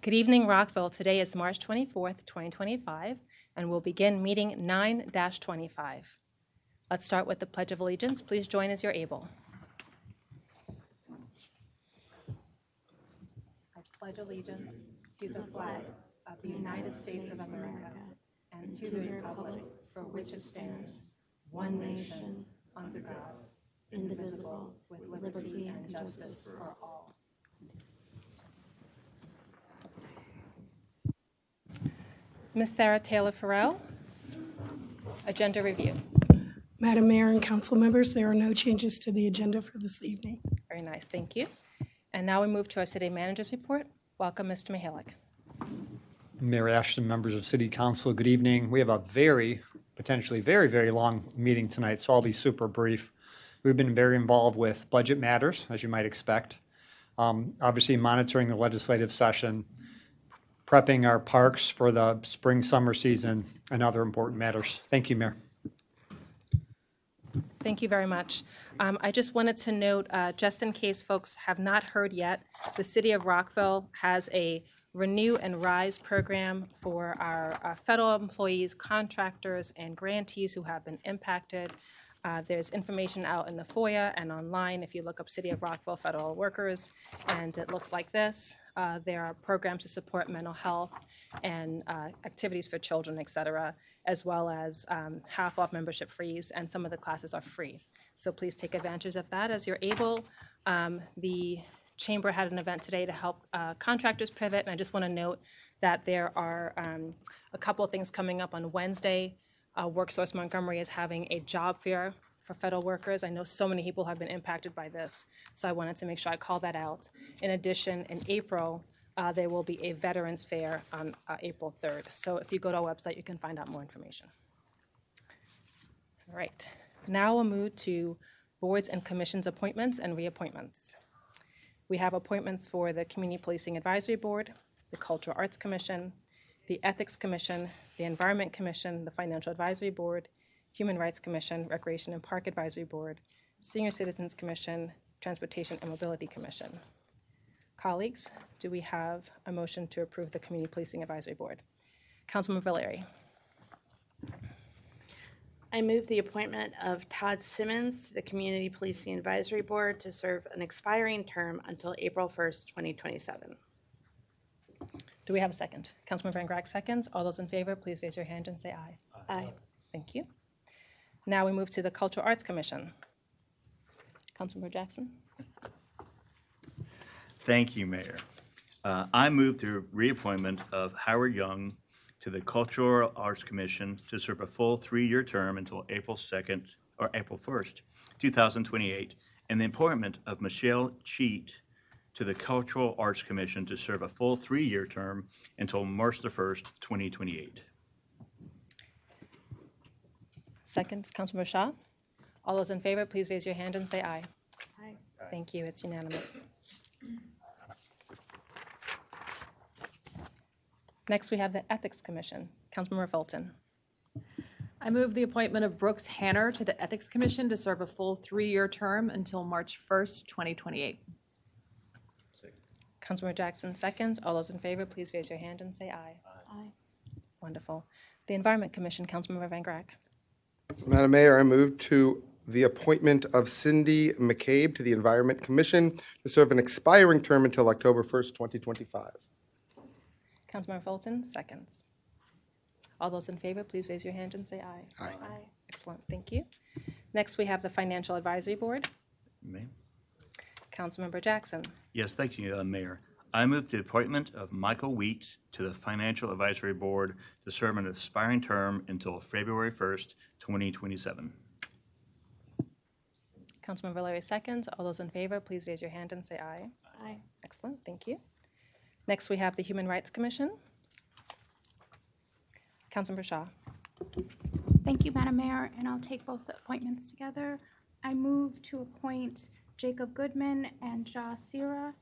Good evening, Rockville. Today is March 24th, 2025, and we'll begin meeting 9-25. Let's start with the Pledge of Allegiance. Please join as you're able. I pledge allegiance to the flag of the United States of America and to the republic for which it stands, one nation, under God, indivisible, with liberty and justice for all. Ms. Sarah Taylor Farrell, Agenda Review. Madam Mayor and council members, there are no changes to the agenda for this evening. Very nice, thank you. And now we move to our city manager's report. Welcome, Mr. Mihalik. Mayor Ashton, members of City Council, good evening. We have a potentially very long meeting tonight, so I'll be super brief. We've been very involved with budget matters, as you might expect. Obviously monitoring the legislative session, prepping our parks for the spring-summer season, and other important matters. Thank you, Mayor. Thank you very much. I just wanted to note, just in case folks have not heard yet, the City of Rockville has a Renew and Rise program for our federal employees, contractors, and grantees who have been impacted. There's information out in the FOIA and online if you look up City of Rockville federal workers, and it looks like this. There are programs to support mental health and activities for children, et cetera, as well as half off membership fees, and some of the classes are free. So please take advantage of that as you're able. The Chamber had an event today to help contractors pivot, and I just want to note that there are a couple of things coming up on Wednesday. WorkSource Montgomery is having a job fair for federal workers. I know so many people have been impacted by this, so I wanted to make sure I call that out. In addition, in April, there will be a Veterans Fair on April 3rd. So if you go to our website, you can find out more information. All right, now we'll move to boards and commissions appointments and reappointments. We have appointments for the Community Policing Advisory Board, the Cultural Arts Commission, the Ethics Commission, the Environment Commission, the Financial Advisory Board, Human Rights Commission, Recreation and Park Advisory Board, Senior Citizens Commission, Transportation and Mobility Commission. Colleagues, do we have a motion to approve the Community Policing Advisory Board? Councilman Valeri. I move the appointment of Todd Simmons to the Community Policing Advisory Board to serve an expiring term until April 1st, 2027. Do we have a second? Councilman Van Grack seconds. All those in favor, please raise your hand and say aye. Aye. Thank you. Now we move to the Cultural Arts Commission. Councilmember Jackson. Thank you, Mayor. I move the reappointment of Howard Young to the Cultural Arts Commission to serve a full 3-year term until April 2nd or April 1st, 2028, and the appointment of Michelle Cheat to the Cultural Arts Commission to serve a full 3-year term until March the 1st, 2028. Second, Councilmember Shaw. All those in favor, please raise your hand and say aye. Aye. Thank you. It's unanimous. Next, we have the Ethics Commission. Councilmember Fulton. I move the appointment of Brooks Hanner to the Ethics Commission to serve a full 3-year term until March 1st, 2028. Councilmember Jackson seconds. All those in favor, please raise your hand and say aye. Aye. Wonderful. The Environment Commission, Councilmember Van Grack. Madam Mayor, I move to the appointment of Cindy McCabe to the Environment Commission to serve an expiring term until October 1st, 2025. Councilmember Fulton seconds. All those in favor, please raise your hand and say aye. Aye. Aye. Excellent. Thank you. Next, we have the Financial Advisory Board. Ma'am? Councilmember Jackson. Yes, thank you, Mayor. I move the appointment of Michael Wheat to the Financial Advisory Board to serve an expiring term until February 1st, 2027. Councilmember Larry seconds. All those in favor, please raise your hand and say aye. Aye. Excellent, thank you. Next, we have the Human Rights Commission. Councilmember Shaw. Thank you, Madam Mayor, and I'll take both the appointments together. I move to appoint Jacob Goodman and Ja Sira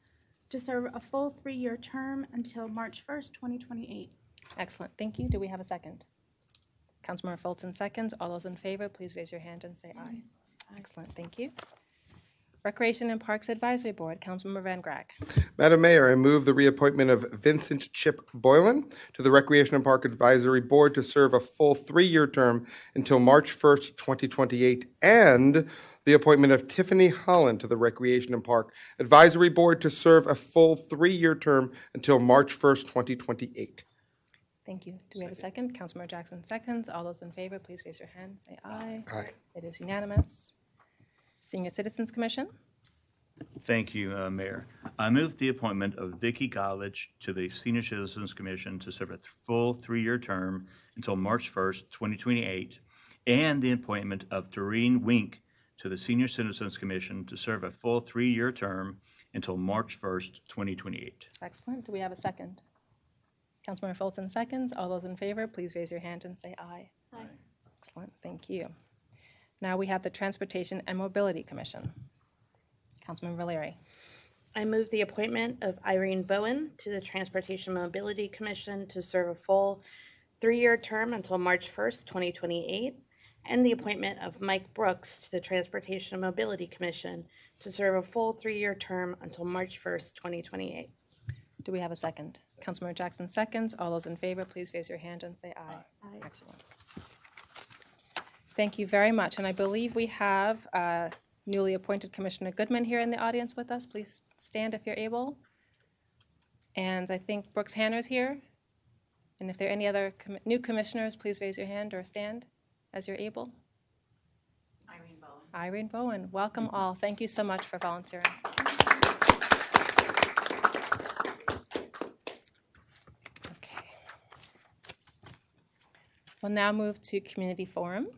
to serve a full 3-year term until March 1st, 2028. Excellent, thank you. Do we have a second? Councilmember Fulton seconds. All those in favor, please raise your hand and say aye. Excellent, thank you. Recreation and Parks Advisory Board, Councilmember Van Grack. Madam Mayor, I move the reappointment of Vincent Chip Boylan to the Recreation and Park Advisory Board to serve a full 3-year term until March 1st, 2028, and the appointment of Tiffany Holland to the Recreation and Park Advisory Board to serve a full 3-year term until March 1st, 2028. Thank you. Do we have a second? Councilmember Jackson seconds. All those in favor, please raise your hand, say aye. Aye. It is unanimous. Senior Citizens Commission. Thank you, Mayor. I move the appointment of Vicki Gollage to the Senior Citizens Commission to serve a full 3-year term until March 1st, 2028, and the appointment of Doreen Wink to the Senior Citizens Commission to serve a full 3-year term until March 1st, 2028. Excellent. Do we have a second? Councilmember Fulton seconds. All those in favor, please raise your hand and say aye. Aye. Excellent. Thank you. Now we have the Transportation and Mobility Commission. Councilmember Leary. I move the appointment of Irene Bowen to the Transportation Mobility Commission to serve a full 3-year term until March 1st, 2028, and the appointment of Mike Brooks to the Transportation and Mobility Commission to serve a full 3-year term until March 1st, 2028. Do we have a second? Councilmember Jackson seconds. All those in favor, please raise your hand and say aye. Aye. Excellent. Thank you very much. And I believe we have newly appointed Commissioner Goodman here in the audience with us. Please stand if you're able. And I think Brooks Hanner's here. And if there are any other new commissioners, please raise your hand or stand as you're able. Irene Bowen. Irene Bowen. Welcome all. Thank you so much for volunteering. Okay. We'll now move to Community Forum.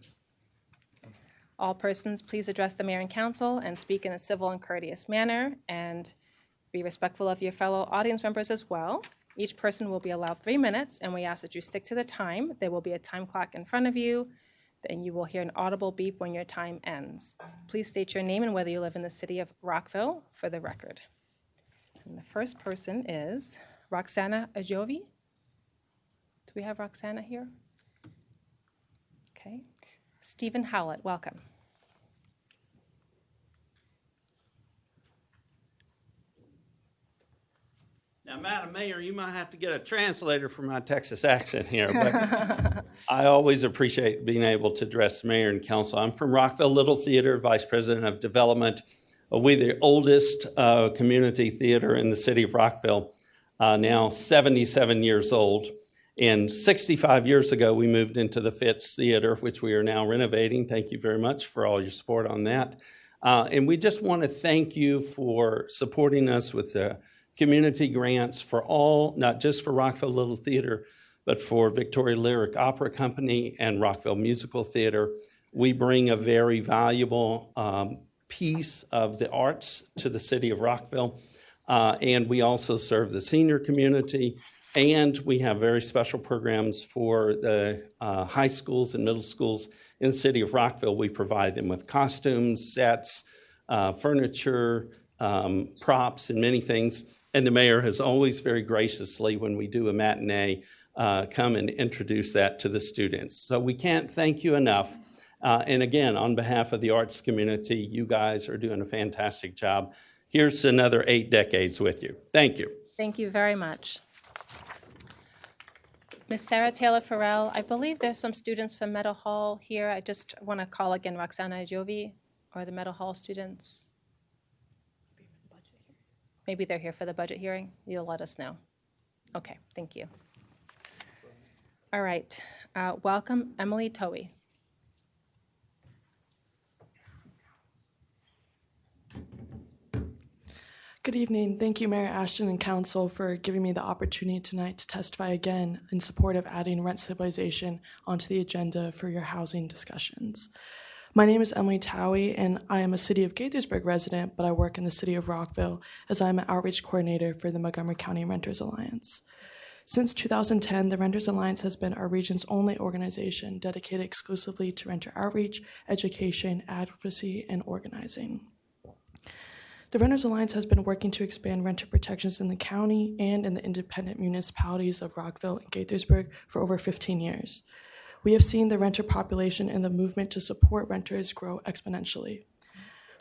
All persons, please address the mayor and council and speak in a civil and courteous manner, and be respectful of your fellow audience members as well. Each person will be allowed 3 minutes, and we ask that you stick to the time. There will be a time clock in front of you, and you will hear an audible beep when your time ends. Please state your name and whether you live in the city of Rockville for the record. And the first person is Roxana Ajovi. Do we have Roxana here? Okay. Stephen Howlett, welcome. Now, Madam Mayor, you might have to get a translator for my Texas accent here, but I always appreciate being able to address the mayor and council. I'm from Rockville Little Theater, Vice President of Development. We're the oldest community theater in the city of Rockville, now 77 years old. And 65 years ago, we moved into the Fitz Theater, which we are now renovating. Thank you very much for all your support on that. And we just want to thank you for supporting us with the community grants for all, not just for Rockville Little Theater, but for Victoria Lyric Opera Company and Rockville Musical Theater. We bring a very valuable piece of the arts to the city of Rockville. And we also serve the senior community. And we have very special programs for the high schools and middle schools in the city of Rockville. We provide them with costumes, sets, furniture, props, and many things. And the mayor has always very graciously, when we do a matinee, come and introduce that to the students. So we can't thank you enough. And again, on behalf of the arts community, you guys are doing a fantastic job. Here's another 8 decades with you. Thank you. Thank you very much. Ms. Sarah Taylor Farrell, I believe there's some students from Meadow Hall here. I just want to call again Roxana Ajovi or the Meadow Hall students. Maybe they're here for the budget hearing. You'll let us know. Okay, thank you. All right, welcome Emily Towie. Good evening. Thank you, Mayor Ashton and Council, for giving me the opportunity tonight to testify again in support of adding rent stabilization onto the agenda for your housing discussions. My name is Emily Towie, and I am a City of Gaithersburg resident, but I work in the City of Rockville as I'm an outreach coordinator for the Montgomery County Renters Alliance. Since 2010, the Renters Alliance has been our region's only organization dedicated exclusively to renter outreach, education, advocacy, and organizing. The Renters Alliance has been working to expand renter protections in the county and in the independent municipalities of Rockville and Gaithersburg for over 15 years. We have seen the renter population and the movement to support renters grow exponentially.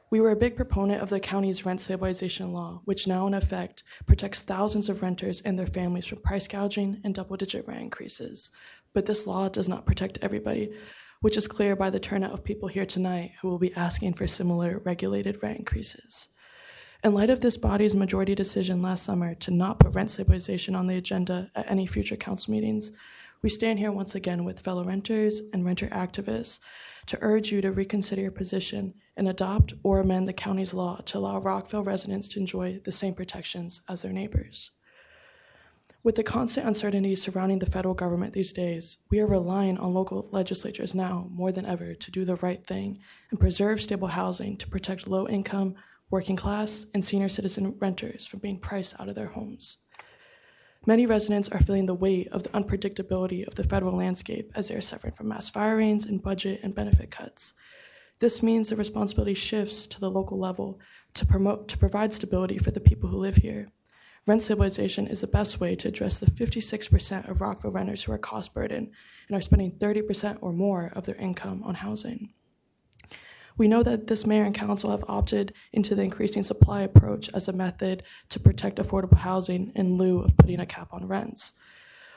We were a big proponent of the county's rent stabilization law, which now in effect protects thousands of renters and their families from price gouging and double-digit rent increases. But this law does not protect everybody, which is clear by the turnout of people here tonight who will be asking for similar regulated rent increases. In light of this body's majority decision last summer to not put rent stabilization on the agenda at any future council meetings, we stand here once again with fellow renters and renter activists to urge you to reconsider your position and adopt or amend the county's law to allow Rockville residents to enjoy the same protections as their neighbors. With the constant uncertainty surrounding the federal government these days, we are relying on local legislatures now more than ever to do the right thing and preserve stable housing to protect low-income, working class, and senior citizen renters from being priced out of their homes. Many residents are feeling the weight of the unpredictability of the federal landscape as they are suffering from mass firings and budget and benefit cuts. This means the responsibility shifts to the local level to provide stability for the people who live here. Rent stabilization is the best way to address the 56% of Rockville renters who are cost burdened and are spending 30% or more of their income on housing. We know that this mayor and council have opted into the increasing supply approach as a method to protect affordable housing in lieu of putting a cap on rents.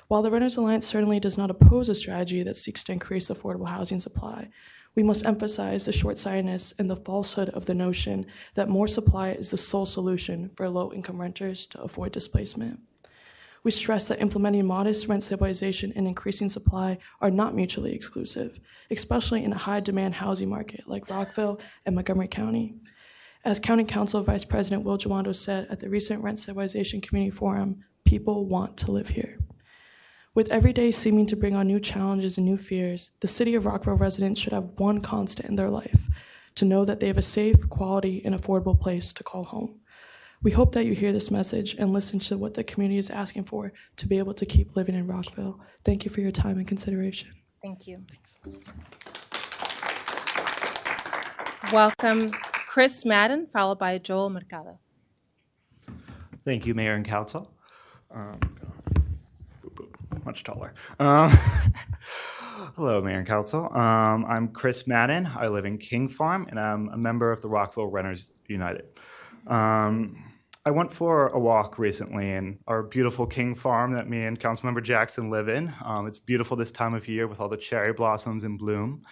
While the Renters Alliance certainly does not oppose a strategy that seeks to increase affordable housing supply, we must emphasize the short-sightedness and the falsehood of the notion that more supply is the sole solution for low-income renters to avoid displacement. We stress that implementing modest rent stabilization and increasing supply are not mutually exclusive, especially in a high-demand housing market like Rockville and Montgomery County. As County Council Vice President Will Jawando said at the recent Rent Stabilization Community Forum, people want to live here. With every day seeming to bring on new challenges and new fears, the City of Rockville residents should have one constant in their life, to know that they have a safe, quality, and affordable place to call home. We hope that you hear this message and listen to what the community is asking for to be able to keep living in Rockville. Thank you for your time and consideration. Thank you. Welcome Chris Madden, followed by Joel Mercado. Thank you, Mayor and Council. Much taller. Hello, Mayor and Council. I'm Chris Madden. I live in King Farm, and I'm a member of the Rockville Renters United. I went for a walk recently in our beautiful King Farm that me and Councilmember Jackson live in. It's beautiful this time of year with all the cherry blossoms in bloom.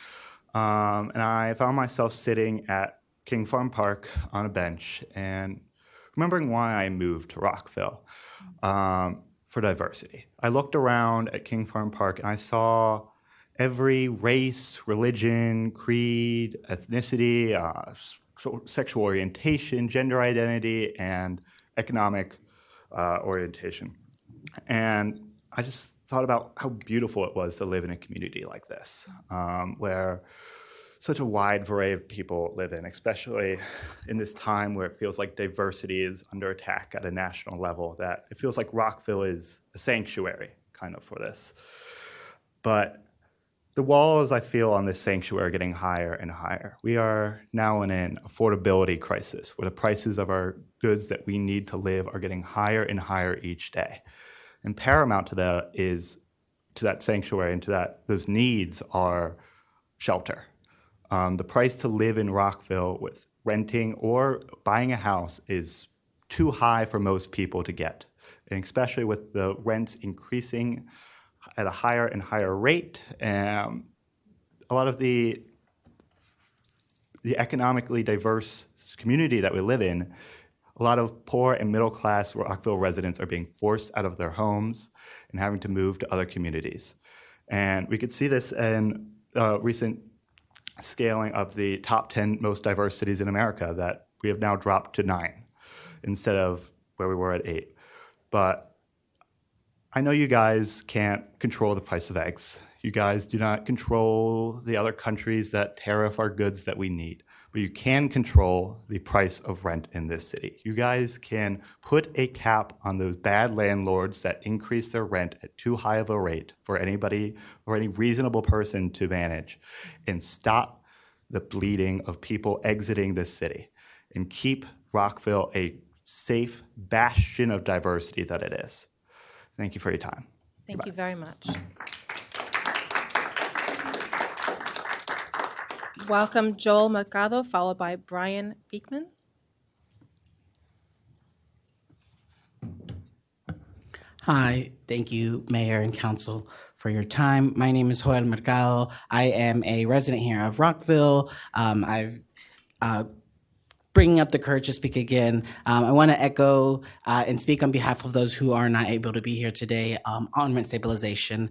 And I found myself sitting at King Farm Park on a bench and remembering why I moved to Rockville for diversity. I looked around at King Farm Park and I saw every race, religion, creed, ethnicity, sexual orientation, gender identity, and economic orientation. And I just thought about how beautiful it was to live in a community like this, where such a wide variety of people live in, especially in this time where it feels like diversity is under attack at a national level, that it feels like Rockville is a sanctuary kind of for this. But the walls, I feel, on this sanctuary are getting higher and higher. We are now in an affordability crisis where the prices of our goods that we need to live are getting higher and higher each day. And paramount to that is, to that sanctuary and to those needs are shelter. The price to live in Rockville with renting or buying a house is too high for most people to get. And especially with the rents increasing at a higher and higher rate. A lot of the economically diverse community that we live in, a lot of poor and middle class Rockville residents are being forced out of their homes and having to move to other communities. And we could see this in recent scaling of the top 10 most diverse cities in America that we have now dropped to 9. instead of where we were at 8. But I know you guys can't control the price of eggs. You guys do not control the other countries that tariff our goods that we need. But you can control the price of rent in this city. You guys can put a cap on those bad landlords that increase their rent at too high of a rate for anybody or any reasonable person to manage, and stop the bleeding of people exiting this city, and keep Rockville a safe bastion of diversity that it is. Thank you for your time. Thank you very much. Welcome Joel Mercado, followed by Brian Beekman. Hi, thank you, Mayor and Council, for your time. My name is Joel Mercado. I am a resident here of Rockville. I've bringing up the courage to speak again. I want to echo and speak on behalf of those who are not able to be here today on rent stabilization.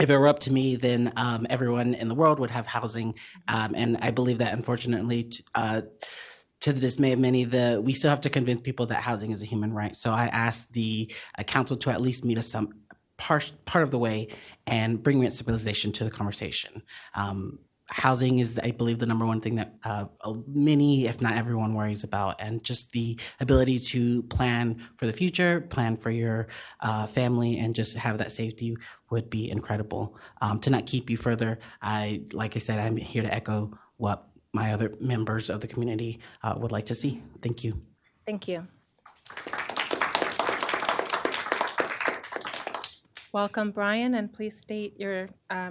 If it were up to me, then everyone in the world would have housing, and I believe that, unfortunately, to the dismay of many, we still have to convince people that housing is a human right. So I asked the council to at least meet us some part of the way and bring rent stabilization to the conversation. Housing is, I believe, the number one thing that many, if not everyone, worries about, and just the ability to plan for the future, plan for your family, and just have that safety would be incredible. To not keep you further, like I said, I'm here to echo what my other members of the community would like to see. Thank you. Thank you. Welcome, Brian, and please state your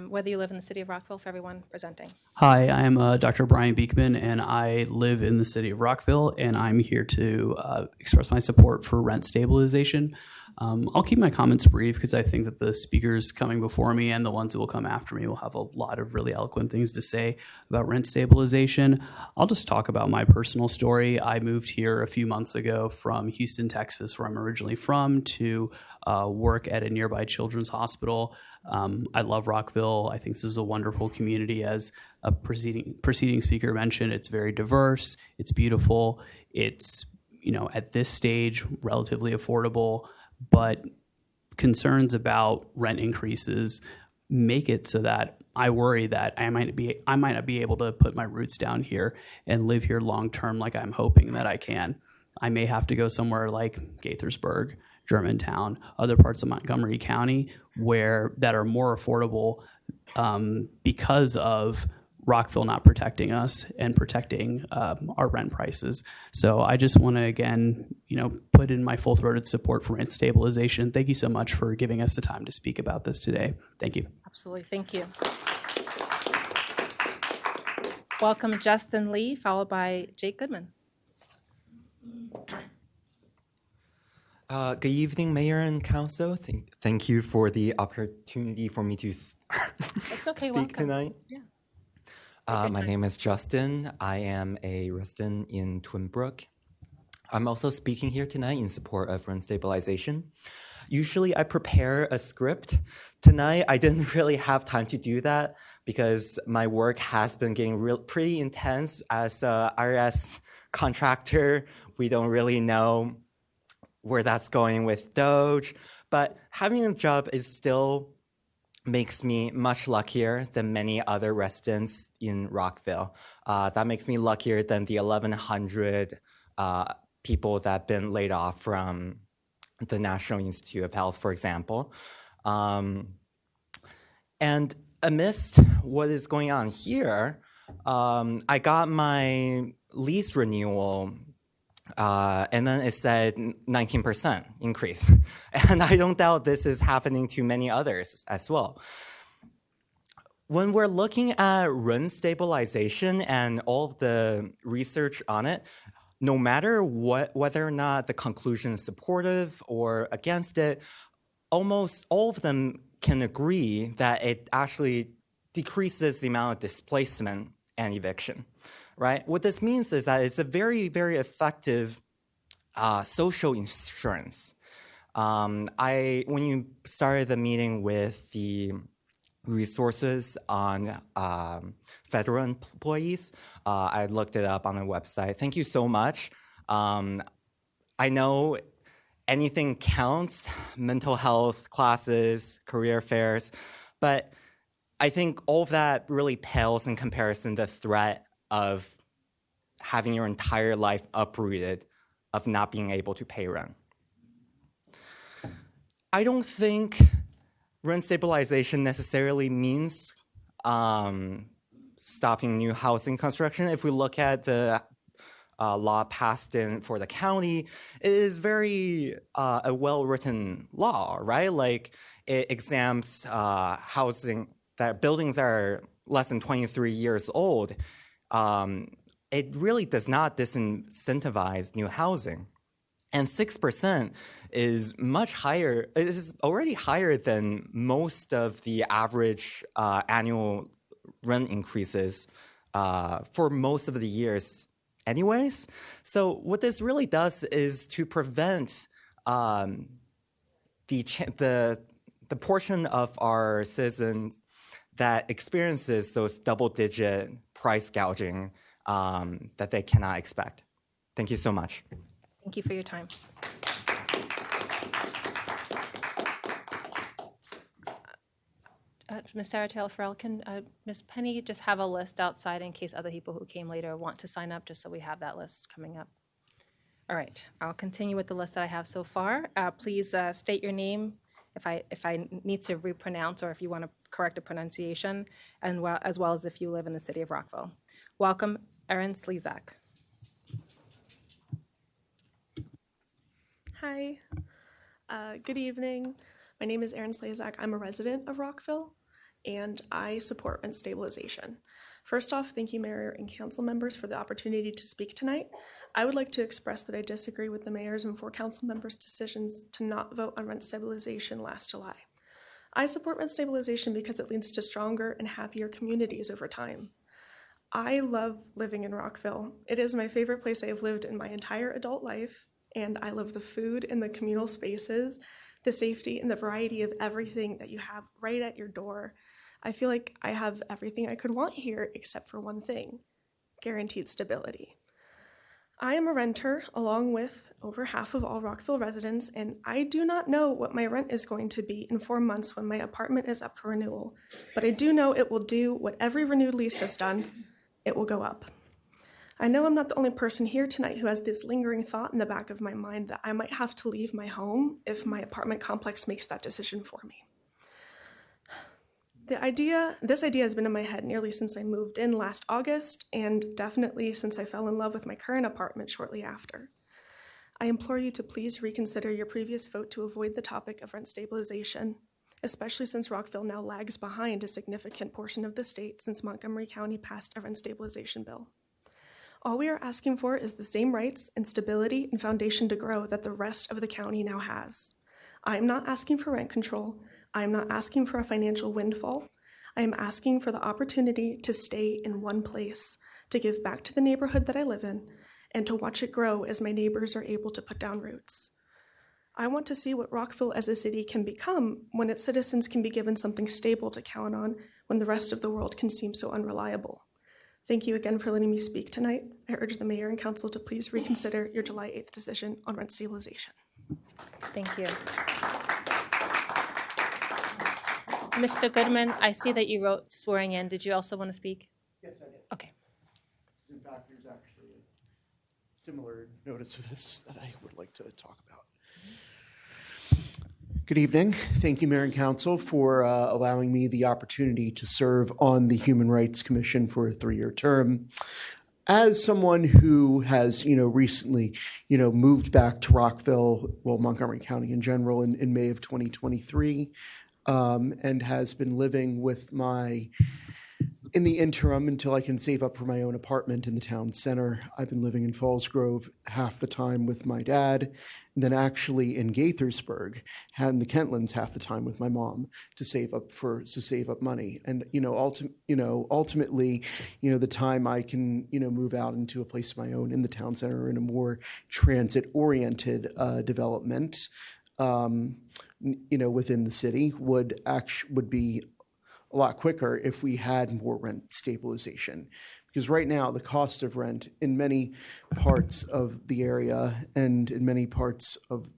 whether you live in the city of Rockville for everyone presenting. Hi, I am Dr. Brian Beekman, and I live in the city of Rockville, and I'm here to express my support for rent stabilization. I'll keep my comments brief because I think that the speakers coming before me and the ones who will come after me will have a lot of really eloquent things to say about rent stabilization. I'll just talk about my personal story. I moved here a few months ago from Houston, Texas, where I'm originally from, to work at a nearby children's hospital. I love Rockville. I think this is a wonderful community. As a preceding speaker mentioned, it's very diverse. It's beautiful. It's, at this stage, relatively affordable. But concerns about rent increases make it so that I worry that I might not be able to put my roots down here and live here long term like I'm hoping that I can. I may have to go somewhere like Gaithersburg, Germantown, other parts of Montgomery County that are more affordable because of Rockville not protecting us and protecting our rent prices. So I just want to, again, put in my full-throated support for rent stabilization. Thank you so much for giving us the time to speak about this today. Thank you. Absolutely. Thank you. Welcome, Justin Lee, followed by Jake Goodman. Good evening, Mayor and Council. Thank you for the opportunity for me to It's okay, speak welcome. tonight. Yeah. My name is Justin. I am a resident in Twin Brook. I'm also speaking here tonight in support of rent stabilization. Usually I prepare a script. Tonight I didn't really have time to do that because my work has been getting pretty intense. As a IRS contractor, we don't really know where that's going with Doge, but having a job is still makes me much luckier than many other residents in Rockville. That makes me luckier than the 1,100 people that have been laid off from the National Institute of Health, for example. And amidst what is going on here, I got my lease renewal and then it said 19% increase. And I don't doubt this is happening to many others as well. When we're looking at rent stabilization and all of the research on it, no matter whether or not the conclusion is supportive or against it, almost all of them can agree that it actually decreases the amount of displacement and eviction. Right? What this means is that it's a very, very effective social insurance. When you started the meeting with the resources on federal employees, I looked it up on the website. Thank you so much. I know anything counts, mental health classes, career fairs, but I think all of that really pales in comparison to the threat of having your entire life uprooted, of not being able to pay rent. I don't think rent stabilization necessarily means stopping new housing construction. If we look at the law passed for the county, it is very a well-written law, right? Like it exempts housing that buildings that are less than 23 years old. It really does not disincentivize new housing. And 6% is much higher, it is already higher than most of the average annual rent increases for most of the years anyways. So what this really does is to prevent the portion of our citizens that experiences those double-digit price gouging that they cannot expect. Thank you so much. Thank you for your time. Ms. Sarah Taylor Farrell, can Ms. Penny just have a list outside in case other people who came later want to sign up, just so we have that list coming up? All right, I'll continue with the list that I have so far. Please state your name if I need to repronounce or if you want to correct a pronunciation, and as well as if you live in the city of Rockville. Welcome, Erin Slezak. Hi, good evening. My name is Erin Slezak. I'm a resident of Rockville, and I support rent stabilization. First off, thank you, Mayor and Council members, for the opportunity to speak tonight. I would like to express that I disagree with the Mayor's and 4 Council members' decisions to not vote on rent stabilization last July. I support rent stabilization because it leads to stronger and happier communities over time. I love living in Rockville. It is my favorite place I have lived in my entire adult life, and I love the food and the communal spaces, the safety and the variety of everything that you have right at your door. I feel like I have everything I could want here except for one thing: guaranteed stability. I am a renter along with over half of all Rockville residents, and I do not know what my rent is going to be in 4 months when my apartment is up for renewal. But I do know it will do what every renewed lease has done: it will go up. I know I'm not the only person here tonight who has this lingering thought in the back of my mind that I might have to leave my home if my apartment complex makes that decision for me. This idea has been in my head nearly since I moved in last August, and definitely since I fell in love with my current apartment shortly after. I implore you to please reconsider your previous vote to avoid the topic of rent stabilization, especially since Rockville now lags behind a significant portion of the state since Montgomery County passed a rent stabilization bill. All we are asking for is the same rights and stability and foundation to grow that the rest of the county now has. I am not asking for rent control. I am not asking for a financial windfall. I am asking for the opportunity to stay in one place, to give back to the neighborhood that I live in, and to watch it grow as my neighbors are able to put down roots. I want to see what Rockville as a city can become when its citizens can be given something stable to count on when the rest of the world can seem so unreliable. Thank you again for letting me speak tonight. I urge the Mayor and Council to please reconsider your July 8th decision on rent stabilization. Thank you. Mr. Goodman, I see that you wrote swearing in. Did you also want to speak? Yes, I did. Okay. In fact, there's actually a similar notice of this that I would like to talk about. Good evening. Thank you, Mayor and Council, for allowing me the opportunity to serve on the Human Rights Commission for a 3-year term. As someone who has, recently, moved back to Rockville, well, Montgomery County in general, in May of 2023, and has been living with in the interim until I can save up for my own apartment in the town center. I've been living in Falls Grove half the time with my dad, and then actually in Gaithersburg, in the Kentlands half the time with my mom to save up money. And ultimately, the time I can move out into a place of my own in the town center or in a more transit-oriented development, within the city would be a lot quicker if we had more rent stabilization. Because right now, the cost of rent in many parts of the area and in many parts of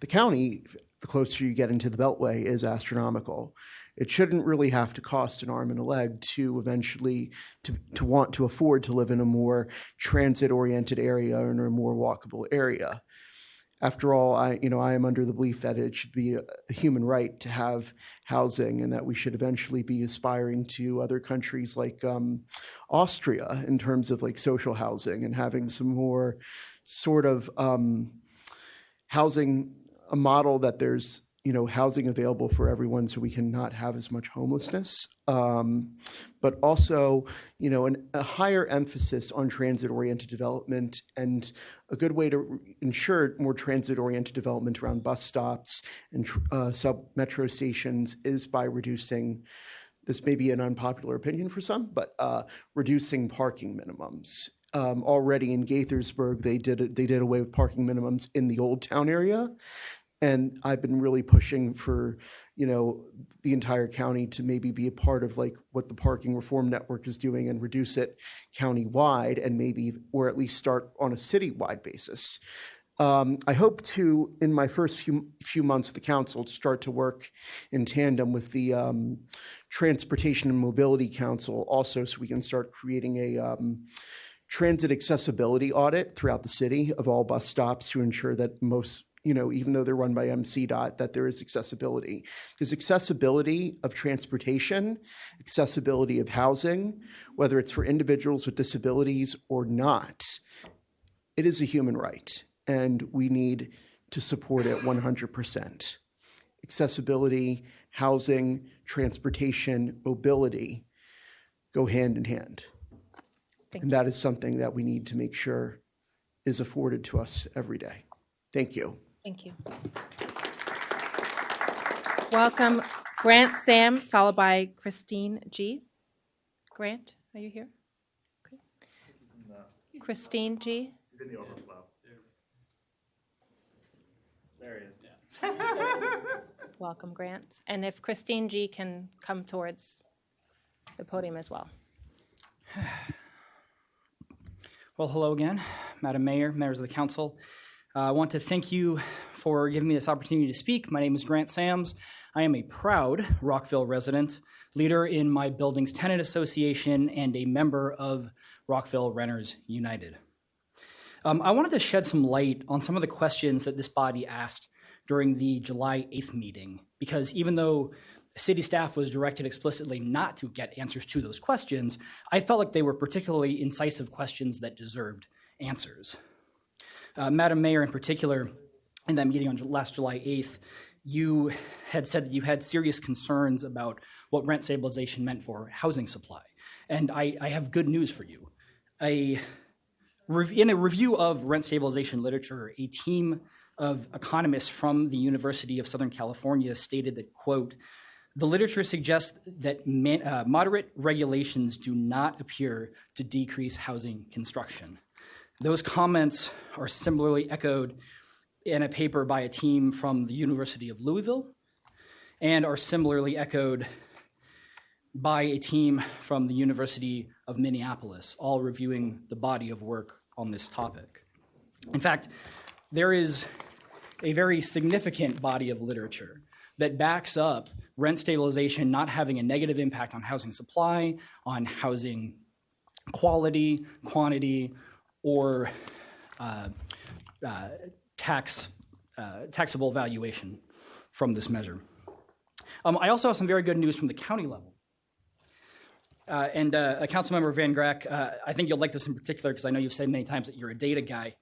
the county, the closer you get into the Beltway, is astronomical. It shouldn't really have to cost an arm and a leg to eventually to want to afford to live in a more transit-oriented area or in a more walkable area. After all, I am under the belief that it should be a human right to have housing, and that we should eventually be aspiring to other countries like Austria in terms of like social housing and having some more sort of housing, a model that there's housing available for everyone, so we can not have as much homelessness, but also a higher emphasis on transit-oriented development. And a good way to ensure more transit-oriented development around bus stops and sub-metro stations is by reducing, this may be an unpopular opinion for some, but reducing parking minimums. Already in Gaithersburg, they did away with parking minimums in the Old Town area. And I've been really pushing for, the entire county to maybe be a part of like what the Parking Reform Network is doing and reduce it county-wide, and maybe, or at least start on a city-wide basis. I hope to, in my first few months with the council, to start to work in tandem with the Transportation and Mobility Council also, so we can start creating a transit accessibility audit throughout the city of all bus stops to ensure that most, even though they're run by MCDOT, that there is accessibility. Because accessibility of transportation, accessibility of housing, whether it's for individuals with disabilities or not, it is a human right, and we need to support it 100%. Accessibility, housing, transportation, mobility go hand in hand. And that is something that we need to make sure is afforded to us every day. Thank you. Thank you. Welcome, Grant Sams, followed by Christine G. Grant, are you here? Okay. Christine G. He's in the overflow. There he is. Welcome, Grant. And if Christine G. can come towards the podium as well. Well, hello again, Madam Mayor, members of the council. I want to thank you for giving me this opportunity to speak. My name is Grant Sams. I am a proud Rockville resident, leader in my building's tenant association, and a member of Rockville Renters United. I wanted to shed some light on some of the questions that this body asked during the July 8th meeting, because even though city staff was directed explicitly not to get answers to those questions, I felt like they were particularly incisive questions that deserved answers. Madam Mayor, in particular, in that meeting on last July 8th, you had said that you had serious concerns about what rent stabilization meant for housing supply. And I have good news for you. In a review of rent stabilization literature, a team of economists from the University of Southern California stated that, quote, "The literature suggests that moderate regulations do not appear to decrease housing construction." Those comments are similarly echoed in a paper by a team from the University of Louisville, and are similarly echoed by a team from the University of Minneapolis, all reviewing the body of work on this topic. In fact, there is a very significant body of literature that backs up rent stabilization not having a negative impact on housing supply, on housing quality, quantity, or taxable valuation from this measure. I also have some very good news from the county level. Councilmember Van Grack, I think you'll like this in particular because I know you've said many times that you're a data guy.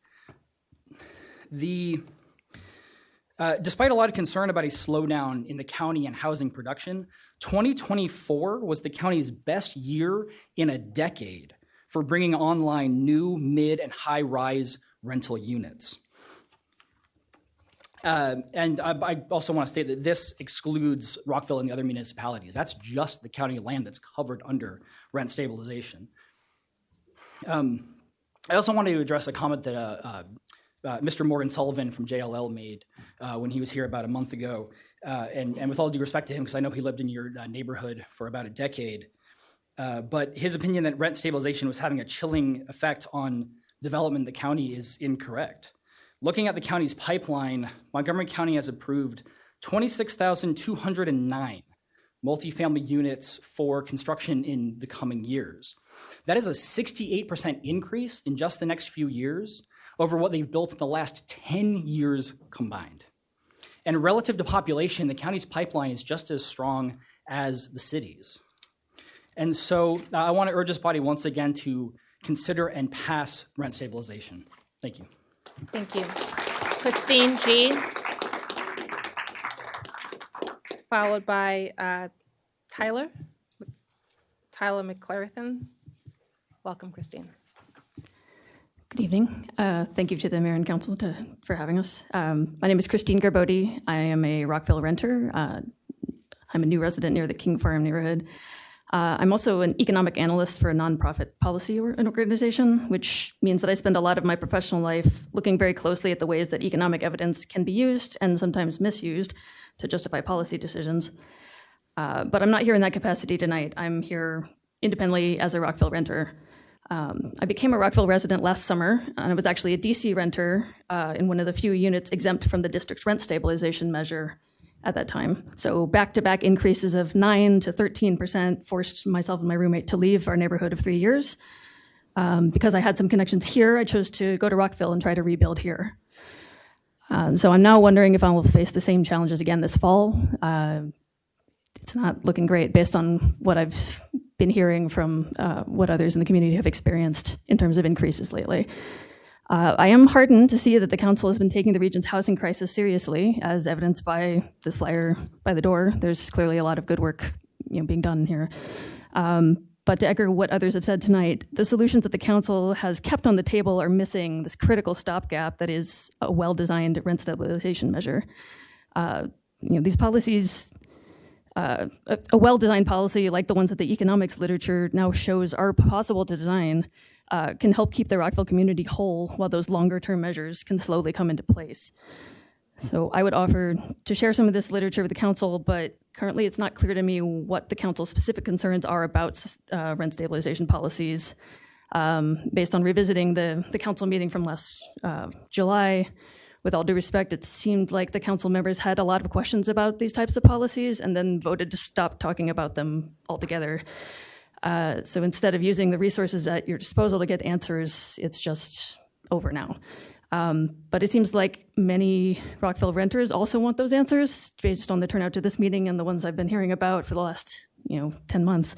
Despite a lot of concern about a slowdown in the county and housing production, 2024 was the county's best year in a decade for bringing online new, mid, and high-rise rental units. And I also want to state that this excludes Rockville and the other municipalities. That's just the county land that's covered under rent stabilization. I also wanted to address a comment that Mr. Morgan Sullivan from JLL made when he was here about a month ago. And with all due respect to him, because I know he lived in your neighborhood for about a decade, But his opinion that rent stabilization was having a chilling effect on development in the county is incorrect. Looking at the county's pipeline, Montgomery County has approved 26,209 multifamily units for construction in the coming years. That is a 68% increase in just the next few years over what they've built in the last 10 years combined. And relative to population, the county's pipeline is just as strong as the city's. And so I want to urge this body once again to consider and pass rent stabilization. Thank you. Thank you. Christine G. Followed by Tyler McClarison. Welcome, Christine. Good evening. Thank you to the mayor and council for having us. My name is Christine Garbodi. I am a Rockville renter. I'm a new resident near the King Farm neighborhood. I'm also an economic analyst for a nonprofit policy organization, which means that I spend a lot of my professional life looking very closely at the ways that economic evidence can be used and sometimes misused to justify policy decisions. But I'm not here in that capacity tonight. I'm here independently as a Rockville renter. I became a Rockville resident last summer, and I was actually a DC renter in one of the few units exempt from the district's rent stabilization measure at that time. So back-to-back increases of 9 to 13% forced myself and my roommate to leave our neighborhood of 3 years. Because I had some connections here, I chose to go to Rockville and try to rebuild here. So I'm now wondering if I will face the same challenges again this fall. It's not looking great based on what I've been hearing from what others in the community have experienced in terms of increases lately. I am heartened to see that the council has been taking the region's housing crisis seriously, as evidenced by the flyer by the door. There's clearly a lot of good work being done here. But to echo what others have said tonight, the solutions that the council has kept on the table are missing this critical stopgap that is a well-designed rent stabilization measure. These policies, a well-designed policy like the ones that the economics literature now shows are possible to design, can help keep the Rockville community whole while those longer-term measures can slowly come into place. So I would offer to share some of this literature with the council, but currently it's not clear to me what the council's specific concerns are about rent stabilization policies. Based on revisiting the council meeting from last July, with all due respect, it seemed like the council members had a lot of questions about these types of policies and then voted to stop talking about them altogether. So instead of using the resources at your disposal to get answers, it's just over now. But it seems like many Rockville renters also want those answers based on the turnout to this meeting and the ones I've been hearing about for the last 10 months.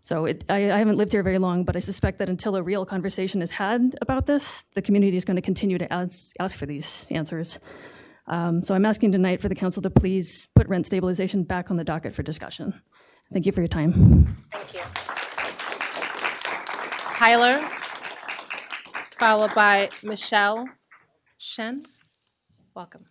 So I haven't lived here very long, but I suspect that until a real conversation is had about this, the community is going to continue to ask for these answers. So I'm asking tonight for the council to please put rent stabilization back on the docket for discussion. Thank you for your time. Thank you. Tyler, followed by Michelle Shen. Welcome.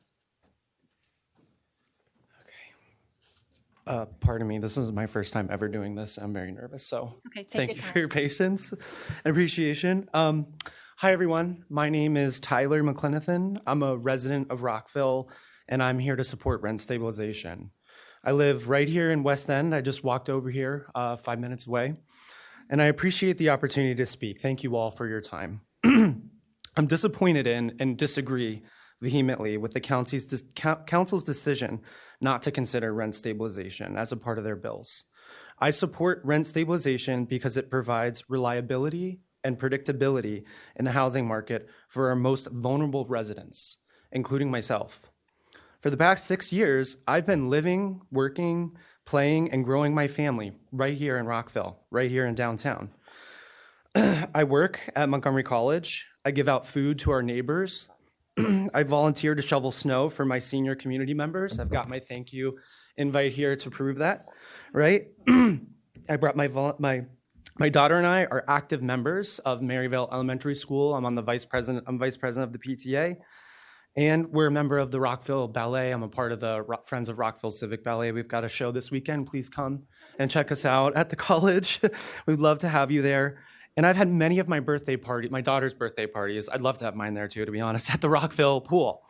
Pardon me, this is my first time ever doing this. I'm very nervous, so Okay, take thank your you time. for your patience and appreciation. Hi, everyone. My name is Tyler McClenathan. I'm a resident of Rockville, and I'm here to support rent stabilization. I live right here in West End. I just walked over here 5 minutes away, and I appreciate the opportunity to speak. Thank you all for your time. I'm disappointed in and disagree vehemently with the council's decision not to consider rent stabilization as a part of their bills. I support rent stabilization because it provides reliability and predictability in the housing market for our most vulnerable residents, including myself. For the past 6 years, I've been living, working, playing, and growing my family right here in Rockville, right here in downtown. I work at Montgomery College. I give out food to our neighbors. I volunteer to shovel snow for my senior community members. I've got my thank you invite here to prove that, right? I brought my daughter and I are active members of Maryvale Elementary School. I'm vice president of the PTA. And we're a member of the Rockville Ballet. I'm a part of the Friends of Rockville Civic Ballet. We've got a show this weekend. Please come and check us out at the college. We'd love to have you there. And I've had many of my daughter's birthday parties. I'd love to have mine there too, to be honest, at the Rockville pool.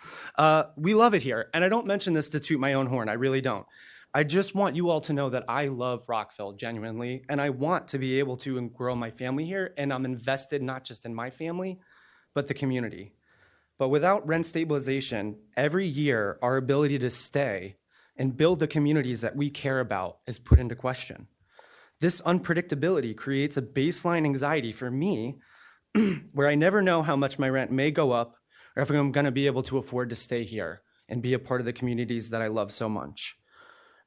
We love it here. And I don't mention this to toot my own horn. I really don't. I just want you all to know that I love Rockville genuinely, and I want to be able to grow my family here, and I'm invested not just in my family, but the community. But without rent stabilization, every year our ability to stay and build the communities that we care about is put into question. This unpredictability creates a baseline anxiety for me where I never know how much my rent may go up or if I'm going to be able to afford to stay here and be a part of the communities that I love so much.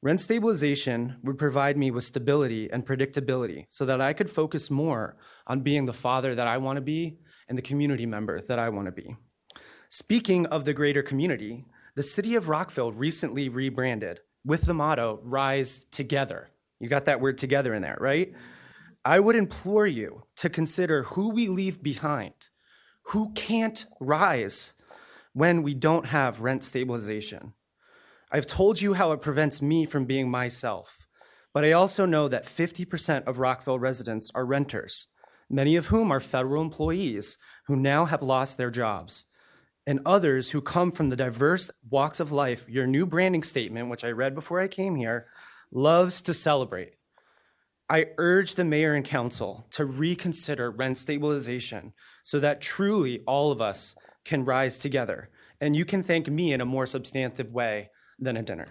Rent stabilization would provide me with stability and predictability so that I could focus more on being the father that I want to be and the community member that I want to be. Speaking of the greater community, the city of Rockville recently rebranded with the motto, Rise Together. You got that word together in there, right? I would implore you to consider who we leave behind, who can't rise when we don't have rent stabilization. I've told you how it prevents me from being myself, but I also know that 50% of Rockville residents are renters, many of whom are federal employees who now have lost their jobs, and others who come from the diverse walks of life your new branding statement, which I read before I came here, loves to celebrate. I urge the mayor and council to reconsider rent stabilization so that truly all of us can rise together, and you can thank me in a more substantive way than a dinner.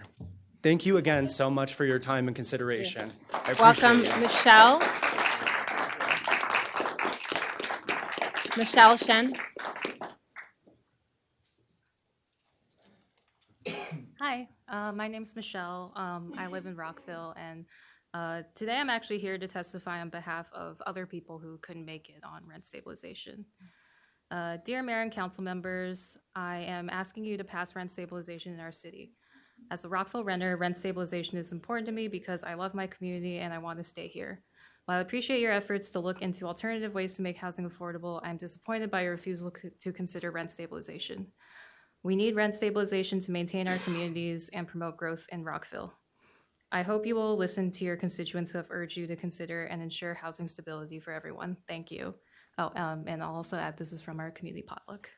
Thank you again so much for your time and consideration. I appreciate Welcome, it. Michelle Shen. Hi, my name's Michelle. I live in Rockville, and today I'm actually here to testify on behalf of other people who couldn't make it on rent stabilization. Dear Mayor and Council members, I am asking you to pass rent stabilization in our city. As a Rockville renter, rent stabilization is important to me because I love my community and I want to stay here. While I appreciate your efforts to look into alternative ways to make housing affordable, I'm disappointed by your refusal to consider rent stabilization. We need rent stabilization to maintain our communities and promote growth in Rockville. I hope you will listen to your constituents who have urged you to consider and ensure housing stability for everyone. Thank you. Oh, and I'll also add this is from our community potluck.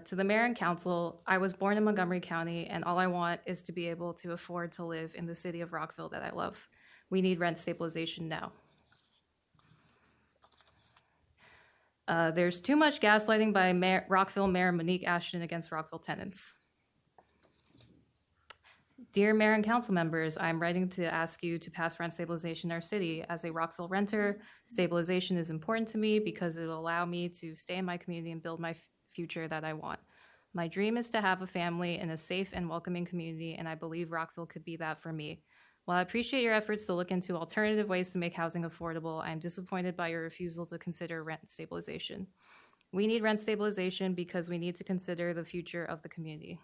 To the mayor and council, I was born in Montgomery County, and all I want is to be able to afford to live in the city of Rockville that I love. We need rent stabilization now. There's too much gaslighting by Rockville Mayor Monique Ashton against Rockville tenants. Dear Mayor and Council members, I'm writing to ask you to pass rent stabilization in our city. As a Rockville renter, stabilization is important to me because it will allow me to stay in my community and build my future that I want. My dream is to have a family in a safe and welcoming community, and I believe Rockville could be that for me. While I appreciate your efforts to look into alternative ways to make housing affordable, I am disappointed by your refusal to consider rent stabilization. We need rent stabilization because we need to consider the future of the community.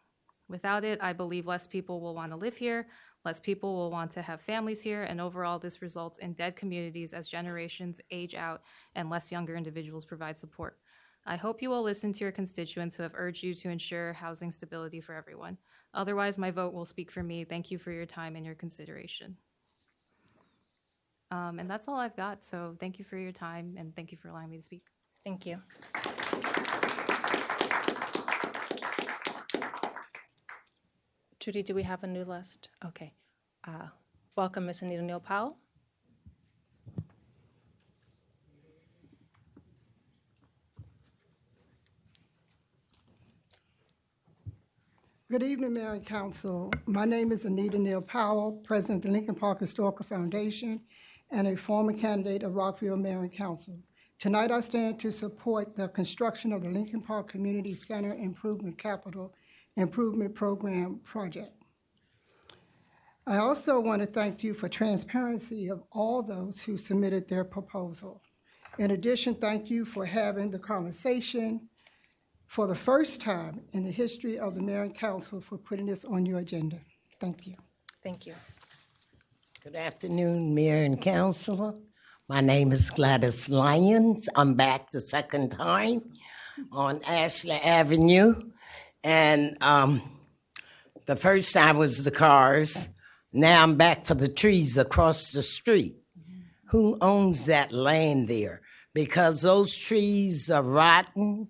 Without it, I believe less people will want to live here, less people will want to have families here, and overall this results in dead communities as generations age out and less younger individuals provide support. I hope you will listen to your constituents who have urged you to ensure housing stability for everyone. Otherwise, my vote will speak for me. Thank you for your time and your consideration. And that's all I've got, so thank you for your time, and thank you for allowing me to speak. Thank you. Judy, do we have a new list? Okay. Welcome, Ms. Anita Neal Powell. Good evening, Mayor and Council. My name is Anita Neal Powell, President of the Lincoln Park Historical Foundation and a former candidate of Rockville Mayor and Council. Tonight I stand to support the construction of the Lincoln Park Community Center Improvement Capital Improvement Program project. I also want to thank you for transparency of all those who submitted their proposal. In addition, thank you for having the conversation for the first time in the history of the Mayor and Council for putting this on your agenda. Thank you. Thank you. Good afternoon, Mayor and Council. My name is Gladys Lyons. I'm back the second time on Ashley Avenue. And the first time was the cars. Now I'm back for the trees across the street. Who owns that land there? Because those trees are rotten.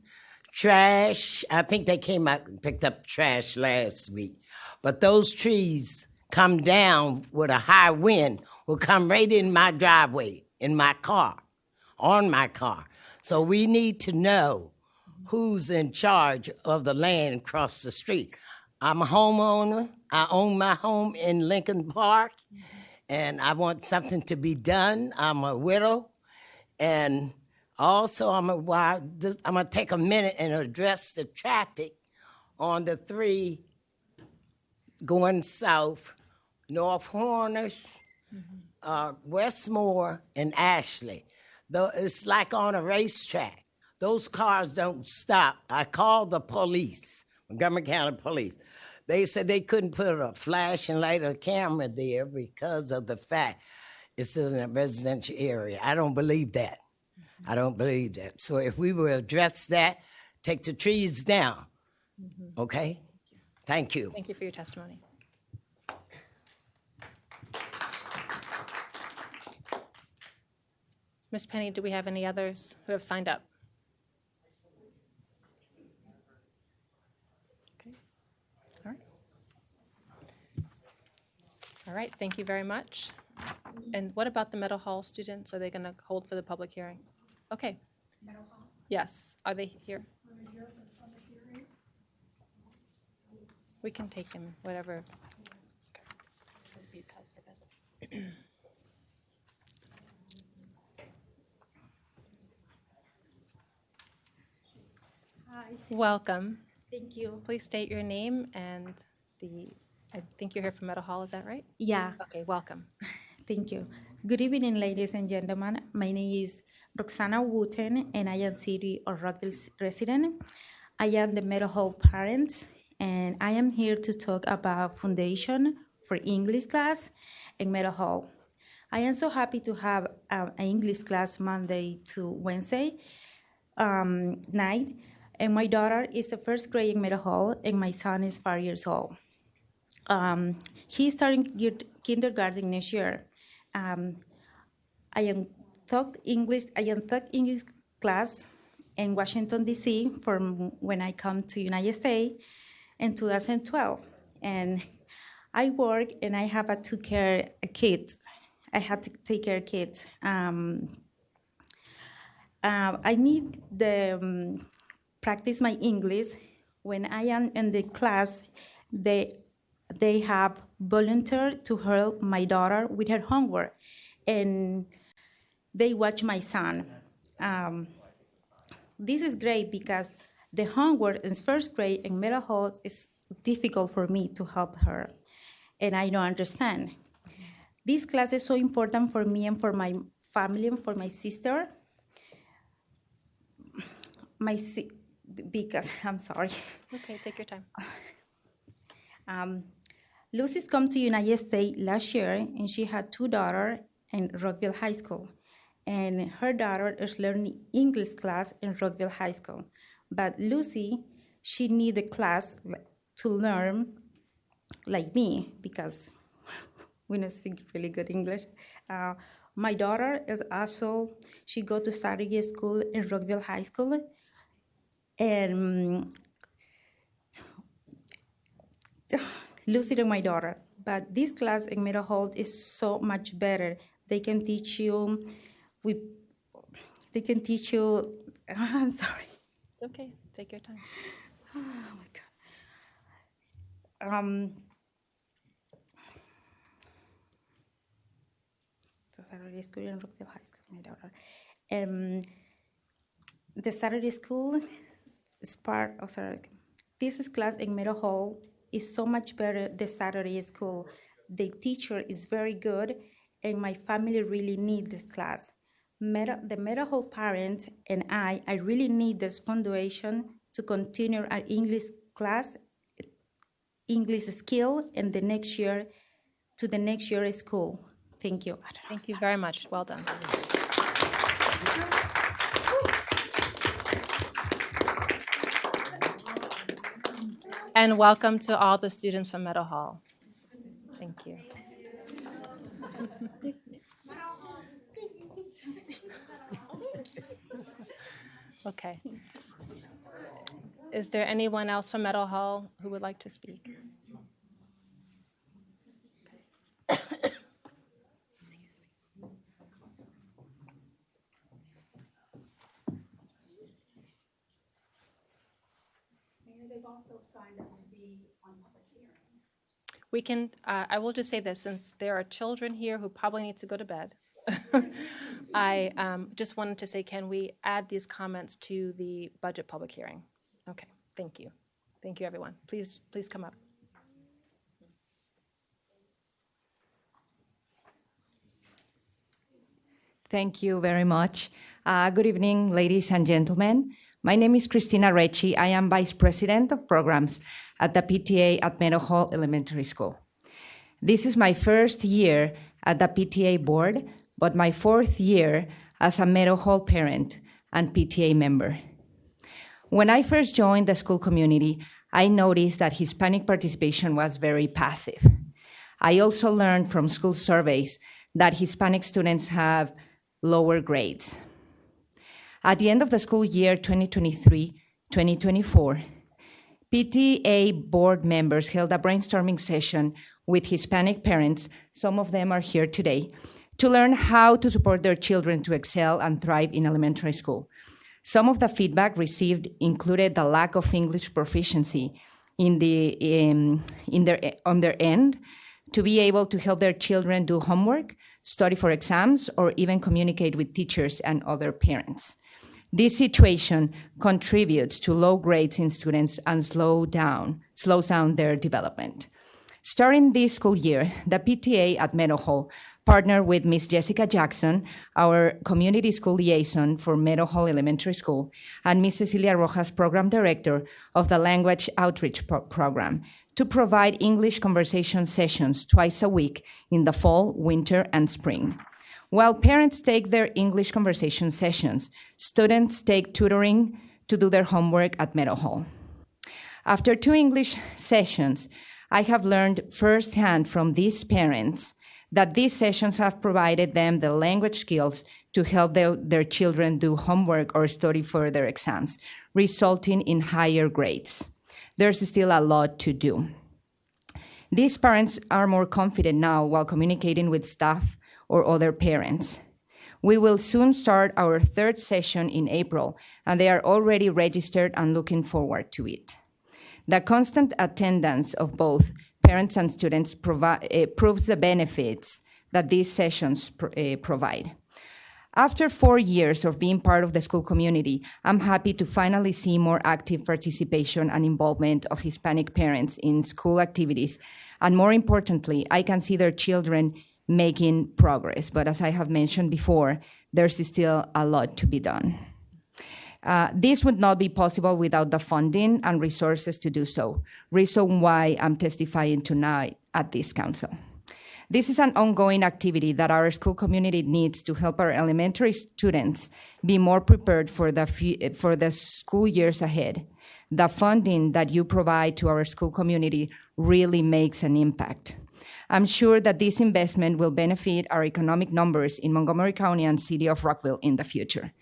Trash, I think they came out and picked up trash last week. But those trees come down with a high wind, will come right in my driveway, in my car, on my car. So we need to know who's in charge of the land across the street. I'm a homeowner. I own my home in Lincoln Park, and I want something to be done. I'm a widow, and also I'm gonna take a minute and address the traffic on the 3 going south, North Horners, Westmore, and Ashley. Though it's like on a racetrack. Those cars don't stop. I called the police, Montgomery County Police. They said they couldn't put a flashing light or camera there because of the fact it's in a residential area. I don't believe that. I don't believe that. So if we will address that, take the trees down, okay? Thank you. Thank you for your testimony. Ms. Penny, do we have any others who have signed up? Okay. All right. All right, thank you very much. And what about the Meadow Hall students? Are they going to hold for the public hearing? Okay. Yes, are they here? We can take them, whatever. Hi. Welcome. Thank you. Please state your name and I think you're here from Meadow Hall, is that right? Yeah. Okay, welcome. Thank you. Good evening, ladies and gentlemen. My name is Roxana Wooten, and I am City of Rockville resident. I am the Meadow Hall parent, and I am here to talk about Foundation for English class in Meadow Hall. I am so happy to have an English class Monday to Wednesday night, and my daughter is the first grade in Meadow Hall, and my son is 5 years old. He's starting kindergarten next year. I am taught English class in Washington, D.C. from when I come to United States in 2012. And I work and I have to care kids. I have to take care of kids. I need the practice my English. When I am in the class, they have volunteered to help my daughter with her homework, and they watch my son. This is great because the homework in first grade in Meadow Hall is difficult for me to help her, and I don't understand. This class is so important for me and for my family and for my sister. Because, I'm sorry. It's okay, take your time. Lucy's come to United States last year, and she had 2 daughters in Rockville High School. And her daughter is learning English class in Rockville High School. But Lucy, she need a class to learn like me because we don't speak really good English. My daughter is also, she go to Saturday school in Rockville High School. And Lucy and my daughter. But this class in Meadow Hall is so much better. They can teach you, I'm sorry. It's okay, take your time. Oh my God. So Saturday school in Rockville High School, my daughter. The Saturday school is part of Saturday. This class in Meadow Hall is so much better than Saturday school. The teacher is very good, and my family really need this class. The Meadow Hall parents and I really need this foundation to continue our English class, English skill, and the next year school. Thank you. Thank you very much. Well done. And welcome to all the students from Meadow Hall. Thank you. Okay. Is there anyone else from Meadow Hall who would like to speak? Okay. has also signed up to be on public hearing. We can, I will just say this, since there are children here who probably need to go to bed, I just wanted to say, can we add these comments to the budget public hearing? Okay, thank you. Thank you, everyone. Please come up. Thank you very much. Good evening, ladies and gentlemen. My name is Cristina Recci. I am Vice President of Programs at the PTA at Meadow Hall Elementary School. This is my first year at the PTA board, but my fourth year as a Meadow Hall parent and PTA member. When I first joined the school community, I noticed that Hispanic participation was very passive. I also learned from school surveys that Hispanic students have lower grades. At the end of the school year 2023-2024, PTA board members held a brainstorming session with Hispanic parents, some of them are here today, to learn how to support their children to excel and thrive in elementary school. Some of the feedback received included the lack of English proficiency on their end to be able to help their children do homework, study for exams, or even communicate with teachers and other parents. This situation contributes to low grades in students and slows down their development. Starting this school year, the PTA at Meadow Hall partnered with Ms. Jessica Jackson, our community school liaison for Meadow Hall Elementary School, and Ms. Cecilia Rojas, program director of the Language Outreach Program, to provide English conversation sessions twice a week in the fall, winter, and spring. While parents take their English conversation sessions, students take tutoring to do their homework at Meadow Hall. After 2 English sessions, I have learned firsthand from these parents that these sessions have provided them the language skills to help their children do homework or study for their exams, resulting in higher grades. There's still a lot to do. These parents are more confident now while communicating with staff or other parents. We will soon start our 3rd session in April, and they are already registered and looking forward to it. The constant attendance of both parents and students proves the benefits that these sessions provide. After 4 years of being part of the school community, I'm happy to finally see more active participation and involvement of Hispanic parents in school activities. And more importantly, I can see their children making progress. But as I have mentioned before, there's still a lot to be done. This would not be possible without the funding and resources to do so, reason why I'm testifying tonight at this council. This is an ongoing activity that our school community needs to help our elementary students be more prepared for the school years ahead. The funding that you provide to our school community really makes an impact. I'm sure that this investment will benefit our economic numbers in Montgomery County and City of Rockville in the future.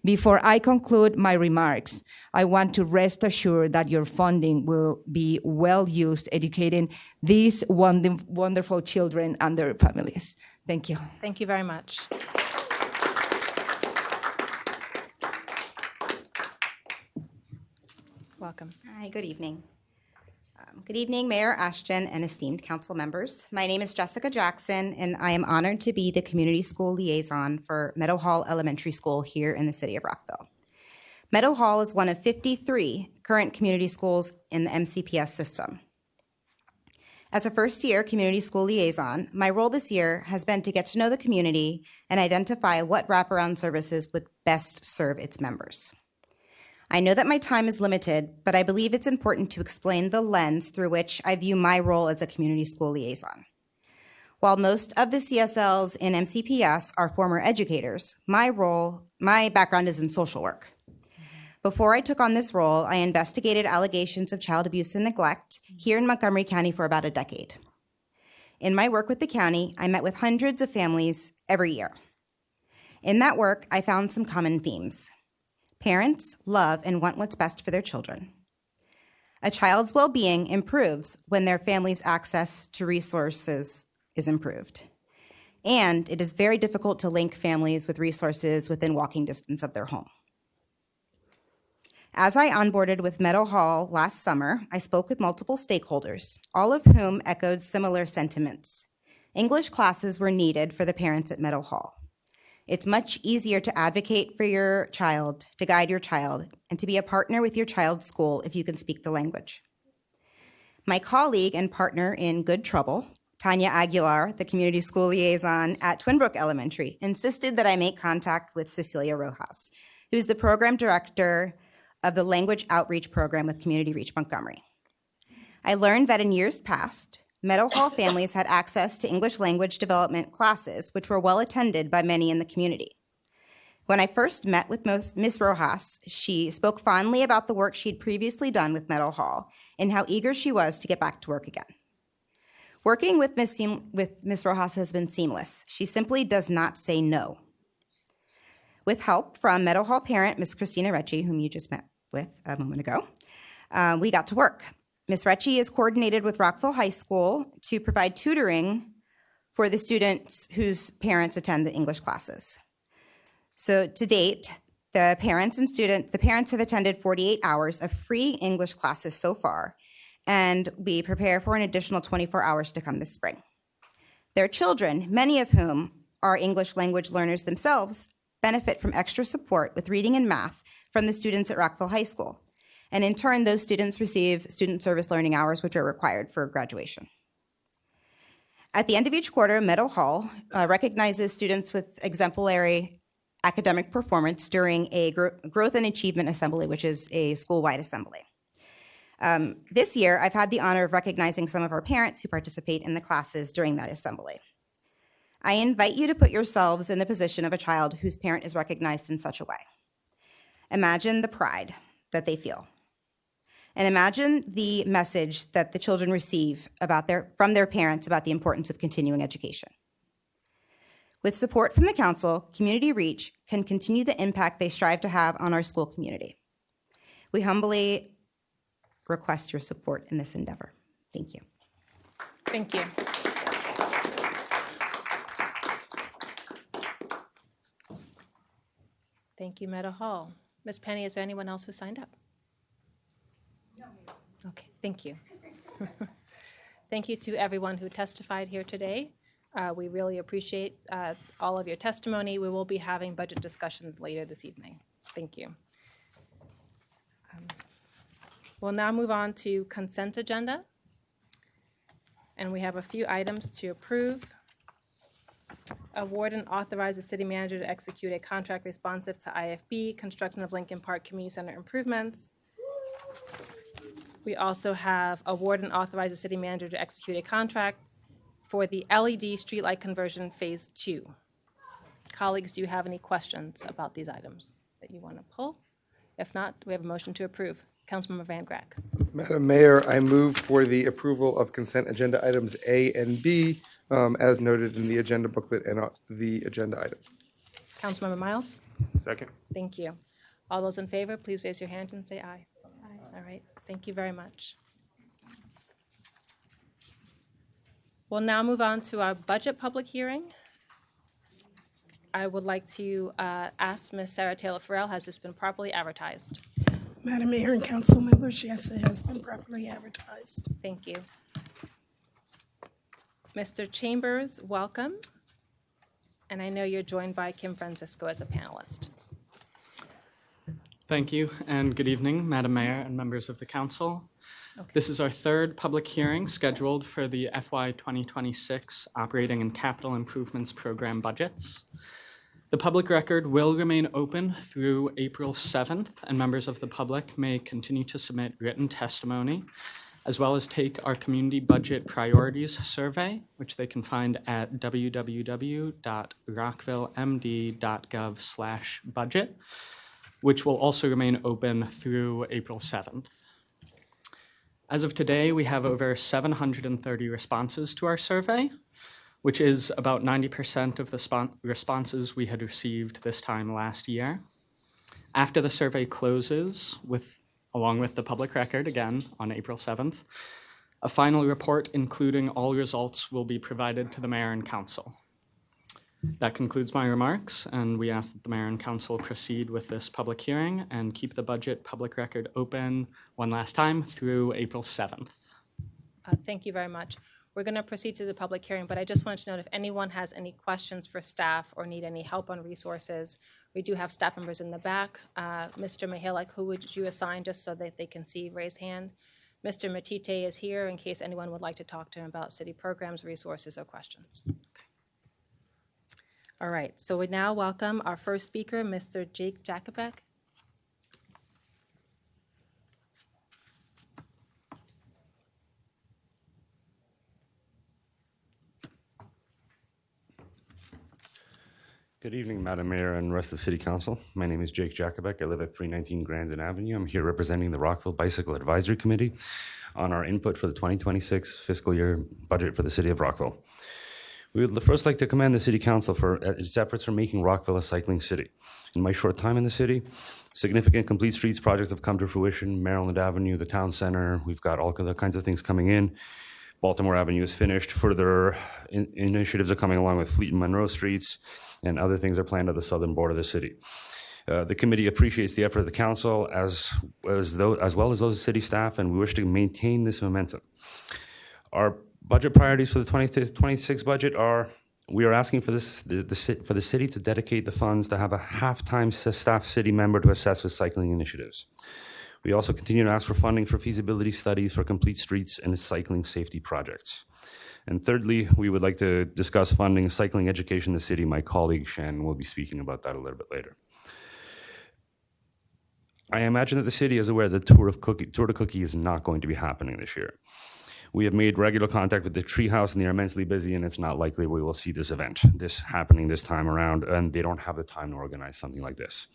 Before I conclude my remarks, I want to rest assured that your funding will be well used educating these wonderful children and their families. Thank you. Thank you very much. Welcome. Hi, good evening. Good evening, Mayor Ashton and esteemed council members. My name is Jessica Jackson, and I am honored to be the community school liaison for Meadow Hall Elementary School here in the city of Rockville. Meadow Hall is one of 53 current community schools in the MCPS system. As a first-year community school liaison, my role this year has been to get to know the community and identify what wraparound services would best serve its members. I know that my time is limited, but I believe it's important to explain the lens through which I view my role as a community school liaison. While most of the CSLs in MCPS are former educators, my background is in social work. Before I took on this role, I investigated allegations of child abuse and neglect here in Montgomery County for about a decade. In my work with the county, I met with hundreds of families every year. In that work, I found some common themes. Parents love and want what's best for their children. A child's well-being improves when their family's access to resources is improved. And it is very difficult to link families with resources within walking distance of their home. As I onboarded with Meadow Hall last summer, I spoke with multiple stakeholders, all of whom echoed similar sentiments. English classes were needed for the parents at Meadow Hall. It's much easier to advocate for your child, to guide your child, and to be a partner with your child's school if you can speak the language. My colleague and partner in Good Trouble, Tanya Aguilar, the community school liaison at Twinbrook Elementary, insisted that I make contact with Cecilia Rojas, who's the program director of the Language Outreach Program with Community Reach Montgomery. I learned that in years past, Meadow Hall families had access to English language development classes, which were well attended by many in the community. When I first met with Ms. Rojas, she spoke fondly about the work she'd previously done with Meadow Hall and how eager she was to get back to work again. Working with Ms. Rojas has been seamless. She simply does not say no. With help from Meadow Hall parent, Ms. Christina Recchi, whom you just met with a moment ago, we got to work. Ms. Recchi is coordinated with Rockville High School to provide tutoring for the students whose parents attend the English classes. So to date, the parents have attended 48 hours of free English classes so far, and we prepare for an additional 24 hours to come this spring. Their children, many of whom are English language learners themselves, benefit from extra support with reading and math from the students at Rockville High School. And in turn, those students receive student service learning hours, which are required for graduation. At the end of each quarter, Meadow Hall recognizes students with exemplary academic performance during a Growth and Achievement Assembly, which is a school-wide assembly. This year, I've had the honor of recognizing some of our parents who participate in the classes during that assembly. I invite you to put yourselves in the position of a child whose parent is recognized in such a way. Imagine the pride that they feel. And imagine the message that the children receive from their parents about the importance of continuing education. With support from the council, Community Reach can continue the impact they strive to have on our school community. We humbly request your support in this endeavor. Thank you. Thank you. Thank you, Meadow Hall. Ms. Penny, is there anyone else who signed up? Okay, thank you. Thank you to everyone who testified here today. We really appreciate all of your testimony. We will be having budget discussions later this evening. Thank you. We'll now move on to consent agenda. And we have a few items to approve. Award and authorize the city manager to execute a contract responsive to IFB, construction of Lincoln Park Community Center improvements. We also have award and authorize the city manager to execute a contract for the LED streetlight conversion phase 2. Colleagues, do you have any questions about these items that you want to pull? If not, we have a motion to approve. Councilmember Van Grack. Madam Mayor, I move for the approval of consent agenda items A and B as noted in the agenda booklet and the agenda item. Councilmember Miles? Second. Thank you. All those in favor, please raise your hand and say aye. Aye. All right, thank you very much. We'll now move on to our budget public hearing. I would like to ask Ms. Sarah Taylor Farrell, has this been properly advertised? Madam Mayor and council members, yes, it has been properly advertised. Thank you. Mr. Chambers, welcome. And I know you're joined by Kim Francisco as a panelist. Thank you, and good evening, Madam Mayor and members of the council. Okay. This is our third public hearing scheduled for the FY 2026 Operating and Capital Improvements Program budgets. The public record will remain open through April 7th, and members of the public may continue to submit written testimony, as well as take our Community Budget Priorities Survey, which they can find at www.rockvillemd.gov/budget, which will also remain open through April 7th. As of today, we have over 730 responses to our survey, which is about 90% of the responses we had received this time last year. After the survey closes, along with the public record, again, on April 7th, a final report including all results will be provided to the mayor and council. That concludes my remarks, and we ask that the mayor and council proceed with this public hearing and keep the budget public record open one last time through April 7th. Thank you very much. We're going to proceed to the public hearing, but I just wanted to note if anyone has any questions for staff or need any help on resources, we do have staff members in the back. Mr. Mihalik, who would you assign just so that they can see raised hand? Mr. Matite is here in case anyone would like to talk to him about city programs, resources, or questions. All right, so we now welcome our first speaker, Mr. Jake Jakubek. Good evening, Madam Mayor and rest of City Council. My name is Jake Jakubek. I live at 319 Grandin Avenue. I'm here representing the Rockville Bicycle Advisory Committee on our input for the 2026 fiscal year budget for the City of Rockville. We would first like to commend the City Council for its efforts for making Rockville a cycling city. In my short time in the city, significant complete streets projects have come to fruition. Maryland Avenue, the town center, we've got all kinds of things coming in. Baltimore Avenue is finished. Further initiatives are coming along with Fleet and Monroe Streets, and other things are planned at the southern border of the city. The committee appreciates the effort of the council as well as those of city staff, and we wish to maintain this momentum. Our budget priorities for the 2026 budget are: we are asking for the city to dedicate the funds to have a half-time staff city member to assess with cycling initiatives. We also continue to ask for funding for feasibility studies for complete streets and cycling safety projects. And thirdly, we would like to discuss funding cycling education in the city. My colleague Shannon will be speaking about that a little bit later. I imagine that the city is aware that Tour to Cookie is not going to be happening this year. We have made regular contact with the Treehouse, and they are immensely busy, and it's not likely we will see this event happening this time around, and they don't have the time to organize something like this.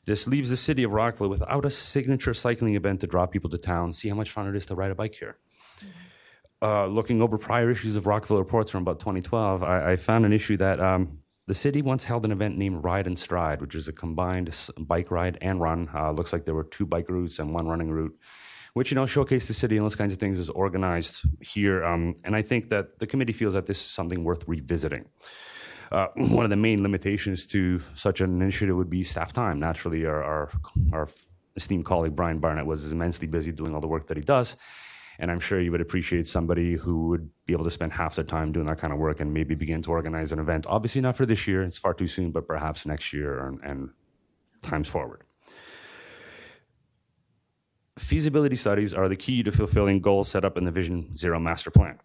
This leaves the city of Rockville without a signature cycling event to draw people to town, see how much fun it is to ride a bike here. Looking over prior issues of Rockville reports from about 2012, I found an issue that the city once held an event named Ride and Stride, which is a combined bike ride and run. Looks like there were 2 bike routes and 1 running route, which, showcased the city and those kinds of things is organized here. And I think that the committee feels that this is something worth revisiting. One of the main limitations to such an initiative would be staff time. Naturally, our esteemed colleague Brian Barnett was immensely busy doing all the work that he does, and I'm sure you would appreciate somebody who would be able to spend half their time doing that kind of work and maybe begin to organize an event. Obviously not for this year, it's far too soon, but perhaps next year and times forward. Feasibility studies are the key to fulfilling goals set up in the Vision Zero Master Plan,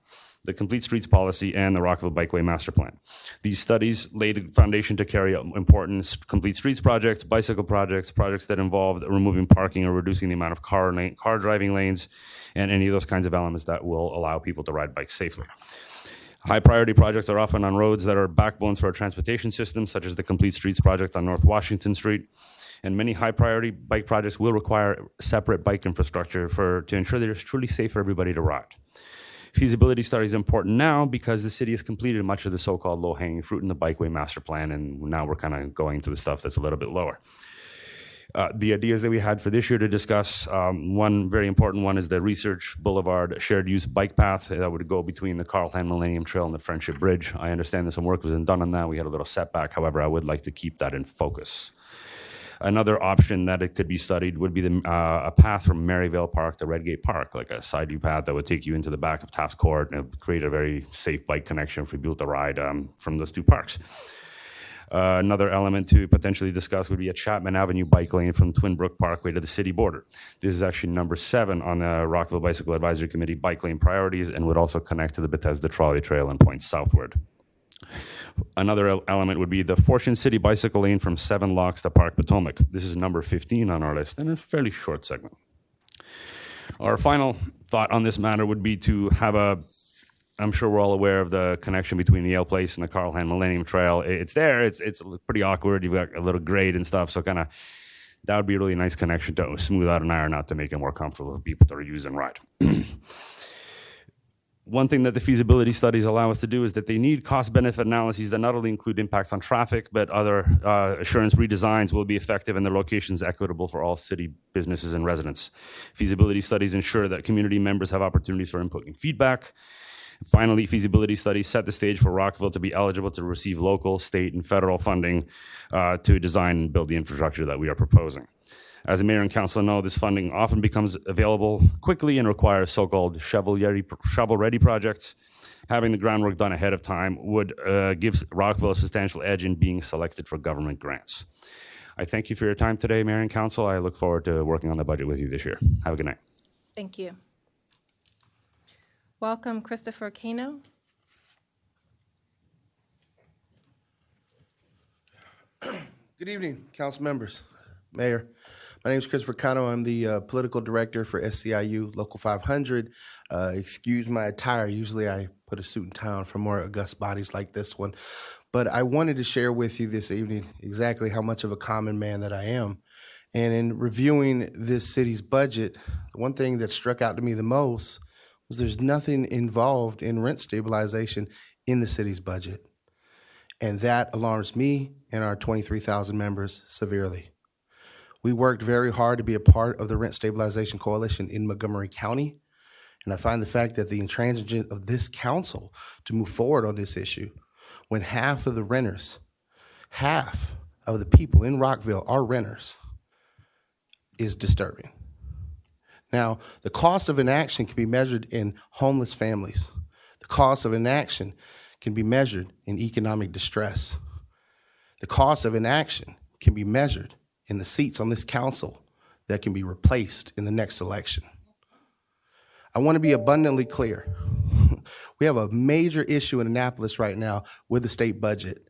the Complete Streets Policy, and the Rockville Bikeway Master Plan. These studies lay the foundation to carry out important complete streets projects, bicycle projects, projects that involve removing parking or reducing the amount of car driving lanes, and any of those kinds of elements that will allow people to ride bikes safely. High priority projects are often on roads that are backbones for our transportation system, such as the Complete Streets project on North Washington Street. And many high priority bike projects will require separate bike infrastructure to ensure that it's truly safe for everybody to ride. Feasibility study is important now because the city has completed much of the so-called low-hanging fruit in the Bikeway Master Plan, and now we're kind of going to the stuff that's a little bit lower. The ideas that we had for this year to discuss, one very important one is the Research Boulevard shared use bike path that would go between the Carlton Millennium Trail and the Friendship Bridge. I understand that some work was done on that. We had a little setback. However, I would like to keep that in focus. Another option that it could be studied would be a path from Maryvale Park to Redgate Park, like a side view path that would take you into the back of Taft Court and create a very safe bike connection for people to ride from those 2 parks. Another element to potentially discuss would be a Chapman Avenue bike lane from Twin Brook Parkway to the city border. This is actually number 7 on the Rockville Bicycle Advisory Committee bike lane priorities and would also connect to the Bethesda Trolley Trail and point southward. Another element would be the Fortune City bicycle lane from 7 Locks to Park Potomac. This is number 15 on our list and a fairly short segment. Our final thought on this matter would be to have I'm sure we're all aware of the connection between the Yale Place and the Carlton Millennium Trail. It's there. It's pretty awkward. You've got a little grade and stuff. So that would be a really nice connection to smooth out and iron out to make it more comfortable for people to use and ride. One thing that the feasibility studies allow us to do is that they need cost-benefit analyses that not only include impacts on traffic, but other assurance redesigns will be effective and their locations equitable for all city businesses and residents. Feasibility studies ensure that community members have opportunities for input and feedback. Finally, feasibility studies set the stage for Rockville to be eligible to receive local, state, and federal funding to design and build the infrastructure that we are proposing. As the mayor and council know, this funding often becomes available quickly and requires so-called shovel-ready projects. Having the groundwork done ahead of time would give Rockville a substantial edge in being selected for government grants. I thank you for your time today, Mayor and Council. I look forward to working on the budget with you this year. Have a good night. Thank you. Welcome, Christopher Cano. Good evening, council members, mayor. My name is Christopher Cano. I'm the political director for SCIU Local 500. Excuse my attire. Usually I put a suit and tie on for more august bodies like this one. But I wanted to share with you this evening exactly how much of a common man that I am. And in reviewing this city's budget, the one thing that struck out to me the most was there's nothing involved in rent stabilization in the city's budget. And that alarms me and our 23,000 members severely. We worked very hard to be a part of the Rent Stabilization Coalition in Montgomery County. And I find the fact that the intransigence of this council to move forward on this issue, when half of the renters, half of the people in Rockville are renters, is disturbing. Now, the cost of inaction can be measured in homeless families. The cost of inaction can be measured in economic distress. The cost of inaction can be measured in the seats on this council that can be replaced in the next election. I want to be abundantly clear. We have a major issue in Annapolis right now with the state budget.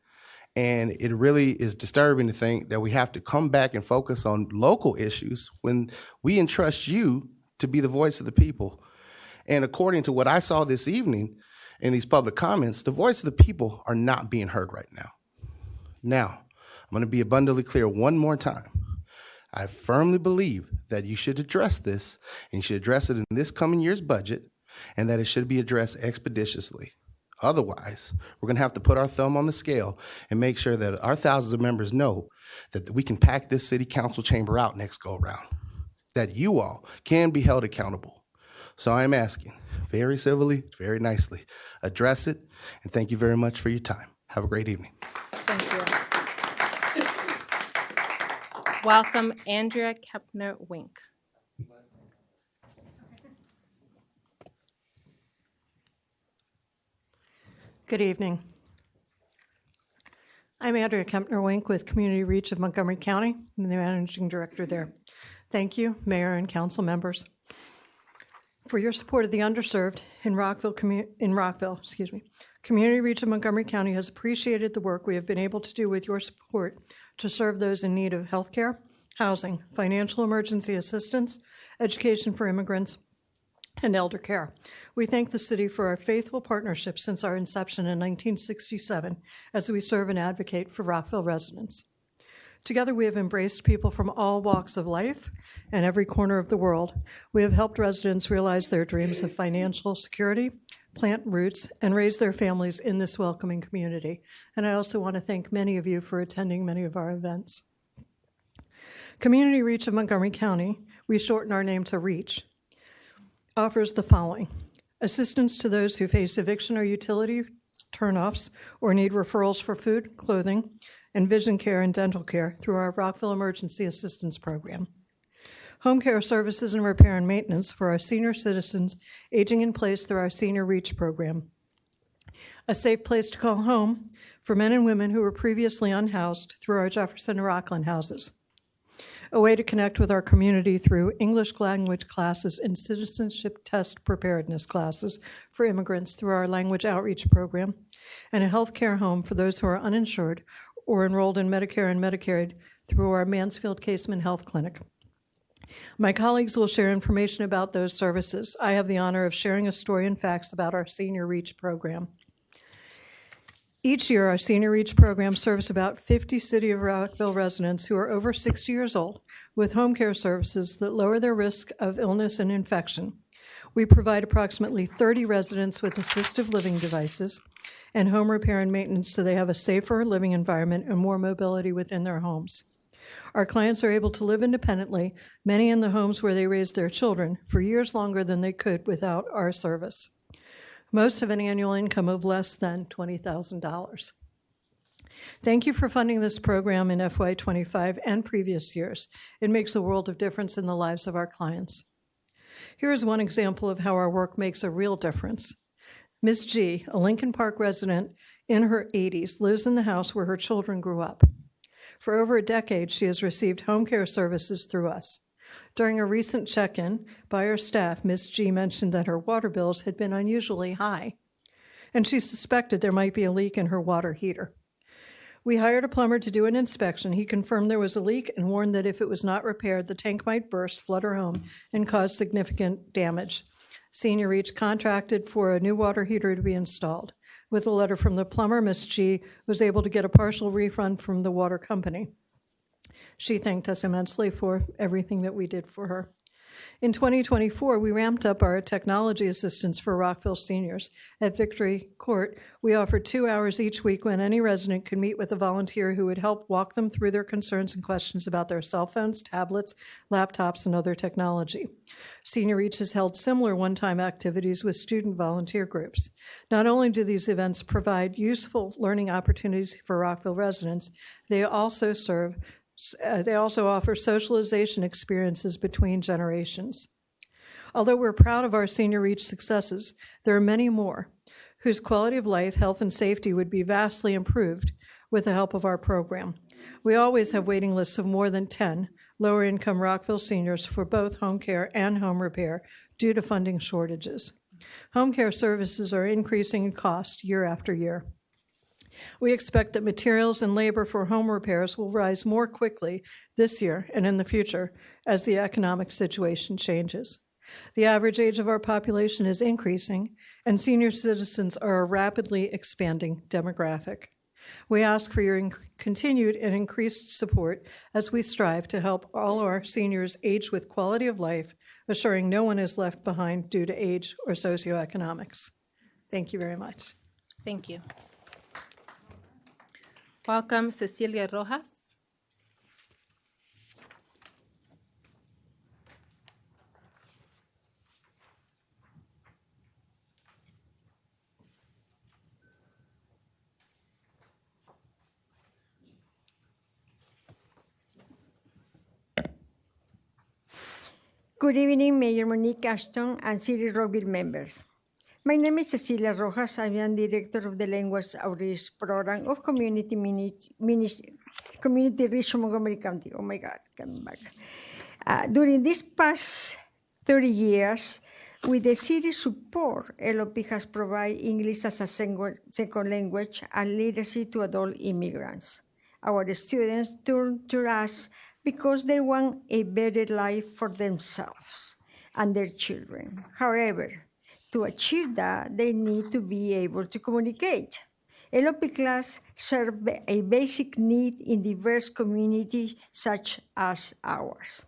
And it really is disturbing to think that we have to come back and focus on local issues when we entrust you to be the voice of the people. And according to what I saw this evening in these public comments, the voice of the people are not being heard right now. Now, I'm going to be abundantly clear one more time. I firmly believe that you should address this, and you should address it in this coming year's budget, and that it should be addressed expeditiously. Otherwise, we're going to have to put our thumb on the scale and make sure that our thousands of members know that we can pack this city council chamber out next go around, that you all can be held accountable. So I'm asking very civilly, very nicely, address it, and thank you very much for your time. Have a great evening. Thank you. Welcome, Andrea Kepner-Wink. Good evening. I'm Andrea Kempner-Wink with Community Reach of Montgomery County. I'm the managing director there. Thank you, Mayor and council members, for your support of the underserved in Rockville. Community Reach of Montgomery County has appreciated the work we have been able to do with your support to serve those in need of health care, housing, financial emergency assistance, education for immigrants, and elder care. We thank the city for our faithful partnership since our inception in 1967 as we serve and advocate for Rockville residents. Together, we have embraced people from all walks of life and every corner of the world. We have helped residents realize their dreams of financial security, plant roots, and raise their families in this welcoming community. And I also want to thank many of you for attending many of our events. Community Reach of Montgomery County, we shorten our name to REACH, offers the following: assistance to those who face eviction or utility turnoffs or need referrals for food, clothing, and vision care and dental care through our Rockville Emergency Assistance Program. Home care services and repair and maintenance for our senior citizens aging in place through our Senior Reach program. A safe place to call home for men and women who were previously unhoused through our Jefferson and Rockland houses. A way to connect with our community through English language classes and citizenship test preparedness classes for immigrants through our language outreach program, and a health care home for those who are uninsured or enrolled in Medicare and Medicaid through our Mansfield Caseman Health Clinic. My colleagues will share information about those services. I have the honor of sharing a story and facts about our Senior Reach program. Each year, our Senior Reach program serves about 50 City of Rockville residents who are over 60 years old with home care services that lower their risk of illness and infection. We provide approximately 30 residents with assistive living devices and home repair and maintenance so they have a safer living environment and more mobility within their homes. Our clients are able to live independently, many in the homes where they raised their children, for years longer than they could without our service. Most have an annual income of less than $20,000. Thank you for funding this program in FY25 and previous years. It makes a world of difference in the lives of our clients. Here is one example of how our work makes a real difference. Ms. G, a Lincoln Park resident in her 80s, lives in the house where her children grew up. For over a decade, she has received home care services through us. During a recent check-in by our staff, Ms. G mentioned that her water bills had been unusually high, and she suspected there might be a leak in her water heater. We hired a plumber to do an inspection. He confirmed there was a leak and warned that if it was not repaired, the tank might burst, flood her home, and cause significant damage. Senior Reach contracted for a new water heater to be installed. With a letter from the plumber, Ms. G was able to get a partial refund from the water company. She thanked us immensely for everything that we did for her. In 2024, we ramped up our technology assistance for Rockville seniors. At Victory Court, we offered 2 hours each week when any resident could meet with a volunteer who would help walk them through their concerns and questions about their cell phones, tablets, laptops, and other technology. Senior Reach has held similar one-time activities with student volunteer groups. Not only do these events provide useful learning opportunities for Rockville residents, they also offer socialization experiences between generations. Although we're proud of our Senior Reach successes, there are many more whose quality of life, health, and safety would be vastly improved with the help of our program. We always have waiting lists of more than 10 lower-income Rockville seniors for both home care and home repair due to funding shortages. Home care services are increasing in cost year after year. We expect that materials and labor for home repairs will rise more quickly this year and in the future as the economic situation changes. The average age of our population is increasing, and senior citizens are a rapidly expanding demographic. We ask for your continued and increased support as we strive to help all our seniors age with quality of life, assuring no one is left behind due to age or socioeconomics. Thank you very much. Thank you. Welcome, Cecilia Rojas. Good evening, Mayor Monique Ashton and City Rockville members. My name is Cecilia Rojas. I am Director of the Language Outreach Program of Community Reach Montgomery County. Oh my God, coming back. During these past 30 years, with the city's support, LOP has provided English as a second language and literacy to adult immigrants. Our students turn to us because they want a better life for themselves and their children. However, to achieve that, they need to be able to communicate. LOP class serve a basic need in diverse communities such as ours.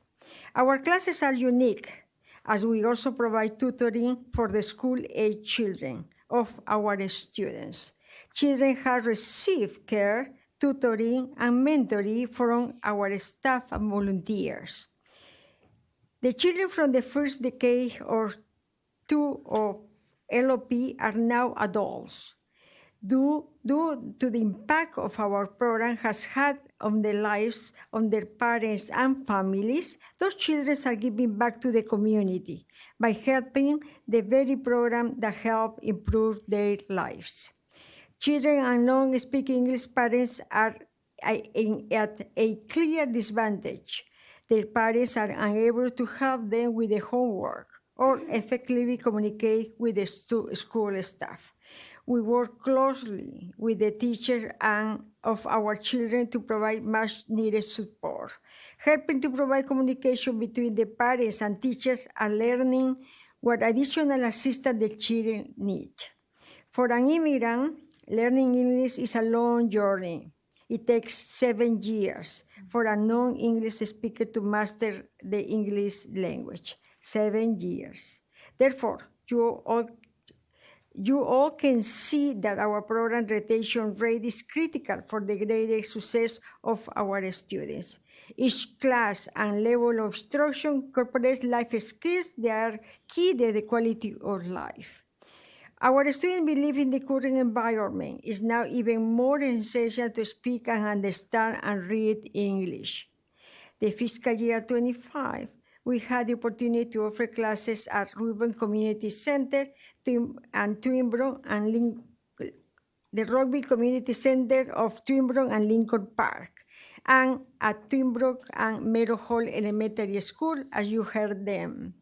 Our classes are unique, as we also provide tutoring for the school-age children of our students. Children have received care, tutoring, and mentoring from our staff and volunteers. The children from the first decade or two of LOP are now adults. Due to the impact of our program has had on the lives of their parents and families, those children are giving back to the community by helping the very program that help improve their lives. Children and non-speaking English parents are at a clear disadvantage. Their parents are unable to help them with the homework or effectively communicate with the school staff. We work closely with the teachers and of our children to provide much needed support, helping to provide communication between the parents and teachers and learning what additional assistance the children need. For an immigrant, learning English is a long journey. It takes 7 years for a non-English speaker to master the English language. 7 years. Therefore, you all can see that our program retention rate is critical for the greater success of our students. Each class and level of instruction incorporates life skills that are key to the quality of life. Our students believe in the current environment is now even more essential to speak and understand and read English. The fiscal year 25, we had the opportunity to offer classes at Reuben Community Center and Twinbrook and the Rockville Community Center of Twinbrook and Lincoln Park, and at Twinbrook and Meadow Hall Elementary School, as you heard them.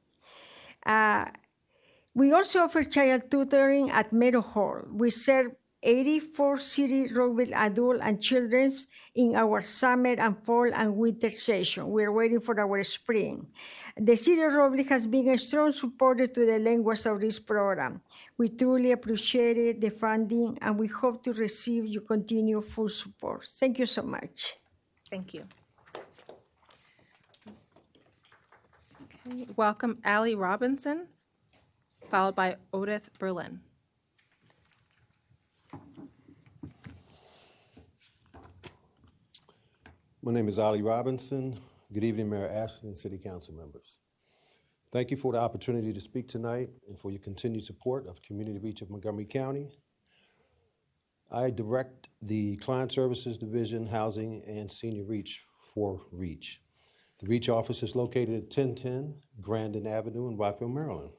We also offer child tutoring at Meadow Hall. We serve 84 city Rockville adult and children in our summer and fall and winter session. We're waiting for our spring. The city of Rockville has been a strong supporter to the language of this program. We truly appreciate the funding, and we hope to receive your continued full support. Thank you so much. Thank you. Okay, welcome Allie Robinson, followed by Odith Berlin. My name is Ali Robinson. Good evening, Mayor Ashton and City Council members. Thank you for the opportunity to speak tonight and for your continued support of Community Reach of Montgomery County. I direct the Client Services Division, Housing and Senior Reach for REACH. The REACH office is located at 1010 Grandin Avenue in Rockville, Maryland.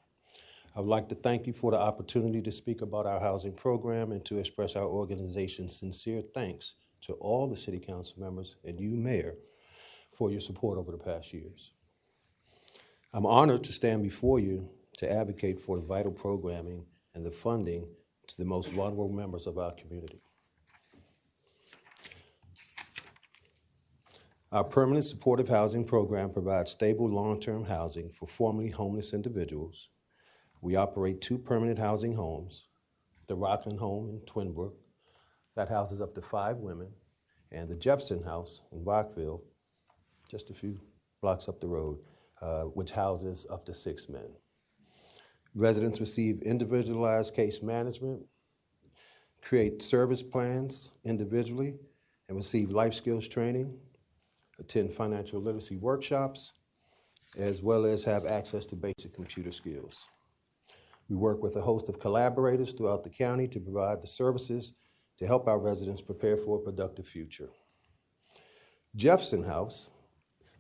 I would like to thank you for the opportunity to speak about our housing program and to express our organization's sincere thanks to all the City Council members and you, Mayor, for your support over the past years. I'm honored to stand before you to advocate for the vital programming and the funding to the most vulnerable members of our community. Our permanent supportive housing program provides stable long-term housing for formerly homeless individuals. We operate 2 permanent housing homes, the Rockland Home in Twinbrook, that houses up to 5 women, and the Jefferson House in Rockville, just a few blocks up the road, which houses up to 6 men. Residents receive individualized case management, create service plans individually, and receive life skills training, attend financial literacy workshops, as well as have access to basic computer skills. We work with a host of collaborators throughout the county to provide the services to help our residents prepare for a productive future. Jefferson House,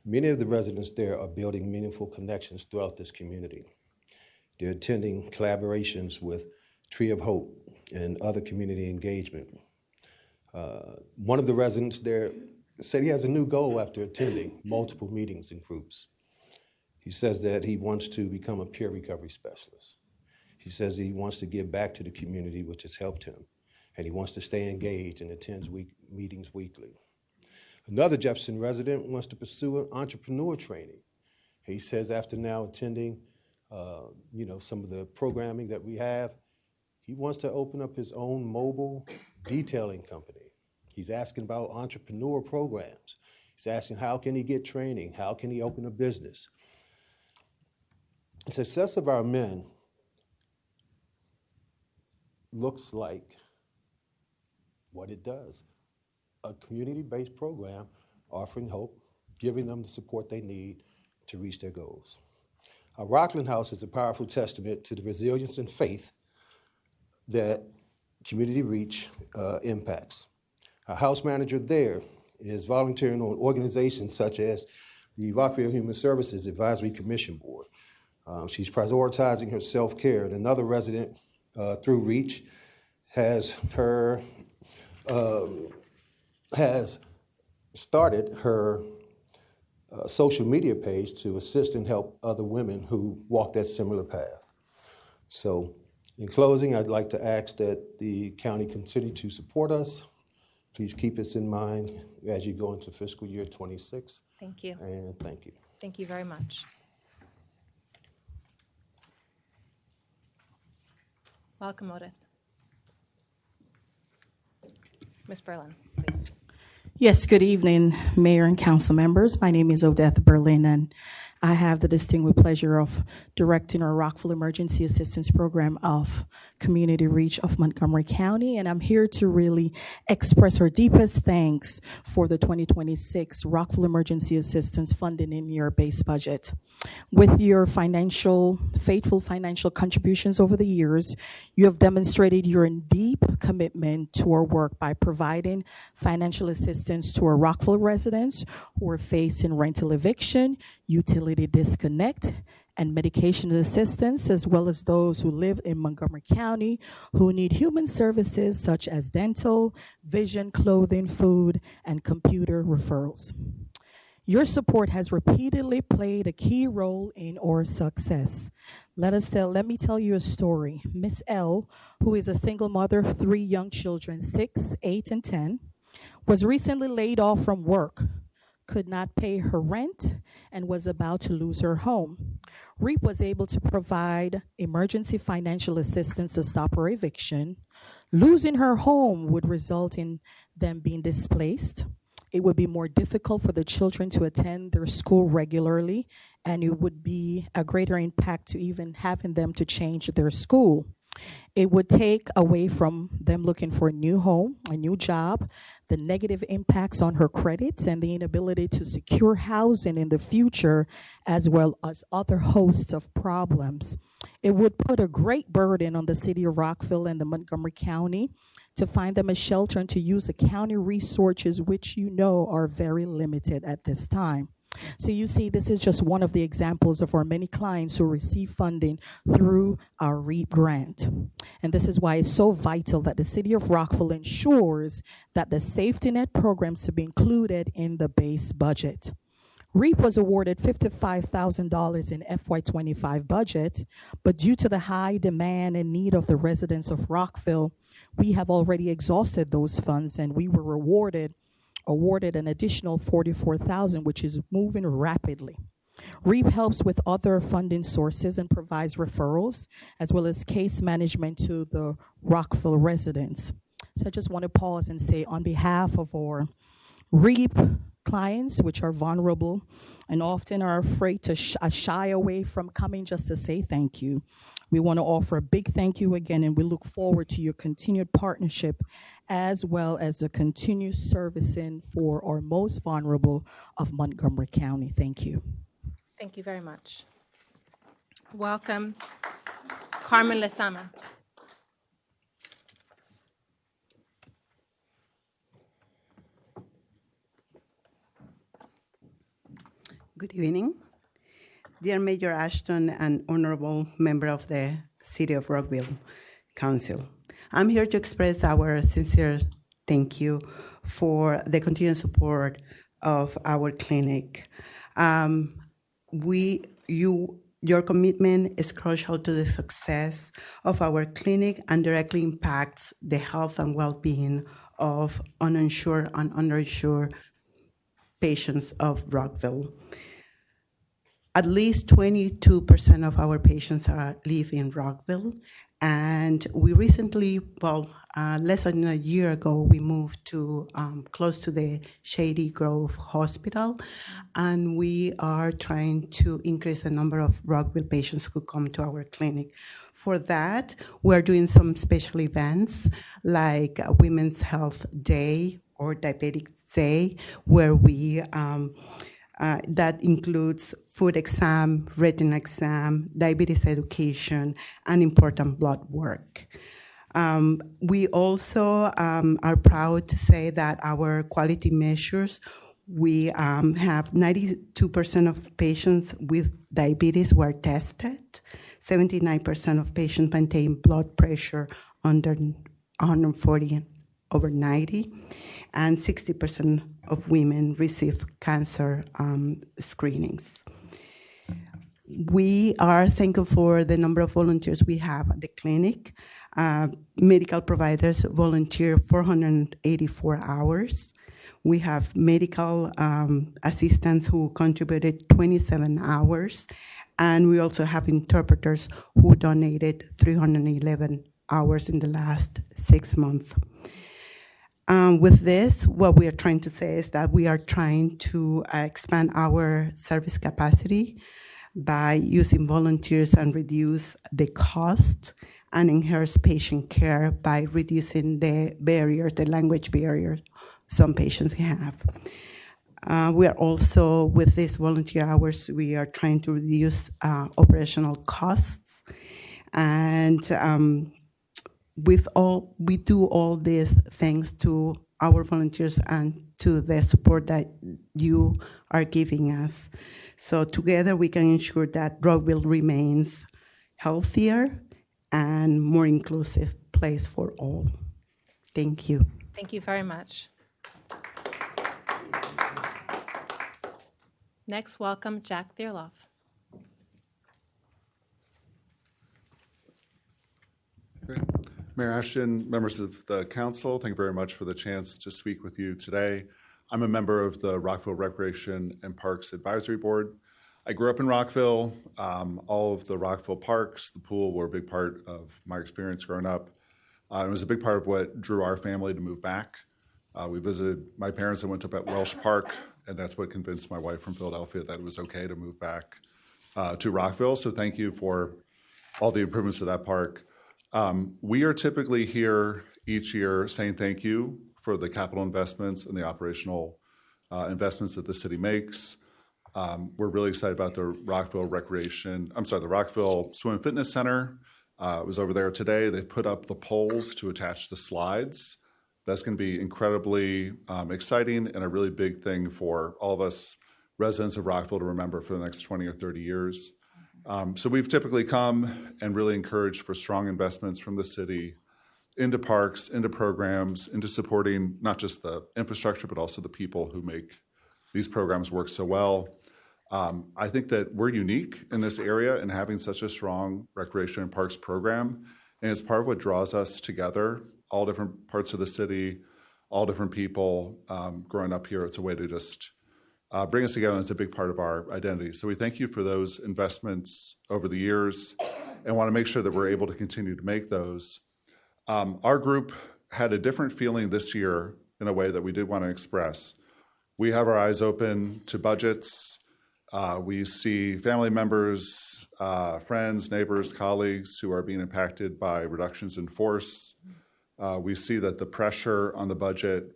many of the residents there are building meaningful connections throughout this community. They're attending collaborations with Tree of Hope and other community engagement. One of the residents there said he has a new goal after attending multiple meetings and groups. He says that he wants to become a peer recovery specialist. He says he wants to give back to the community, which has helped him, and he wants to stay engaged and attends meetings weekly. Another Jefferson resident wants to pursue an entrepreneur training. He says after now attending some of the programming that we have, he wants to open up his own mobile detailing company. He's asking about entrepreneur programs. He's asking how can he get training? How can he open a business? The success of our men looks like what it does. A community-based program offering hope, giving them the support they need to reach their goals. Our Rockland House is a powerful testament to the resilience and faith that Community Reach impacts. Our house manager there is volunteering on organizations such as the Rockville Human Services Advisory Commission Board. She's prioritizing her self-care, and another resident through Reach has started her social media page to assist and help other women who walk that similar path. So in closing, I'd like to ask that the county continue to support us. Please keep us in mind as you go into fiscal year 26. Thank you. And thank you. Thank you very much. Welcome, Odith. Ms. Berlin, please. Yes, good evening, Mayor and Council members. My name is Odette Berlin, and I have the distinguished pleasure of directing our Rockville Emergency Assistance Program of Community Reach of Montgomery County, and I'm here to really express our deepest thanks for the 2026 Rockville Emergency Assistance funding in your base budget. With your faithful financial contributions over the years, you have demonstrated your deep commitment to our work by providing financial assistance to our Rockville residents who are facing rental eviction, utility disconnect, and medication assistance, as well as those who live in Montgomery County who need human services such as dental, vision, clothing, food, and computer referrals. Your support has repeatedly played a key role in our success. Let me tell you a story. Miss L, who is a single mother of 3 young children, 6, 8, and 10, was recently laid off from work, could not pay her rent, and was about to lose her home. REAP was able to provide emergency financial assistance to stop her eviction. Losing her home would result in them being displaced. It would be more difficult for the children to attend their school regularly, and it would be a greater impact to even having them to change their school. It would take away from them looking for a new home, a new job, the negative impacts on her credits, and the inability to secure housing in the future, as well as other hosts of problems. It would put a great burden on the city of Rockville and the Montgomery County to find them a shelter and to use the county resources, which you know are very limited at this time. So you see, this is just one of the examples of our many clients who receive funding through our REAP grant. And this is why it's so vital that the city of Rockville ensures that the safety net programs to be included in the base budget. REAP was awarded $55,000 in FY25 budget, but due to the high demand and need of the residents of Rockville, we have already exhausted those funds, and we were awarded an additional $44,000, which is moving rapidly. REAP helps with other funding sources and provides referrals as well as case management to the Rockville residents. So I just want to pause and say, on behalf of our REAP clients, which are vulnerable and often are afraid to shy away from coming just to say thank you, we want to offer a big thank you again, and we look forward to your continued partnership as well as the continued servicing for our most vulnerable of Montgomery County. Thank you. Thank you very much. Welcome, Carmen Lezama. Good evening. Dear Mayor Ashton and honorable member of the City of Rockville Council, I'm here to express our sincere thank you for the continued support of our clinic. Your commitment is crucial to the success of our clinic and directly impacts the health and well-being of uninsured and underinsured patients of Rockville. At least 22% of our patients live in Rockville, and we recently, less than a year ago, we moved to close to the Shady Grove Hospital, and we are trying to increase the number of Rockville patients who come to our clinic. For that, we're doing some special events like Women's Health Day or Diabetes Day, where we that includes food exam, retina exam, diabetes education, and important blood work. We also are proud to say that our quality measures, we have 92% of patients with diabetes were tested, 79% of patients maintain blood pressure under 140/90, and 60% of women receive cancer screenings. We are thankful for the number of volunteers we have at the clinic. Medical providers volunteer 484 hours. We have medical assistants who contributed 27 hours, and we also have interpreters who donated 311 hours in the last 6 months. With this, what we are trying to say is that we are trying to expand our service capacity by using volunteers and reduce the cost and enhance patient care by reducing the barriers, the language barriers some patients have. We are also, with these volunteer hours, we are trying to reduce operational costs. And we do all these things to our volunteers and to the support that you are giving us. So together we can ensure that Rockville remains healthier and more inclusive place for all. Thank you. Thank you very much. Next, welcome Jack Thierloff. Great. Mayor Ashton, members of the council, thank you very much for the chance to speak with you today. I'm a member of the Rockville Recreation and Parks Advisory Board. I grew up in Rockville. All of the Rockville parks, the pool were a big part of my experience growing up. It was a big part of what drew our family to move back. We visited my parents and went up at Welsh Park, and that's what convinced my wife from Philadelphia that it was okay to move back to Rockville. So thank you for all the improvements to that park. We are typically here each year saying thank you for the capital investments and the operational investments that the city makes. We're really excited about the Rockville Swim and Fitness Center. It was over there today. They've put up the poles to attach the slides. That's going to be incredibly exciting and a really big thing for all of us residents of Rockville to remember for the next 20 or 30 years. So we've typically come and really encouraged for strong investments from the city into parks, into programs, into supporting not just the infrastructure, but also the people who make these programs work so well. I think that we're unique in this area in having such a strong recreation and parks program, and it's part of what draws us together, all different parts of the city, all different people growing up here. It's a way to just bring us together, and it's a big part of our identity. So we thank you for those investments over the years and want to make sure that we're able to continue to make those. Our group had a different feeling this year in a way that we did want to express. We have our eyes open to budgets. We see family members, friends, neighbors, colleagues who are being impacted by reductions in force. We see that the pressure on the budget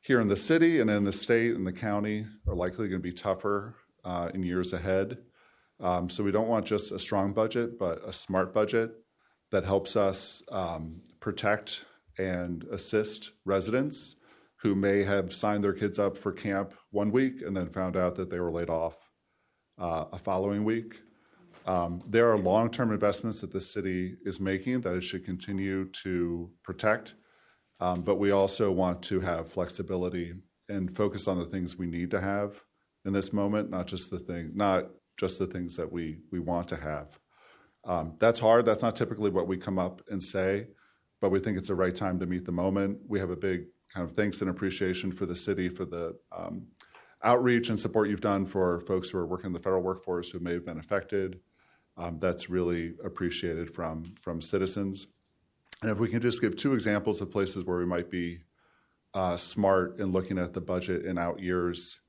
here in the city and in the state and the county are likely going to be tougher in years ahead. So we don't want just a strong budget, but a smart budget that helps us protect and assist residents who may have signed their kids up for camp one week and then found out that they were laid off a following week. There are long-term investments that the city is making that it should continue to protect, but we also want to have flexibility and focus on the things we need to have in this moment, not just the things that we want to have. That's hard. That's not typically what we come up and say, but we think it's the right time to meet the moment. We have a big kind of thanks and appreciation for the city for the outreach and support you've done for folks who are working in the federal workforce who may have been affected. That's really appreciated from citizens. And if we can just give two examples of places where we might be smart in looking at the budget in out years.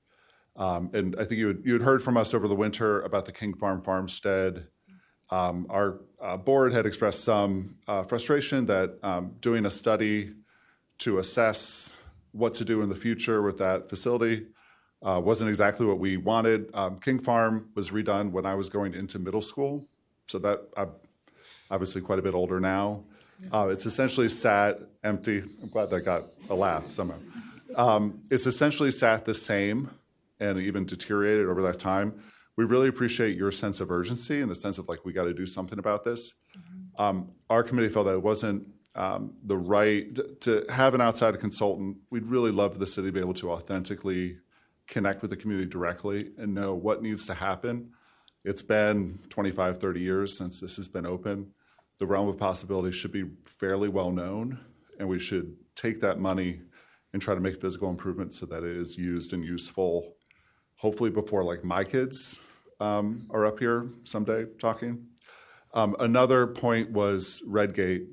And I think you had heard from us over the winter about the King Farm farmstead. Our board had expressed some frustration that doing a study to assess what to do in the future with that facility wasn't exactly what we wanted. King Farm was redone when I was going into middle school, so that I'm obviously quite a bit older now. It's essentially sat empty. I'm glad that got a laugh somehow. It's essentially sat the same and even deteriorated over that time. We really appreciate your sense of urgency and the sense of like, we got to do something about this. Our committee felt that it wasn't the right to have an outside consultant. We'd really love the city to be able to authentically connect with the community directly and know what needs to happen. It's been 25, 30 years since this has been open. The realm of possibilities should be fairly well known, and we should take that money and try to make physical improvements so that it is used and useful, hopefully before like my kids are up here someday talking. Another point was Redgate.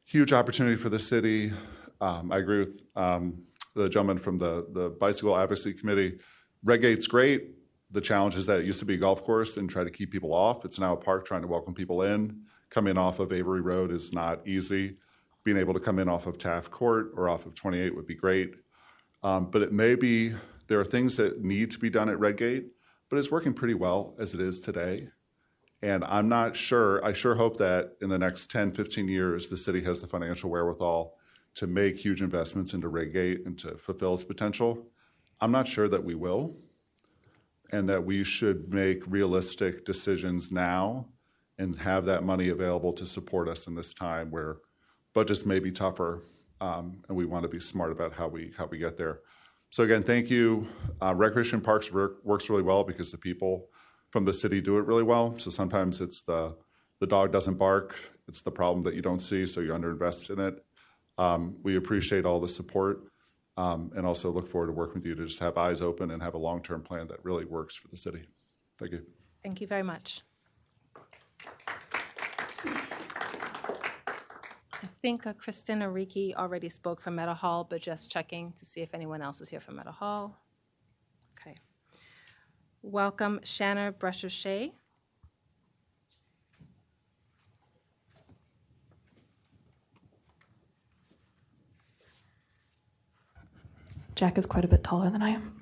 Huge opportunity for the city. I agree with the gentleman from the Bicycle Advocacy Committee. Red Gate's great. The challenge is that it used to be a golf course and try to keep people off. It's now a park trying to welcome people in. Coming off of Avery Road is not easy. Being able to come in off of Taft Court or off of 28 would be great. But it may be, there are things that need to be done at Red Gate, but it's working pretty well as it is today. And I'm not sure, I sure hope that in the next 10, 15 years, the city has the financial wherewithal to make huge investments into Red Gate and to fulfill its potential. I'm not sure that we will, and that we should make realistic decisions now and have that money available to support us in this time where budgets may be tougher, and we want to be smart about how we get there. So again, thank you. Recreation Parks works really well because the people from the city do it really well. So sometimes it's the dog doesn't bark, it's the problem that you don't see, so you underinvest in it. We appreciate all the support, and also look forward to working with you to just have eyes open and have a long-term plan that really works for the city. Thank you. Thank you very much. I think Kristen Ariki already spoke from Meadow Hall, but just checking to see if anyone else is here from Meadow Hall. Okay. Welcome, Shanna Brusher-Shea. Jack is quite a bit taller than I am.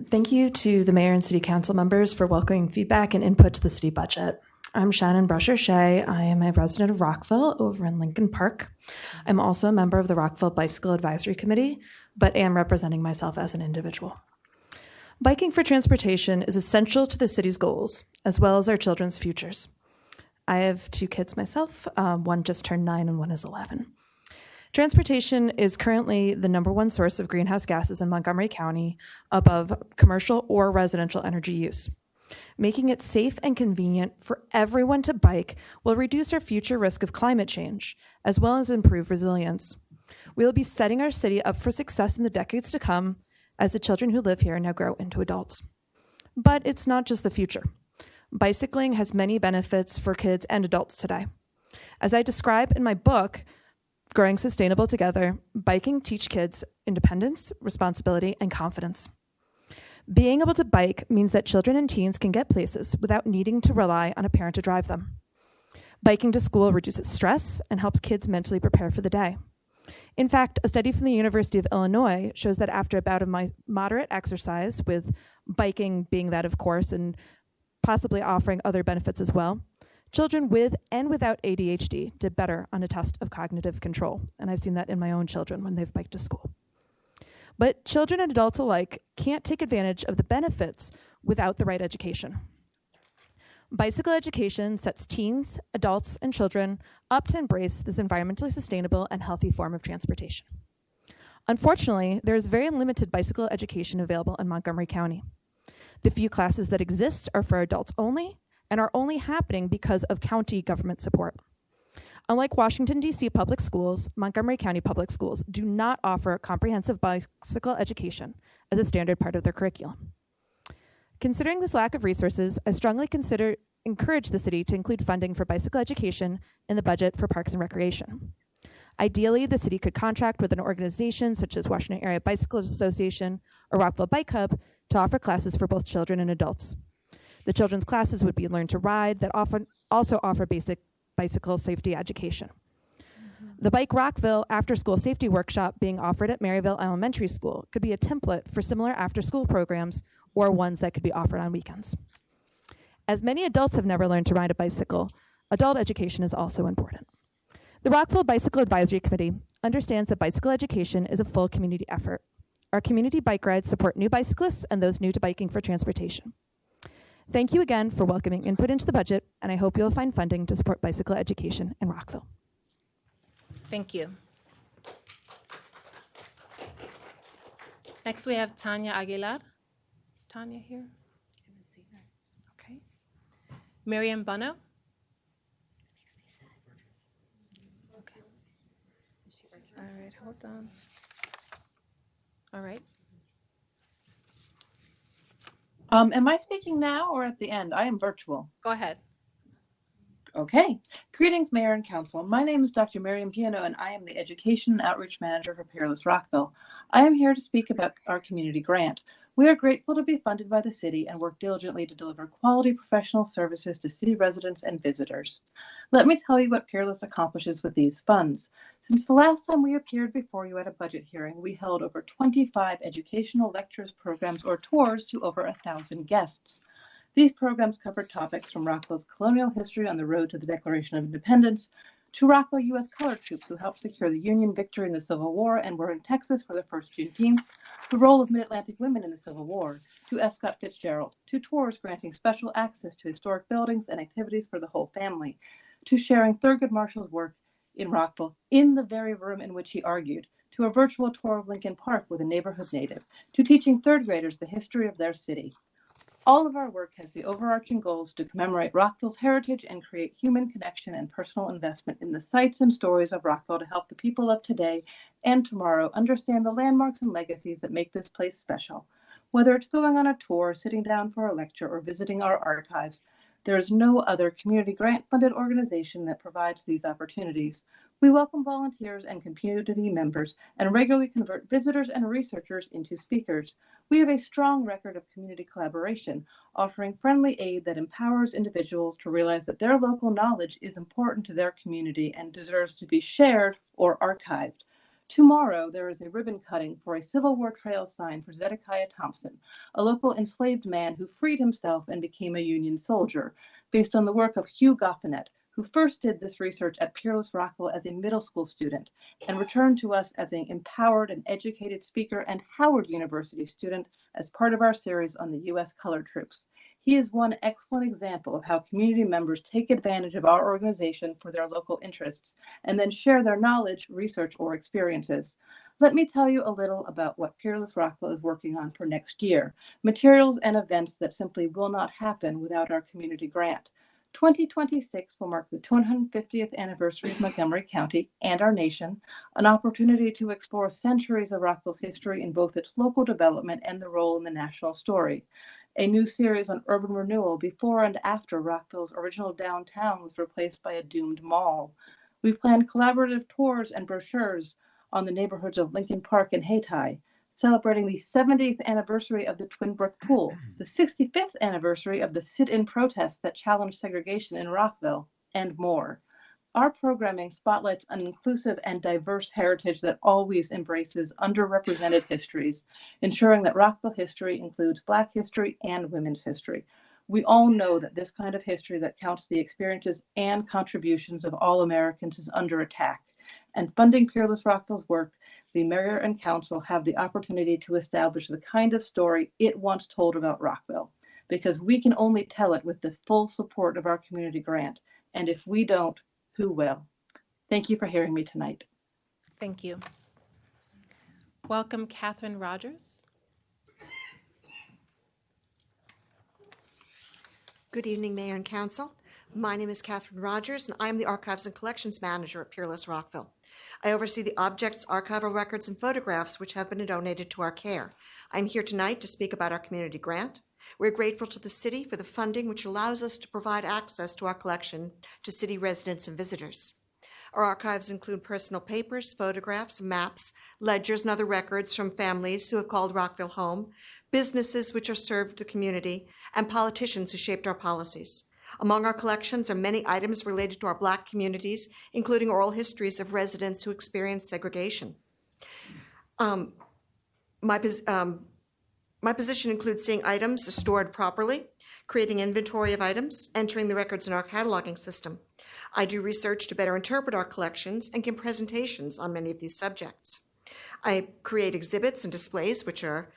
Thank you to the mayor and city council members for welcoming feedback and input to the city budget. I'm Shannon Brusher-Shea. I am a resident of Rockville over in Lincoln Park. I'm also a member of the Rockville Bicycle Advisory Committee, but am representing myself as an individual. Biking for transportation is essential to the city's goals, as well as our children's futures. I have 2 kids myself. One just turned 9 and one is 11. Transportation is currently the #1 source of greenhouse gases in Montgomery County above commercial or residential energy use. Making it safe and convenient for everyone to bike will reduce our future risk of climate change, as well as improve resilience. We will be setting our city up for success in the decades to come as the children who live here now grow into adults. But it's not just the future. Bicycling has many benefits for kids and adults today. As I describe in my book, Growing Sustainable Together, biking teaches kids independence, responsibility, and confidence. Being able to bike means that children and teens can get places without needing to rely on a parent to drive them. Biking to school reduces stress and helps kids mentally prepare for the day. In fact, a study from the University of Illinois shows that after a bout of moderate exercise, with biking being that, of course, and possibly offering other benefits as well, children with and without ADHD did better on a test of cognitive control. And I've seen that in my own children when they've biked to school. But children and adults alike can't take advantage of the benefits without the right education. Bicycle education sets teens, adults, and children up to embrace this environmentally sustainable and healthy form of transportation. Unfortunately, there is very limited bicycle education available in Montgomery County. The few classes that exist are for adults only and are only happening because of county government support. Unlike Washington, D.C. public schools, Montgomery County public schools do not offer comprehensive bicycle education as a standard part of their curriculum. Considering this lack of resources, I strongly encourage the city to include funding for bicycle education in the budget for parks and recreation. Ideally, the city could contract with an organization such as Washington Area Bicycle Association or Rockville Bike Hub to offer classes for both children and adults. The children's classes would be Learn to Ride that often also offer basic bicycle safety education. The Bike Rockville after-school safety workshop being offered at Maryville Elementary School could be a template for similar after-school programs or ones that could be offered on weekends. As many adults have never learned to ride a bicycle, adult education is also important. The Rockville Bicycle Advisory Committee understands that bicycle education is a full community effort. Our community bike rides support new bicyclists and those new to biking for transportation. Thank you again for welcoming input into the budget, and I hope you'll find funding to support bicycle education in Rockville. Thank you. Next, we have Tanya Aguilar. Is Tanya here? Okay. Miriam Bono. Okay. All right, hold on. All right. Am I speaking now or at the end? I am virtual. Go ahead. Okay. Greetings, Mayor and Council. My name is Dr. Miriam Piano, and I am the Education and Outreach Manager for Peerless Rockville. I am here to speak about our community grant. We are grateful to be funded by the city and work diligently to deliver quality professional services to city residents and visitors. Let me tell you what Peerless accomplishes with these funds. Since the last time we appeared before you at a budget hearing, we held over 25 educational lectures, programs, or tours to over 1,000 guests. These programs covered topics from Rockville's colonial history on the road to the Declaration of Independence to Rockville U.S. colored troops who helped secure the Union victory in the Civil War and were in Texas for the first Juneteenth, the role of Mid-Atlantic women in the Civil War, to S. Scott Fitzgerald, to tours granting special access to historic buildings and activities for the whole family, to sharing Thurgood Marshall's work in Rockville in the very room in which he argued, to a virtual tour of Lincoln Park with a neighborhood native, to teaching third graders the history of their city. All of our work has the overarching goals to commemorate Rockville's heritage and create human connection and personal investment in the sights and stories of Rockville to help the people of today and tomorrow understand the landmarks and legacies that make this place special. Whether it's going on a tour, sitting down for a lecture, or visiting our archives, there is no other community grant-funded organization that provides these opportunities. We welcome volunteers and community members and regularly convert visitors and researchers into speakers. We have a strong record of community collaboration, offering friendly aid that empowers individuals to realize that their local knowledge is important to their community and deserves to be shared or archived. Tomorrow, there is a ribbon cutting for a Civil War trail sign for Zedekiah Thompson, a local enslaved man who freed himself and became a Union soldier, based on the work of Hugh Goffinet, who first did this research at Peerless Rockville as a middle school student and returned to us as an empowered and educated speaker and Howard University student as part of our series on the U.S. colored troops. He is one excellent example of how community members take advantage of our organization for their local interests and then share their knowledge, research, or experiences. Let me tell you a little about what Peerless Rockville is working on for next year, materials and events that simply will not happen without our community grant. 2026 will mark the 250th anniversary of Montgomery County and our nation, an opportunity to explore centuries of Rockville's history in both its local development and the role in the national story. A new series on urban renewal before and after Rockville's original downtown was replaced by a doomed mall. We've planned collaborative tours and brochures on the neighborhoods of Lincoln Park and Hayti, celebrating the 70th anniversary of the Twin Brook Pool, the 65th anniversary of the sit-in protests that challenged segregation in Rockville, and more. Our programming spotlights an inclusive and diverse heritage that always embraces underrepresented histories, ensuring that Rockville history includes Black history and women's history. We all know that this kind of history that counts the experiences and contributions of all Americans is under attack. And funding Peerless Rockville's work, the mayor and council have the opportunity to establish the kind of story it once told about Rockville, because we can only tell it with the full support of our community grant. And if we don't, who will? Thank you for hearing me tonight. Thank you. Welcome, Catherine Rogers. Good evening, Mayor and Council. My name is Catherine Rogers, and I am the Archives and Collections Manager at Peerless Rockville. I oversee the objects, archival records, and photographs which have been donated to our care. I'm here tonight to speak about our community grant. We're grateful to the city for the funding which allows us to provide access to our collection to city residents and visitors. Our archives include personal papers, photographs, maps, ledgers, and other records from families who have called Rockville home, businesses which have served the community, and politicians who shaped our policies. Among our collections are many items related to our Black communities, including oral histories of residents who experienced segregation. My position includes seeing items stored properly, creating inventory of items, entering the records in our cataloging system. I do research to better interpret our collections and give presentations on many of these subjects. I create exhibits and displays which are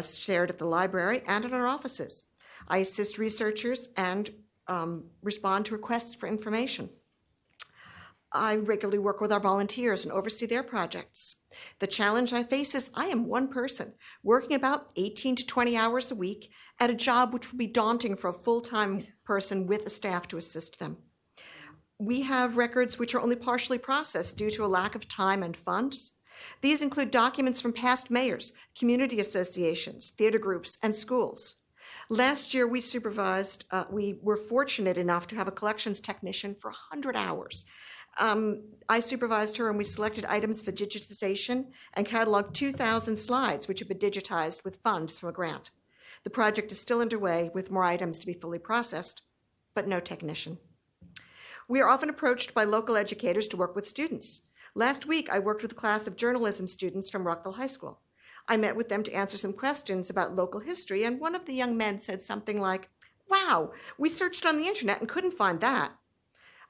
shared at the library and at our offices. I assist researchers and respond to requests for information. I regularly work with our volunteers and oversee their projects. The challenge I face is I am one person working about 18 to 20 hours a week at a job which will be daunting for a full-time person with a staff to assist them. We have records which are only partially processed due to a lack of time and funds. These include documents from past mayors, community associations, theater groups, and schools. Last year, we were fortunate enough to have a collections technician for 100 hours. I supervised her and we selected items for digitization and cataloged 2,000 slides, which have been digitized with funds from a grant. The project is still underway with more items to be fully processed, but no technician. We are often approached by local educators to work with students. Last week, I worked with a class of journalism students from Rockville High School. I met with them to answer some questions about local history, and one of the young men said something like, "Wow, we searched on the internet and couldn't find that."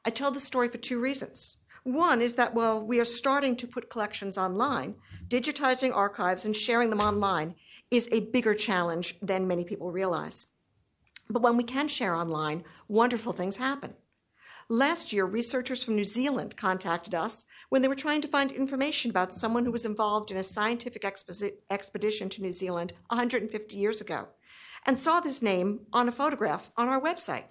I tell this story for two reasons. One is that while we are starting to put collections online, digitizing archives and sharing them online is a bigger challenge than many people realize. But when we can share online, wonderful things happen. Last year, researchers from New Zealand contacted us when they were trying to find information about someone who was involved in a scientific expedition to New Zealand 150 years ago, and saw this name on a photograph on our website.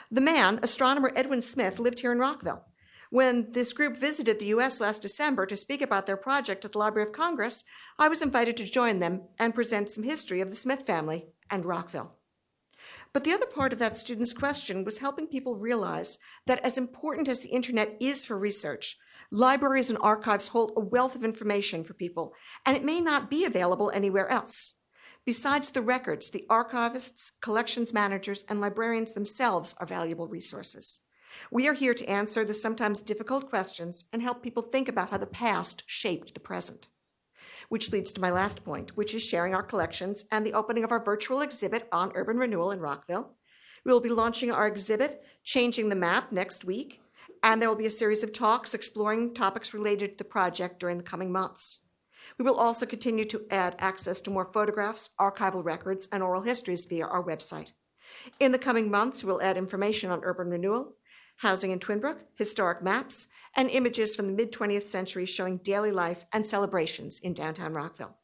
The man, astronomer Edwin Smith, lived here in Rockville. When this group visited the U.S. last December to speak about their project at the Library of Congress, I was invited to join them and present some history of the Smith family and Rockville. But the other part of that student's question was helping people realize that as important as the internet is for research, libraries and archives hold a wealth of information for people, and it may not be available anywhere else. Besides the records, the archivists, collections managers, and librarians themselves are valuable resources. We are here to answer the sometimes difficult questions and help people think about how the past shaped the present. Which leads to my last point, which is sharing our collections and the opening of our virtual exhibit on urban renewal in Rockville. We will be launching our exhibit, Changing the Map, next week, and there will be a series of talks exploring topics related to the project during the coming months. We will also continue to add access to more photographs, archival records, and oral histories via our website. In the coming months, we'll add information on urban renewal, housing in Twinbrook, historic maps, and images from the mid-20th century showing daily life and celebrations in downtown Rockville.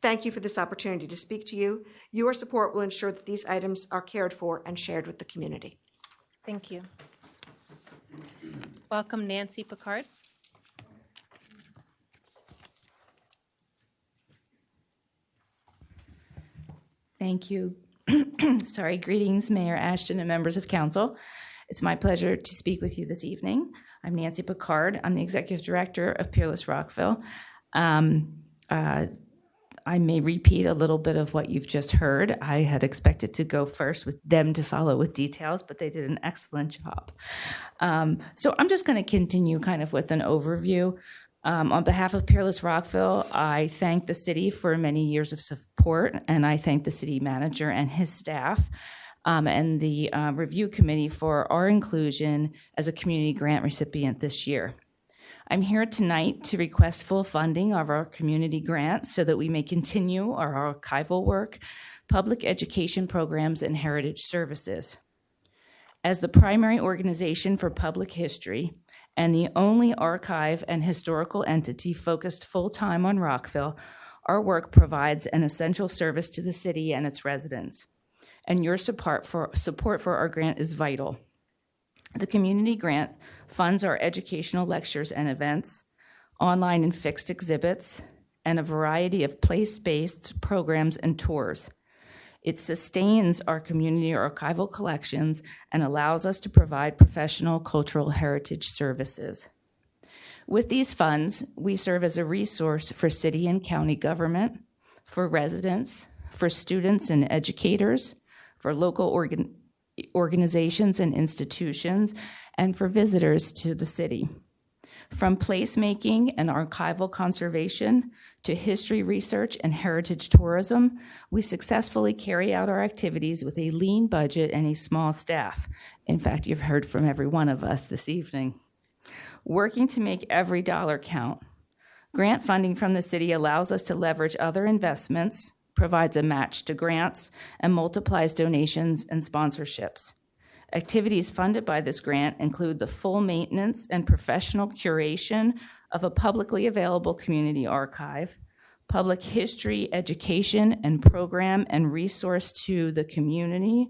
Thank you for this opportunity to speak to you. Your support will ensure that these items are cared for and shared with the community. Thank you. Welcome, Nancy Picard. Thank you. Sorry, greetings, Mayor Ashton and members of council. It's my pleasure to speak with you this evening. I'm Nancy Picard. I'm the Executive Director of Peerless Rockville. I may repeat a little bit of what you've just heard. I had expected to go first with them to follow with details, but they did an excellent job. So I'm just going to continue kind of with an overview. On behalf of Peerless Rockville, I thank the city for many years of support, and I thank the city manager and his staff and the review committee for our inclusion as a community grant recipient this year. I'm here tonight to request full funding of our community grant so that we may continue our archival work, public education programs, and heritage services. As the primary organization for public history and the only archive and historical entity focused full-time on Rockville, our work provides an essential service to the city and its residents. And your support for our grant is vital. The community grant funds our educational lectures and events, online and fixed exhibits, and a variety of place-based programs and tours. It sustains our community archival collections and allows us to provide professional cultural heritage services. With these funds, we serve as a resource for city and county government, for residents, for students and educators, for local organizations and institutions, and for visitors to the city. From placemaking and archival conservation to history research and heritage tourism, we successfully carry out our activities with a lean budget and a small staff. In fact, you've heard from every one of us this evening. Working to make every dollar count. Grant funding from the city allows us to leverage other investments, provides a match to grants, and multiplies donations and sponsorships. Activities funded by this grant include the full maintenance and professional curation of a publicly available community archive, public history, education, and program and resource to the community,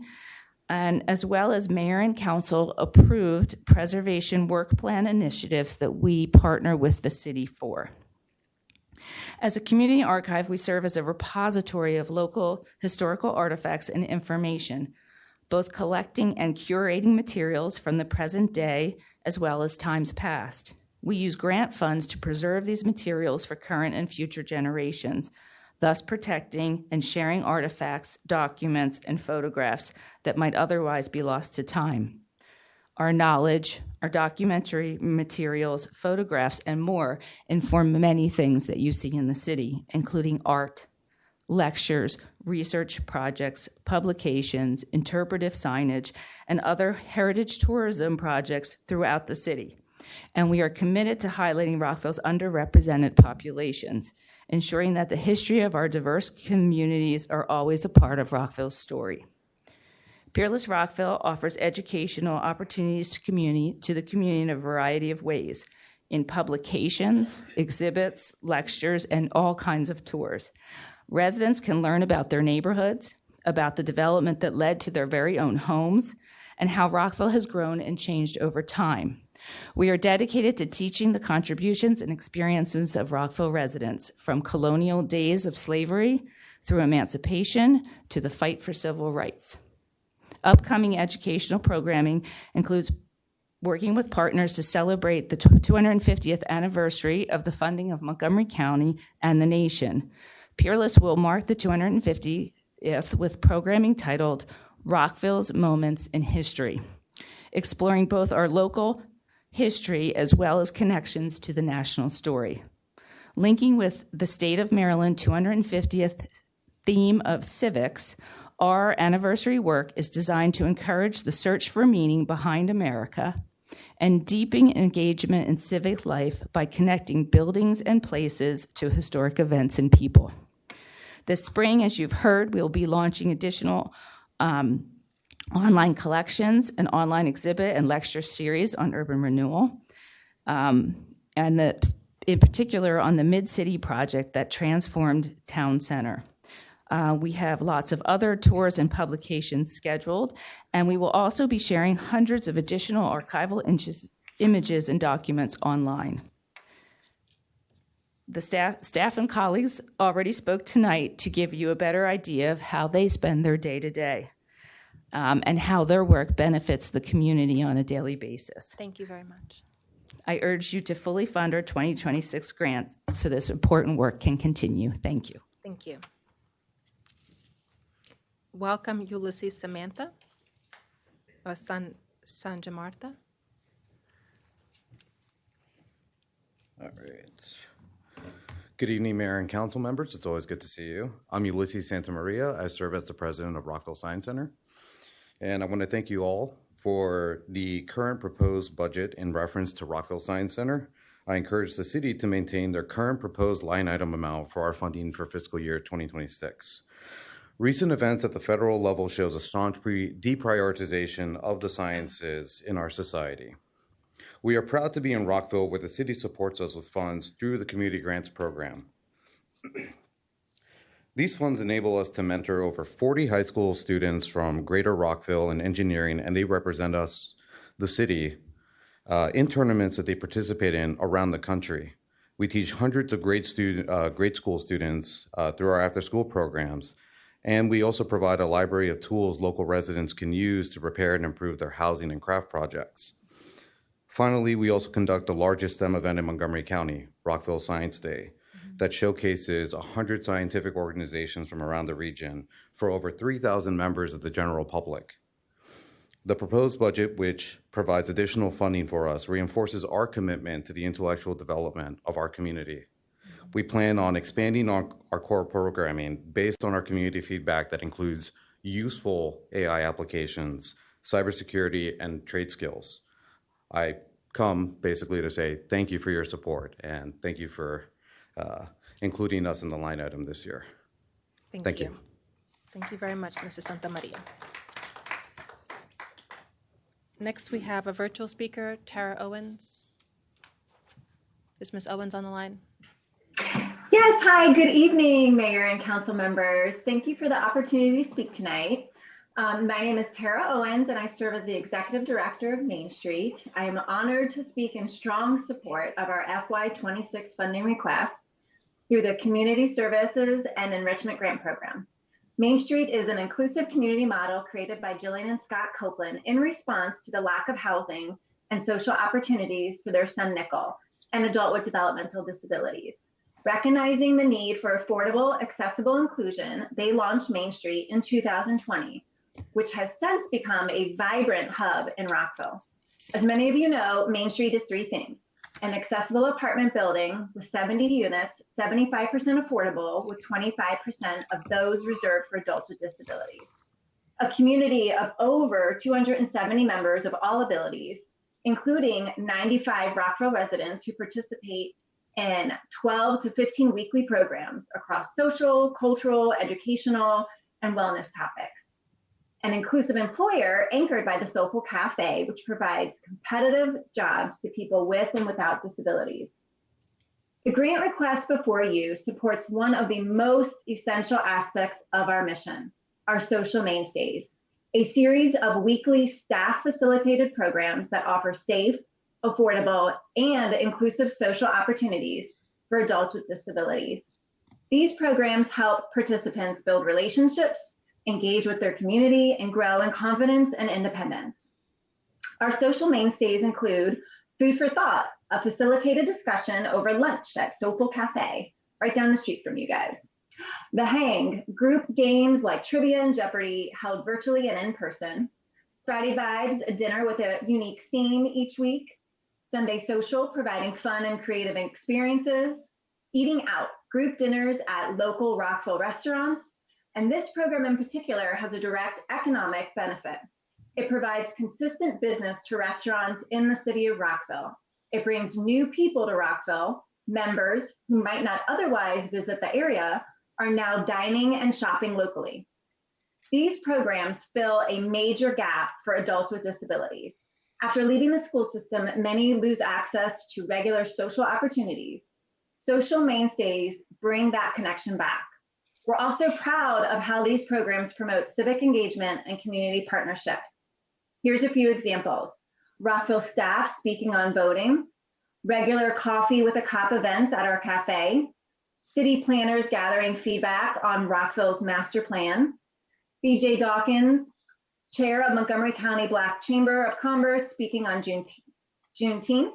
and as well as mayor and council approved preservation work plan initiatives that we partner with the city for. As a community archive, we serve as a repository of local historical artifacts and information, both collecting and curating materials from the present day as well as times past. We use grant funds to preserve these materials for current and future generations, thus protecting and sharing artifacts, documents, and photographs that might otherwise be lost to time. Our knowledge, our documentary materials, photographs, and more inform many things that you see in the city, including art, lectures, research projects, publications, interpretive signage, and other heritage tourism projects throughout the city. And we are committed to highlighting Rockville's underrepresented populations, ensuring that the history of our diverse communities are always a part of Rockville's story. Peerless Rockville offers educational opportunities to the community in a variety of ways, in publications, exhibits, lectures, and all kinds of tours. Residents can learn about their neighborhoods, about the development that led to their very own homes, and how Rockville has grown and changed over time. We are dedicated to teaching the contributions and experiences of Rockville residents, from colonial days of slavery through emancipation to the fight for civil rights. Upcoming educational programming includes working with partners to celebrate the 250th anniversary of the funding of Montgomery County and the nation. Peerless will mark the 250th with programming titled Rockville's Moments in History, exploring both our local history as well as connections to the national story. Linking with the state of Maryland 250th theme of civics, our anniversary work is designed to encourage the search for meaning behind America and deepen engagement in civic life by connecting buildings and places to historic events and people. This spring, as you've heard, we'll be launching additional online collections, an online exhibit and lecture series on urban renewal, in particular on the Mid-City project that transformed Town Center. We have lots of other tours and publications scheduled, and we will also be sharing hundreds of additional archival images and documents online. The staff and colleagues already spoke tonight to give you a better idea of how they spend their day-to-day and how their work benefits the community on a daily basis. Thank you very much. I urge you to fully fund our 2026 grants so this important work can continue. Thank you. Thank you. Welcome, Ulysses Samantha, or Sanja Martha. All right. Good evening, Mayor and Council members. It's always good to see you. I'm Ulysses Santa Maria. I serve as the president of Rockville Science Center. And I want to thank you all for the current proposed budget in reference to Rockville Science Center. I encourage the city to maintain their current proposed line item amount for our funding for fiscal year 2026. Recent events at the federal level shows a staunch deprioritization of the sciences in our society. We are proud to be in Rockville, where the city supports us with funds through the Community Grants Program. These funds enable us to mentor over 40 high school students from Greater Rockville in engineering, and they represent us, the city, in tournaments that they participate in around the country. We teach hundreds of grade school students through our after-school programs, and we also provide a library of tools local residents can use to prepare and improve their housing and craft projects. Finally, we also conduct the largest STEM event in Montgomery County, Rockville Science Day, that showcases 100 scientific organizations from around the region for over 3,000 members of the general public. The proposed budget, which provides additional funding for us, reinforces our commitment to the intellectual development of our community. We plan on expanding our core programming based on our community feedback that includes useful AI applications, cybersecurity, and trade skills. I come basically to say thank you for your support and thank you for including us in the line item this year. Thank you. Thank you very much, Mr. Santa Maria. Next, we have a virtual speaker, Tara Owens. Is Ms. Owens on the line? Yes, hi, good evening, Mayor and Council members. Thank you for the opportunity to speak tonight. My name is Tara Owens, and I serve as the Executive Director of Main Street. I am honored to speak in strong support of our FY26 funding request through the Community Services and Enrichment Grant Program. Main Street is an inclusive community model created by Jillian and Scott Copeland in response to the lack of housing and social opportunities for their son, Nickel, an adult with developmental disabilities. Recognizing the need for affordable, accessible inclusion, they launched Main Street in 2020, which has since become a vibrant hub in Rockville. As many of you know, Main Street is three things: an accessible apartment building with 70 units, 75% affordable, with 25% of those reserved for adults with disabilities. A community of over 270 members of all abilities, including 95 Rockville residents who participate in 12 to 15 weekly programs across social, cultural, educational, and wellness topics. An inclusive employer anchored by the Soulful Cafe, which provides competitive jobs to people with and without disabilities. The grant request before you supports one of the most essential aspects of our mission, our social mainstays, a series of weekly staff-facilitated programs that offer safe, affordable, and inclusive social opportunities for adults with disabilities. These programs help participants build relationships, engage with their community, and grow in confidence and independence. Our social mainstays include Food for Thought, a facilitated discussion over lunch at Soulful Cafe, right down the street from you guys. The Hang, group games like trivia and Jeopardy held virtually and in person. Friday Vibes, a dinner with a unique theme each week. Sunday Social, providing fun and creative experiences. Eating Out, group dinners at local Rockville restaurants. And this program in particular has a direct economic benefit. It provides consistent business to restaurants in the city of Rockville. It brings new people to Rockville. Members who might not otherwise visit the area are now dining and shopping locally. These programs fill a major gap for adults with disabilities. After leaving the school system, many lose access to regular social opportunities. Social mainstays bring that connection back. We're also proud of how these programs promote civic engagement and community partnership. Here's a few examples: Rockville staff speaking on voting, regular coffee with a cop events at our cafe, city planners gathering feedback on Rockville's master plan, BJ Dawkins, chair of Montgomery County Black Chamber of Commerce, speaking on Juneteenth.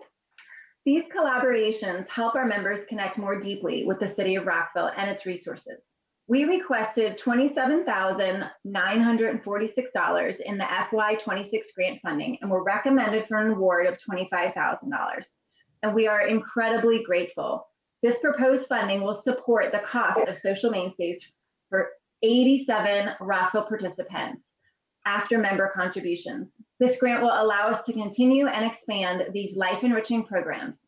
These collaborations help our members connect more deeply with the city of Rockville and its resources. We requested $27,946 in the FY26 grant funding and were recommended for an award of $25,000. And we are incredibly grateful. This proposed funding will support the cost of social mainstays for 87 Rockville participants after member contributions. This grant will allow us to continue and expand these life-enriching programs.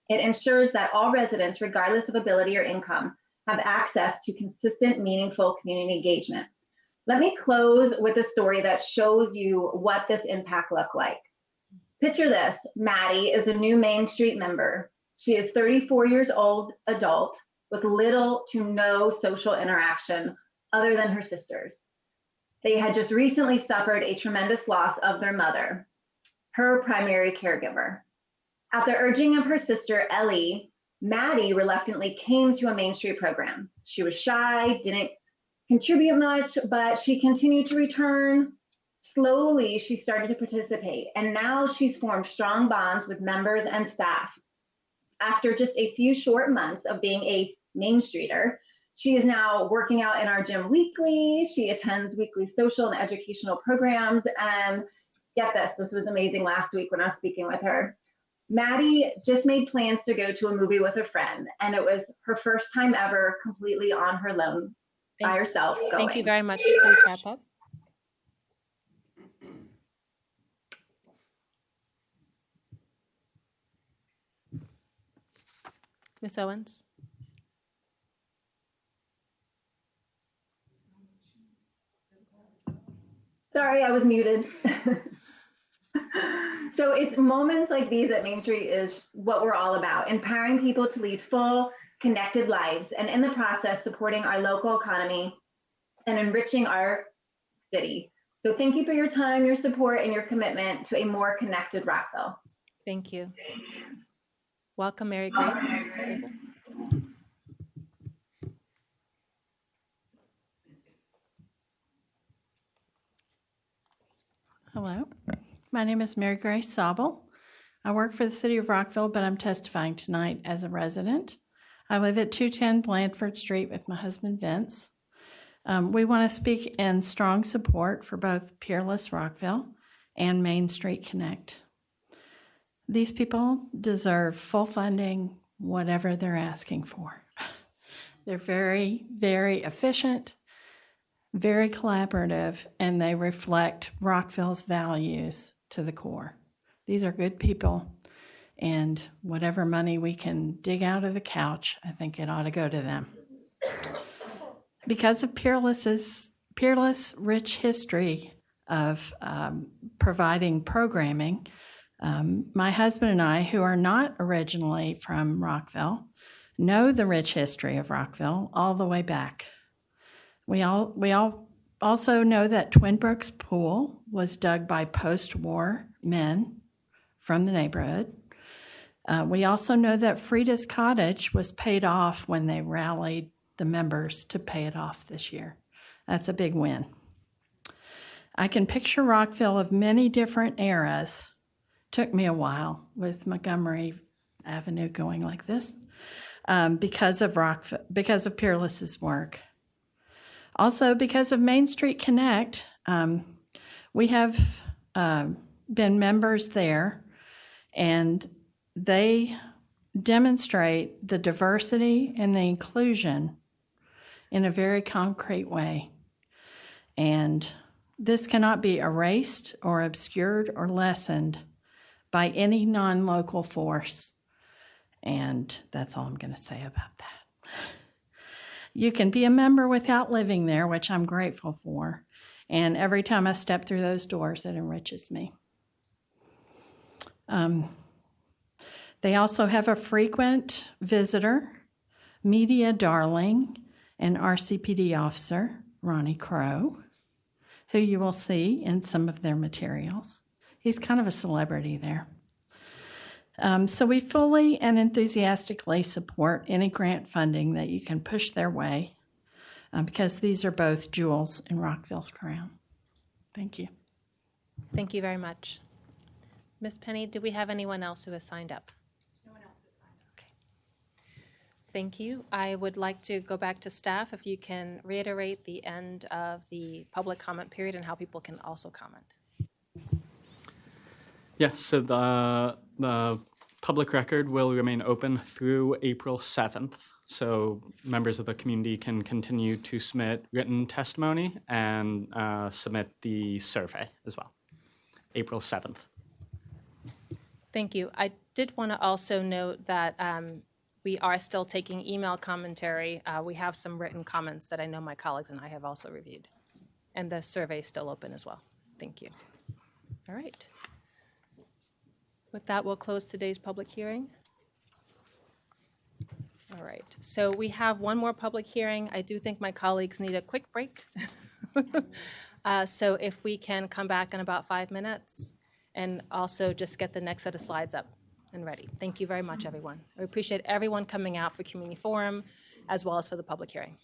It ensures that all residents, regardless of ability or income, have access to consistent, meaningful community engagement. Let me close with a story that shows you what this impact looked like. Picture this: Maddie is a new Main Street member. She is 34 years old, adult, with little to no social interaction other than her sisters. They had just recently suffered a tremendous loss of their mother, her primary caregiver. At the urging of her sister, Ellie, Maddie reluctantly came to a Main Street program. She was shy, didn't contribute much, but she continued to return. Slowly, she started to participate, and now she's formed strong bonds with members and staff. After just a few short months of being a Main Streeter, she is now working out in our gym weekly. She attends weekly social and educational programs. And get this, this was amazing last week when I was speaking with her. Maddie just made plans to go to a movie with a friend, and it was her first time ever completely on her own by herself going. Thank you very much. Please wrap up. Ms. Owens? Sorry, I was muted. So it's moments like these at Main Street is what we're all about, empowering people to lead full, connected lives, and in the process, supporting our local economy and enriching our city. So thank you for your time, your support, and your commitment to a more connected Rockville. Thank you. Welcome, Mary Grace. Hello, my name is Mary Grace Sobel. I work for the City of Rockville, but I'm testifying tonight as a resident. I live at 210 Blandford Street with my husband Vince. We want to speak in strong support for both Peerless Rockville and Main Street Connect. These people deserve full funding, whatever they're asking for. They're very, very efficient, very collaborative, and they reflect Rockville's values to the core. These are good people, and whatever money we can dig out of the couch, I think it ought to go to them. Because of Peerless' rich history of providing programming, my husband and I, who are not originally from Rockville, know the rich history of Rockville all the way back. We all also know that Twin Brooks Pool was dug by post-war men from the neighborhood. We also know that Frida's Cottage was paid off when they rallied the members to pay it off this year. That's a big win. I can picture Rockville of many different eras. Took me a while with Montgomery Avenue going like this because of Peerless's work. Also, because of Main Street Connect, we have been members there, and they demonstrate the diversity and the inclusion in a very concrete way. And this cannot be erased or obscured or lessened by any non-local force. And that's all I'm going to say about that. You can be a member without living there, which I'm grateful for. And every time I step through those doors, it enriches me. They also have a frequent visitor, media darling, and RCPD officer, Ronnie Crow, who you will see in some of their materials. He's kind of a celebrity there. So we fully and enthusiastically support any grant funding that you can push their way because these are both jewels in Rockville's crown. Thank you. Thank you very much. Ms. Penny, do we have anyone else who has signed up? No one else has signed up. Okay. Thank you. I would like to go back to staff if you can reiterate the end of the public comment period and how people can also comment. Yes, so the public record will remain open through April 7th. So members of the community can continue to submit written testimony and submit the survey as well. April 7th. Thank you. I did want to also note that we are still taking email commentary. We have some written comments that I know my colleagues and I have also reviewed. And the survey is still open as well. Thank you. All right. With that, we'll close today's public hearing. All right, so we have one more public hearing. I do think my colleagues need a quick break. So if we can come back in about 5 minutes and also just get the next set of slides up and ready. Thank you very much, everyone. I appreciate everyone coming out for Community Forum as well as for the public hearing.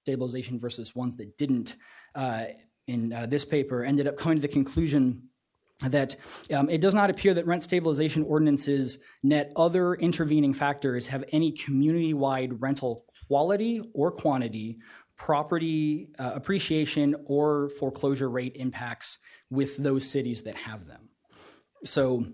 stabilization versus ones that didn't in this paper ended up coming to the conclusion that it does not appear that rent stabilization ordinances net other intervening factors have any community-wide rental quality or quantity, property appreciation, or foreclosure rate impacts with those cities that have them. So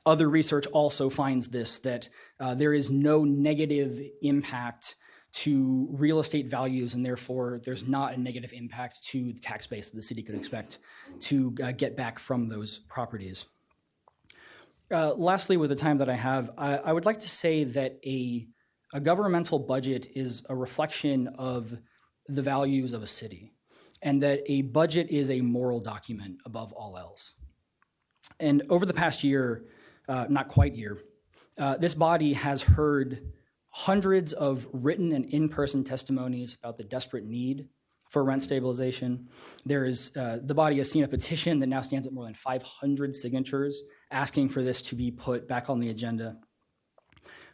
other research also finds this, that there is no negative impact to real estate values, and therefore there's not a negative impact to the tax base that the city could expect to get back from those properties. Lastly, with the time that I have, I would like to say that a governmental budget is a reflection of the values of a city, and that a budget is a moral document above all else. And over the past year, not quite year, this body has heard hundreds of written and in-person testimonies about the desperate need for rent stabilization. The body has seen a petition that now stands at more than 500 signatures asking for this to be put back on the agenda.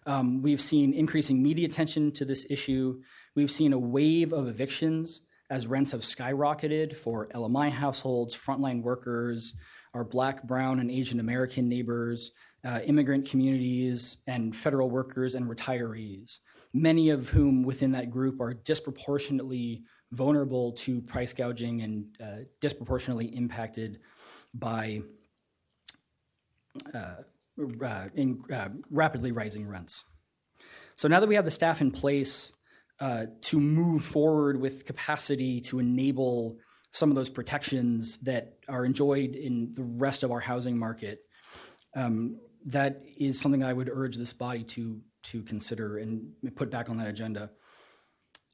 We've seen increasing media attention to this issue. We've seen a wave of evictions as rents have skyrocketed for LMI households, frontline workers, our Black, Brown, and Asian American neighbors, immigrant communities, and federal workers and retirees, many of whom within that group are disproportionately vulnerable to price gouging and disproportionately impacted by rapidly rising rents. So now that we have the staff in place to move forward with capacity to enable some of those protections that are enjoyed in the rest of our housing market, that is something I would urge this body to consider and put back on that agenda.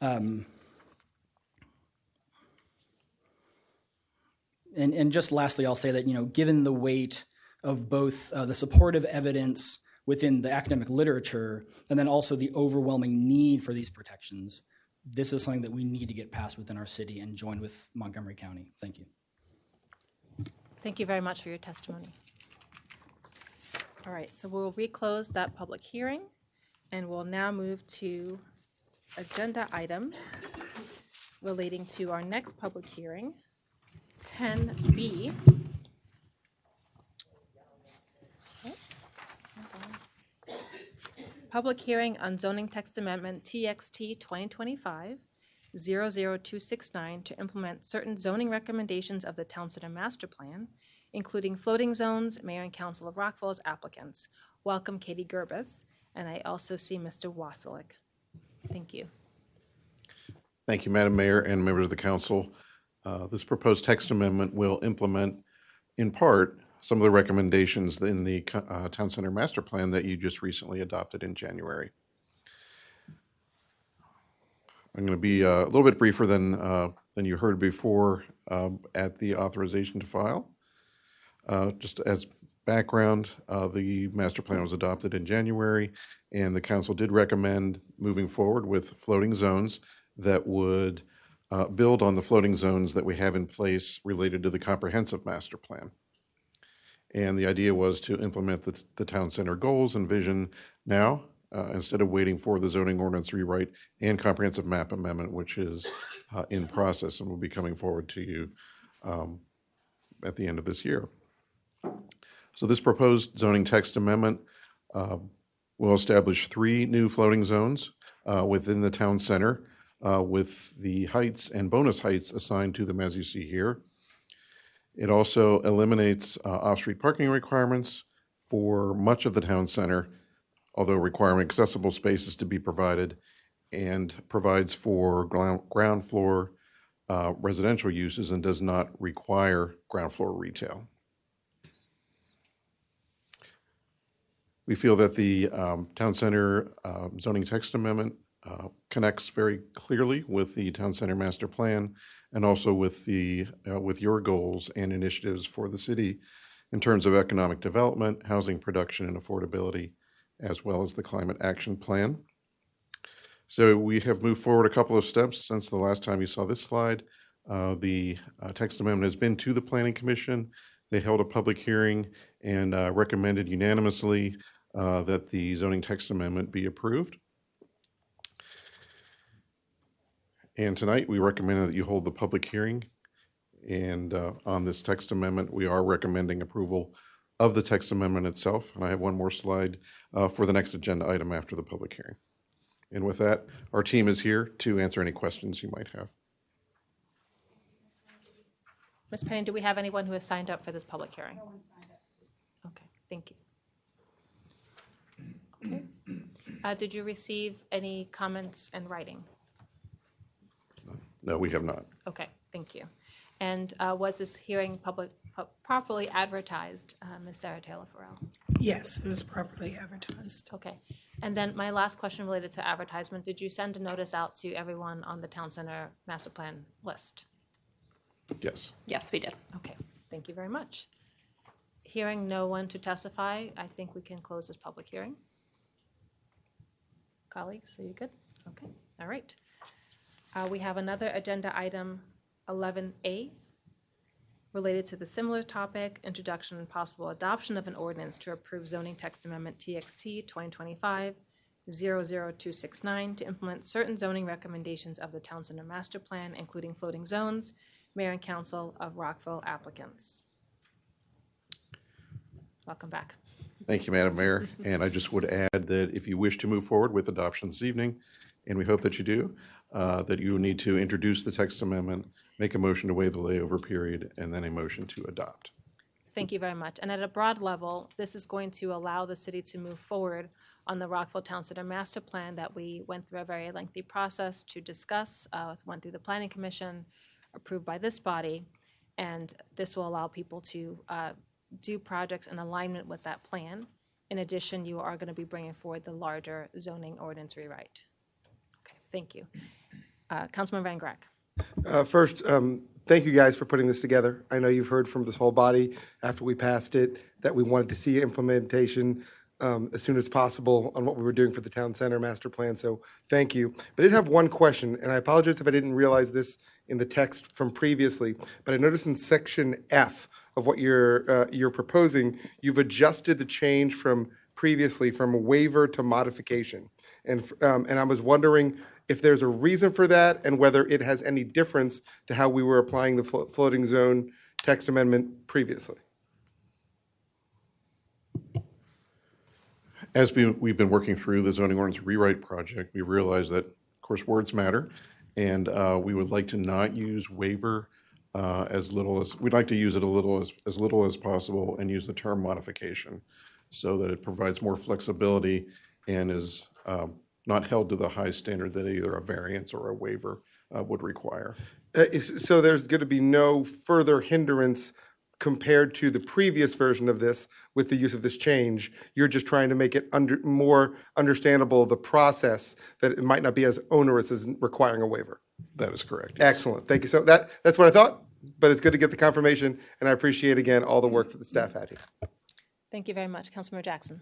And just lastly, I'll say that, given the weight of both the supportive evidence within the academic literature and then also the overwhelming need for these protections, this is something that we need to get passed within our city and join with Montgomery County. Thank you. Thank you very much for your testimony. All right, so we'll reclose that public hearing, and we'll now move to agenda item relating to our next public hearing, 10B. Okay. Public hearing on zoning text amendment TXT 2025-00269 to implement certain zoning recommendations of the Town Center Master Plan, including floating zones. Mayor and Council of Rockville as applicants. Welcome, Katie Gerbis, and I also see Mr. Wasilek. Thank you. Thank you, Madam Mayor and members of the council. This proposed text amendment will implement, in part, some of the recommendations in the Town Center Master Plan that you just recently adopted in January. I'm going to be a little bit briefer than you heard before at the authorization to file. Just as background, the master plan was adopted in January, and the council did recommend moving forward with floating zones that would build on the floating zones that we have in place related to the comprehensive master plan. And the idea was to implement the town center goals and vision now, instead of waiting for the zoning ordinance rewrite and comprehensive map amendment, which is in process and will be coming forward to you at the end of this year. So this proposed zoning text amendment will establish 3 new floating zones within the town center with the heights and bonus heights assigned to them as you see here. It also eliminates off-street parking requirements for much of the town center, although requiring accessible spaces to be provided, and provides for ground floor residential uses and does not require ground floor retail. We feel that the Town Center zoning text amendment connects very clearly with the Town Center Master Plan and also with your goals and initiatives for the city in terms of economic development, housing production, and affordability, as well as the Climate Action Plan. So we have moved forward a couple of steps since the last time you saw this slide. The text amendment has been to the Planning Commission. They held a public hearing and recommended unanimously that the zoning text amendment be approved. And tonight, we recommend that you hold the public hearing. And on this text amendment, we are recommending approval of the text amendment itself. And I have one more slide for the next agenda item after the public hearing. And with that, our team is here to answer any questions you might have. Ms. Penny, do we have anyone who has signed up for this public hearing? No one signed up. Okay, thank you. Okay. Did you receive any comments in writing? No, we have not. Okay, thank you. And was this hearing properly advertised, Ms. Sarah Taylor Farrell? Yes, it was properly advertised. Okay. And then my last question related to advertisement, did you send a notice out to everyone on the Town Center Master Plan list? Yes. Yes, we did. Okay, thank you very much. Hearing no one to testify, I think we can close this public hearing. Colleagues, are you good? Okay, all right. We have another agenda item, 11A, related to the similar topic, introduction and possible adoption of an ordinance to approve zoning text amendment TXT 2025-00269 to implement certain zoning recommendations of the Town Center Master Plan, including floating zones, Mayor and Council of Rockville applicants. Welcome back. Thank you, Madam Mayor. And I just would add that if you wish to move forward with adoption this evening, and we hope that you do, that you will need to introduce the text amendment, make a motion to waive the layover period, and then a motion to adopt. Thank you very much. And at a broad level, this is going to allow the city to move forward on the Rockville Town Center Master Plan that we went through a very lengthy process to discuss, went through the Planning Commission, approved by this body, and this will allow people to do projects in alignment with that plan. In addition, you are going to be bringing forward the larger zoning ordinance rewrite. Okay, thank you. Councilman Van Grack. First, thank you guys for putting this together. I know you've heard from this whole body after we passed it that we wanted to see implementation as soon as possible on what we were doing for the Town Center Master Plan, so thank you. But I did have one question, and I apologize if I didn't realize this in the text from previously, but I noticed in section F of what you're proposing, you've adjusted the change from previously from a waiver to modification. And I was wondering if there's a reason for that and whether it has any difference to how we were applying the floating zone text amendment previously. As we've been working through the zoning ordinance rewrite project, we realized that, of course, words matter, and we would like to not use waiver as little as, we'd like to use it as little as possible and use the term modification so that it provides more flexibility and is not held to the high standard that either a variance or a waiver would require. So there's going to be no further hindrance compared to the previous version of this with the use of this change. You're just trying to make it more understandable, the process, that it might not be as onerous as requiring a waiver. That is correct. Yes. Excellent. Thank you. So that's what I thought, but it's good to get the confirmation, and I appreciate, again, all the work that the staff had here. Thank you very much. Councilmember Jackson.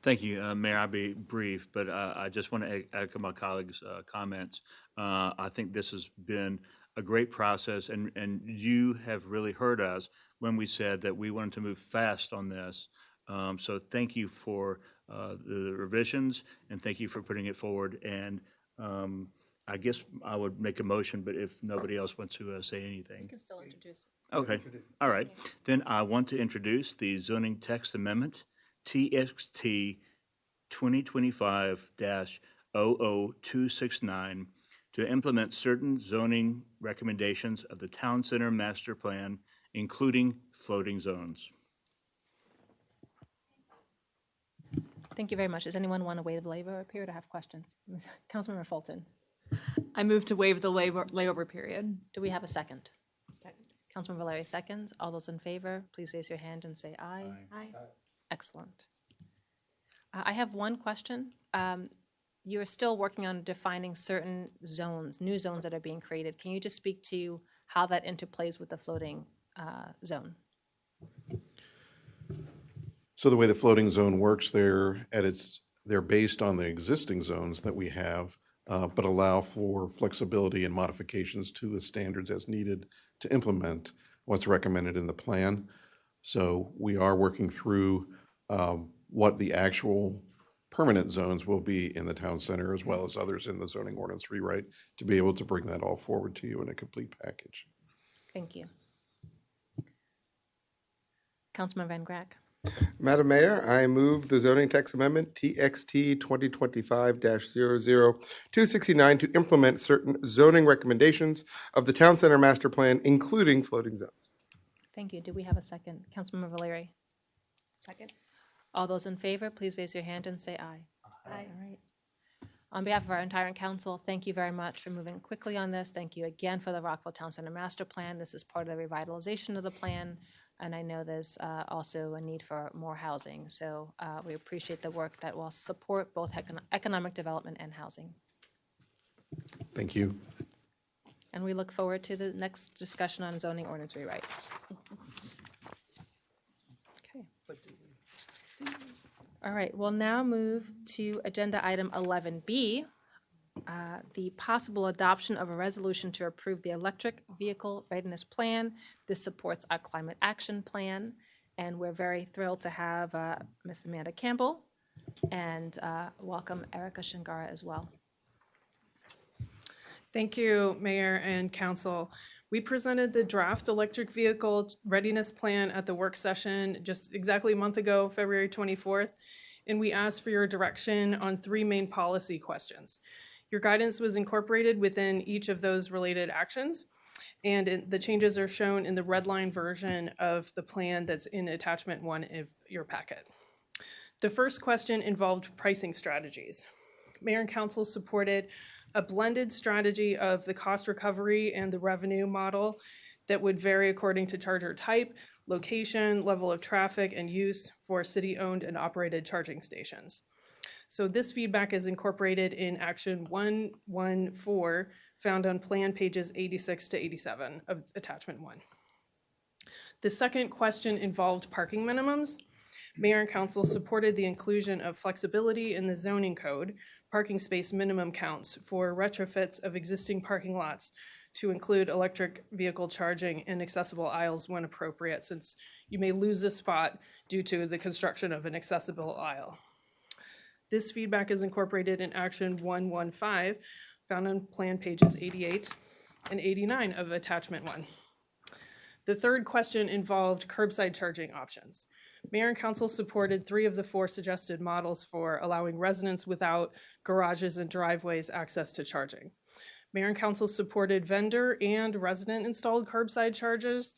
Thank you, Mayor. I'll be brief, but I just want to echo my colleagues' comments. I think this has been a great process, and you have really heard us when we said that we wanted to move fast on this. So thank you for the revisions, and thank you for putting it forward. And I guess I would make a motion, but if nobody else wants to say anything. You can still introduce. Okay, all right. Then I want to introduce the zoning text amendment, TXT 2025-00269, to implement certain zoning recommendations of the Town Center Master Plan, including floating zones. Thank you very much. Does anyone want to waive the layover period or have questions? Councilmember Fulton. I move to waive the layover period. Do we have a second? Second. Councilmember Valeri seconds. All those in favor, please raise your hand and say aye. Aye. Excellent. I have one question. You're still working on defining certain zones, new zones that are being created. Can you just speak to how that interplays with the floating zone? So the way the floating zone works, they're based on the existing zones that we have, but allow for flexibility and modifications to the standards as needed to implement what's recommended in the plan. So we are working through what the actual permanent zones will be in the town center as well as others in the zoning ordinance rewrite to be able to bring that all forward to you in a complete package. Thank you. Councilman Van Grack. Madam Mayor, I move the zoning text amendment TXT 2025-00269 to implement certain zoning recommendations of the Town Center Master Plan, including floating zones. Thank you. Do we have a second? Councilmember Valeri. Second. All those in favor, please raise your hand and say aye. Aye. All right. On behalf of our entire council, thank you very much for moving quickly on this. Thank you again for the Rockville Town Center Master Plan. This is part of the revitalization of the plan, and I know there's also a need for more housing. So we appreciate the work that will support both economic development and housing. Thank you. And we look forward to the next discussion on zoning ordinance rewrite. Okay. All right, we'll now move to agenda item 11B, the possible adoption of a resolution to approve the electric vehicle readiness plan. This supports our climate action plan, and we're very thrilled to have Ms. Amanda Campbell and welcome Erica Shingara as well. Thank you, Mayor and Council. We presented the draft electric vehicle readiness plan at the work session just exactly a month ago, February 24th, and we asked for your direction on 3 main policy questions. Your guidance was incorporated within each of those related actions, and the changes are shown in the red line version of the plan that's in attachment 1 of your packet. The first question involved pricing strategies. Mayor and Council supported a blended strategy of the cost recovery and the revenue model that would vary according to charger type, location, level of traffic, and use for city-owned and operated charging stations. So this feedback is incorporated in Action 114, found on plan pages 86 to 87 of Attachment 1. The second question involved parking minimums. Mayor and Council supported the inclusion of flexibility in the zoning code, parking space minimum counts for retrofits of existing parking lots to include electric vehicle charging and accessible aisles when appropriate, since you may lose a spot due to the construction of an accessible aisle. This feedback is incorporated in Action 115, found on plan pages 88 and 89 of Attachment 1. The third question involved curbside charging options. Mayor and Council supported 3 of the 4 suggested models for allowing residents without garages and driveways access to charging. Mayor and Council supported vendor and resident installed curbside chargers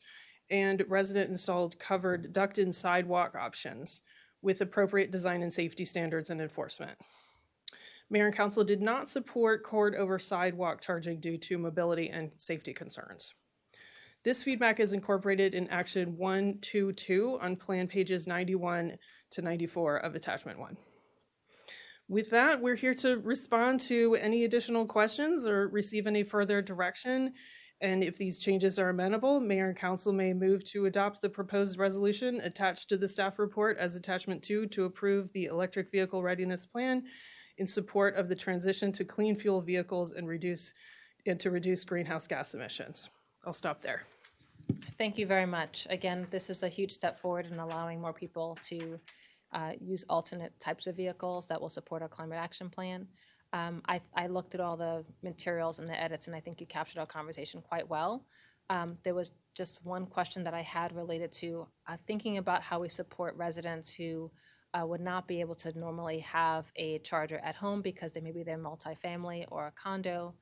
and resident installed covered duct-in sidewalk options with appropriate design and safety standards and enforcement. Mayor and Council did not support cord over sidewalk charging due to mobility and safety concerns. This feedback is incorporated in Action 122 on plan pages 91 to 94 of Attachment 1. With that, we're here to respond to any additional questions or receive any further direction. And if these changes are amenable, Mayor and Council may move to adopt the proposed resolution attached to the staff report as Attachment 2 to approve the electric vehicle readiness plan in support of the transition to clean fuel vehicles and to reduce greenhouse gas emissions. I'll stop there. Thank you very much. Again, this is a huge step forward in allowing more people to use alternate types of vehicles that will support our climate action plan. I looked at all the materials and the edits, and I think you captured our conversation quite well. There was just one question that I had related to thinking about how we support residents who would not be able to normally have a charger at home because maybe they're multifamily or a condo.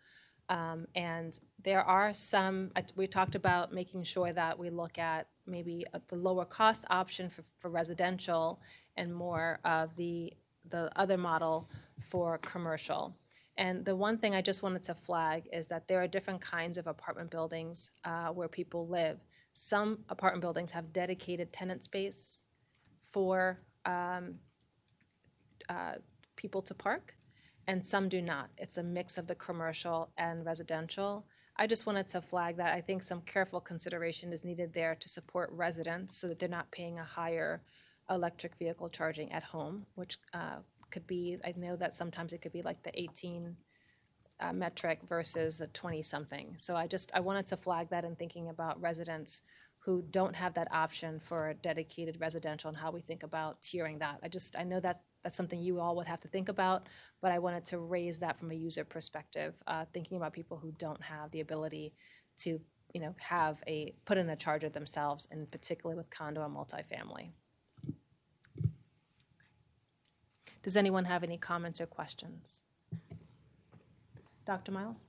And there are some, we talked about making sure that we look at maybe the lower cost option for residential and more of the other model for commercial. And the one thing I just wanted to flag is that there are different kinds of apartment buildings where people live. Some apartment buildings have dedicated tenant space for people to park, and some do not. It's a mix of the commercial and residential. I just wanted to flag that I think some careful consideration is needed there to support residents so that they're not paying a higher electric vehicle charging at home, which could be, I know that sometimes it could be like the 18 metric versus a 20-something. So I wanted to flag that in thinking about residents who don't have that option for dedicated residential and how we think about tiering that. I know that that's something you all would have to think about, but I wanted to raise that from a user perspective, thinking about people who don't have the ability to, put in a charger themselves, and particularly with condo and multifamily. Does anyone have any comments or questions? Dr. Miles?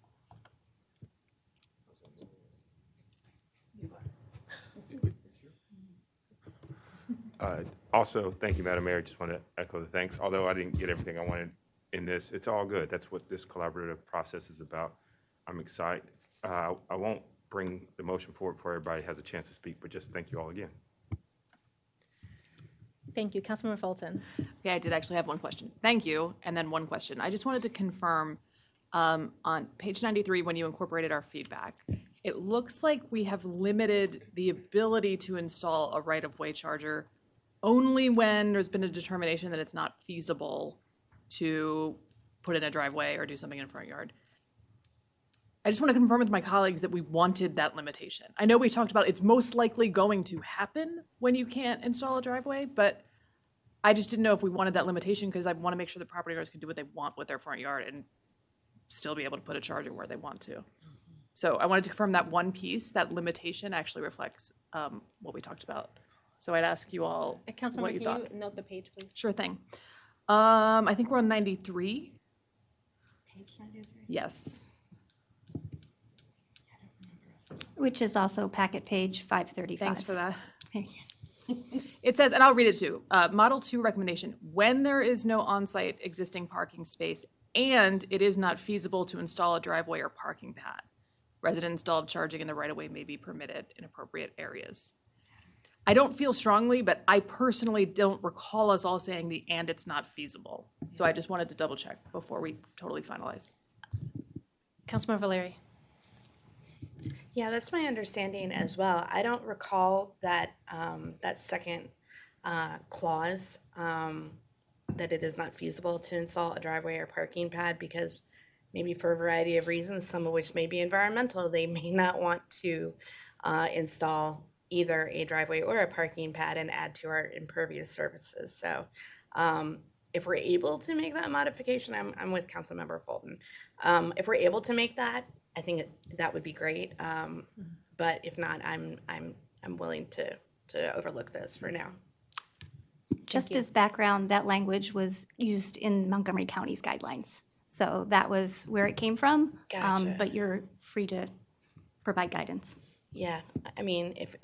Also, thank you, Madam Mayor. Just want to echo the thanks. Although I didn't get everything I wanted in this, it's all good. That's what this collaborative process is about. I'm excited. I won't bring the motion forward before everybody has a chance to speak, but just thank you all again. Thank you. Councilmember Fulton. Yeah, I did actually have one question. Thank you. And then one question. I just wanted to confirm on page 93, when you incorporated our feedback, it looks like we have limited the ability to install a right-of-way charger only when there's been a determination that it's not feasible to put in a driveway or do something in a front yard. I just want to confirm with my colleagues that we wanted that limitation. I know we talked about it's most likely going to happen when you can't install a driveway, but I just didn't know if we wanted that limitation because I want to make sure the property owners can do what they want with their front yard and still be able to put a charger where they want to. So I wanted to confirm that one piece, that limitation actually reflects what we talked about. So I'd ask you all Councilmember, what you can thought. you note the page, please? Sure thing. I think we're on 93. Page 93. Yes. Which is also packet page 535. Thanks for that. Thank you. It says, and I'll read it too, Model 2 recommendation, when there is no on-site existing parking space and it is not feasible to install a driveway or parking pad, resident-installed charging in the right-of-way may be permitted in appropriate areas. I don't feel strongly, but I personally don't recall us all saying the "and it's not feasible." So I just wanted to double check before we totally finalize. Councilmember Valeri. Yeah, that's my understanding as well. I don't recall that that second clause that it is not feasible to install a driveway or parking pad because maybe for a variety of reasons, some of which may be environmental, they may not want to install either a driveway or a parking pad and add to our impervious surfaces. So if we're able to make that modification, I'm with Councilmember Fulton. If we're able to make that, I think that would be great. But if not, I'm willing to overlook this for now. Just as background, that language was used in Montgomery County's guidelines. So that was where it came from. Gotcha. But you're free to provide guidance. Yeah, I mean, if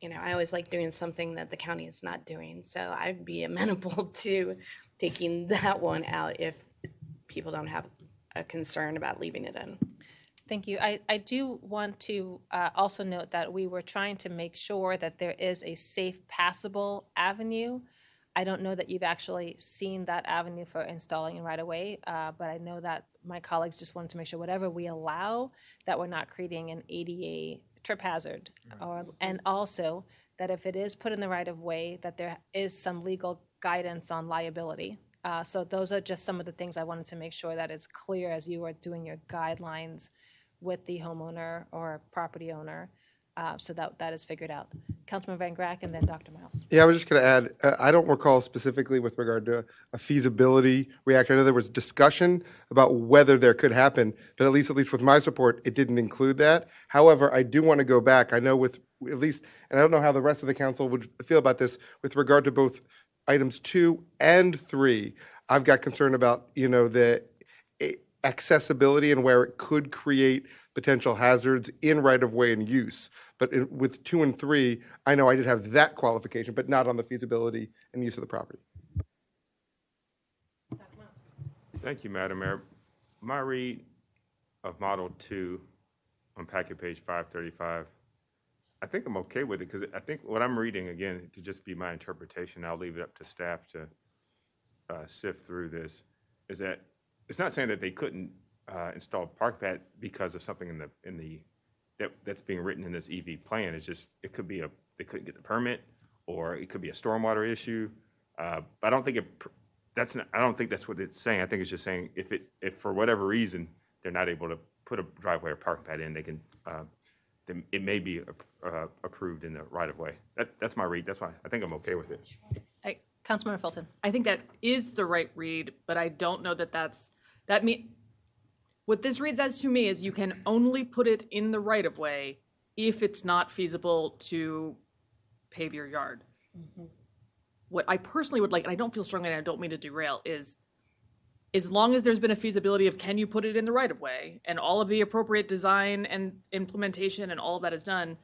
I always like doing something that the county is not doing. So I'd be amenable to taking that one out if people don't have a concern about leaving it in. Thank you. I do want to also note that we were trying to make sure that there is a safe, passable avenue. I don't know that you've actually seen that avenue for installing it right away, but I know that my colleagues just wanted to make sure whatever we allow, that we're not creating an ADA trip hazard. And also that if it is put in the right of way, that there is some legal guidance on liability. So those are just some of the things I wanted to make sure that it's clear as you are doing your guidelines with the homeowner or property owner, so that is figured out. Councilman Van Grack and then Dr. Miles. Yeah, I was just going to add, I don't recall specifically with regard to a feasibility reaction. I know there was discussion about whether there could happen, but at least with my support, it didn't include that. However, I do want to go back. I know with at least, and I don't know how the rest of the council would feel about this, with regard to both items 2 and 3, I've got concern about, the accessibility and where it could create potential hazards in right-of-way and use. But with 2 and 3, I know I did have that qualification, but not on the feasibility and use of the property. Thank you, Madam Mayor. My read of Model 2 on packet page 535, I think I'm okay with it because I think what I'm reading, again, to just be my interpretation, I'll leave it up to staff to sift through this, is that it's not saying that they couldn't install a park pad because of something that's being written in this EV plan. It's just it could be they couldn't get the permit, or it could be a stormwater issue. But I don't think that's what it's saying. I think it's just saying if for whatever reason they're not able to put a driveway or parking pad in, they can then it may be approved in the right of way. That's my read. That's why I think I'm okay with it. Councilmember Fulton. I think that is the right read, but I don't know that what this reads as to me is you can only put it in the right of way if it's not feasible to pave your yard. What I personally would like, and I don't feel strongly, and I don't mean to derail, is as long as there's been a feasibility of can you put it in the right of way and all of the appropriate design and implementation and all of that is done,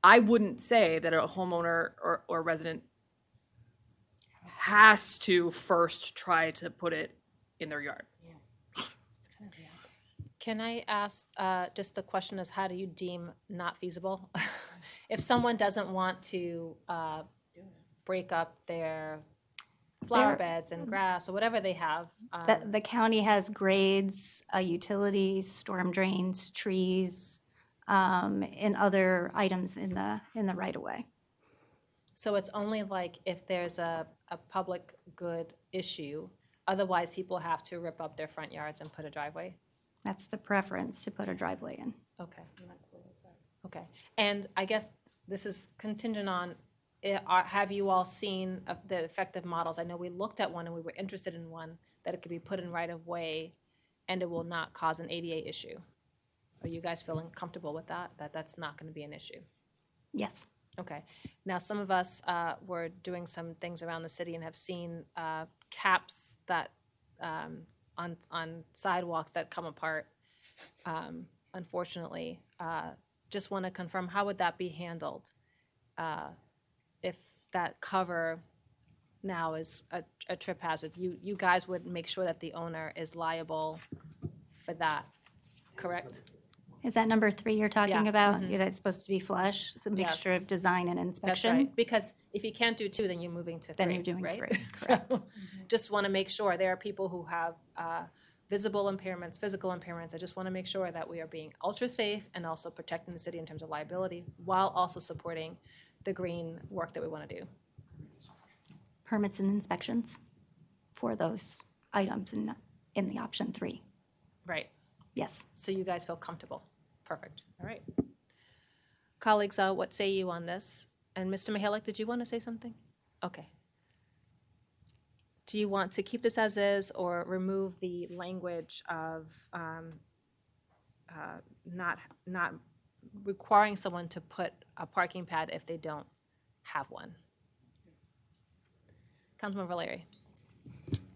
I wouldn't say that a homeowner or resident has to first try to put it in their yard. Can I ask, just the question is, how do you deem not feasible? If someone doesn't want to break up their flower beds and grass or whatever they have. The county has grades, utilities, storm drains, trees, and other items in the right of way. So it's only like if there's a public good issue, otherwise people have to rip up their front yards and put a driveway? That's the preference, to put a driveway in. Okay. Okay. And I guess this is contingent on, have you all seen the effective models? I know we looked at one and we were interested in one that it could be put in right of way and it will not cause an ADA issue. Are you guys feeling comfortable with that that's not going to be an issue? Yes. Okay. Now, some of us were doing some things around the city and have seen caps that on sidewalks that come apart, unfortunately. Just want to confirm, how would that be handled if that cover now is a trip hazard? You guys would make sure that the owner is liable for that, correct? Is that number 3 you're talking about? Mhm. That's supposed to be flush, it's a mixture Yes. of design and That's inspection? right. Because if you can't do 2, then you're moving to 3, Then you're doing right? 3, correct. So, just want to make sure there are people who have visible impairments, physical impairments. I just want to make sure that we are being ultra safe and also protecting the city in terms of liability while also supporting the green work that we want to do. Permits and inspections for those items in the option 3. Right. Yes. So you guys feel comfortable. Perfect. All right. Colleagues, what say you on this? And Mr. Mihalik, did you want to say something? Okay. Do you want to keep this as is or remove the language of not requiring someone to put a parking pad if they don't have one? Councilman Valeri.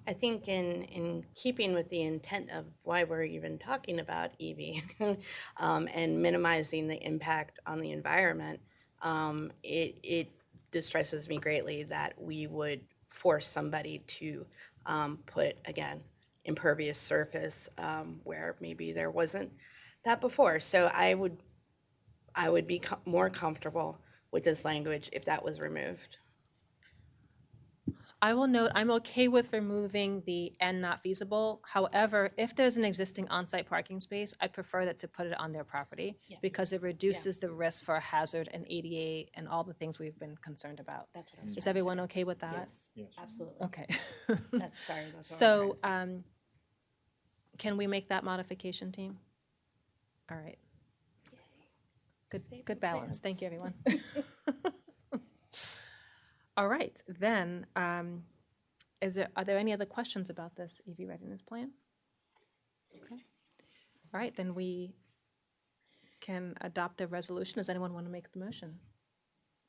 I think in keeping with the intent of why we're even talking about EV and minimizing the impact on the environment, it distresses me greatly that we would force somebody to put, again, impervious surface where maybe there wasn't that before. So I would be more comfortable with this language if that was removed. I will note I'm okay with removing the "and not feasible." However, if there's an existing on-site parking space, I prefer that to put it on their property because it reduces the risk for a hazard and ADA and all the things we've been concerned about. That's what I was Is trying to everyone say. okay with that? Yes, absolutely. Okay. Sorry. That's what So, can we make that modification, team? All right. Good balance. Thank you, everyone. All right, then, are there any other questions about this EV readiness plan? Okay. All right, then we can adopt the resolution. Does anyone want to make the motion?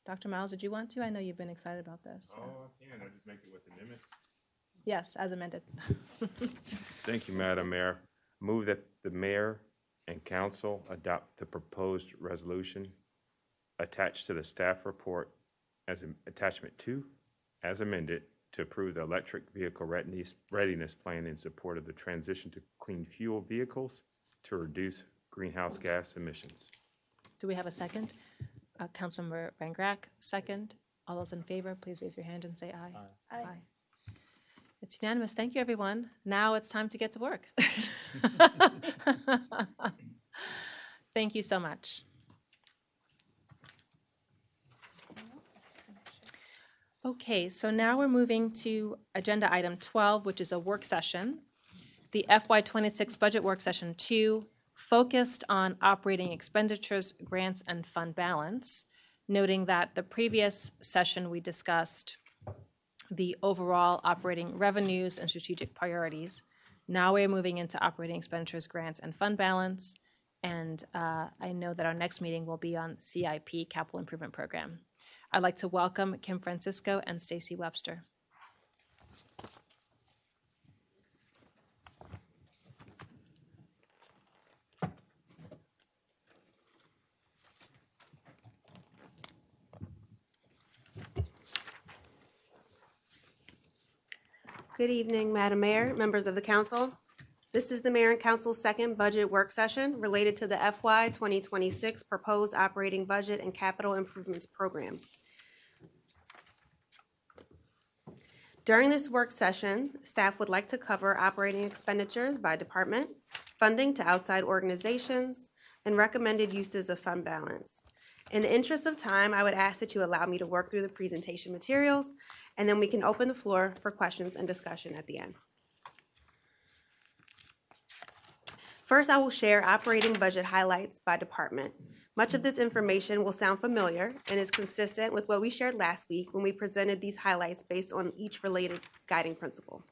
Dr. Miles, did you want to? I know you've been excited about this. Oh, I can. I just make it with amendments. Yes, as amended. Thank you, Madam Mayor. Move that the mayor and council adopt the proposed resolution attached to the staff report as an attachment 2, as amended, to approve the electric vehicle readiness plan in support of the transition to clean fuel vehicles to reduce greenhouse gas emissions. Do we have a second? Councilmember Van Grack, second. All those in favor, please raise your hand and say aye. Aye. Aye. It's unanimous. Thank you, everyone. Now it's time to get to work. Thank you so much. Okay, so now we're moving to agenda item 12, which is a work session. The FY26 budget work session 2, focused on operating expenditures, grants, and fund balance, noting that the previous session we discussed the overall operating revenues and strategic priorities. Now we're moving into operating expenditures, grants, and fund balance. And I know that our next meeting will be on CIP, Capital Improvement Program. I'd like to welcome Kim Francisco and Stacy Webster. Good evening, Madam Mayor, members of the council. This is the Mayor and Council's second budget work session related to the FY 2026 proposed operating budget and capital improvements program. During this work session, staff would like to cover operating expenditures by department, funding to outside organizations, and recommended uses of fund balance. In the interest of time, I would ask that you allow me to work through the presentation materials, and then we can open the floor for questions and discussion at the end. First, I will share operating budget highlights by department. Much of this information will sound familiar and is consistent with what we shared last week when we presented these highlights based on each related guiding principle.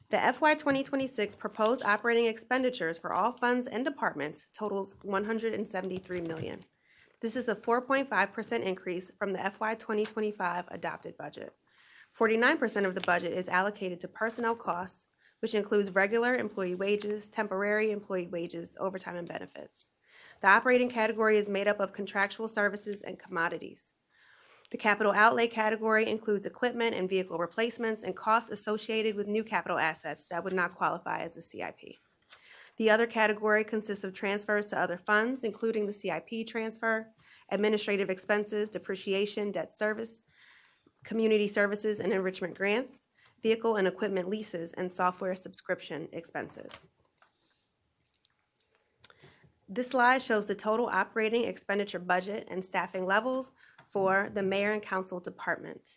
The FY 2026 proposed operating expenditures for all funds and departments totals $173 million. This is a 4.5% increase from the FY 2025 adopted budget. 49% of the budget is allocated to personnel costs, which includes regular employee wages, temporary employee wages, overtime, and benefits. The operating category is made up of contractual services and commodities. The capital outlay category includes equipment and vehicle replacements and costs associated with new capital assets that would not qualify as a CIP. The other category consists of transfers to other funds, including the CIP transfer, administrative expenses, depreciation, debt service, community services and enrichment grants, vehicle and equipment leases, and software subscription expenses. This slide shows the total operating expenditure budget and staffing levels for the Mayor and Council department.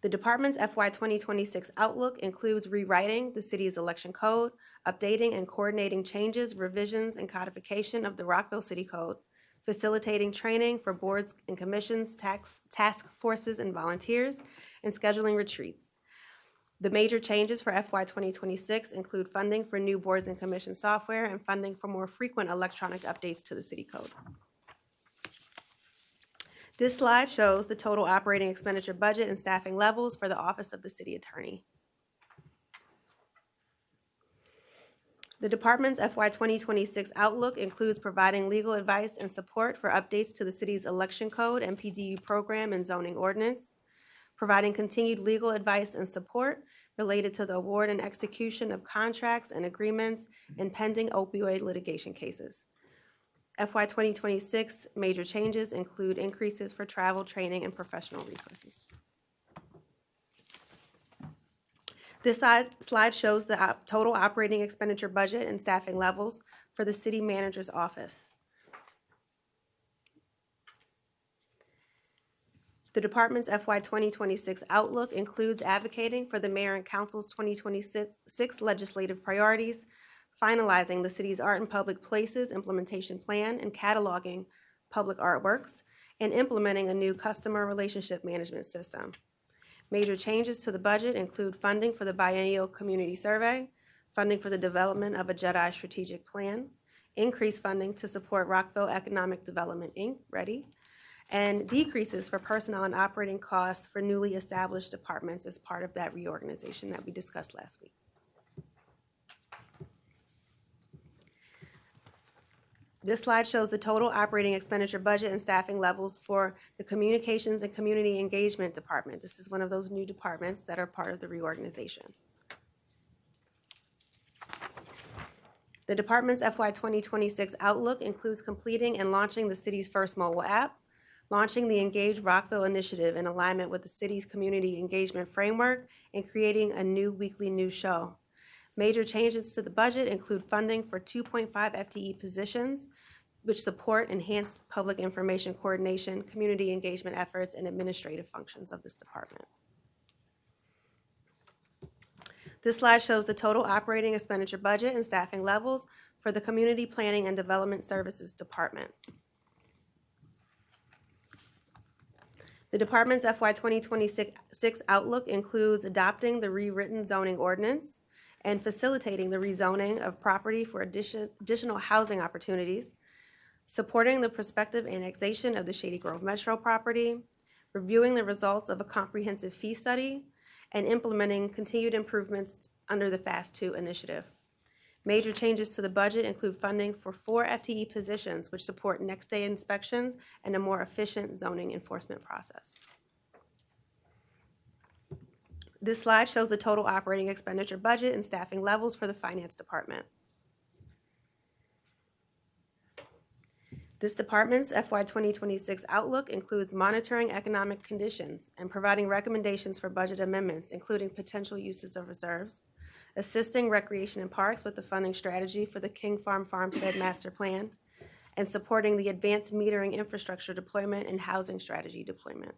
The department's FY 2026 outlook includes rewriting the city's election code, updating and coordinating changes, revisions, and codification of the Rockville City Code, facilitating training for boards and commissions, task forces, and volunteers, and scheduling retreats. The major changes for FY 2026 include funding for new boards and commission software and funding for more frequent electronic updates to the city code. This slide shows the total operating expenditure budget and staffing levels for the Office of the City Attorney. The department's FY 2026 outlook includes providing legal advice and support for updates to the city's election code and PDU program and zoning ordinance, providing continued legal advice and support related to the award and execution of contracts and agreements in pending opioid litigation cases. FY 2026 major changes include increases for travel, training, and professional resources. This slide shows the total operating expenditure budget and staffing levels for the city manager's office. The department's FY 2026 outlook includes advocating for the Mayor and Council's 2026 legislative priorities, finalizing the city's art and public places implementation plan and cataloging public artworks, and implementing a new customer relationship management system. Major changes to the budget include funding for the biennial community survey, funding for the development of a JEDI strategic plan, increased funding to support Rockville Economic Development, Inc., READY, and decreases for personnel and operating costs for newly established departments as part of that reorganization that we discussed last week. This slide shows the total operating expenditure budget and staffing levels for the Communications and Community Engagement Department. This is one of those new departments that are part of the reorganization. The department's FY 2026 outlook includes completing and launching the city's first mobile app, launching the Engage Rockville initiative in alignment with the city's community engagement framework, and creating a new weekly news show. Major changes to the budget include funding for 2.5 FTE positions, which support enhanced public information coordination, community engagement efforts, and administrative functions of this department. This slide shows the total operating expenditure budget and staffing levels for the Community Planning and Development Services Department. The department's FY 2026 outlook includes adopting the rewritten zoning ordinance and facilitating the rezoning of property for additional housing opportunities, supporting the prospective annexation of the Shady Grove Metro property, reviewing the results of a comprehensive fee study, and implementing continued improvements under the FAST 2 initiative. Major changes to the budget include funding for 4 FTE positions, which support next-day inspections and a more efficient zoning enforcement process. This slide shows the total operating expenditure budget and staffing levels for the finance department. This department's FY 2026 outlook includes monitoring economic conditions and providing recommendations for budget amendments, including potential uses of reserves, assisting Recreation and Parks with the funding strategy for the King Farm Farmstead Master Plan, and supporting the advanced metering infrastructure deployment and housing strategy deployment.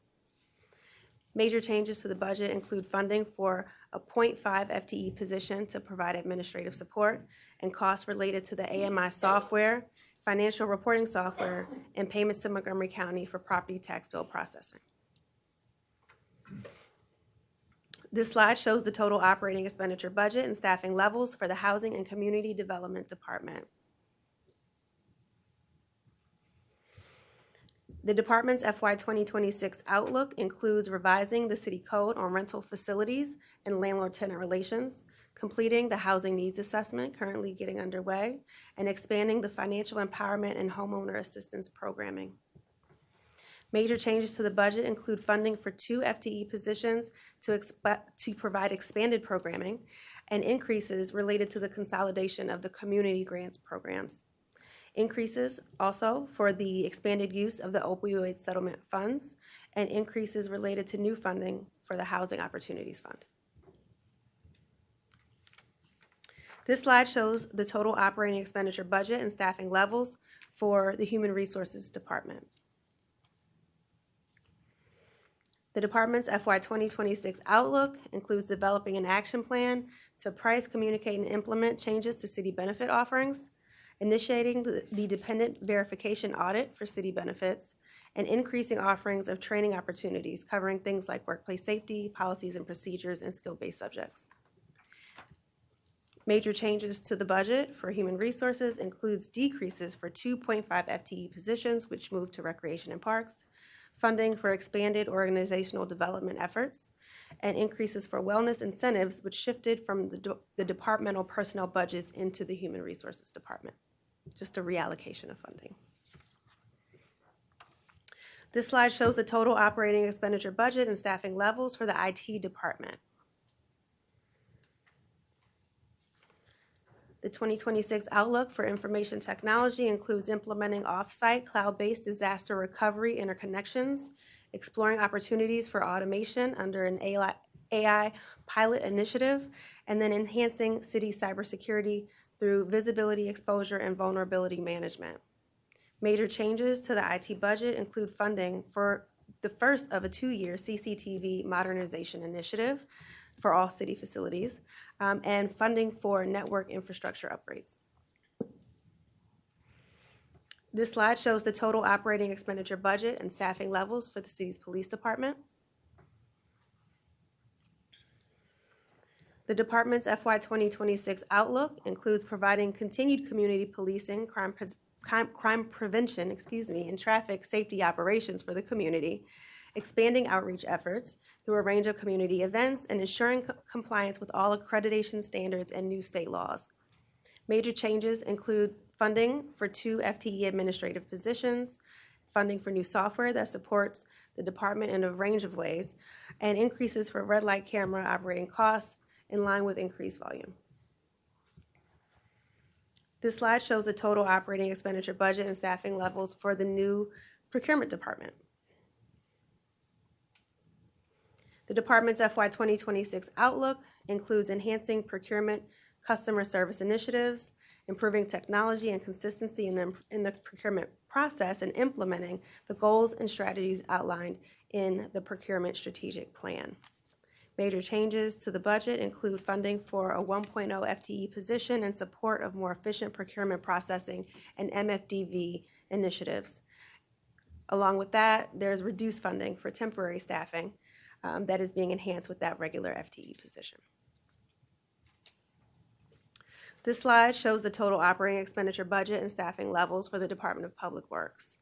Major changes to the budget include funding for a 0.5 FTE position to provide administrative support and costs related to the AMI software, financial reporting software, and payments to Montgomery County for property tax bill processing. This slide shows the total operating expenditure budget and staffing levels for the Housing and Community Development Department. The department's FY 2026 outlook includes revising the city code on rental facilities and landlord-tenant relations, completing the housing needs assessment currently getting underway, and expanding the financial empowerment and homeowner assistance programming. Major changes to the budget include funding for 2 FTE positions to provide expanded programming and increases related to the consolidation of the community grants programs. Increases also for the expanded use of the opioid settlement funds and increases related to new funding for the Housing Opportunities Fund. This slide shows the total operating expenditure budget and staffing levels for the Human Resources Department. The department's FY 2026 outlook includes developing an action plan to price, communicate, and implement changes to city benefit offerings, initiating the dependent verification audit for city benefits, and increasing offerings of training opportunities covering things like workplace safety, policies and procedures, and skill-based subjects. Major changes to the budget for human resources includes decreases for 2.5 FTE positions, which moved to Recreation and Parks, funding for expanded organizational development efforts, and increases for wellness incentives, which shifted from the departmental personnel budgets into the Human Resources Department. Just a reallocation of funding. This slide shows the total operating expenditure budget and staffing levels for the IT department. The 2026 outlook for information technology includes implementing off-site cloud-based disaster recovery interconnections, exploring opportunities for automation under an AI pilot initiative, and then enhancing city cybersecurity through visibility, exposure, and vulnerability management. Major changes to the IT budget include funding for the first of a 2-year CCTV modernization initiative for all city facilities, and funding for network infrastructure upgrades. This slide shows the total operating expenditure budget and staffing levels for the city's police department. The department's FY 2026 outlook includes providing continued community policing, crime prevention, and traffic safety operations for the community, expanding outreach efforts through a range of community events, and ensuring compliance with all accreditation standards and new state laws. Major changes include funding for 2 FTE administrative positions, funding for new software that supports the department in a range of ways, and increases for red light camera operating costs in line with increased volume. This slide shows the total operating expenditure budget and staffing levels for the new procurement department. The department's FY 2026 outlook includes enhancing procurement customer service initiatives, improving technology and consistency in the procurement process, and implementing the goals and strategies outlined in the procurement strategic plan. Major changes to the budget include funding for a 1.0 FTE position in support of more efficient procurement processing and MFDV initiatives, Along with that, there's reduced funding for temporary staffing that is being enhanced with that regular FTE position. This slide shows the total operating expenditure budget and staffing levels for the Department of Public Works.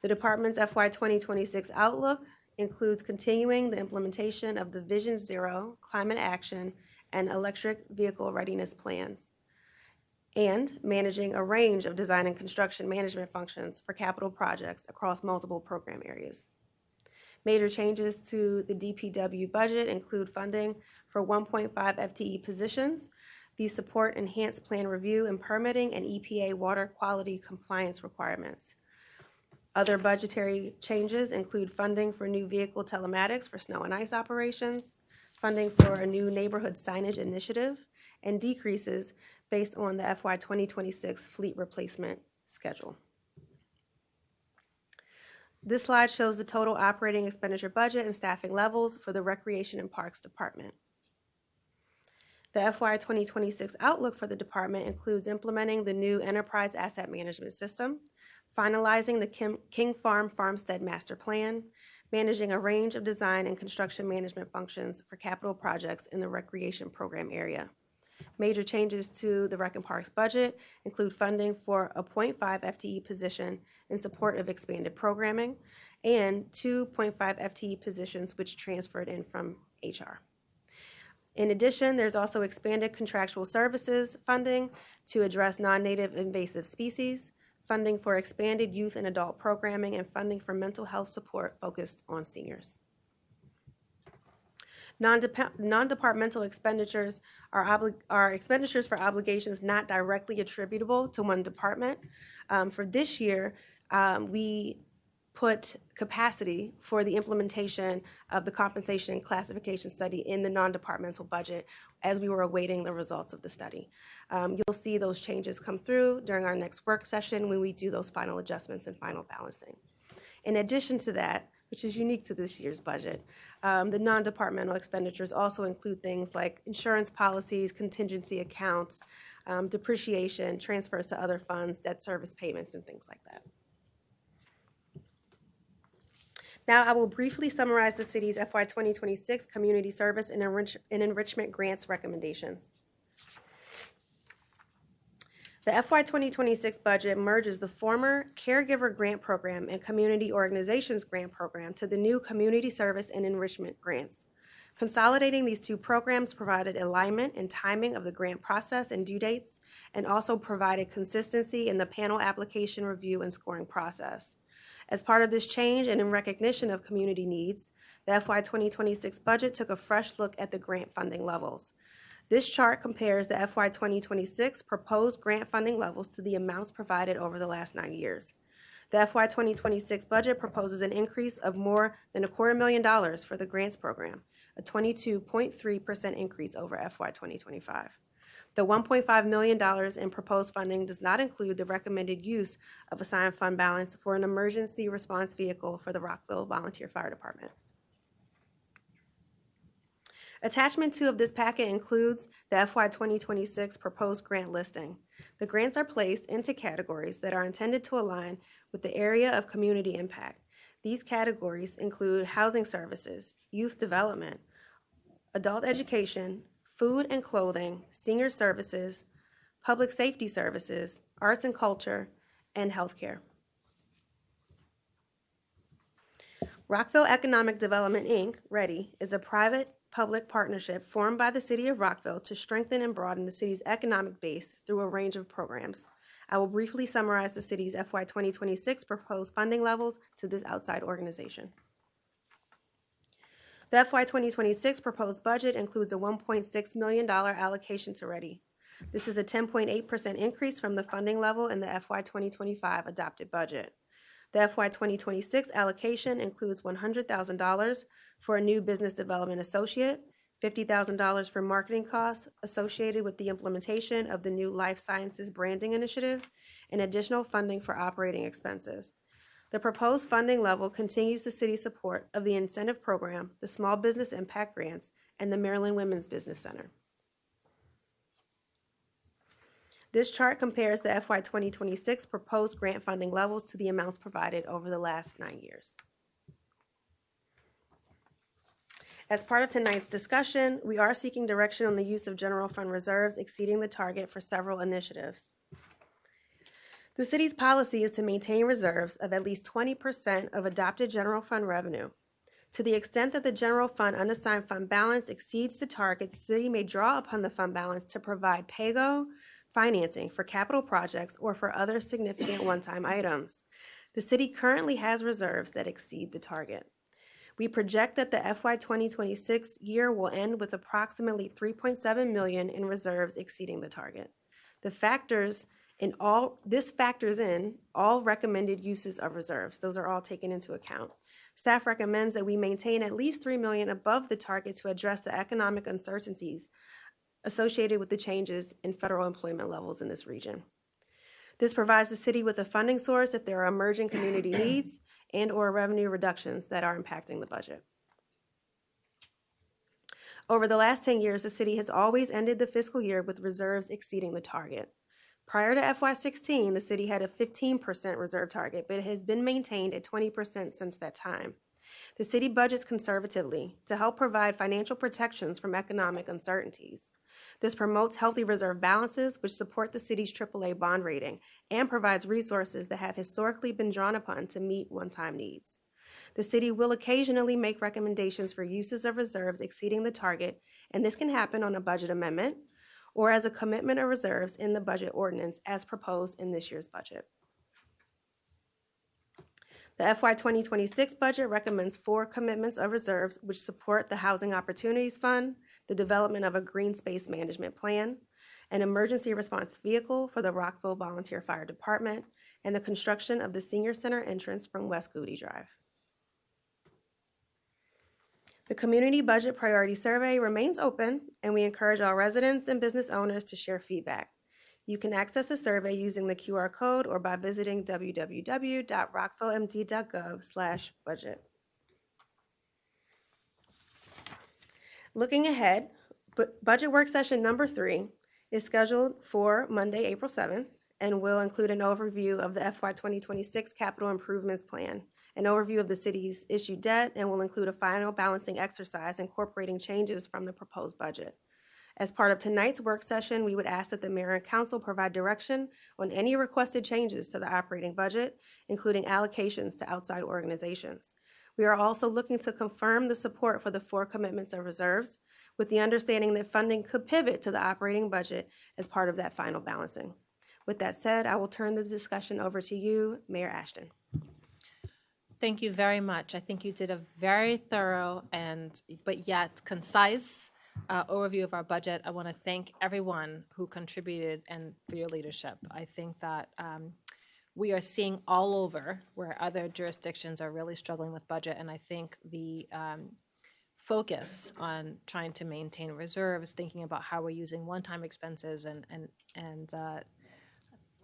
The department's FY 2026 outlook includes continuing the implementation of the Vision Zero, climate action, and electric vehicle readiness plans, and managing a range of design and construction management functions for capital projects across multiple program areas. Major changes to the DPW budget include funding for 1.5 FTE positions. These support enhanced plan review and permitting and EPA water quality compliance requirements. Other budgetary changes include funding for new vehicle telematics for snow and ice operations, funding for a new neighborhood signage initiative, and decreases based on the FY 2026 fleet replacement schedule. This slide shows the total operating expenditure budget and staffing levels for the Recreation and Parks Department. The FY 2026 outlook for the department includes implementing the new Enterprise Asset Management System, finalizing the King Farm Farmstead Master Plan, managing a range of design and construction management functions for capital projects in the recreation program area. Major changes to the Rec and Parks budget include funding for a 0.5 FTE position in support of expanded programming and 2.5 FTE positions which transferred in from HR. In addition, there's also expanded contractual services funding to address non-native invasive species, funding for expanded youth and adult programming, and funding for mental health support focused on seniors. Non-departmental expenditures are expenditures for obligations not directly attributable to one department. For this year, we put capacity for the implementation of the compensation and classification study in the non-departmental budget as we were awaiting the results of the study. You'll see those changes come through during our next work session when we do those final adjustments and final balancing. In addition to that, which is unique to this year's budget, the non-departmental expenditures also include things like insurance policies, contingency accounts, depreciation, transfers to other funds, debt service payments, and things like that. Now I will briefly summarize the city's FY 2026 community service and enrichment grants recommendations. The FY 2026 budget merges the former Caregiver Grant Program and Community Organizations Grant Program to the new Community Service and Enrichment Grants. Consolidating these two programs provided alignment and timing of the grant process and due dates, and also provided consistency in the panel application review and scoring process. As part of this change and in recognition of community needs, the FY 2026 budget took a fresh look at the grant funding levels. This chart compares the FY 2026 proposed grant funding levels to the amounts provided over the last 9 years. The FY 2026 budget proposes an increase of more than $250,000 for the grants program, a 22.3% increase over FY 2025. The $1.5 million in proposed funding does not include the recommended use of assigned fund balance for an emergency response vehicle for the Rockville Volunteer Fire Department. Attachment 2 of this packet includes the FY 2026 proposed grant listing. The grants are placed into categories that are intended to align with the area of community impact. These categories include housing services, youth development, adult education, food and clothing, senior services, public safety services, arts and culture, and healthcare. Rockville Economic Development, Inc., READY, is a private-public partnership formed by the City of Rockville to strengthen and broaden the city's economic base through a range of programs. I will briefly summarize the city's FY 2026 proposed funding levels to this outside organization. The FY 2026 proposed budget includes a $1.6 million allocation to READY. This is a 10.8% increase from the funding level in the FY 2025 adopted budget. The FY 2026 allocation includes $100,000 for a new business development associate, $50,000 for marketing costs associated with the implementation of the new life sciences branding initiative, and additional funding for operating expenses. The proposed funding level continues the city's support of the incentive program, the Small Business Impact Grants, and the Maryland Women's Business Center. This chart compares the FY 2026 proposed grant funding levels to the amounts provided over the last 9 years. As part of tonight's discussion, we are seeking direction on the use of general fund reserves exceeding the target for several initiatives. The city's policy is to maintain reserves of at least 20% of adopted general fund revenue. To the extent that the general fund unassigned fund balance exceeds the target, the city may draw upon the fund balance to provide pay-go financing for capital projects or for other significant one-time items. The city currently has reserves that exceed the target. We project that the FY 2026 year will end with approximately $3.7 million in reserves exceeding the target. This factors in all recommended uses of reserves. Those are all taken into account. Staff recommends that we maintain at least $3 million above the target to address the economic uncertainties associated with the changes in federal employment levels in this region. This provides the city with a funding source if there are emerging community needs and/or revenue reductions that are impacting the budget. Over the last 10 years, the city has always ended the fiscal year with reserves exceeding the target. Prior to FY16, the city had a 15% reserve target, but it has been maintained at 20% since that time. The city budgets conservatively to help provide financial protections from economic uncertainties. This promotes healthy reserve balances, which support the city's AAA bond rating and provides resources that have historically been drawn upon to meet one-time needs. The city will occasionally make recommendations for uses of reserves exceeding the target, and this can happen on a budget amendment or as a commitment of reserves in the budget ordinance as proposed in this year's budget. The FY 2026 budget recommends 4 commitments of reserves which support the Housing Opportunities Fund, the development of a green space management plan, an emergency response vehicle for the Rockville Volunteer Fire Department, and the construction of the Senior Center entrance from West Goody Drive. The Community Budget Priority Survey remains open, and we encourage all residents and business owners to share feedback. You can access the survey using the QR code or by visiting www.rockvillemd.gov/budget. Looking ahead, budget work session number 3 is scheduled for Monday, April 7th, and will include an overview of the FY 2026 capital improvements plan, an overview of the city's issued debt, and will include a final balancing exercise incorporating changes from the proposed budget. As part of tonight's work session, we would ask that the mayor and council provide direction on any requested changes to the operating budget, including allocations to outside organizations. We are also looking to confirm the support for the 4 commitments of reserves, with the understanding that funding could pivot to the operating budget as part of that final balancing. With that said, I will turn the discussion over to you, Mayor Ashton. Thank you very much. I think you did a very thorough but yet concise overview of our budget. I want to thank everyone who contributed and for your leadership. I think that we are seeing all over where other jurisdictions are really struggling with budget, and I think the focus on trying to maintain reserves, thinking about how we're using one-time expenses and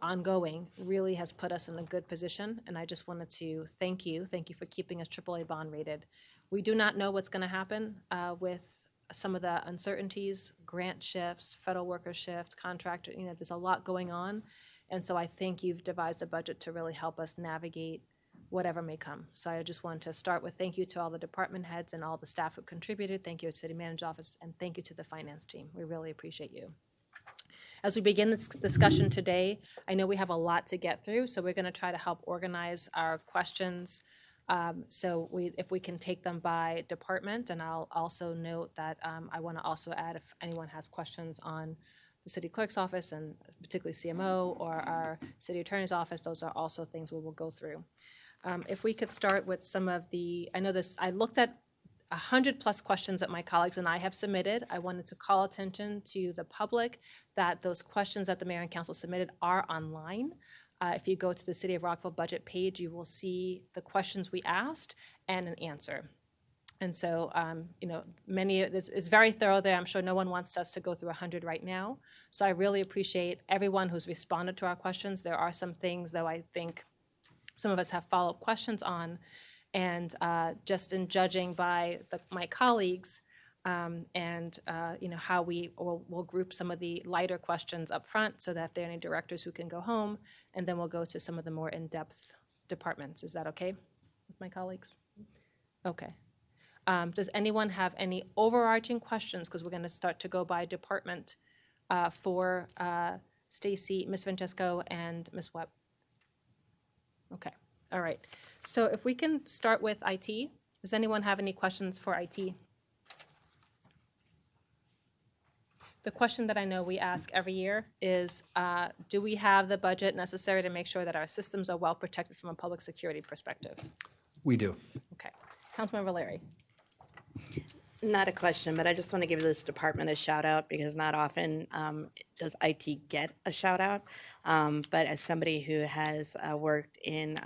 ongoing really has put us in a good position, and I just wanted to thank you for keeping us AAA bond rated. We do not know what's going to happen with some of the uncertainties, grant shifts, federal worker shift, contractor, there's a lot going on, and so I think you've devised a budget to really help us navigate whatever may come. So I just want to start with thank you to all the department heads and all the staff who contributed. Thank you to the city manager's office, and thank you to the finance team. We really appreciate you. As we begin this discussion today, I know we have a lot to get through, so we're going to try to help organize our questions. If we can take them by department, and I'll also note that I want to also add if anyone has questions on the city clerk's office and particularly CMO or our city attorney's office, those are also things we will go through. If we could start with some of the, I looked at 100+ questions that my colleagues and I have submitted. I wanted to call attention to the public that those questions that the mayor and council submitted are online. If you go to the City of Rockville budget page, you will see the questions we asked and an answer. And so, this is very thorough there. I'm sure no one wants us to go through 100 right now. So I really appreciate everyone who's responded to our questions. There are some things, though, I think some of us have follow-up questions on. And just in judging by my colleagues, and how we'll group some of the lighter questions up front so that if there are any directors who can go home, and then we'll go to some of the more in-depth departments. Is that okay with my colleagues? Okay. Does anyone have any overarching questions? Because we're going to start to go by department for Stacy, Ms. Francesco, and Ms. Webb. Okay. All right. So if we can start with IT. Does anyone have any questions for IT? The question that I know we ask every year is, do we have the budget necessary to make sure that our systems are well protected from a public security perspective? We do. Okay. Councilmember Larry. Not a question, but I just want to give this department a shout out because not often does IT get a shout out. But as somebody who has worked in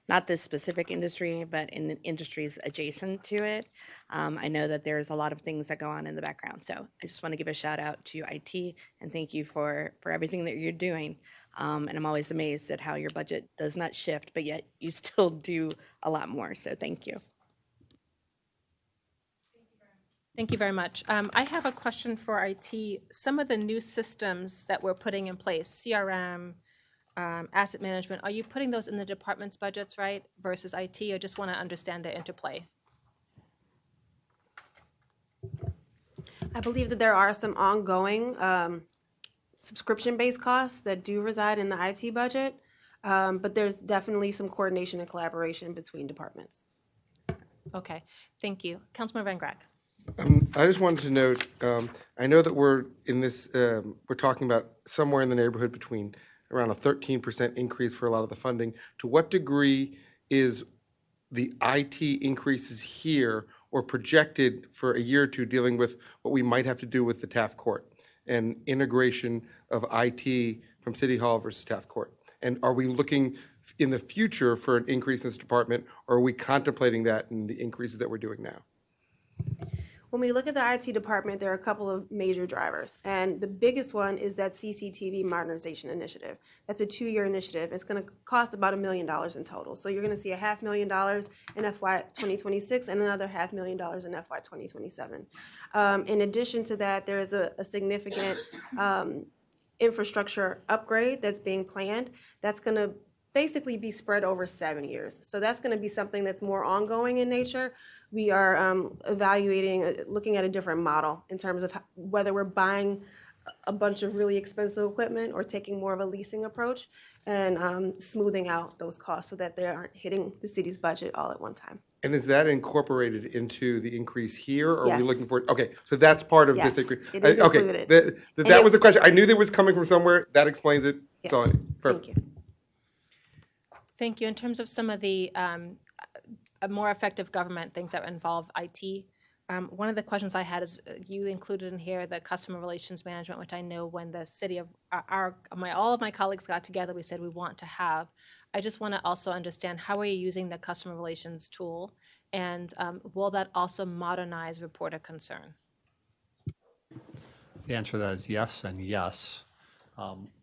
not this specific industry, but in industries adjacent to it, I know that there's a lot of things that go on in the background. So I just want to give a shout out to IT and thank you for everything that you're doing. And I'm always amazed at how your budget does not shift, but yet you still do a lot more. So thank you. Thank you very much. I have a question for IT. Some of the new systems that we're putting in place, CRM, asset management, are you putting those in the department's budgets, right, versus IT? I just want to understand the interplay. I believe that there are some ongoing subscription-based costs that do reside in the IT budget, but there's definitely some coordination and collaboration between departments. Okay, thank you. Councilmember Van Grack. I just wanted to note, I know that we're in this, we're talking about somewhere in the neighborhood between around a 13% increase for a lot of the funding. To what degree is the IT increases here or projected for a year or two dealing with what we might have to do with the Taft Court and integration of IT from City Hall versus Taft Court? And are we looking in the future for an increase in this department, or are we contemplating that in the increases that we're doing now? When we look at the IT department, there are a couple of major drivers. And the biggest one is that CCTV modernization initiative. That's a 2-year initiative. It's going to cost about $1 million in total. So you're going to see $500,000 in FY 2026 and another $500,000 in FY 2027. In addition to that, there is a significant infrastructure upgrade that's being planned. That's going to basically be spread over 7 years. So that's going to be something that's more ongoing in nature. We are evaluating, looking at a different model in terms of whether we're buying a bunch of really expensive equipment or taking more of a leasing approach and smoothing out those costs so that they aren't hitting the city's budget all at one time. And is that incorporated into the increase here, or are we Yes. looking for it? Okay, so that's part of Yes, this increase. it is Okay, included. that was the question. I knew that was coming from somewhere. That explains it. Yes. So, perfect. Thank you. Thank you. In terms of some of the more effective government things that involve IT, one of the questions I had is you included in here the customer relations management, which I know when the city of all of my colleagues got together, we said we want to have. I just want to also understand, how are you using the customer relations tool, and will that also modernize report a concern? The answer to that is yes and yes.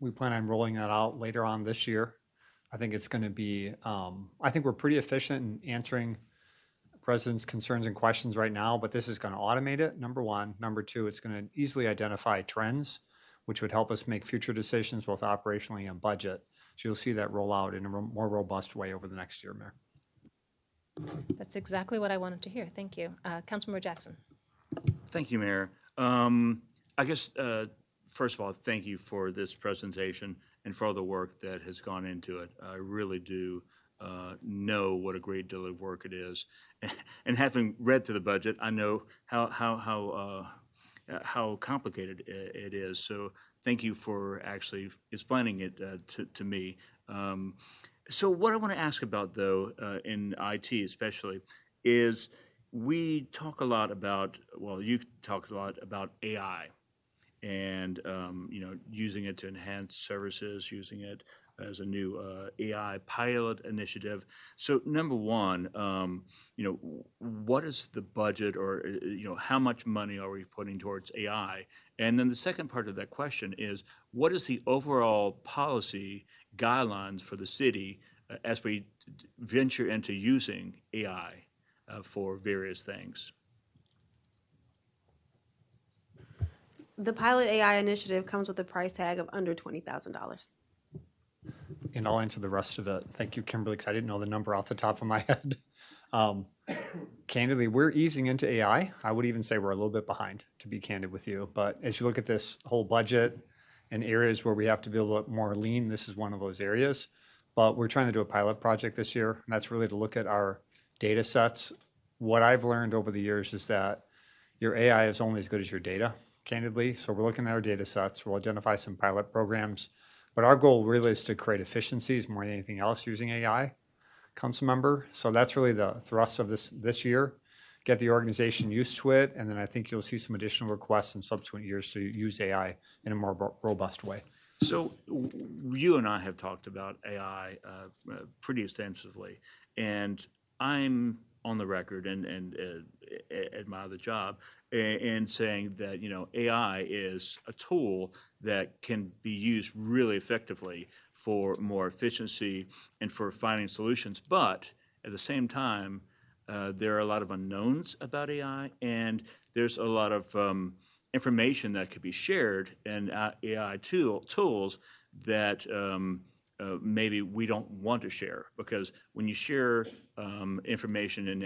We plan on rolling that out later on this year. I think it's going to be, I think we're pretty efficient in answering residents' concerns and questions right now, but this is going to automate it, number one. Number two, it's going to easily identify trends, which would help us make future decisions, both operationally and budget. So you'll see that roll out in a more robust way over the next year, Mayor. That's exactly what I wanted to hear. Thank you. Councilmember Jackson. Thank you, Mayor. I guess, first of all, thank you for this presentation and for all the work that has gone into it. I really do know what a great deal of work it is. And having read through the budget, I know how complicated it is. So thank you for actually explaining it to me. So what I want to ask about, though, in IT especially, is we talk a lot about, well, you talk a lot about AI and, using it to enhance services, using it as a new AI pilot initiative. So number one, what is the budget, or, how much money are we putting towards AI? And then the second part of that question is, what is the overall policy guidelines for the city as we venture into using AI for various things? The pilot AI initiative comes with a price tag of under $20,000. And I'll answer the rest of it. Thank you, Kimberly, because I didn't know the number off the top of my head. Um, Candidly, we're easing into AI. I would even say we're a little bit behind, to be candid with you. But as you look at this whole budget and areas where we have to be a little bit more lean, this is one of those areas. But we're trying to do a pilot project this year, and that's really to look at our data sets. What I've learned over the years is that your AI is only as good as your data, candidly. So we're looking at our data sets. We'll identify some pilot programs. But our goal really is to create efficiencies more than anything else using AI, council member. So that's really the thrust of this year. Get the organization used to it, and then I think you'll see some additional requests in subsequent years to use AI in a more robust way. So you and I have talked about AI pretty extensively, and I'm on the record and admire the job and saying that, you know, AI is a tool that can be used really effectively for more efficiency and for finding solutions. But at the same time, there are a lot of unknowns about AI, and there's a lot of information that could be shared in AI tools that maybe we don't want to share, because when you share information in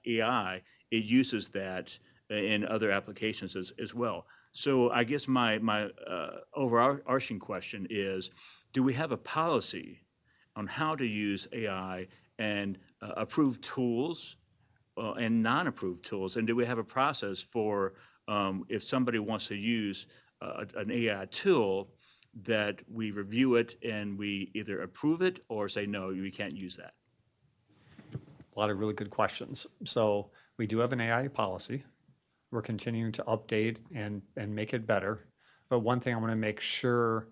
AI, it uses that in other applications as well. So I guess my overarching question is, do we have a policy on how to use AI and approved tools and non-approved tools? And do we have a process for if somebody wants to use an AI tool, that we review it and we either approve it or say, no, we can't use that? A lot of really good questions. So we do have an AI policy. We're continuing to update and make it better. But one thing I want to make sure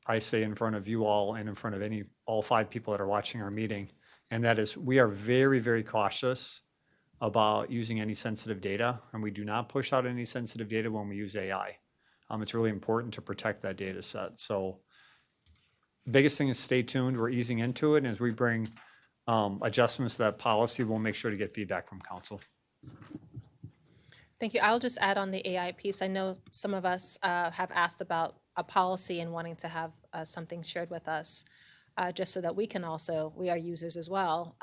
I say in front of you all and in front of all 5 people that are watching our meeting, and that is, we are very, very cautious about using any sensitive data, and we do not push out any sensitive data when we use AI. It's really important to protect that data set. So the biggest thing is stay tuned. We're easing into it, and as we bring adjustments to that policy, we'll make sure to get feedback from council. Thank you. I'll just add on the AI piece. I know some of us have asked about a policy and wanting to have something shared with us, just so that we can also, we are users as well,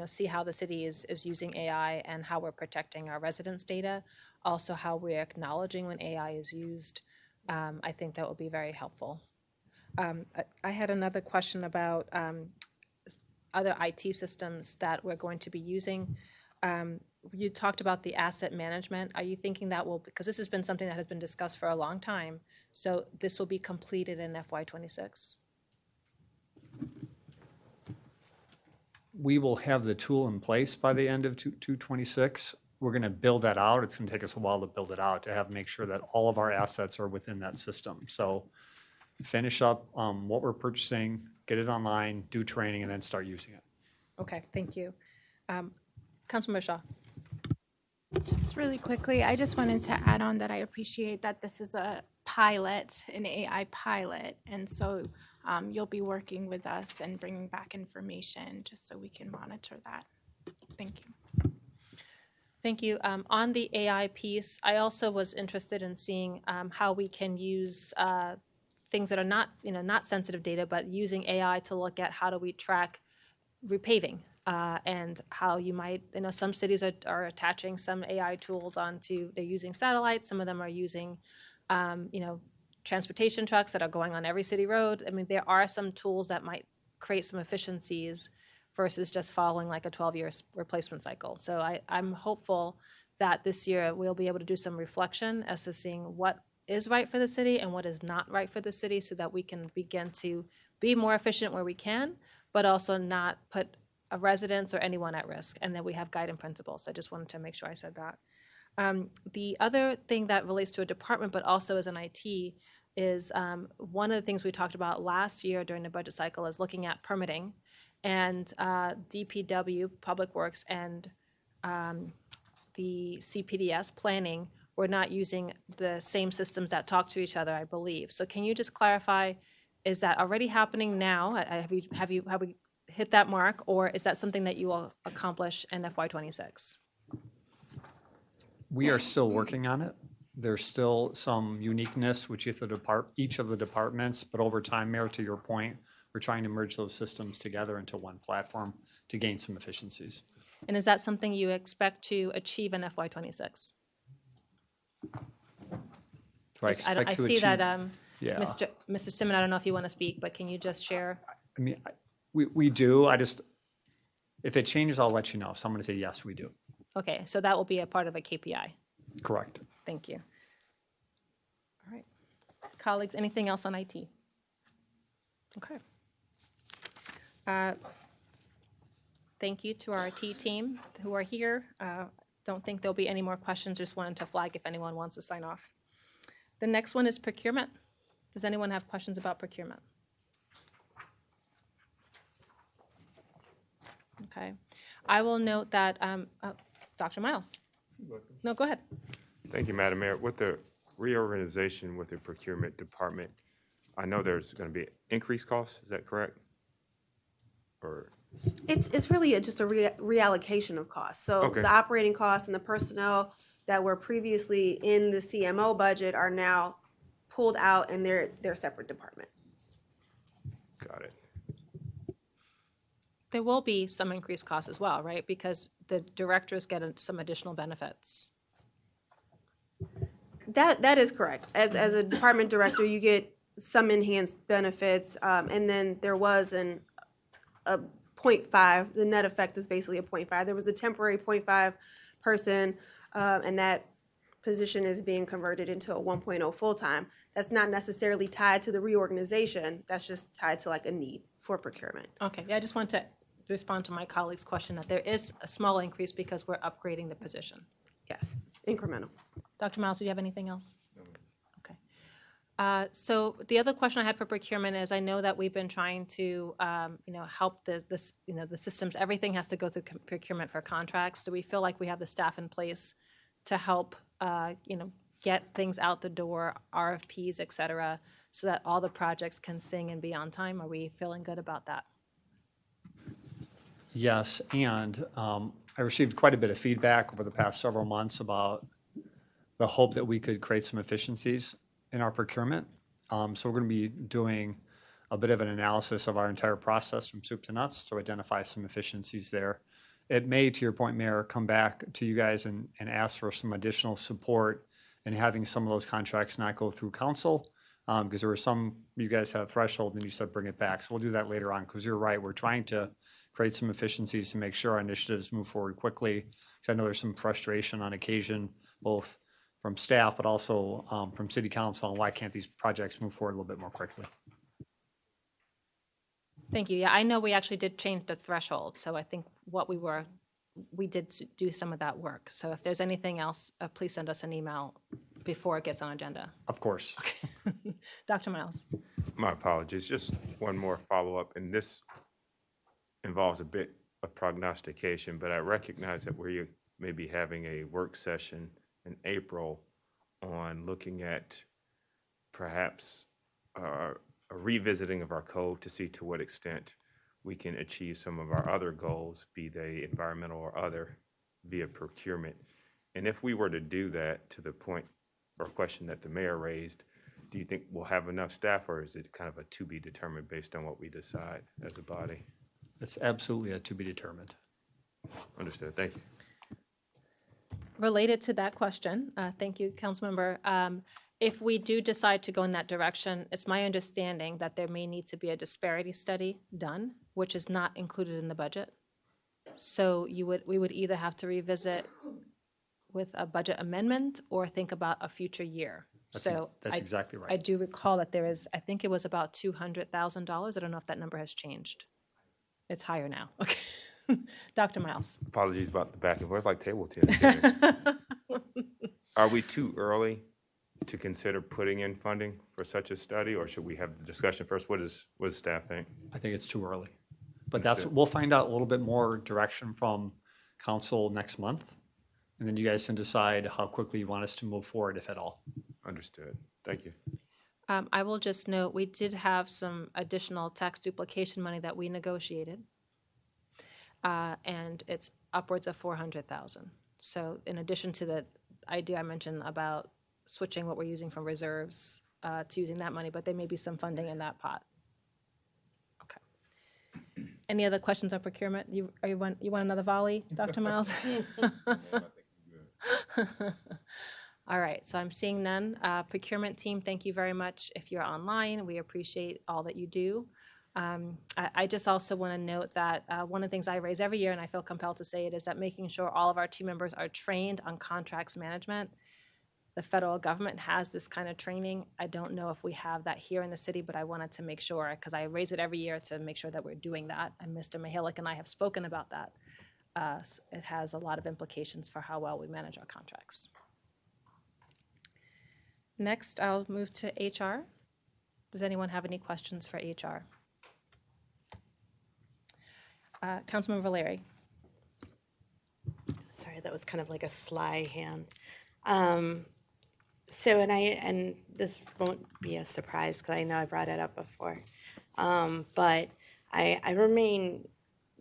see how the city is using AI and how we're protecting our residents' data, also how we're acknowledging when AI is used. I think that will be very helpful. I had another question about other IT systems that we're going to be using. You talked about the asset management. Are you thinking that will, because this has been something that has been discussed for a long time, so this will be completed in FY26? We will have the tool in place by the end of 2026. We're going to build that out. It's going to take us a while to build it out, to make sure that all of our assets are within that system. So finish up what we're purchasing, get it online, do training, and then start using it. Okay, thank you. Councilmember Shaw. Just really quickly, I just wanted to add on that I appreciate that this is a pilot, an AI pilot, and so you'll be working with us and bringing back information just so we can monitor that. Thank you. Thank you. On the AI piece, I also was interested in seeing how we can use things that are not sensitive data, but using AI to look at how do we track repaving. And how you might, some cities are attaching some AI tools onto, they're using satellites, some of them are using, transportation trucks that are going on every city road. I mean, there are some tools that might create some efficiencies versus just following like a 12-year replacement cycle. So I'm hopeful that this year we'll be able to do some reflection as to seeing what is right for the city and what is not right for the city, so that we can begin to be more efficient where we can, but also not put residents or anyone at risk, and that we have guiding principles. I just wanted to make sure I said that. The other thing that relates to a department, but also as an IT, is one of the things we talked about last year during the budget cycle is looking at permitting, and DPW, Public Works, and the CPDS planning were not using the same systems that talk to each other, I believe. So can you just clarify, is that already happening now? Have we hit that mark, or is that something that you will accomplish in FY26? We are still working on it. There's still some uniqueness with each of the departments, but over time, Mayor, to your point, we're trying to merge those systems together into one platform to gain some efficiencies. And is that something you expect to achieve in FY26? Do I expect I to see achieve? that, Yeah. Mr. Simon, I don't know if you want to speak, but can you just share? I mean, we do. If it changes, I'll let you know. If someone say yes, we do. Okay, so that will be a part of a KPI. Correct. Thank you. All right. Colleagues, anything else on IT? Okay. Thank you to our IT team who are here. Don't think there'll be any more questions. Just wanted to flag if anyone wants to sign off. The next one is procurement. Does anyone have questions about procurement? Okay. I will note that, Dr. Miles. No, go ahead. Thank you, Madam Mayor. With the reorganization with the procurement department, I know there's going to be increased costs. Is that correct? Or It's really just a reallocation of costs. So Okay. the operating costs and the personnel that were previously in the CMO budget are now pulled out and they're separate department. got it. There will be some increased costs as well, right? Because the directors get some additional benefits. That is correct. As a department director, you get some enhanced benefits, and then there was a 0.5. The net effect is basically a 0.5. There was a temporary 0.5 person, and that position is being converted into a 1.0 full-time. That's not necessarily tied to the reorganization. That's just tied to like a need for procurement. Okay, yeah, I just want to respond to my colleague's question that there is a small increase because we're upgrading the position. Yes, incremental. Dr. Miles, do you have anything else? No. Okay. So the other question I had for procurement is I know that we've been trying to, help the systems. Everything has to go through procurement for contracts. Do we feel like we have the staff in place to help, get things out the door, RFPs, et cetera, so that all the projects can sing and be on time? Are we feeling good about that? Yes, and I received quite a bit of feedback over the past several months about the hope that we could create some efficiencies in our procurement. So we're going to be doing a bit of an analysis of our entire process from soup to nuts to identify some efficiencies there. It may, to your point, Mayor, come back to you guys and ask for some additional support in having some of those contracts not go through council, because there were some, you guys had a threshold and you said bring it back. So we'll do that later on, because you're right, we're trying to create some efficiencies to make sure our initiatives move forward quickly. Because I know there's some frustration on occasion, both from staff, but also from city council, on why can't these projects move forward a little bit more quickly? Thank you. Yeah, I know we actually did change the threshold. So I think we did do some of that work. So if there's anything else, please send us an email before it gets on agenda. Of course. Dr. Miles. My apologies. Just one more follow-up, and this involves a bit of prognostication, but I recognize that we may be having a work session in April on looking at perhaps a revisiting of our code to see to what extent we can achieve some of our other goals, be they environmental or other, via procurement. And if we were to do that, to the point or question that the mayor raised, do you think we'll have enough staff, or is it kind of a to be determined based on what we decide as a body? It's absolutely a to be determined. Understood. Thank you. Related to that question, thank you, Councilmember. If we do decide to go in that direction, it's my understanding that there may need to be a disparity study done, which is not included in the budget. So we would either have to revisit with a budget amendment or think about a future year. That's exactly right. I do recall that there is, I think it was about $200,000. I don't know if that number has changed. It's higher now. Okay. Dr. Miles. Apologies about the back and forth. It's like table tennis. Are we too early to consider putting in funding for such a study, or should we have the discussion first? What does staff think? I think it's too early. But we'll find out a little bit more direction from council next month. And then you guys can decide how quickly you want us to move forward, if at all. Understood. Thank you. I will just note, we did have some additional tax duplication money that we negotiated. And it's upwards of $400,000. So in addition to the idea I mentioned about switching what we're using from reserves to using that money, but there may be some funding in that pot. Okay. Any other questions on procurement? You want another volley, Dr. Miles? All right, so I'm seeing none. Procurement team, thank you very much. If you're online, we appreciate all that you do. I just also want to note that one of the things I raise every year, and I feel compelled to say it, is that making sure all of our team members are trained on contracts management. The federal government has this kind of training. I don't know if we have that here in the city, but I wanted to make sure, because I raise it every year to make sure that we're doing that. And Mr. Mihalik and I have spoken about that. It has a lot of implications for how well we manage our contracts. Next, I'll move to HR. Does anyone have any questions for HR? Councilmember Valeri. Sorry, that was kind of like a sly hand. And this won't be a surprise because I know I brought it up before, but I remain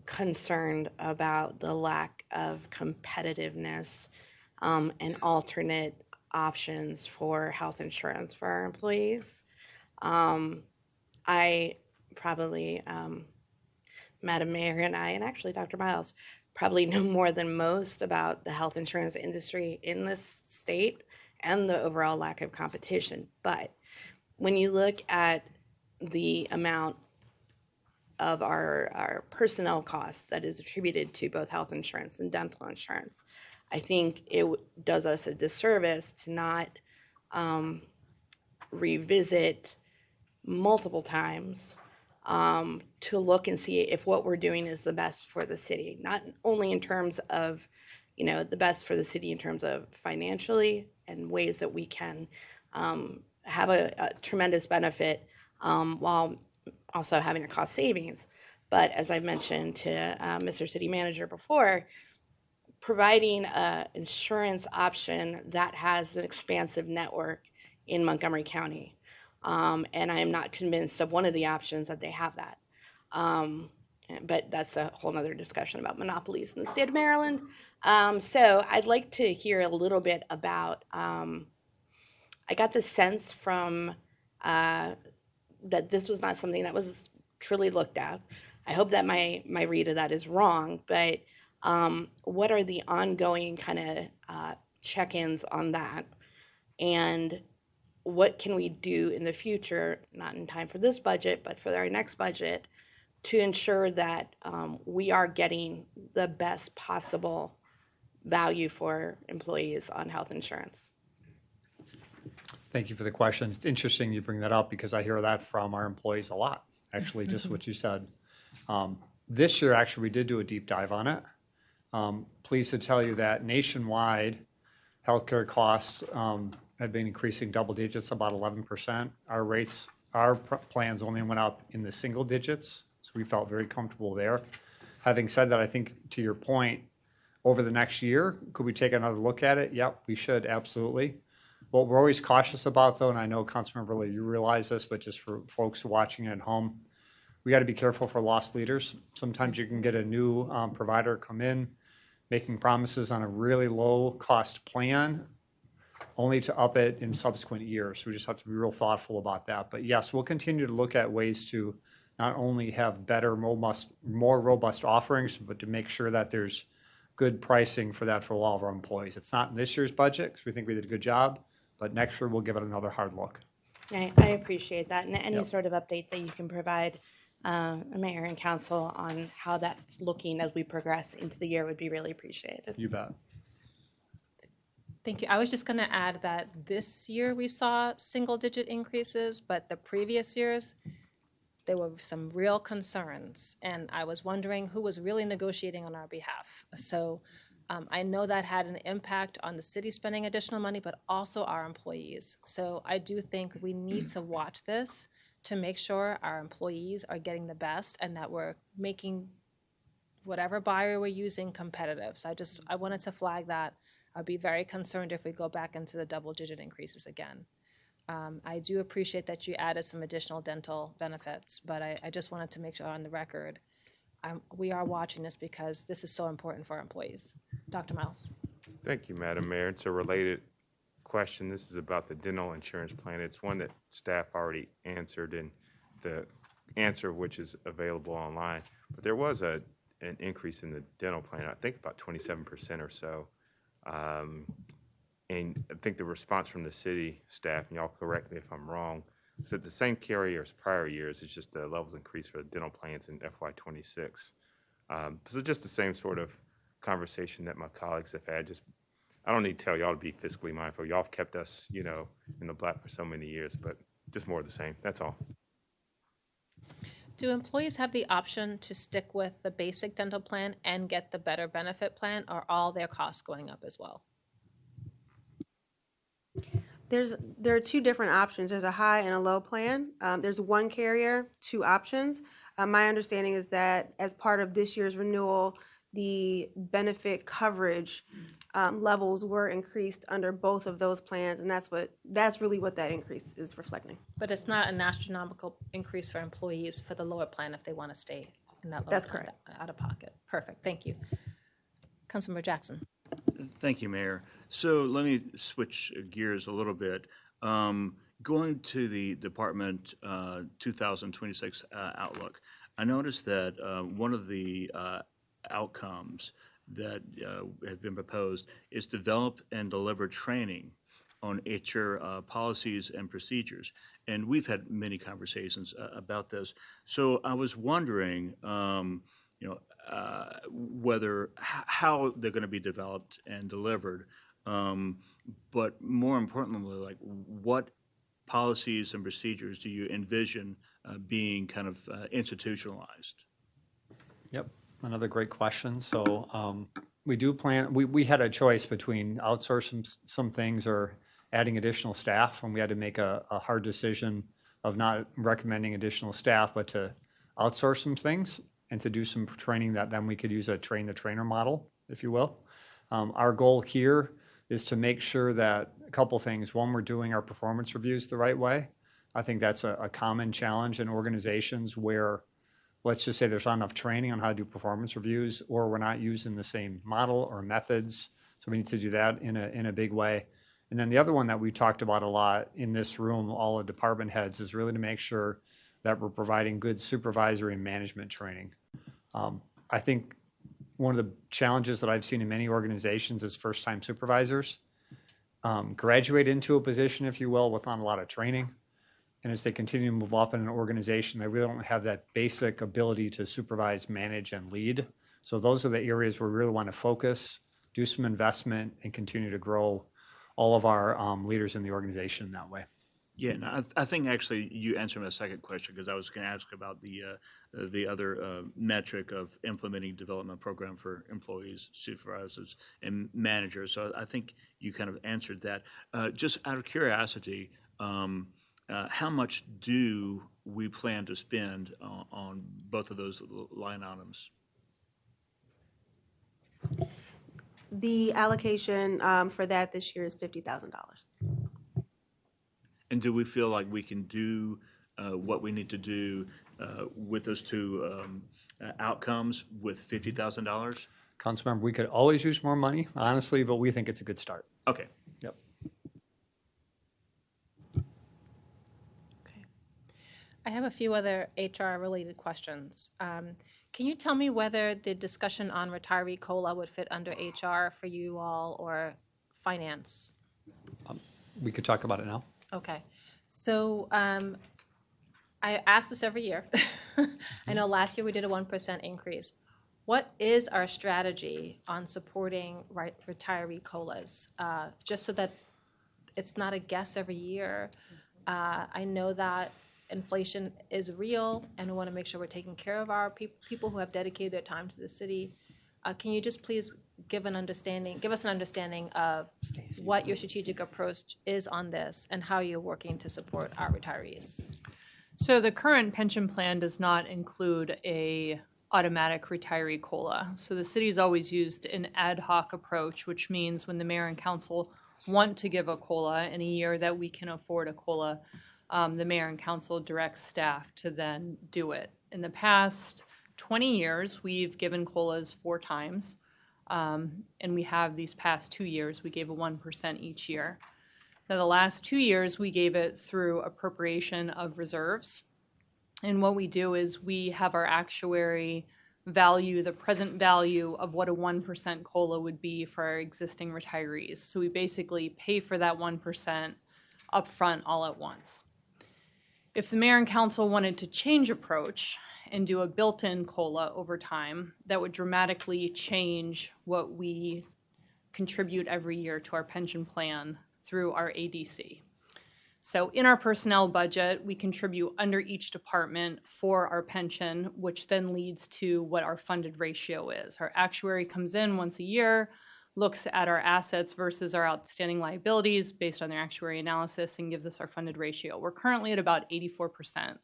concerned about the lack of competitiveness and alternate options for health insurance for our employees. I probably, Madam Mayor and I, and actually Dr. Miles, probably know more than most about the health insurance industry in this state and the overall lack of competition. But when you look at the amount of our personnel costs that is attributed to both health insurance and dental insurance, I think it does us a disservice to not revisit multiple times to look and see if what we're doing is the best for the city, not only in terms of, the best for the city in terms of financially and ways that we can have a tremendous benefit while also having a cost savings. But as I mentioned to Mr. City Manager before, providing an insurance option that has an expansive network in Montgomery County. And I am not convinced of one of the options that they have that. But that's a whole nother discussion about monopolies in the state of Maryland. So I'd like to hear a little bit about, I got the sense from that this was not something that was truly looked at. I hope that my read of that is wrong, but what are the ongoing kind of check-ins on that? And what can we do in the future, not in time for this budget, but for our next budget, to ensure that we are getting the best possible value for employees on health insurance? Thank you for the question. It's interesting you bring that up because I hear that from our employees a lot, actually, just what you said. This year, actually, we did do a deep dive on it. Pleased to tell you that nationwide, healthcare costs have been increasing double digits, about 11%. Our rates, our plans only went up in the single digits, so we felt very comfortable there. Having said that, I think to your point, over the next year, could we take another look at it? Yep, we should, absolutely. What we're always cautious about, though, and I know Councilmember Lee, you realize this, but just for folks watching at home, we got to be careful for lost leaders. Sometimes you can get a new provider come in, making promises on a really low-cost plan, only to up it in subsequent years. We just have to be real thoughtful about that. But yes, we'll continue to look at ways to not only have better, more robust offerings, but to make sure that there's good pricing for that for all of our employees. It's not in this year's budget because we think we did a good job, but next year we'll give it another hard look. I appreciate that. And any sort of update that you can provide Mayor and Council on how that's looking as we progress into the year would be really appreciated. You bet. Thank you. I was just going to add that this year we saw single-digit increases, but the previous years, there were some real concerns. And I was wondering who was really negotiating on our behalf. So I know that had an impact on the city spending additional money, but also our employees. So I do think we need to watch this to make sure our employees are getting the best and that we're making whatever buyer we're using competitive. So I wanted to flag that. I'd be very concerned if we go back into the double-digit increases again. I do appreciate that you added some additional dental benefits, but I just wanted to make sure on the record, we are watching this because this is so important for our employees. Dr. Miles. Thank you, Madam Mayor. It's a related question. This is about the dental insurance plan. It's one that staff already answered, and the answer of which is available online. But there was an increase in the dental plan, I think about 27% or so. And I think the response from the city staff, and y'all correct me if I'm wrong, is that the same carrier as prior years. It's just the levels increased for the dental plans in FY26. So just the same sort of conversation that my colleagues have had. Just I don't need to tell y'all to be fiscally mindful. Y'all have kept us, in the black for so many years, but just more of the same. That's all. Do employees have the option to stick with the basic dental plan and get the better benefit plan, or are all their costs going up as well? There are two different options. There's a high and a low plan. There's one carrier, two options. My understanding is that as part of this year's renewal, the benefit coverage levels were increased under both of those plans, and that's really what that increase is reflecting. But it's not an astronomical increase for employees for the lower plan if they want to stay in that lower That's plan correct. out of pocket. Perfect, thank you. Councilmember Jackson. Thank you, Mayor. So let me switch gears a little bit. Going to the Department 2026 outlook, I noticed that one of the outcomes that have been proposed is develop and deliver training on HR policies and procedures. And we've had many conversations about this. So I was wondering, whether how they're going to be developed and delivered, but more importantly, like what policies and procedures do you envision being kind of institutionalized? Yep, another great question. So we do plan, we had a choice between outsourcing some things or adding additional staff, and we had to make a hard decision of not recommending additional staff, but to outsource some things and to do some training that then we could use a train-the-trainer model, if you will. Our goal here is to make sure that a couple things. One, we're doing our performance reviews the right way. I think that's a common challenge in organizations where, let's just say there's not enough training on how to do performance reviews, or we're not using the same model or methods. So we need to do that in a big way. And then the other one that we talked about a lot in this room, all the department heads, is really to make sure that we're providing good supervisory and management training. I think one of the challenges that I've seen in many organizations is first-time supervisors graduate into a position, if you will, with not a lot of training. And as they continue to move up in an organization, they really don't have that basic ability to supervise, manage, and lead. So those are the areas where we really want to focus, do some investment, and continue to grow all of our leaders in the organization that way. Yeah, and I think actually you answered my second question, because I was going to ask about the other metric of implementing development program for employees, supervisors, and managers. So I think you kind of answered that. Just out of curiosity, how much do we plan to spend on both of those line items? The allocation for that this year is $50,000. And do we feel like we can do what we need to do with those two outcomes with $50,000? Councilmember, we could always use more money, honestly, but we think it's a good start. Okay. Yep. I have a few other HR-related questions. Can you tell me whether the discussion on retiree COLA would fit under HR for you all or finance? We could talk about it now. Okay. So I ask this every year. I know last year we did a 1% increase. What is our strategy on supporting retiree COLAs? Just so that it's not a guess every year. I know that inflation is real, and we want to make sure we're taking care of our people who have dedicated their time to the city. Can you just please give us an understanding of what your strategic approach is on this and how you're working to support our retirees? So the current pension plan does not include a automatic retiree COLA. So the city's always used an ad hoc approach, which means when the mayor and council want to give a COLA in a year that we can afford a COLA, the mayor and council directs staff to then do it. In the past 20 years, we've given COLAs 4 times, and we have these past 2 years, we gave a 1% each year. Now, the last 2 years, we gave it through appropriation of reserves. And what we do is we have our actuary value the present value of what a 1% COLA would be for our existing retirees. So we basically pay for that 1% upfront all at once. If the mayor and council wanted to change approach and do a built-in COLA over time, that would dramatically change what we contribute every year to our pension plan through our ADC. So in our personnel budget, we contribute under each department for our pension, which then leads to what our funded ratio is. Our actuary comes in once a year, looks at our assets versus our outstanding liabilities based on their actuary analysis, and gives us our funded ratio. We're currently at about 84%.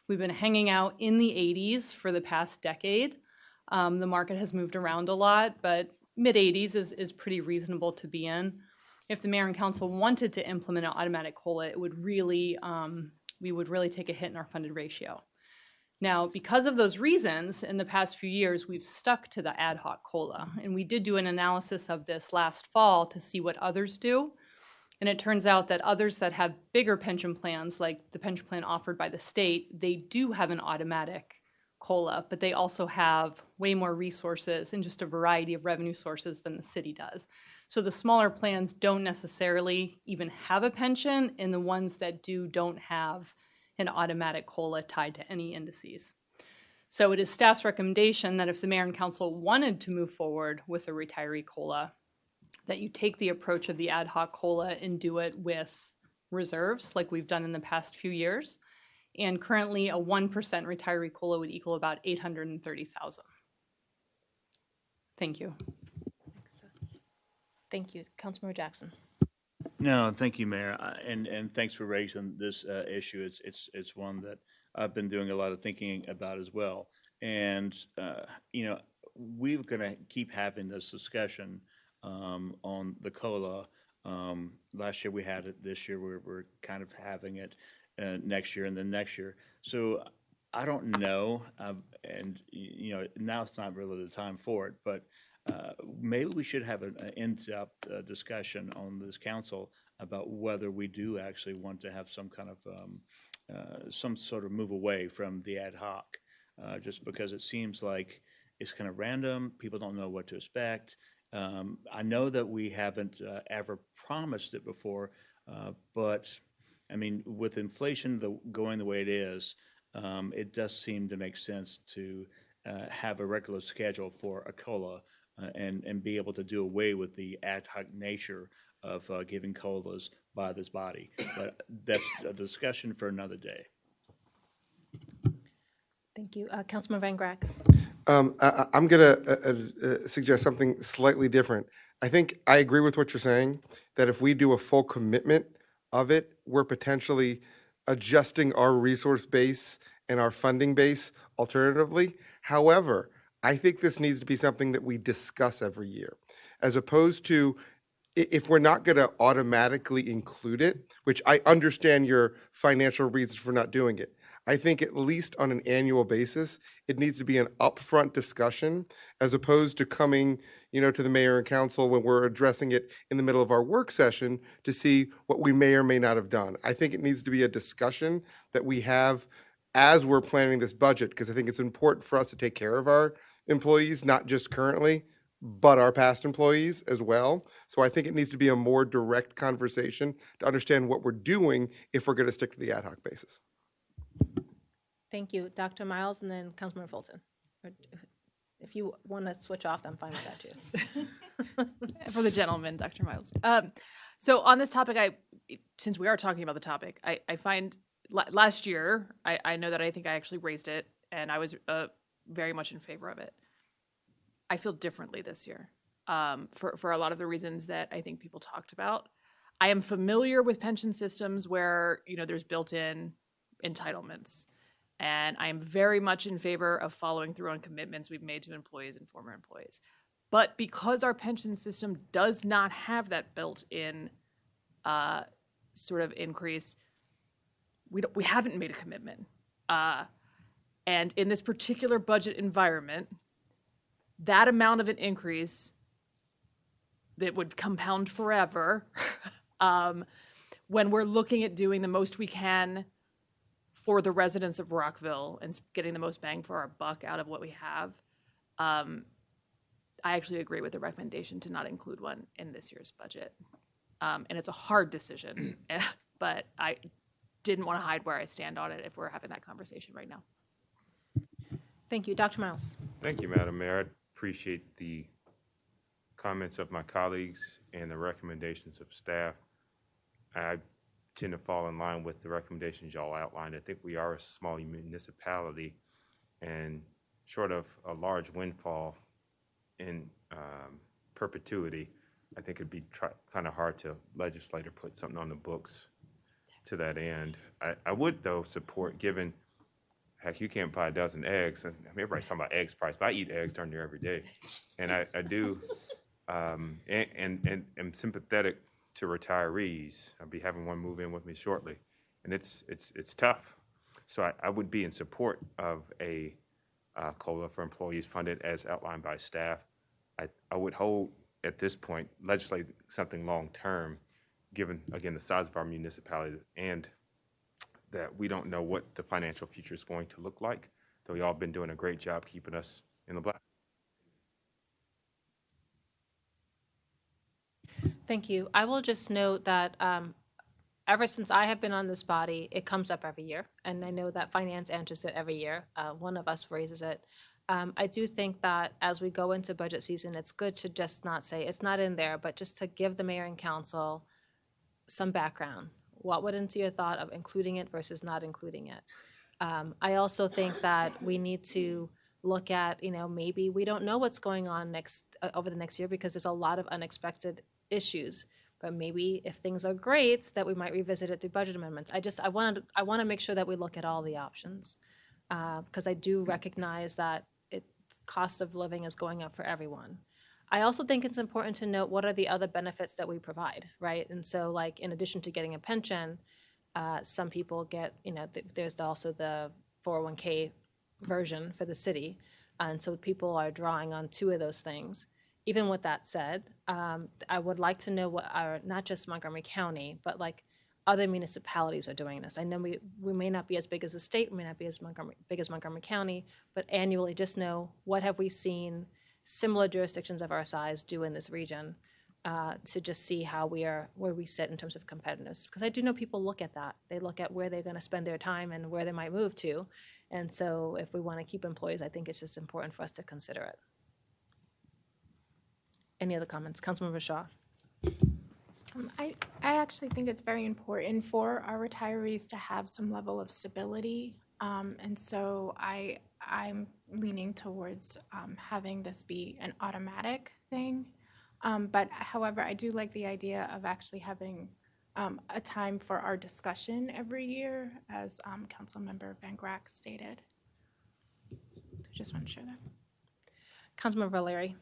We've been hanging out in the 80s for the past decade. The market has moved around a lot, but mid-80s is pretty reasonable to be in. If the mayor and council wanted to implement an automatic COLA, it would really, we would really take a hit in our funded ratio. Now, because of those reasons, in the past few years, we've stuck to the ad hoc COLA. And we did do an analysis of this last fall to see what others do. And it turns out that others that have bigger pension plans, like the pension plan offered by the state, they do have an automatic COLA, but they also have way more resources and just a variety of revenue sources than the city does. So the smaller plans don't necessarily even have a pension, and the ones that do don't have an automatic COLA tied to any indices. So it is staff's recommendation that if the mayor and council wanted to move forward with a retiree COLA, that you take the approach of the ad hoc COLA and do it with reserves like we've done in the past few years. And currently a 1% retiree COLA would equal about $830,000. Thank you. Thank you. Councilmember Jackson. No, thank you, Mayor, and thanks for raising this issue. It's one that I've been doing a lot of thinking about as well. And you know, we're going to keep having this discussion on the COLA. Last year we had it. This year we're kind of having it next year and then next year. So I don't know, and you know, now it's not really the time for it, but maybe we should have an in-depth discussion on this council about whether we do actually want to have some kind of some sort of move away from the ad hoc, just because it seems like it's kind of random. People don't know what to expect. I know that we haven't ever promised it before, but I mean, with inflation going the way it is, it does seem to make sense to have a regular schedule for a COLA and be able to do away with the ad hoc nature of giving COLAs by this body. But that's a discussion for another day. Thank you. Councilman Van Grack. I'm going to suggest something slightly different. I think I agree with what you're saying, that if we do a full commitment of it, we're potentially adjusting our resource base and our funding base alternatively. However, I think this needs to be something that we discuss every year, as opposed to if we're not going to automatically include it, which I understand your financial reasons for not doing it. I think at least on an annual basis, it needs to be an upfront discussion as opposed to coming, you know, to the mayor and council when we're addressing it in the middle of our work session to see what we may or may not have done. I think it needs to be a discussion that we have as we're planning this budget, because I think it's important for us to take care of our employees, not just currently, but our past employees as well. So I think it needs to be a more direct conversation to understand what we're doing if we're going to stick to the ad hoc basis. Thank you. Dr. Miles and then Councilmember Fulton. If you want to switch off, I'm fine with that too. For the gentleman, Dr. Miles. So on this topic, since we are talking about the topic, I find last year, I know that I think I actually raised it and I was very much in favor of it. I feel differently this year for a lot of the reasons that I think people talked about. I am familiar with pension systems where, you know, there's built-in entitlements. And I am very much in favor of following through on commitments we've made to employees and former employees. But because our pension system does not have that built-in sort of increase, we haven't made a commitment. And in this particular budget environment, that amount of an increase that would compound forever when we're looking at doing the most we can for the residents of Rockville and getting the most bang for our buck out of what we have, I actually agree with the recommendation to not include one in this year's budget. And it's a hard decision, but I didn't want to hide where I stand on it if we're having that conversation right now. Thank you. Dr. Miles. Thank you, Madam Mayor. I appreciate the comments of my colleagues and the recommendations of staff. I tend to fall in line with the recommendations y'all outlined. I think we are a small municipality, and short of a large windfall in perpetuity, I think it'd be kind of hard to legislate or put something on the books to that end. I would, though, support, given, heck, you can't buy a dozen eggs. I mean, everybody's talking about eggs price, but I eat eggs darn near every day. And I do, and am sympathetic to retirees. I'll be having one move in with me shortly. And it's tough. So I would be in support of a COLA for employees funded as outlined by staff. I would hold, at this point, legislate something long-term, given, again, the size of our municipality and that we don't know what the financial future is going to look like, though y'all have been doing a great job keeping us in the black. Thank you. I will just note that ever since I have been on this body, it comes up every year, and I know that finance answers it every year. One of us raises it. I do think that as we go into budget season, it's good to just not say it's not in there, but just to give the mayor and council some background. What went into your thought of including it versus not including it? I also think that we need to look at, maybe we don't know what's going on over the next year because there's a lot of unexpected issues. But maybe if things are great, that we might revisit it through budget amendments. I want to make sure that we look at all the options because I do recognize that cost of living is going up for everyone. I also think it's important to note what are the other benefits that we provide, right? And so, like, in addition to getting a pension, some people get, there's also the 401k version for the city. And so people are drawing on two of those things. Even with that said, I would like to know what not just Montgomery County, but like other municipalities are doing this. I know we may not be as big as the state, we may not be as big as Montgomery County, but annually just know what have we seen similar jurisdictions of our size do in this region to just see where we sit in terms of competitiveness. Because I do know people look at that. They look at where they're going to spend their time and where they might move to. And so if we want to keep employees, I think it's just important for us to consider it. Any other comments? Councilmember Shaw. I actually think it's very important for our retirees to have some level of stability. And so I'm leaning towards having this be an automatic thing. But however, I do like the idea of actually having a time for our discussion every year, as Councilmember Van Grack stated. So just want to share that. Councilmember Larry.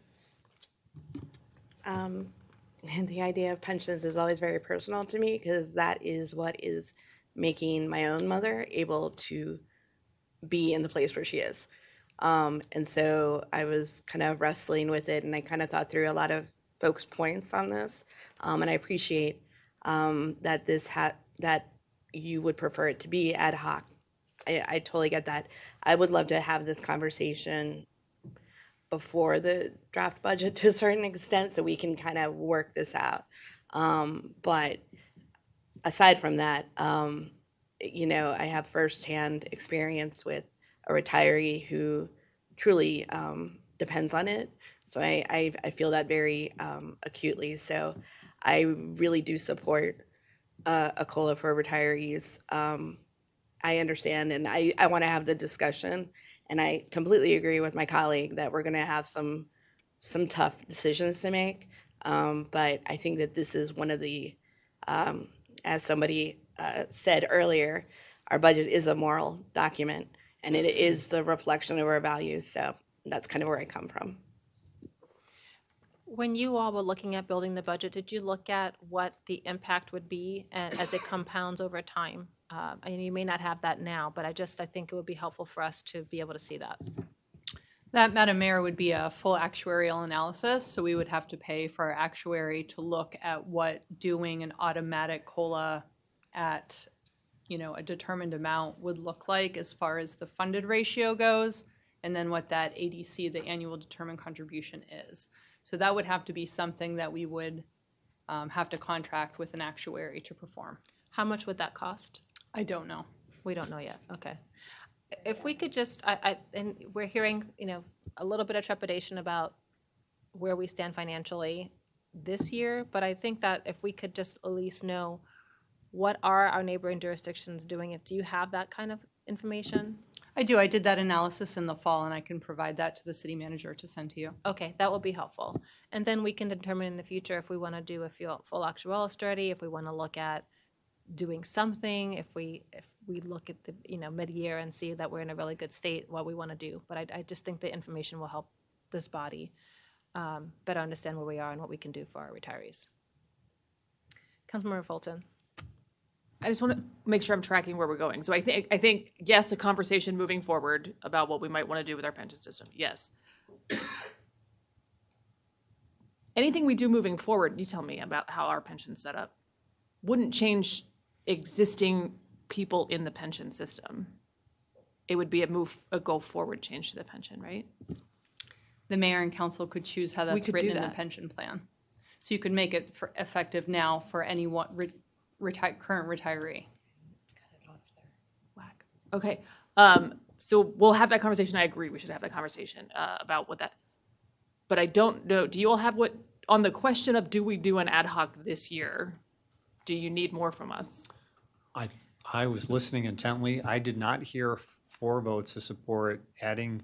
And the idea of pensions is always very personal to me because that is what is making my own mother able to be in the place where she is. And so I was kind of wrestling with it, and I kind of thought through a lot of folks' points on this. And I appreciate that that you would prefer it to be ad hoc. I totally get that. I would love to have this conversation before the draft budget to a certain extent so we can kind of work this out. But aside from that, I have firsthand experience with a retiree who truly depends on it. So I feel that very acutely. So I really do support a COLA for retirees. I understand, and I want to have the discussion. And I completely agree with my colleague that we're going to have some tough decisions to make. But I think that this is one of the, as somebody said earlier, our budget is a moral document, and it is the reflection of our values. So that's kind of where I come from. When you all were looking at building the budget, did you look at what the impact would be as it compounds over time? And you may not have that now, but I think it would be helpful for us to be able to see that. That, Madam Mayor, would be a full actuarial analysis. So we would have to pay for our actuary to look at what doing an automatic COLA at, you know, a determined amount would look like as far as the funded ratio goes, and then what that ADC, the annual determined contribution, is. So that would have to be something that we would have to contract with an actuary to perform. How much would that cost? I don't know. We don't know yet. Okay. If we could just, and we're hearing, you know, a little bit of trepidation about where we stand financially this year, but I think that if we could just at least know what are our neighboring jurisdictions doing, do you have that kind of information? I do. I did that analysis in the fall, and I can provide that to the city manager to send to you. Okay, that will be helpful. And then we can determine in the future if we want to do a full actuarial study, if we want to look at doing something, if we look at the, you know, mid-year and see that we're in a really good state, what we want to do. But I just think the information will help this body better understand where we are and what we can do for our retirees. Councilmember Fulton. I just want to make sure I'm tracking where we're going. So I think yes, a conversation moving forward about what we might want to do with our pension system. Yes. Anything we do moving forward, you tell me about how our pension's set up, wouldn't change existing people in the pension system. It would be a go forward change to the pension, right? The mayor and council could choose how that's could written do in the that. pension plan. So you could make it effective now for any current retiree. Okay. So we'll have that conversation. I agree we should have that conversation about what that, but I don't know, do you all have what, on the question of do we do an ad hoc this year, do you need more from us? I was listening intently. I did not hear 4 votes to support adding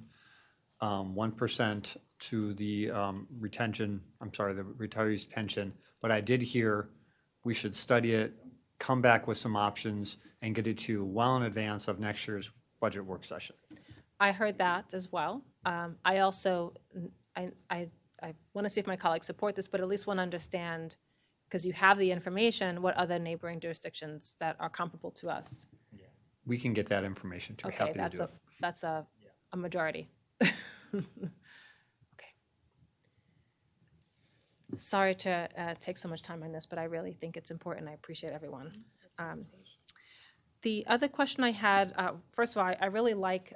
1% to the the retiree's pension, but I did hear we should study it, come back with some options, and get it to you well in advance of next year's budget work session. I heard that as well. I also, I want to see if my colleagues support this, but at least want to understand, because you have the information, what other neighboring jurisdictions that are comparable to us. We can get that information too. Okay, Happy to do it. that's a majority. Okay. Sorry to take so much time on this, but I really think it's important. I appreciate everyone. The other question I had, first of all, I really like,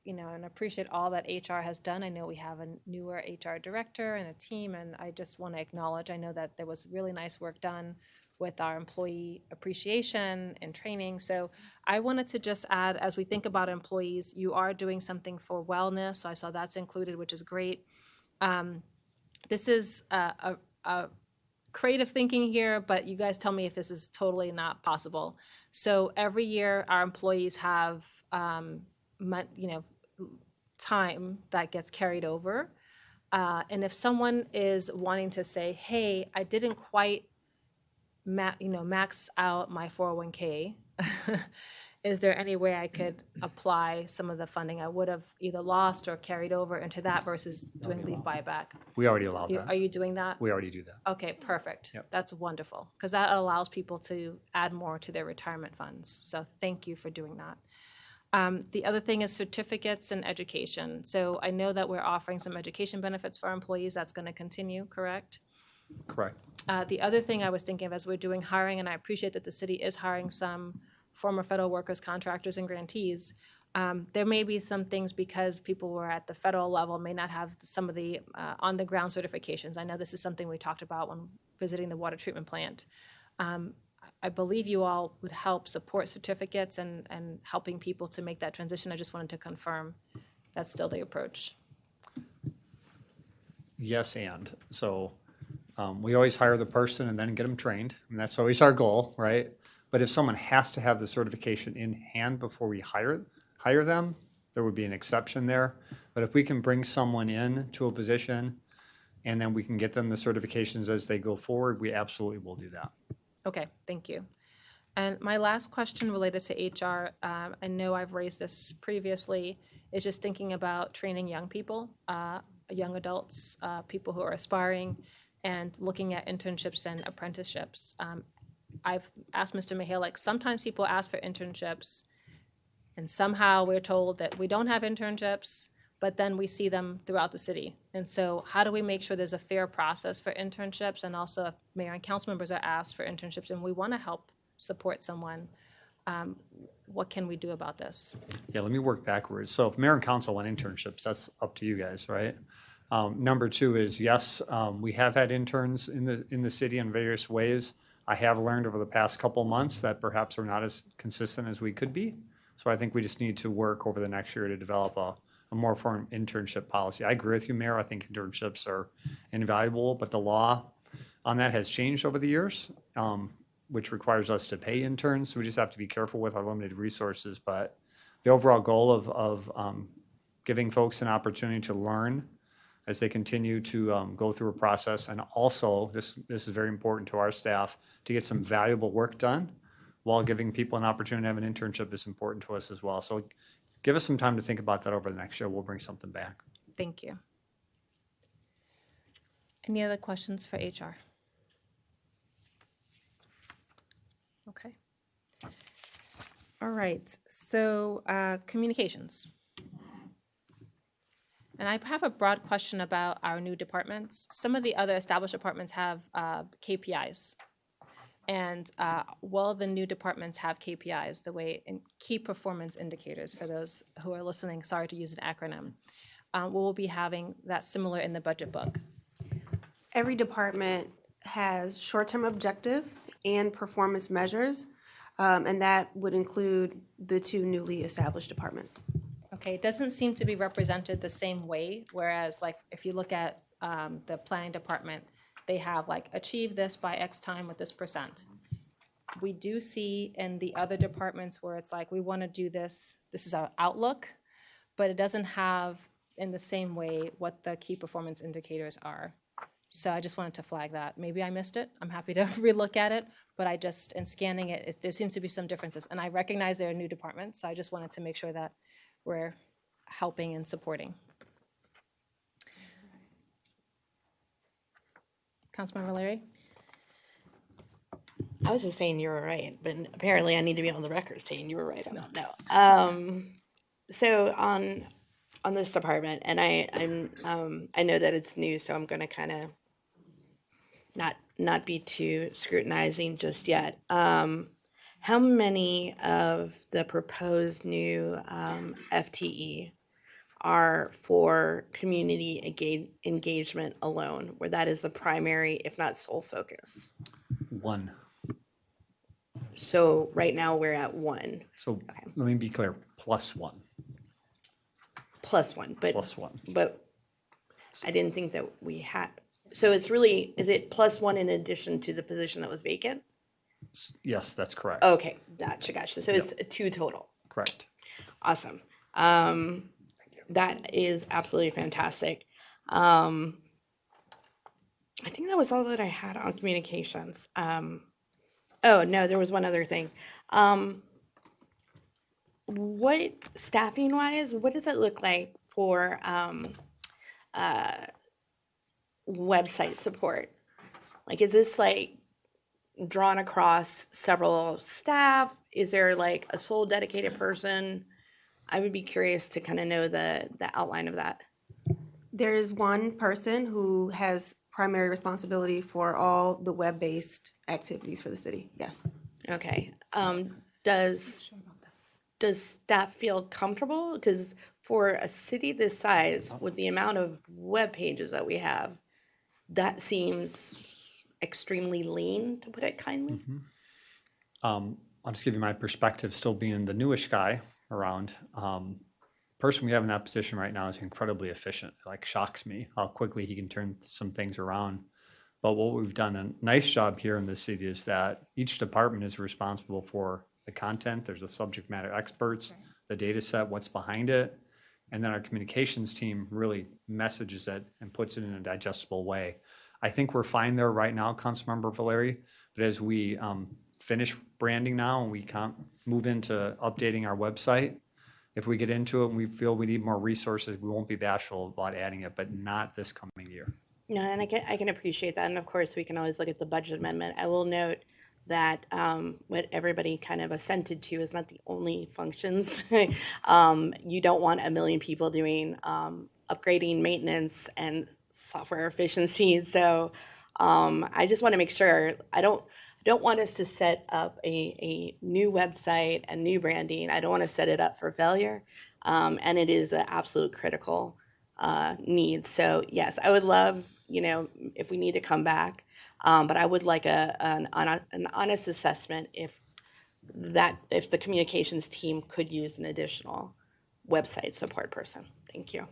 you know, and appreciate all that HR has done. I know we have a newer HR director and a team, and I just want to acknowledge, I know that there was really nice work done with our employee appreciation and training. So I wanted to just add, as we think about employees, you are doing something for wellness. So I saw that's included, which is great. This is a creative thinking here, but you guys tell me if this is totally not possible. So every year our employees have, you know, time that gets carried over. And if someone is wanting to say, hey, I didn't quite max out my 401k, is there any way I could apply some of the funding I would have either lost or carried over into that versus doing leave buyback? We already allow that. Are you doing that? We already do that. Okay, perfect. Yep. That's wonderful, because that allows people to add more to their retirement funds. So thank you for doing that. The other thing is certificates and education. So I know that we're offering some education benefits for our employees. That's going to continue, correct? Correct. The other thing I was thinking of as we're doing hiring, and I appreciate that the city is hiring some former federal workers, contractors, and grantees. There may be some things because people were at the federal level may not have some of the on-the-ground certifications. I know this is something we talked about when visiting the water treatment plant. I believe you all would help support certificates and helping people to make that transition. I just wanted to confirm that's still the approach. Yes, and so we always hire the person and then get them trained, and that's always our goal, right? But if someone has to have the certification in hand before we hire them, there would be an exception there. But if we can bring someone in to a position and then we can get them the certifications as they go forward, we absolutely will do that. Okay, thank you. And my last question related to HR, I know I've raised this previously, is just thinking about training young people, young adults, people who are aspiring, and looking at internships and apprenticeships. I've asked Mr. Mihalik, sometimes people ask for internships, and somehow we're told that we don't have internships, but then we see them throughout the city. And so how do we make sure there's a fair process for internships? And also if mayor and council members are asked for internships and we want to help support someone, what can we do about this? Yeah, let me work backwards. So if mayor and council want internships, that's up to you guys, right? Number two is, yes, we have had interns in the city in various ways. I have learned over the past couple months that perhaps we're not as consistent as we could be. So I think we just need to work over the next year to develop a more formal internship policy. I agree with you, Mayor. I think internships are invaluable, but the law on that has changed over the years, which requires us to pay interns. So we just have to be careful with our limited resources. But the overall goal of giving folks an opportunity to learn as they continue to go through a process, and also, this is very important to our staff, to get some valuable work done while giving people an opportunity to have an internship is important to us as well. So give us some time to think about that over the next year. We'll bring something back. Thank you. Any other questions for HR? Okay. All right, so communications. And I have a broad question about our new departments. Some of the other established departments have KPIs. And will the new departments have KPIs, the way in key performance indicators for those who are listening? Sorry to use an acronym. We'll be having that similar in the budget book. Every department has short-term objectives and performance measures, and that would include the two newly established departments. Okay, it doesn't seem to be represented the same way, whereas like if you look at the planning department, they have like achieve this by X time with this percent. We do see in the other departments where it's like we want to do this is our outlook, but it doesn't have in the same way what the key performance indicators are. So I just wanted to flag that. Maybe I missed it. I'm happy to relook at it, but I just, in scanning it, there seems to be some differences. And I recognize there are new departments, so I just wanted to make sure that we're helping and supporting. Councilmember Larry? I was just saying you were right, but apparently I need to be on the record saying you were right on that. No. So on this department, and I know that it's new, so I'm going to kind of not be too scrutinizing just yet. How many of the proposed new FTE are for community engagement alone, where that is the primary, if not sole focus? One. So right now we're at one. So let me be clear, plus one. Plus one, but Plus one. But I didn't think that we had. So it's really, is it plus one in addition to the position that was vacant? Yes, that's correct. Okay, gotcha. So it's two total. Correct. Awesome. That is absolutely fantastic. I think that was all that I had on communications. Oh, no, there was one other thing. What, staffing wise, what does it look like for website support? Like, is this like drawn across several staff? Is there like a sole dedicated person? I would be curious to kind of know the outline of that. There is one person who has primary responsibility for all the web-based activities for the city, yes. Okay. Does staff feel comfortable? Because for a city this size, with the amount of web pages that we have, that seems extremely lean, to put it kindly. I'll just give you my perspective, still being the newish guy around. Person we have in that position right now is incredibly efficient. It like shocks me how quickly he can turn some things around. But what we've done a nice job here in the city is that each department is responsible for the content. There's the subject matter experts, the data set, what's behind it. And then our communications team really messages it and puts it in a digestible way. I think we're fine there right now, Councilmember Valeri. But as we finish branding now and we move into updating our website, if we get into it and we feel we need more resources, we won't be bashful about adding it, but not this coming year. No, and I can appreciate that. And of course, we can always look at the budget amendment. I will note that what everybody kind of assented to is not the only functions. You don't want 1 million people doing upgrading, maintenance, and software efficiency. So I just want to make sure I don't I don't want us to set up a new website and new branding. I don't want to set it up for failure. And it is an absolute critical need. So yes, I would love, if we need to come back, but I would like an honest assessment if the communications team could use an additional website support person. Thank you.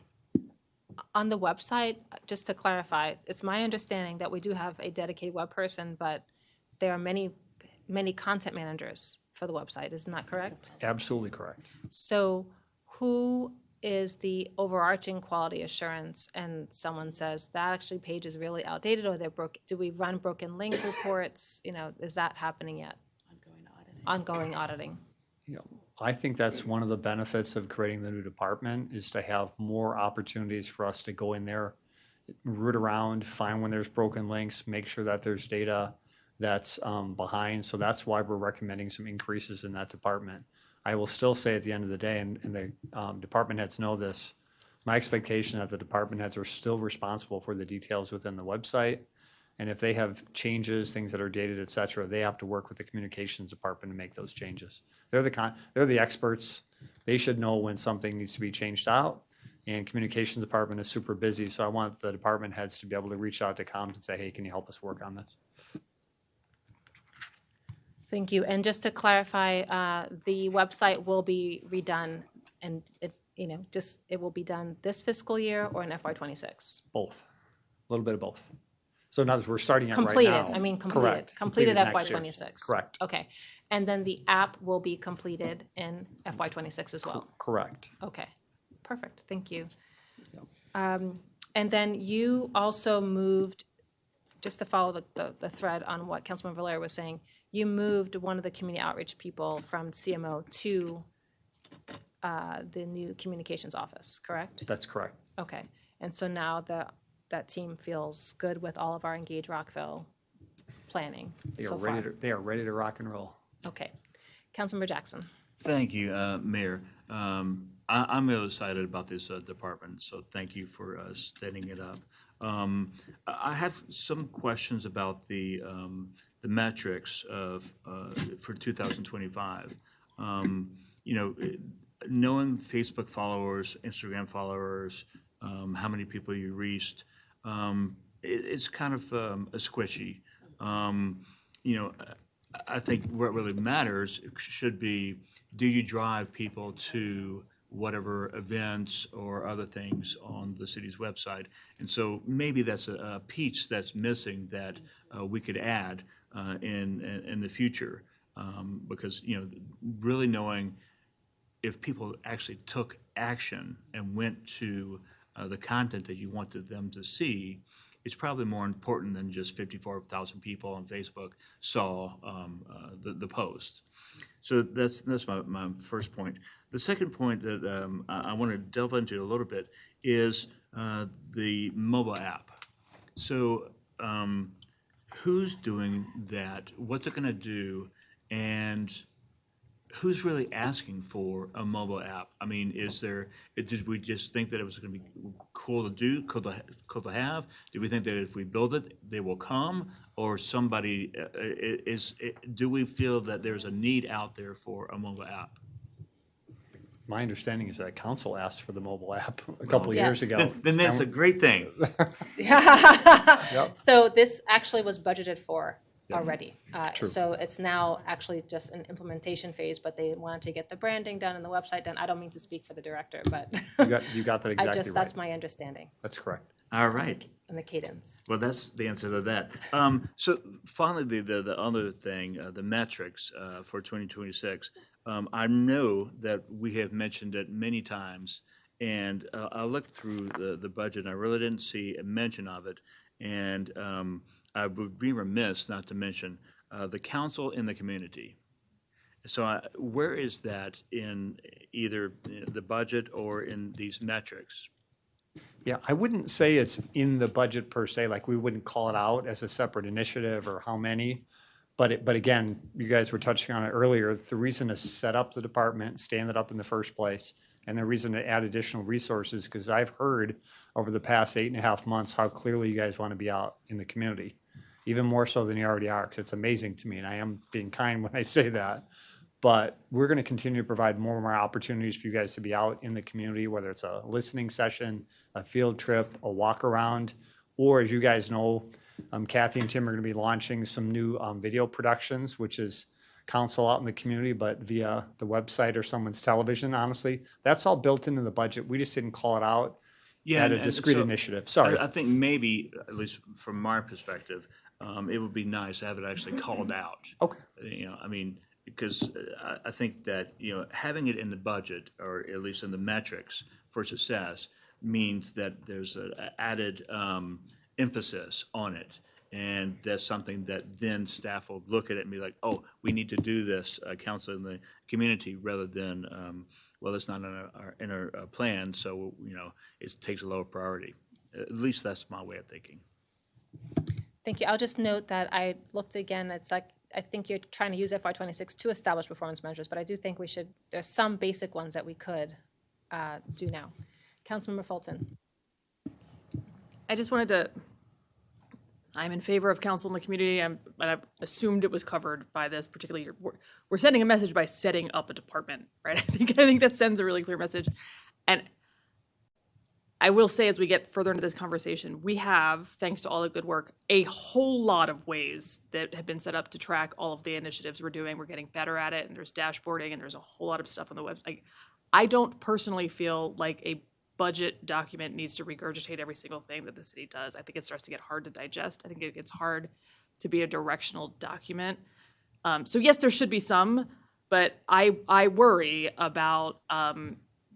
On the website, just to clarify, it's my understanding that we do have a dedicated web person, but there are many content managers for the website. Isn't that correct? Absolutely correct. So who is the overarching quality assurance? And someone says that actually page is really outdated, or they're broke. Do we run broken link reports? Is that happening yet? Ongoing auditing. I think that's one of the benefits of creating the new department, is to have more opportunities for us to go in there, root around, find when there's broken links, make sure that there's data that's behind. So that's why we're recommending some increases in that department. I will still say at the end of the day, and the department heads know this, my expectation that the department heads are still responsible for the details within the website. And if they have changes, things that are dated, et cetera, they have to work with the communications department to make those changes. They're the experts. They should know when something needs to be changed out. And communications department is super busy, so I want the department heads to be able to reach out to comms and say, hey, can you help us work on this? Thank you. And just to clarify, the website will be redone, and it will be done this fiscal year or in FY26? Both. A little bit of both. So in other words, we're starting it right now. Completed. Correct. Completed next year. FY26. Correct. Okay. And then the app will be completed in FY26 as well? Correct. Okay. Perfect. Thank you. And then you also moved, just to follow the thread on what Councilman Valera was saying, you moved one of the community outreach people from CMO to the new communications office, correct? That's correct. Okay. And so now that team feels good with all of our Engage Rockville planning so far? They are ready to rock and roll. Okay. Councilmember Jackson. Thank you, Mayor. I'm really excited about this department, so thank you for setting it up. I have some questions about the metrics for 2025. Knowing Facebook followers, Instagram followers, how many people you reached, it's kind of squishy. I think what really matters should be, do you drive people to whatever events or other things on the city's website? And so maybe that's a piece that's missing that we could add in the future, because really knowing if people actually took action and went to the content that you wanted them to see, it's probably more important than just 54,000 people on Facebook saw the post. So that's my first point. The second point that I want to delve into a little bit is the mobile app. So who's doing that? What's it going to do? And who's really asking for a mobile app? I mean, did we just think that it was going to be cool to do, cool to have? Do we think that if we build it, they will come? Or somebody, do we feel that there's a need out there for a mobile app? My understanding is that council asked for the mobile app a couple of years ago. Then that's a great thing. Yep. So this actually was budgeted for already. True. So it's now actually just an implementation phase, but they wanted to get the branding done and the website done. I don't mean to speak for the director, but you got that exactly right. That's my understanding. That's correct. All right. And the cadence. Well, that's the answer to that. So finally, the other thing, the metrics for 2026. I know that we have mentioned it many times, and I looked through the budget, and I really didn't see a mention of it. And I would be remiss not to mention the council in the community. So where is that in either the budget or in these metrics? Yeah, I wouldn't say it's in the budget per se, like we wouldn't call it out as a separate initiative or how many. But again, you guys were touching on it earlier, the reason to set up the department, stand it up in the first place, and the reason to add additional resources, because I've heard over the past 8.5 months how clearly you guys want to be out in the community. even more so than you already are, because it's amazing to me, and I am being kind when I say that. But we're going to continue to provide more and more opportunities for you guys to be out in the community, whether it's a listening session, a field trip, a walk around, or as you guys know, Kathy and Tim are going to be launching some new video productions, which is council out in the community, but via the website or someone's television, honestly. That's all built into the budget. We just didn't call it out at a and discrete so initiative. Sorry. I think maybe, at least from my perspective, it would be nice to have it actually called out. Okay. I mean, because I think that, having it in the budget, or at least in the metrics for success, means that there's an added emphasis on it. And that's something that then staff will look at it and be like, oh, we need to do this, council in the community, rather than, well, it's not in our plan, so, it takes a lower priority. At least that's my way of thinking. Thank you. I'll just note that I looked again, it's like, I think you're trying to use FY26 to establish performance measures, but I do think there's some basic ones that we could do now. Councilmember Fulton. I just wanted to, I'm in favor of council in the community, but I assumed it was covered by this, particularly, we're sending a message by setting up a department, right? I think that sends a really clear message. And I will say, as we get further into this conversation, we have, thanks to all the good work, a whole lot of ways that have been set up to track all of the initiatives we're doing. We're getting better at it, and there's dashboarding, and there's a whole lot of stuff on the website. I don't personally feel like a budget document needs to regurgitate every single thing that the city does. I think it starts to get hard to digest. I think it gets hard to be a directional document. So yes, there should be some, but I worry about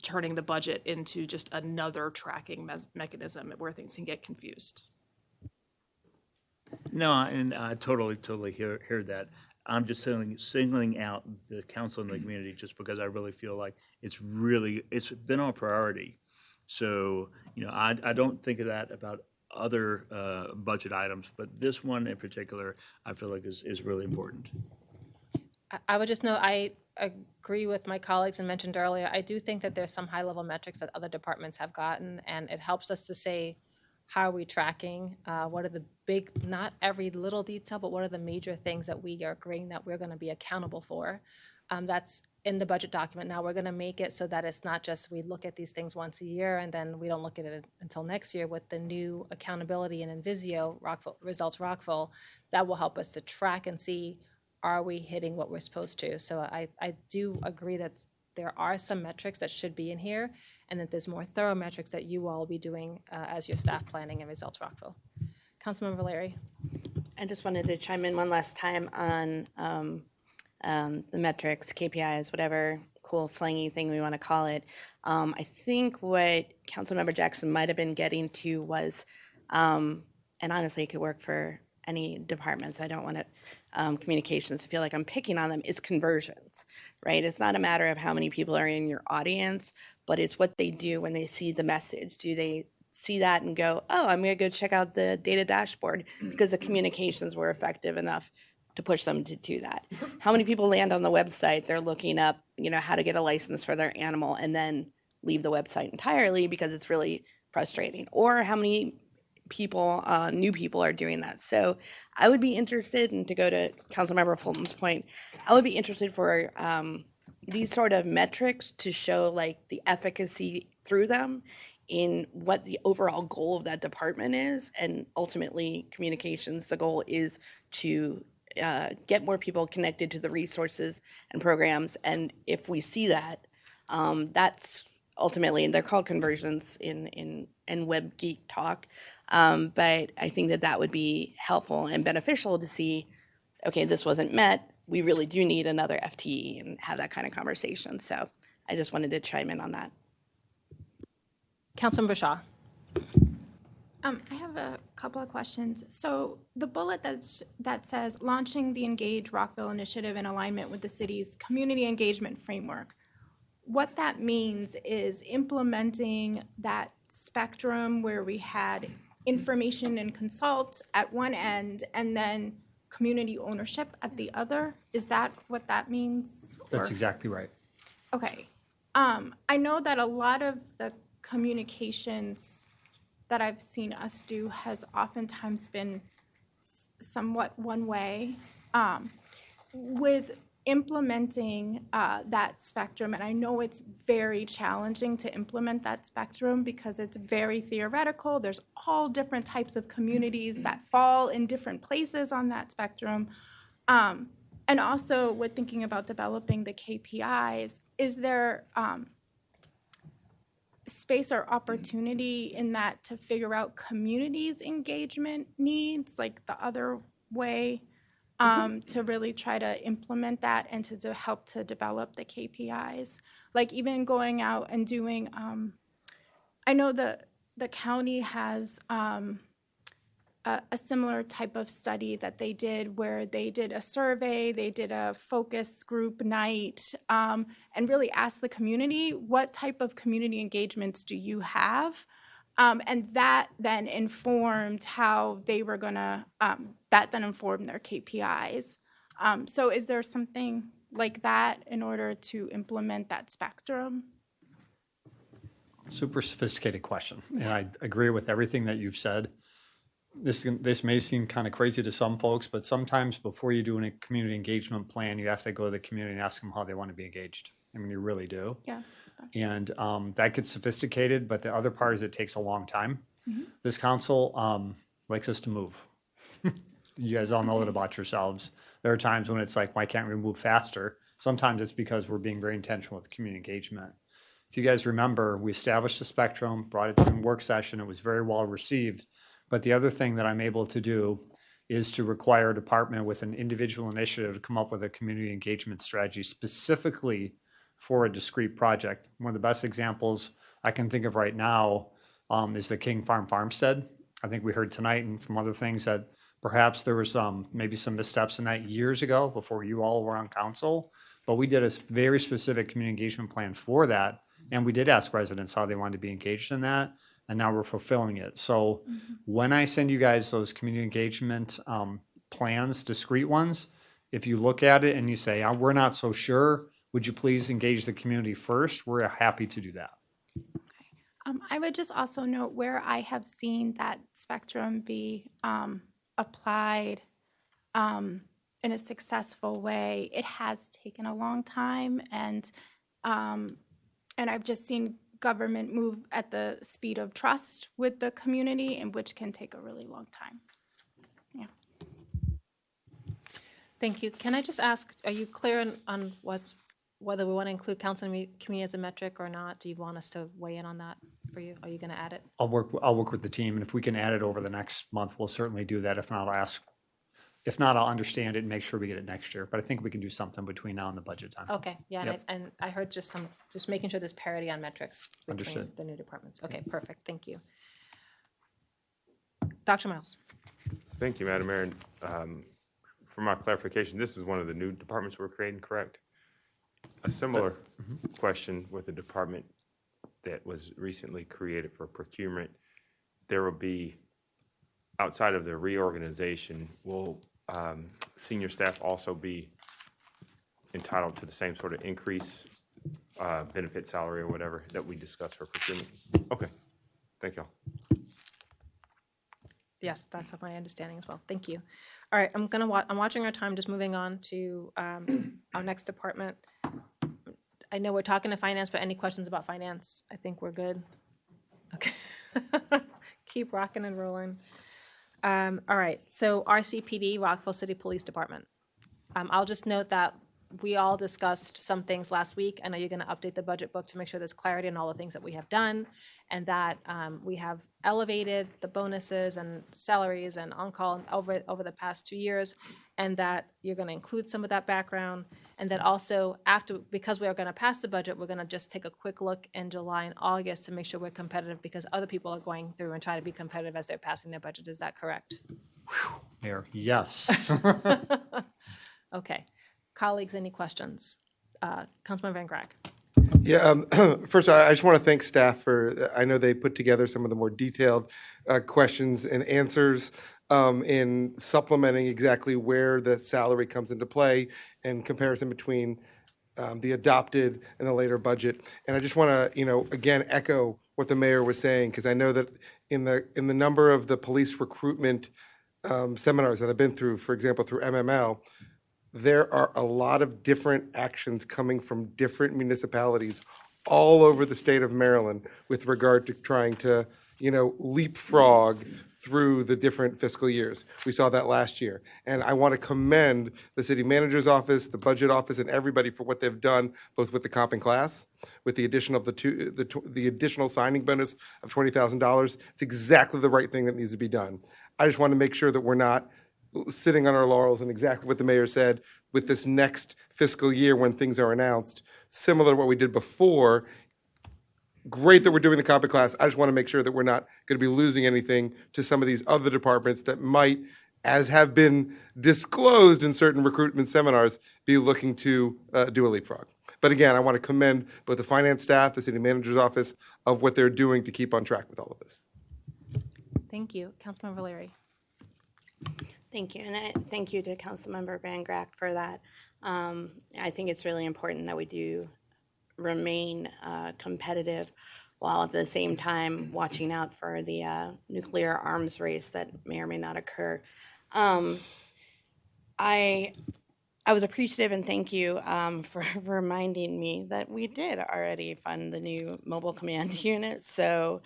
turning the budget into just another tracking mechanism where things can get confused. No, and I totally hear that. I'm just singling out the council and the community just because I really feel like it's been our priority. So, I don't think of that about other budget items, but this one in particular, I feel like is really important. I would just note, I agree with my colleagues and mentioned earlier, I do think that there's some high-level metrics that other departments have gotten, and it helps us to say, how are we tracking? What are the big, not every little detail, but what are the major things that we are agreeing that we're going to be accountable for? That's in the budget document. Now we're going to make it so that it's not just we look at these things once a year and then we don't look at it until next year. With the new accountability and Invisio, Rockville, that will help us to track and see, are we hitting what we're supposed to? So I do agree that there are some metrics that should be in here, and that there's more thorough metrics that you all will be doing as your staff planning and Results Rockville. Councilmember Valeri. I just wanted to chime in one last time on the metrics, KPIs, whatever cool slangy thing we want to call it. I think what Councilmember Jackson might have been getting to was, and honestly, it could work for any departments. I don't want to communications to feel like I'm picking on them. Is conversions, right? It's not a matter of how many people are in your audience, but it's what they do when they see the message. Do they see that and go, oh, I'm going to go check out the data dashboard because the communications were effective enough to push them to do that? How many people land on the website, they're looking up, how to get a license for their animal and then leave the website entirely because it's really frustrating? Or how many people, new people are doing that? So I would be interested, and to go to Councilmember Fulton's point, I would be interested for these sort of metrics to show like the efficacy through them in what the overall goal of that department is. And ultimately communications, the goal is to get more people connected to the resources and programs. And if we see that, that's ultimately, and they're called conversions in web geek talk. But I think that would be helpful and beneficial to see, okay, this wasn't met. We really do need another FTE and have that kind of conversation. So I just wanted to chime in on that. Councilmember Shaw. I have a couple of questions. So the bullet that says launching the Engage Rockville initiative in alignment with the city's community engagement framework, what that means is implementing that spectrum where we had information and consult at one end and then community ownership at the other. Is that what that means? That's exactly right. Okay. I know that a lot of the communications that I've seen us do has oftentimes been somewhat one way. With implementing that spectrum, and I know it's very challenging to implement that spectrum because it's very theoretical. There's all different types of communities that fall in different places on that spectrum. And also with thinking about developing the KPIs, is there space or opportunity in that to figure out communities' engagement needs, like the other way, to really try to implement that and to help to develop the KPIs? Like even going out and doing, I know the county has a similar type of study that they did where they did a survey, they did a focus group night, and really asked the community, what type of community engagements do you have? And that then informed how they were gonna, that then informed their KPIs. So is there something like that in order to implement that spectrum? Super sophisticated question, and I agree with everything that you've said. This may seem kind of crazy to some folks, but sometimes before you do a community engagement plan, you have to go to the community and ask them how they want to be engaged. I mean, you really do. Yeah. And that gets sophisticated, but the other part is it takes a long time. Mhm. This council likes us to move. You guys all know that about yourselves. There are times when it's like, why can't we move faster? Sometimes it's because we're being very intentional with community engagement. If you guys remember, we established the spectrum, brought it to a work session. It was very well received. But the other thing that I'm able to do is to require a department with an individual initiative to come up with a community engagement strategy specifically for a discrete project. One of the best examples I can think of right now is the King Farm Farmstead. I think we heard tonight and from other things that perhaps there was maybe some missteps in that years ago before you all were on council. But we did a very specific community engagement plan for that. And we did ask residents how they wanted to be engaged in that. And now we're fulfilling it. So when I send you guys those community engagement plans, discrete ones, if you look at it and you say, we're not so sure, would you please engage the community first? We're happy to do that. I would just also note where I have seen that spectrum be applied in a successful way, it has taken a long time, and I've just seen government move at the speed of trust with the community, and which can take a really long time. Yeah. Thank you. Can I just ask, are you clear on whether we want to include council and community as a metric or not? Do you want us to weigh in on that for you? Are you going to add it? I'll work with the team, and if we can add it over the next month, we'll certainly do that. If not, I'll ask. If not, I'll understand it and make sure we get it next year. But I think we can do something between now and the budget time. Okay, yeah, Yep. and I heard just making sure there's parity on metrics between Understood. the new departments. Okay, perfect, thank you. Dr. Miles. Thank you, Madam Mayor. For my clarification, this is one of the new departments we're creating, correct? A similar question with a department that was recently created for procurement. There will be, outside of the reorganization, will senior staff also be entitled to the same sort of increase, benefit salary or whatever that we discussed for procurement? Okay, thank y'all. Yes, that's my understanding as well. Thank you. All right, I'm watching our time, just moving on to our next department. I know we're talking to finance, but any questions about finance? I think we're good. Okay. Keep rocking and rolling. All right, so RCPD, Rockville City Police Department. I'll just note that we all discussed some things last week. I know you're going to update the budget book to make sure there's clarity on all the things that we have done, and that we have elevated the bonuses and salaries and on-call over the past 2 years, and that you're going to include some of that background, and that also because we are going to pass the budget, we're going to just take a quick look in July and August to make sure we're competitive, because other people are going through and trying to be competitive as they're passing their budget. Is that correct? Mayor, yes. Okay. Colleagues, any questions? Councilman Van Graag. Yeah, first, I just want to thank staff for, I know they put together some of the more detailed questions and answers in supplementing exactly where the salary comes into play and comparison between the adopted and the later budget. And I just want to, again, echo what the mayor was saying, because I know that in the number of the police recruitment seminars that I've been through, for example, through MML, there are a lot of different actions coming from different municipalities all over the state of Maryland with regard to trying to, leapfrog through the different fiscal years. We saw that last year. And I want to commend the city manager's office, the budget office, and everybody for what they've done, both with the comp and class, with the addition of the additional signing bonus of $20,000. It's exactly the right thing that needs to be done. I just want to make sure that we're not sitting on our laurels, and exactly what the mayor said with this next fiscal year when things are announced, similar to what we did before. Great that we're doing the comp and class. I just want to make sure that we're not going to be losing anything to some of these other departments that might, as have been disclosed in certain recruitment seminars, be looking to do a leapfrog. But again, I want to commend both the finance staff, the city manager's office, of what they're doing to keep on track with all of this. Thank you. Councilmember Larry. Thank you, and thank you to Councilmember Van Grack for that. I think it's really important that we do remain competitive while at the same time watching out for the nuclear arms race that may or may not occur. I was appreciative and thank you for reminding me that we did already fund the new mobile command unit, so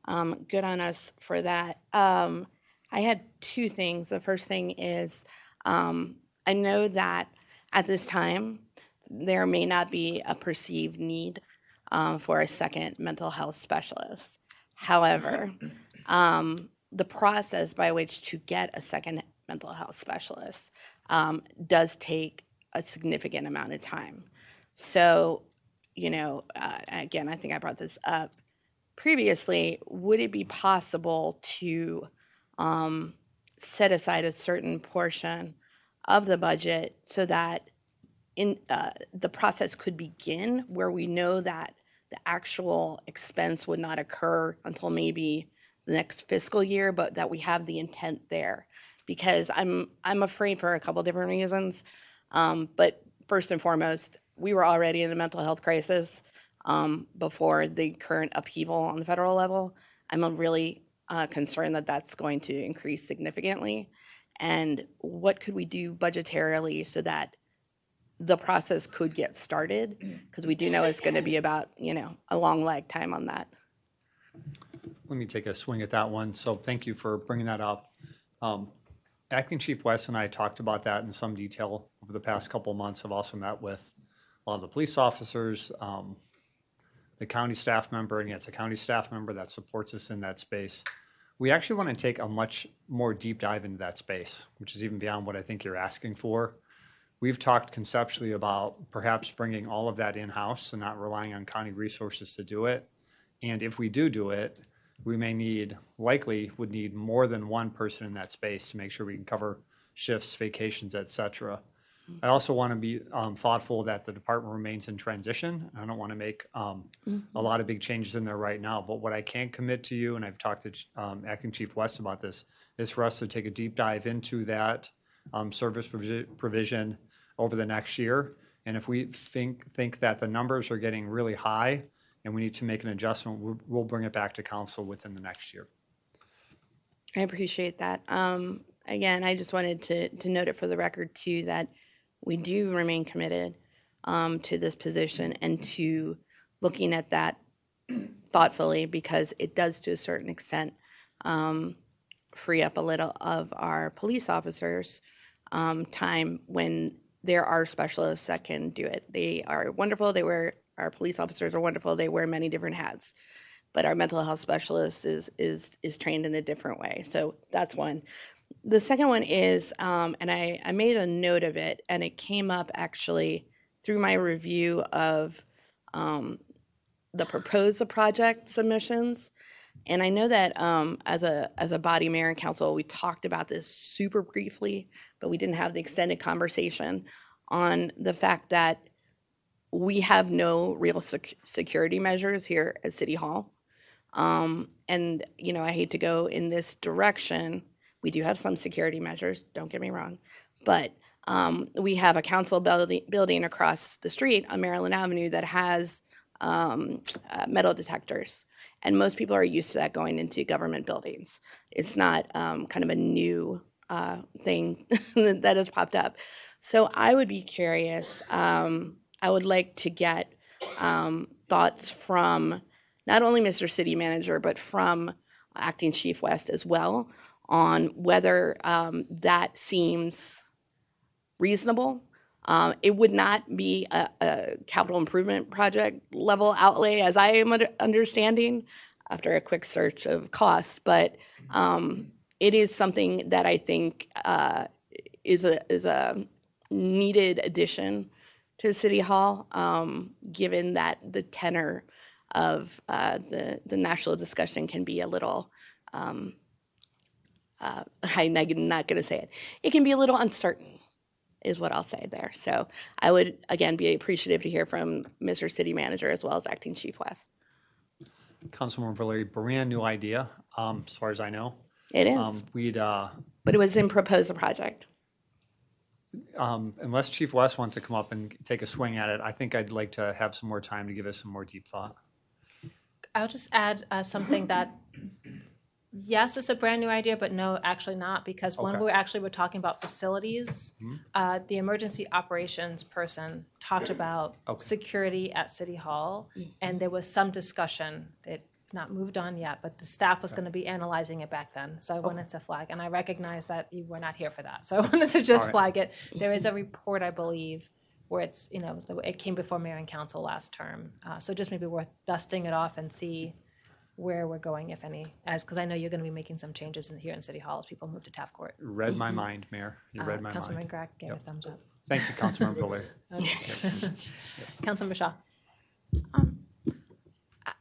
good on us for that. I had two things. The first thing is I know that at this time there may not be a perceived need for a second mental health specialist. However, the process by which to get a second mental health specialist does take a significant amount of time. So, again, I think I brought this up previously. Would it be possible to set aside a certain portion of the budget so that the process could begin where we know that the actual expense would not occur until maybe the next fiscal year, but that we have the intent there? Because I'm afraid for a couple different reasons. But first and foremost, we were already in a mental health crisis before the current upheaval on the federal level. I'm really concerned that that's going to increase significantly. And what could we do budgetarily so that the process could get started? Because we do know it's going to be about, a long lag time on that. Let me take a swing at that one. So thank you for bringing that up. Acting Chief West and I talked about that in some detail over the past couple of months. I've also met with a lot of the police officers, the county staff member, and it's a county staff member that supports us in that space. We actually want to take a much more deep dive into that space, which is even beyond what I think you're asking for. We've talked conceptually about perhaps bringing all of that in-house and not relying on county resources to do it. And if we do it, we likely would need more than one person in that space to make sure we can cover shifts, vacations, et cetera. I also want to be thoughtful that the department remains in transition. I don't want to make a lot of big changes in there right now, but what I can commit to you, and I've talked to Acting Chief West about this, is for us to take a deep dive into that service provision over the next year. And if we think that the numbers are getting really high and we need to make an adjustment, we'll bring it back to council within the next year. I appreciate that. Again, I just wanted to note it for the record too, that we do remain committed to this position and to looking at that thoughtfully, because it does to a certain extent free up a little of our police officers' time when there are specialists that can do it. They are wonderful. Our police officers are wonderful. They wear many different hats, but our mental health specialist is trained in a different way. So that's one. The second one is, and I made a note of it, and it came up actually through my review of the proposed project submissions. And I know that as a body, mayor and council, we talked about this super briefly, but we didn't have the extended conversation on the fact that we have no real security measures here at City Hall. And, I hate to go in this direction. We do have some security measures, don't get me wrong, but we have a council building across the street on Maryland Avenue that has metal detectors. And most people are used to that going into government buildings. It's not kind of a new thing that has popped up. So I would be curious. I would like to get thoughts from not only Mr. City Manager, but from Acting Chief West as well on whether that seems reasonable. It would not be a capital improvement project level outlay, as I am understanding after a quick search of costs, but it is something that I think is a needed addition to City Hall, given that the tenor of the national discussion can be a little. I'm not going to say it. It can be a little uncertain, is what I'll say there. So I would, again, be appreciative to hear from Mr. City Manager as well as Acting Chief West. Councilwoman Valerie, brand new idea, as far as I know. It is. But it was in proposal project. Unless Chief West wants to come up and take a swing at it, I think I'd like to have some more time to give us some more deep thought. I'll just add something that, yes, it's a brand new idea, but no, actually not, because when Okay. we were talking about facilities, the emergency operations person talked about security at City Hall, and there was some discussion that not moved on yet, but the staff was going to be analyzing it back then. So I wanted to flag, and I recognize that you were not here for that. So I wanted to just flag it. There is a report, I believe, where it's, it came before Mayor and Council last term. So just maybe worth dusting it off and see where we're going, if any, because I know you're going to be making some changes here in City Hall as people move to Taft Court. Read my mind, Mayor. You read my Councilman mind. Grack gave a thumbs up. Thank you, Councilman Valerie. Councilman Shaw.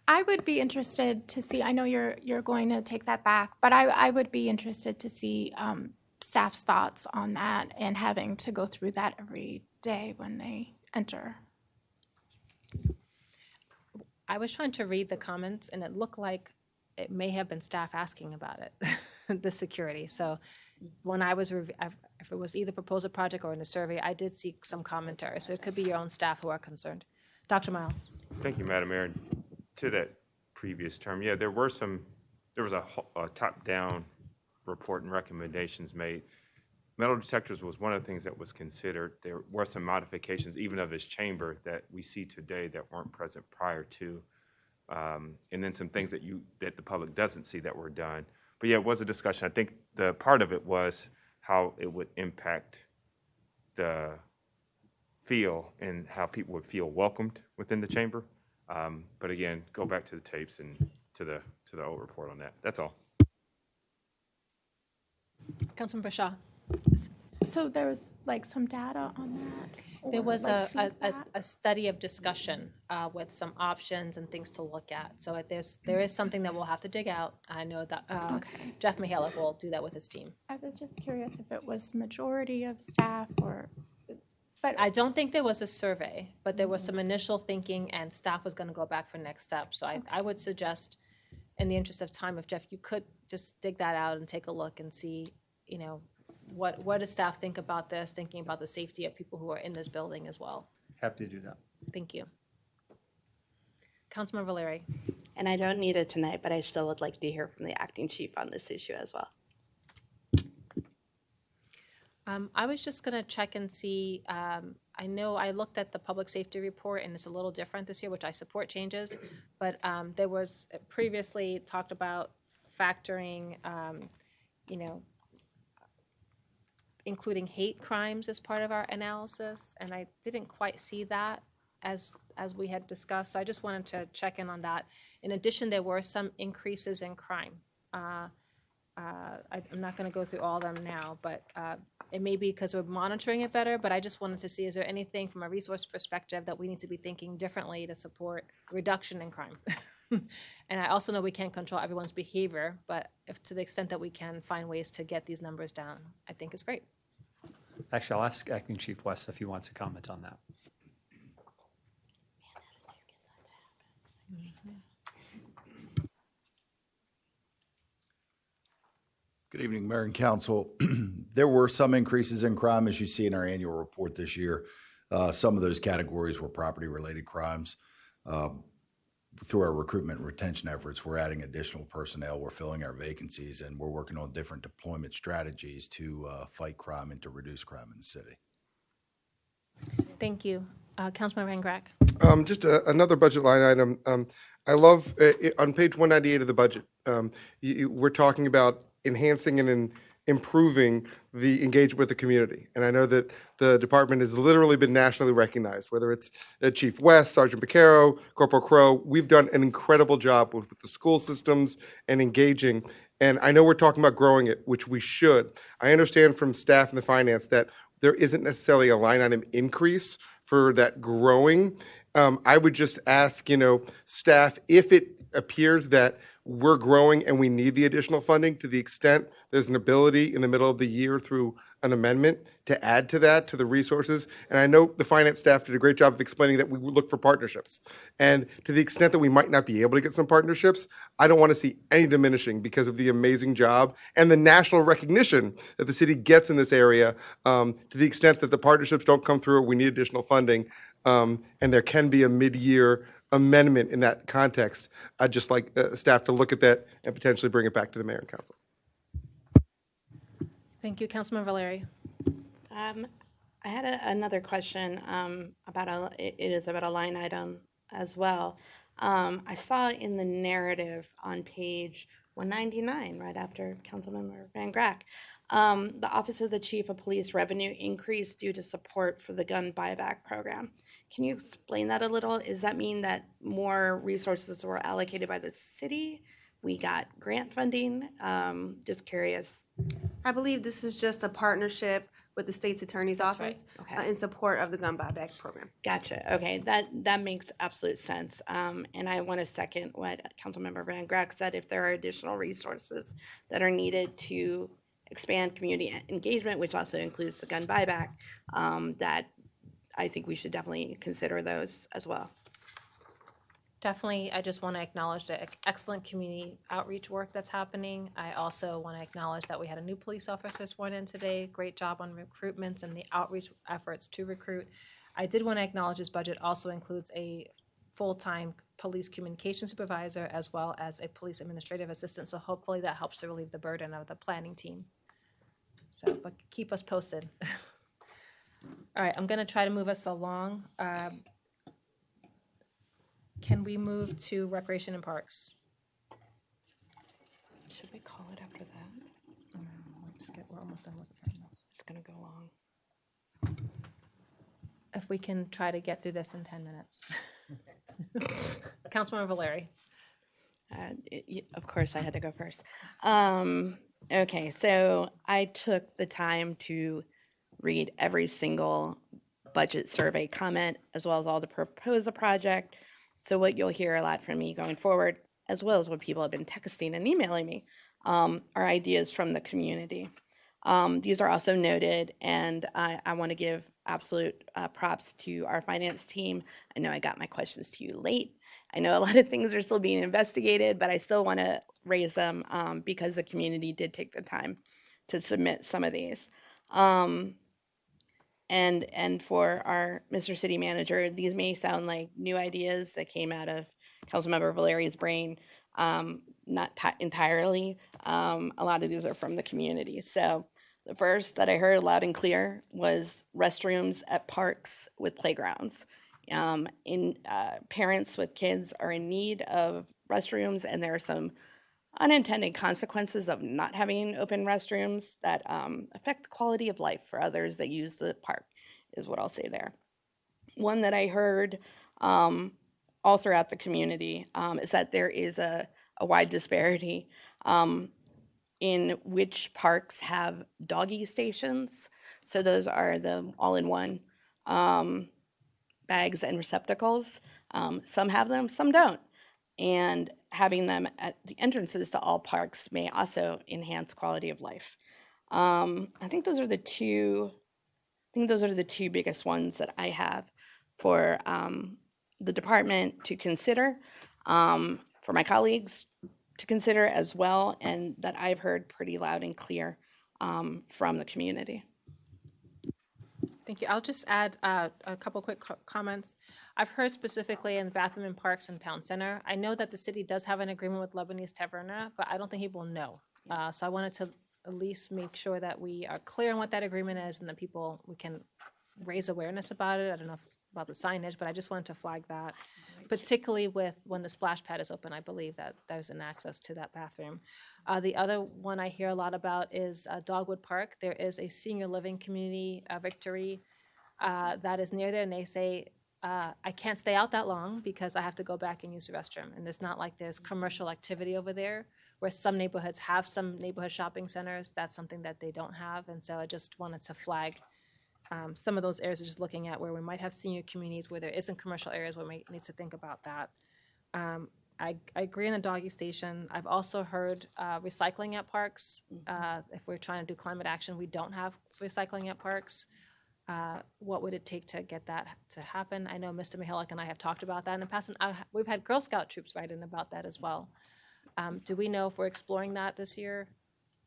I would be interested to see, I know you're going to take that back, but I would be interested to see staff's thoughts on that and having to go through that every day when they enter. I was trying to read the comments, and it looked like it may have been staff asking about it, the security. So when I was, if it was either proposal project or in a survey, I did see some commentary. So it could be your own staff who are concerned. Dr. Miles. Thank you, Madam Mayor. To that previous term, yeah, there was a top-down report and recommendations made. Metal detectors was one of the things that was considered. There were some modifications, even of this chamber, that we see today that weren't present prior to, and then some things that the public doesn't see that were done. But yeah, it was a discussion. I think the part of it was how it would impact the feel and how people would feel welcomed within the chamber. But again, go back to the tapes and to the old report on that. That's all. Councilman Bashaw. So there was like some data on that? There was like a study of discussion with some options and things to look at. So there is something that we'll have to dig out. I know that Jeff Mihalik will do that with his team. I was just curious if it was majority of staff or... But I don't think there was a survey, but there was some initial thinking, and staff was going to go back for next steps. So I would suggest, in the interest of time, if Jeff, you could just dig that out and take a look and see, what does staff think about this, thinking about the safety of people who are in this building as well. Happy to do that. Thank you. Councilman Valeri. And I don't need it tonight, but I still would like to hear from the acting chief on this issue as well. I was just going to check and see. I know I looked at the public safety report, and it's a little different this year, which I support changes. But there was previously talked about factoring, including hate crimes as part of our analysis, and I didn't quite see that as we had discussed. So I just wanted to check in on that. In addition, there were some increases in crime. I'm not going to go through all of them now, but it may be because we're monitoring it better, but I just wanted to see, is there anything from a resource perspective that we need to be thinking differently to support reduction in crime? And I also know we can't control everyone's behavior, but if to the extent that we can find ways to get these numbers down, I think is great. Actually, I'll ask Acting Chief West if he wants to comment on that. Good evening, Mayor and Council. There were some increases in crime, as you see in our annual report this year. Some of those categories were property-related crimes. through our recruitment and retention efforts, we're adding additional personnel, we're filling our vacancies, and we're working on different deployment strategies to fight crime and to reduce crime in the city. Thank you. Councilman Van Grack. Just another budget line item. I love, on page 198 of the budget, we're talking about enhancing and improving the engagement with the community. And I know that the department has literally been nationally recognized, whether it's Chief West, Sergeant Picaro, Corporal Crow. We've done an incredible job with the school systems and engaging. And I know we're talking about growing it, which we should. I understand from staff and the finance that there isn't necessarily a line item increase for that growing. I would just ask, staff, if it appears that we're growing and we need the additional funding, to the extent there's an ability in the middle of the year through an amendment to add to that, to the resources. And I know the finance staff did a great job of explaining that we would look for partnerships. And to the extent that we might not be able to get some partnerships, I don't want to see any diminishing because of the amazing job and the national recognition that the city gets in this area. To the extent that the partnerships don't come through, we need additional funding. And there can be a mid-year amendment in that context. I'd just like staff to look at that and potentially bring it back to the mayor and council. Thank you, Councilman Valeri. I had another question it is about a line item as well. I saw in the narrative on page 199, right after Councilmember Van Grack, the Office of the Chief of Police revenue increased due to support for the gun buyback program. Can you explain that a little? Does that mean that more resources were allocated by the city? We got grant funding? Just curious. I believe this is just a partnership with the state's attorney's office in support of the gun buyback program. Gotcha. Okay, that makes absolute sense. And I want to second what Councilmember Van Grack said. If there are additional resources that are needed to expand community engagement, which also includes the gun buyback, that I think we should definitely consider those as well. Definitely, I just want to acknowledge the excellent community outreach work that's happening. I also want to acknowledge that we had a new police officer sworn in today. Great job on recruitments and the outreach efforts to recruit. I did want to acknowledge this budget also includes a full-time police communication supervisor as well as a police administrative assistant. So hopefully that helps to relieve the burden of the planning team. So, but keep us posted. All right, I'm going to try to move us along. Can we move to Recreation and Parks? Should we call it after that? We're almost done with the personal. It's going to go long. If we can try to get through this in 10 minutes. Councilmember Valeri. Of course, I had to go first. Okay, so I took the time to read every single budget survey comment, as well as all the proposal project. So what you'll hear a lot from me going forward, as well as what people have been texting and emailing me, are ideas from the community. These are also noted, and I want to give absolute props to our finance team. I know I got my questions to you late. I know a lot of things are still being investigated, but I still want to raise them because the community did take the time to submit some of these. And for our Mr. City Manager, these may sound like new ideas that came out of Councilmember Valeri's brain, not entirely. A lot of these are from the community. So the first that I heard loud and clear was restrooms at parks with playgrounds. Parents with kids are in need of restrooms, and there are some unintended consequences of not having open restrooms that affect the quality of life for others that use the park, is what I'll say there. One that I heard all throughout the community is that there is a wide disparity in which parks have doggy stations. So those are the all-in-one bags and receptacles. Some have them, some don't. And having them at the entrances to all parks may also enhance quality of life. I think those are the two biggest ones that I have for the department to consider, for my colleagues to consider as well, and that I've heard pretty loud and clear from the community. Thank you. I'll just add a couple quick comments. I've heard specifically in bathroom and parks and town center. I know that the city does have an agreement with Lebanese Taverna, but I don't think people know. So I wanted to at least make sure that we are clear on what that agreement is and that we can raise awareness about it. I don't know about the signage, but I just wanted to flag that, particularly with when the splash pad is open. I believe that there's an access to that bathroom. The other one I hear a lot about is Dogwood Park. There is a senior living community, Victory, that is near there, and they say, I can't stay out that long because I have to go back and use the restroom. And it's not like there's commercial activity over there, where some neighborhoods have some neighborhood shopping centers. That's something that they don't have. And so I just wanted to flag some of those areas, just looking at where we might have senior communities where there isn't commercial areas where we need to think about that. I agree on the doggy station. I've also heard recycling at parks. If we're trying to do climate action, we don't have recycling at parks. What would it take to get that to happen? I know Mr. Mihalik and I have talked about that in the past, and we've had Girl Scout troops write in about that as well. Do we know if we're exploring that this year,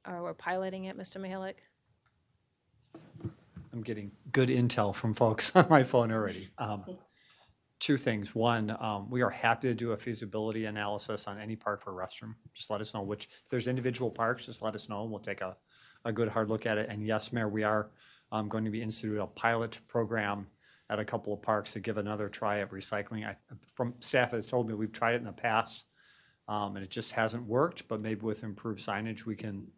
or we're piloting it, Mr. Mihalik? I'm getting good intel from folks on my phone already. Two things. One, we are happy to do a feasibility analysis on any park for a restroom. Just let us know if there's individual parks, just let us know, and we'll take a good hard look at it. And yes, Mayor, we are going to be instituting a pilot program at a couple of parks to give another try at recycling. From staff has told me we've tried it in the past, and it just hasn't worked, but maybe with improved signage, we can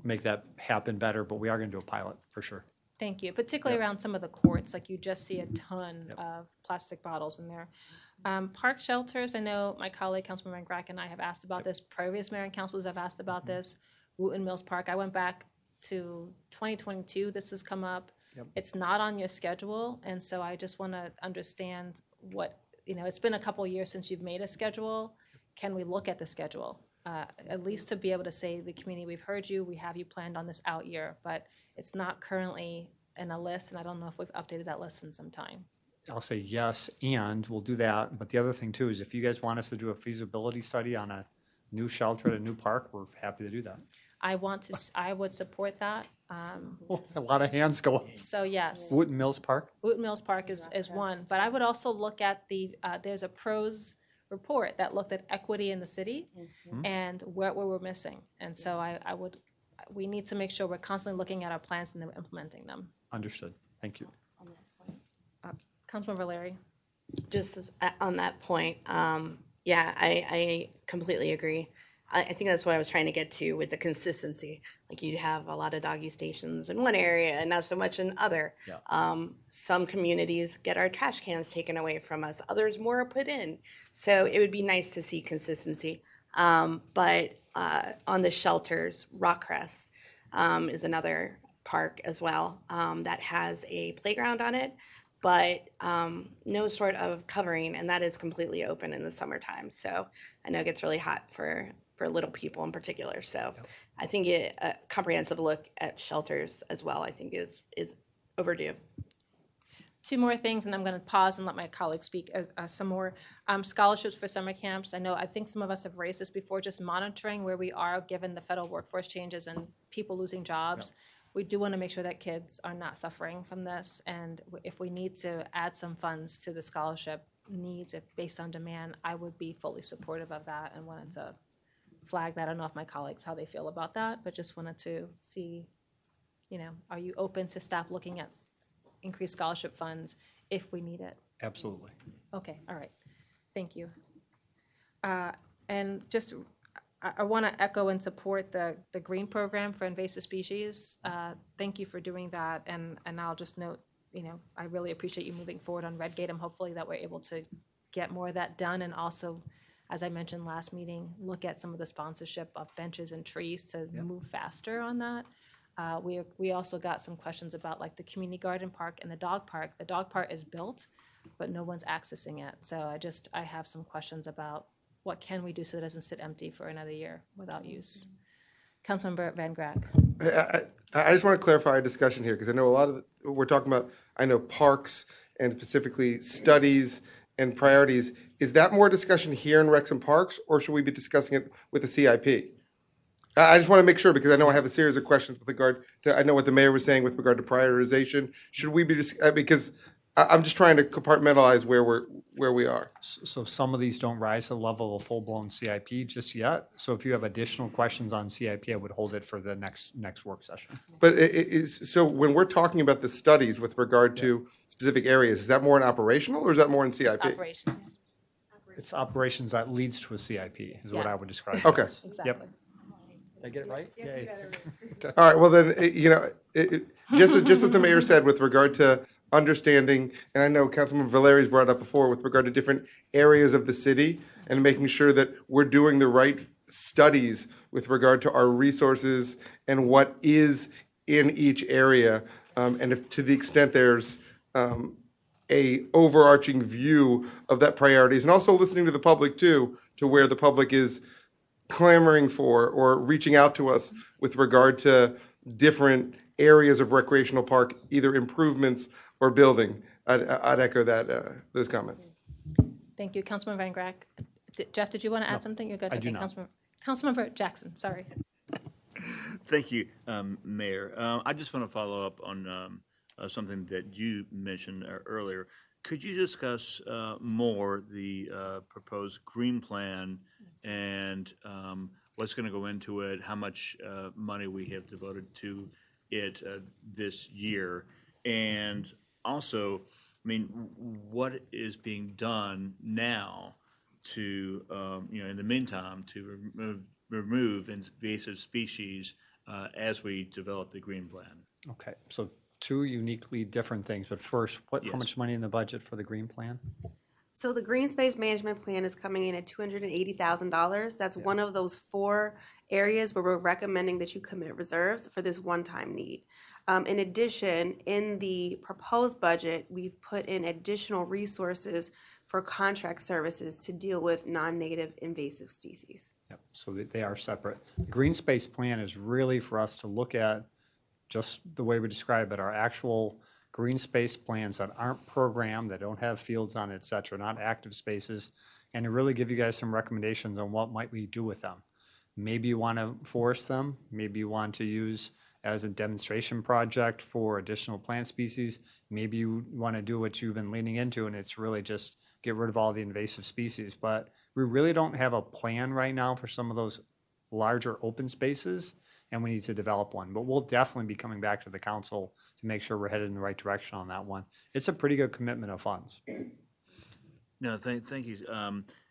make that happen better, but we are going to do a pilot for sure. Thank you, particularly around some of the courts, like you just see a ton of plastic bottles in there. Park shelters, I know my colleague, Councilman Van Grack, and I have asked about this. Previous mayor and councilors have asked about this. Wooten Mills Park, I went back to 2022, this has come up. It's not on your schedule, and so I just want to understand what, it's been a couple of years since you've made a schedule. Can we look at the schedule? At least to be able to say to the community, we've heard you, we have you planned on this out year, but it's not currently in a list, and I don't know if we've updated that list in some time. I'll say yes, and we'll do that. But the other thing too is if you guys want us to do a feasibility study on a new shelter at a new park, we're happy to do that. I would support that. A lot of hands go up. So yes. Wooten Mills Park? Wooten Mills Park is one, but I would also look at there's a pros report that looked at equity in the city and what we were missing. And so we need to make sure we're constantly looking at our plans and then implementing them. Understood. Thank you. Councilman Valeri. Just on that point, I completely agree. I think that's what I was trying to get to with the consistency. Like you have a lot of doggy stations in one area and not so much in other. Some communities get our trash cans taken away from us. Others more are put in. So it would be nice to see consistency. But on the shelters, Rockcrest is another park as well that has a playground on it, but no sort of covering, and that is completely open in the summertime. So I know it gets really hot for little people in particular. So I think a comprehensive look at shelters as well, I think is overdue. Two more things, and I'm going to pause and let my colleagues speak some more. Scholarships for summer camps. I think some of us have raised this before, just monitoring where we are given the federal workforce changes and people losing jobs. We do want to make sure that kids are not suffering from this, and if we need to add some funds to the scholarship needs based on demand, I would be fully supportive of that and wanted to flag that. I don't know if my colleagues, how they feel about that, but just wanted to see, are you open to staff looking at increased scholarship funds if we need it? Absolutely. Okay, all right. Thank you. And just, I want to echo and support the green program for invasive species. Thank you for doing that. And I'll just note, I really appreciate you moving forward on Redgate. I'm hopefully that we're able to get more of that done, and also, as I mentioned last meeting, look at some of the sponsorship of benches and trees to move faster on that. We also got some questions about like the community garden park and the dog park. The dog park is built, but no one's accessing it. So I have some questions about what can we do so it doesn't sit empty for another year without use. Councilmember Van Grack. I just want to clarify a discussion here, because I know a lot of we're talking about, parks and specifically studies and priorities. Is that more discussion here in Recs and Parks, or should we be discussing it with the CIP? I just want to make sure, because I know I have a series of questions with regard to, I know what the mayor was saying with regard to prioritization. Should we be, because I'm just trying to compartmentalize where we are. So some of these don't rise to the level of full-blown CIP just yet. So if you have additional questions on CIP, I would hold it for the next work session. But so when we're talking about the studies with regard to specific areas, is that more in operational or is that more in CIP? Operations. It's operations that leads to a CIP is what Yeah. I would describe it Okay. as. Yep. Did I get it right? Yay. All right, well then, just as the mayor said with regard to understanding, and I know Councilman Valeri's brought it up before with regard to different areas of the city and making sure that we're doing the right studies with regard to our resources and what is in each area. And if, to the extent there's a overarching view of that priorities, and also listening to the public too, to where the public is clamoring for or reaching out to us with regard to different areas of recreational park, either improvements or building. I'd echo those comments. Thank you. Councilman Van Grack. Jeff, did you want to add something? You're good? I do Okay, not. Councilmember Jackson, sorry. Thank you, Mayor. I just want to follow up on something that you mentioned earlier. Could you discuss more the proposed green plan and what's going to go into it, how much money we have devoted to it this year, and also, I mean, what is being done now to, in the meantime, to remove invasive species as we develop the green plan? Okay, so two uniquely different things, but first, how much money in the budget for the green plan? So the green space management plan is coming in at $280,000. That's one of those 4 areas where we're recommending that you commit reserves for this one-time need. In addition, in the proposed budget, we've put in additional resources for contract services to deal with non-native invasive species. Yep, so they are separate. The green space plan is really for us to look at, just the way we describe it, our actual green space plans that aren't programmed, that don't have fields on it, et cetera, not active spaces, and to really give you guys some recommendations on what might we do with them. Maybe you want to forest them, maybe you want to use as a demonstration project for additional plant species, maybe you want to do what you've been leaning into, and it's really just get rid of all the invasive species. But we really don't have a plan right now for some of those larger open spaces, and we need to develop one. But we'll definitely be coming back to the council to make sure we're headed in the right direction on that one. It's a pretty good commitment of funds. No, thank you.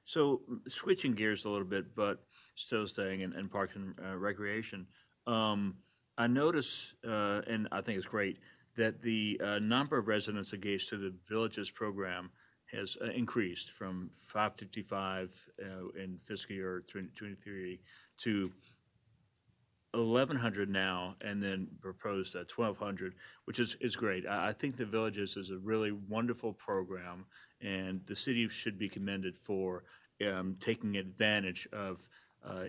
So switching gears a little bit, but still staying in Parks and Recreation, I notice, and I think it's great, that the number of residents engaged to the Villages program has increased from 555 in fiscal year 2023 to 1,100 now, and then proposed 1,200, which is great. I think the Villages is a really wonderful program, and the city should be commended for taking advantage of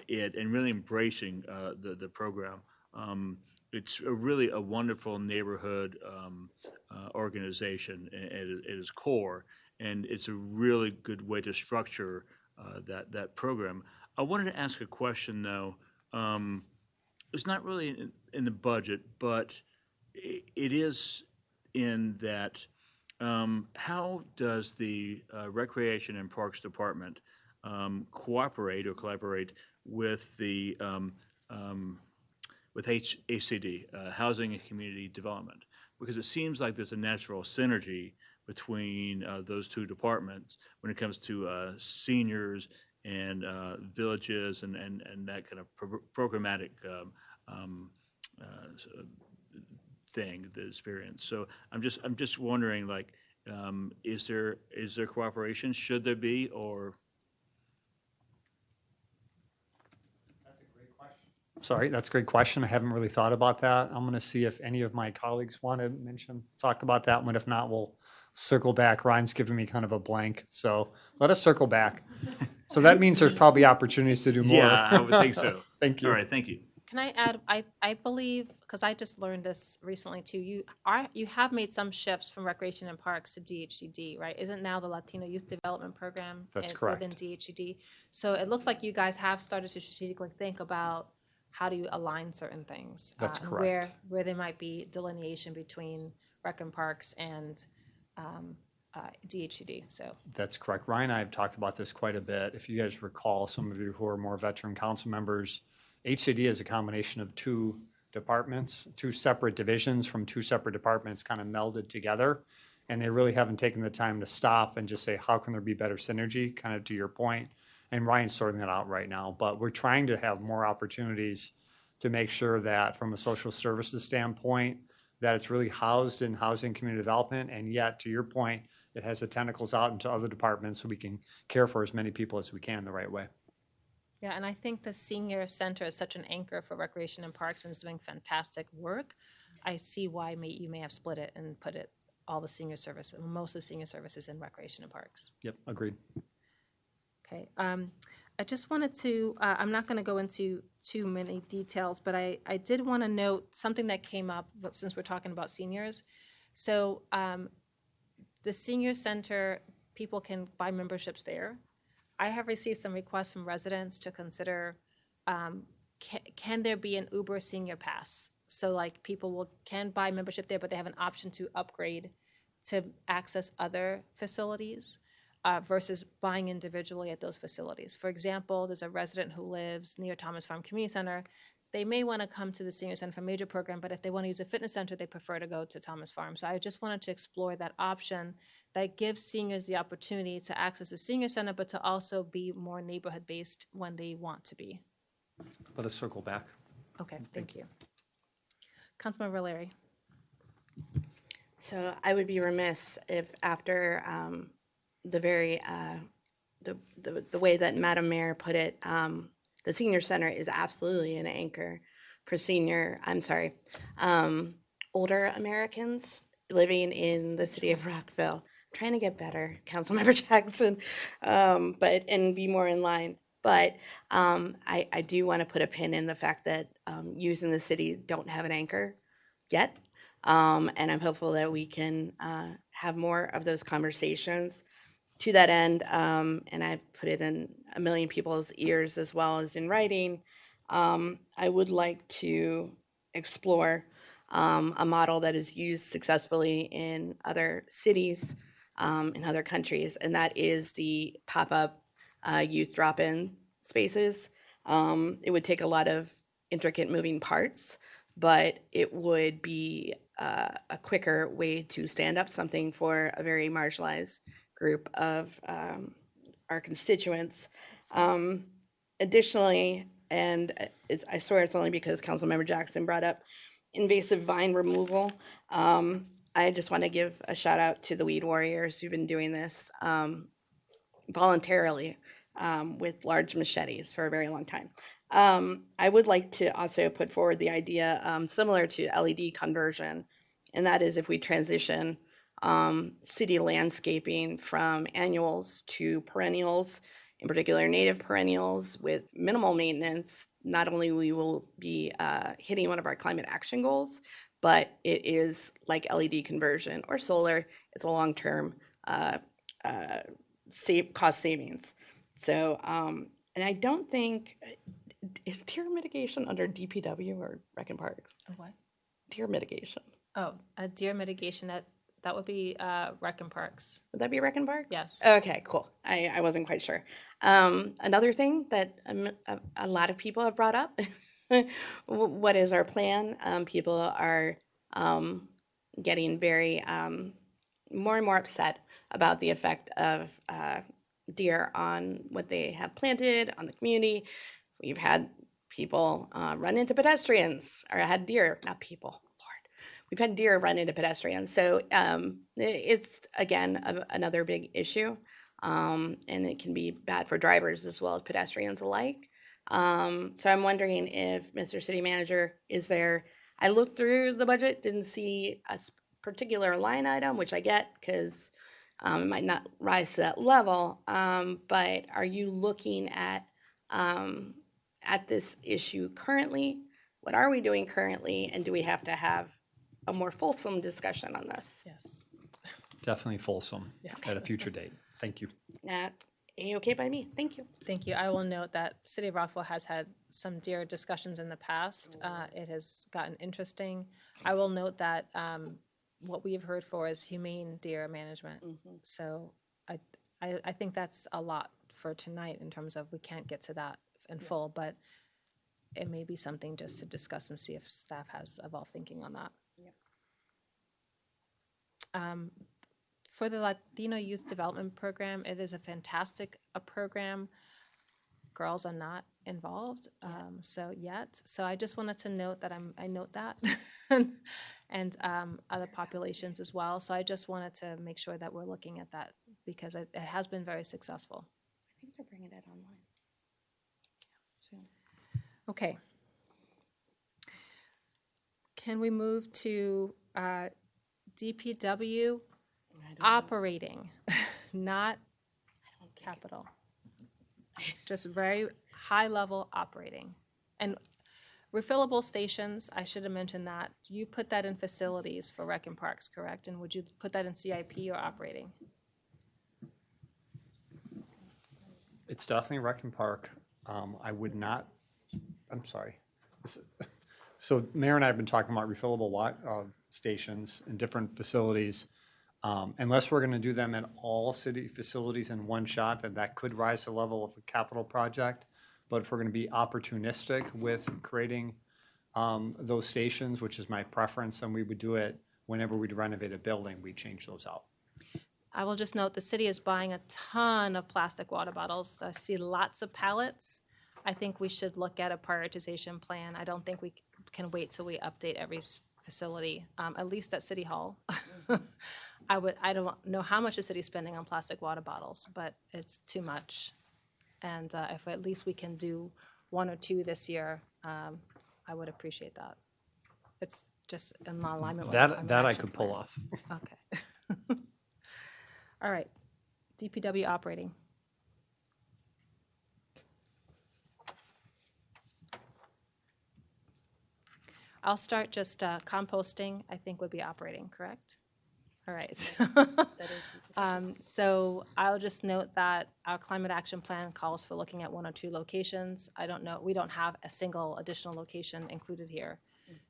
it and really embracing the program. It's really a wonderful neighborhood organization at its core, and it's a really good way to structure that program. I wanted to ask a question, though. It's not really in the budget, but it is in that how does the Recreation and Parks Department cooperate or collaborate with the with HCD, Housing and Community Development? Because it seems like there's a natural synergy between those two departments when it comes to seniors and villages and that kind of programmatic thing, the experience. So I'm just wondering, like, is there cooperation? Should there be, or? Sorry, that's a great question. I haven't really thought about that. I'm going to see if any of my colleagues want to talk about that one. If not, we'll circle back. Ryan's giving me kind of a blank, so let us circle back. So that means there's probably opportunities to do more. Yeah, I would think so. Thank you. All right, thank you. Can I add, I believe, because I just learned this recently too, you have made some shifts from Recreation and Parks to DHCD, right? Isn't now the Latino Youth Development Program That's correct. within DHCD? So it looks like you guys have started to strategically think about how do you align certain things? That's and correct. Where there might be delineation between rec and parks and DHCD, so. That's correct. Ryan and I have talked about this quite a bit. If you guys recall, some of you who are more veteran council members, HCD is a combination of two departments, two separate divisions from two separate departments kind of melded together. And they really haven't taken the time to stop and just say, how can there be better synergy, kind of to your point. And Ryan's sorting that out right now. But we're trying to have more opportunities to make sure that from a social services standpoint, that it's really housed in housing community development. And yet, to your point, it has the tentacles out into other departments so we can care for as many people as we can the right way. Yeah, and I think the senior center is such an anchor for recreation and parks and is doing fantastic work. I see why you may have split it and put it all the senior service, most of the senior services in recreation and parks. Yep, agreed. Okay. I just wanted to, I'm not going to go into too many details, but I did want to note something that came up since we're talking about seniors. So the senior center, people can buy memberships there. I have received some requests from residents to consider, can there be an Uber senior pass? So like people can buy membership there, but they have an option to upgrade to access other facilities versus buying individually at those facilities. For example, there's a resident who lives near Thomas Farm Community Center. They may want to come to the senior center for a major program, but if they want to use a fitness center, they prefer to go to Thomas Farm. So I just wanted to explore that option that gives seniors the opportunity to access a senior center, but to also be more neighborhood-based when they want to be. Let us circle back. Okay, thank you. Councilmember Larry. So I would be remiss if after the very, the way that Madam Mayor put it, the senior center is absolutely an anchor for older Americans living in the city of Rockville. I'm trying to get better, Councilmember Jackson, and be more in line. But I do want to put a pin in the fact that youth in the city don't have an anchor yet. And I'm hopeful that we can have more of those conversations. To that end, and I've put it in a million people's ears as well as in writing, I would like to explore a model that is used successfully in other cities, in other countries, and that is the pop-up youth drop-in spaces. It would take a lot of intricate moving parts, but it would be a quicker way to stand up something for a very marginalized group of our constituents. Additionally, and I swear it's only because Councilmember Jackson brought up invasive vine removal. I just want to give a shout out to the weed warriors who've been doing this voluntarily with large machetes for a very long time. I would like to also put forward the idea similar to LED conversion, and that is if we transition city landscaping from annuals to perennials, in particular native perennials with minimal maintenance, not only we will be hitting one of our climate action goals, but it is like LED conversion or solar. It's a long-term cost savings. So, and I don't think, is deer mitigation under DPW or Rec and Parks? What? Deer mitigation. Oh, deer mitigation, that would be Rec and Parks. Would that be Rec and Parks? Yes. Okay, cool. I wasn't quite sure. Another thing that a lot of people have brought up, what is our plan? People are getting very more and more upset about the effect of deer on what they have planted on the community. We've had people run into pedestrians, or had deer, not people. We've had deer run into pedestrians. So it's, again, another big issue. And it can be bad for drivers as well as pedestrians alike. So I'm wondering if Mr. City Manager is there. I looked through the budget, didn't see a particular line item, which I get because it might not rise to that level. But are you looking at this issue currently? What are we doing currently? And do we have to have a more fulsome discussion on this? Yes. Definitely fulsome at a future date. Thank you. A-okay by me. Thank you. Thank you. I will note that City of Rockville has had some deer discussions in the past. It has gotten interesting. I will note that what we have heard for is humane deer management. So I think that's a lot for tonight in terms of we can't get to that in full, but it may be something just to discuss and see if staff has evolved thinking on that. For the Latino Youth Development Program, it is a fantastic program. Girls are not involved, so I just wanted to note that I note that, and other populations as well. So I just wanted to make sure that we're looking at that because it has been very successful. I think they're bringing it online. Okay. Can we move to DPW operating, not capital? Just very high level operating. And refillable stations, I should have mentioned that. You put that in facilities for Rec and Parks, correct? And would you put that in CIP or operating? It's definitely Rec and Park. I would not, I'm sorry. So Mayor and I have been talking about refillable stations in different facilities. Unless we're going to do them at all city facilities in one shot, then that could rise to the level of a capital project. But if we're going to be opportunistic with creating those stations, which is my preference, then we would do it whenever we'd renovate a building, we'd change those out. I will just note the city is buying a ton of plastic water bottles. I see lots of pallets. I think we should look at a prioritization plan. I don't think we can wait till we update every facility, at least at City Hall. I don't know how much the city's spending on plastic water bottles, but it's too much. And if at least we can do 1 or 2 this year, I would appreciate that. It's just in alignment with the climate that I action could pull plan. off. Okay. All right. DPW operating. I'll start just composting, I think would be operating, correct? All right. So I'll just note that our climate action plan calls for looking at 1 or 2 locations. I don't know, we don't have a single additional location included here.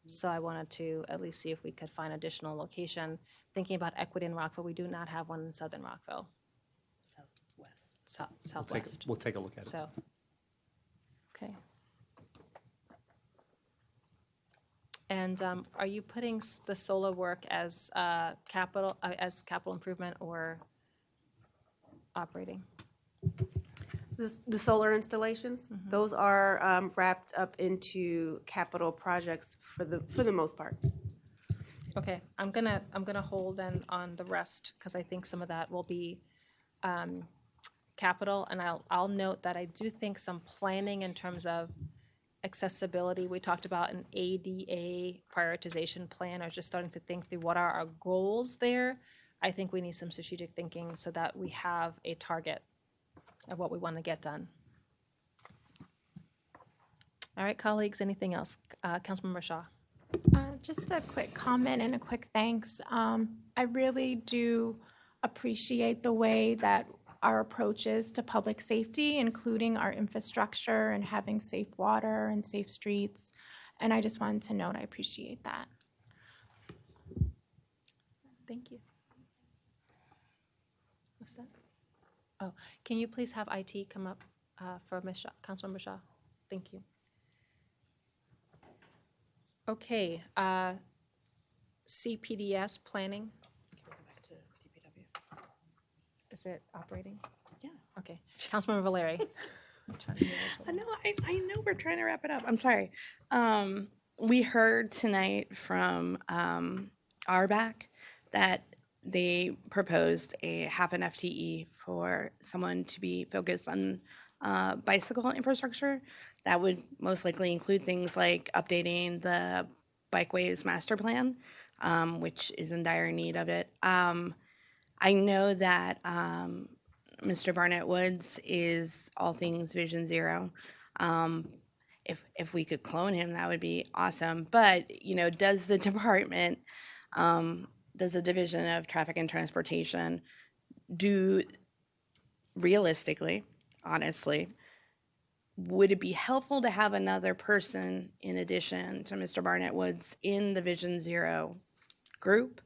So I wanted to at least see if we could find additional location. Thinking about equity in Rockville, we do not have one in Southern Rockville. Southwest. We'll take a look at it. So, okay. And are you putting the solar work as capital improvement or operating? The solar installations, those are wrapped up into capital projects for the most part. Okay, I'm gonna hold then on the rest because I think some of that will be capital, and I'll note that I do think some planning in terms of accessibility. We talked about an ADA prioritization plan, or just starting to think through what are our goals there. I think we need some strategic thinking so that we have a target of what we want to get done. All right, colleagues, anything else? Councilmember Shaw. Just a quick comment and a quick thanks. I really do appreciate the way that our approaches to public safety, including our infrastructure and having safe water and safe streets. And I just wanted to note I appreciate that. Thank you. What's that? Oh, can you please have IT come up for Ms. Shaw, Councilmember Shaw? Thank you. Okay, CPDS planning. Is it operating? Yeah. Okay. Councilmember Valeri. I know we're trying to wrap it up. I'm sorry. We heard tonight from RBAC that they proposed a half an FTE for someone to be focused on bicycle infrastructure. That would most likely include things like updating the bikeways master plan, which is in dire need of it. I know that Mr. Barnett Woods is all things Vision Zero. If we could clone him, that would be awesome. But, does the department, does the Division of Traffic and Transportation do realistically, honestly, would it be helpful to have another person in addition to Mr. Barnett Woods in the Vision Zero group?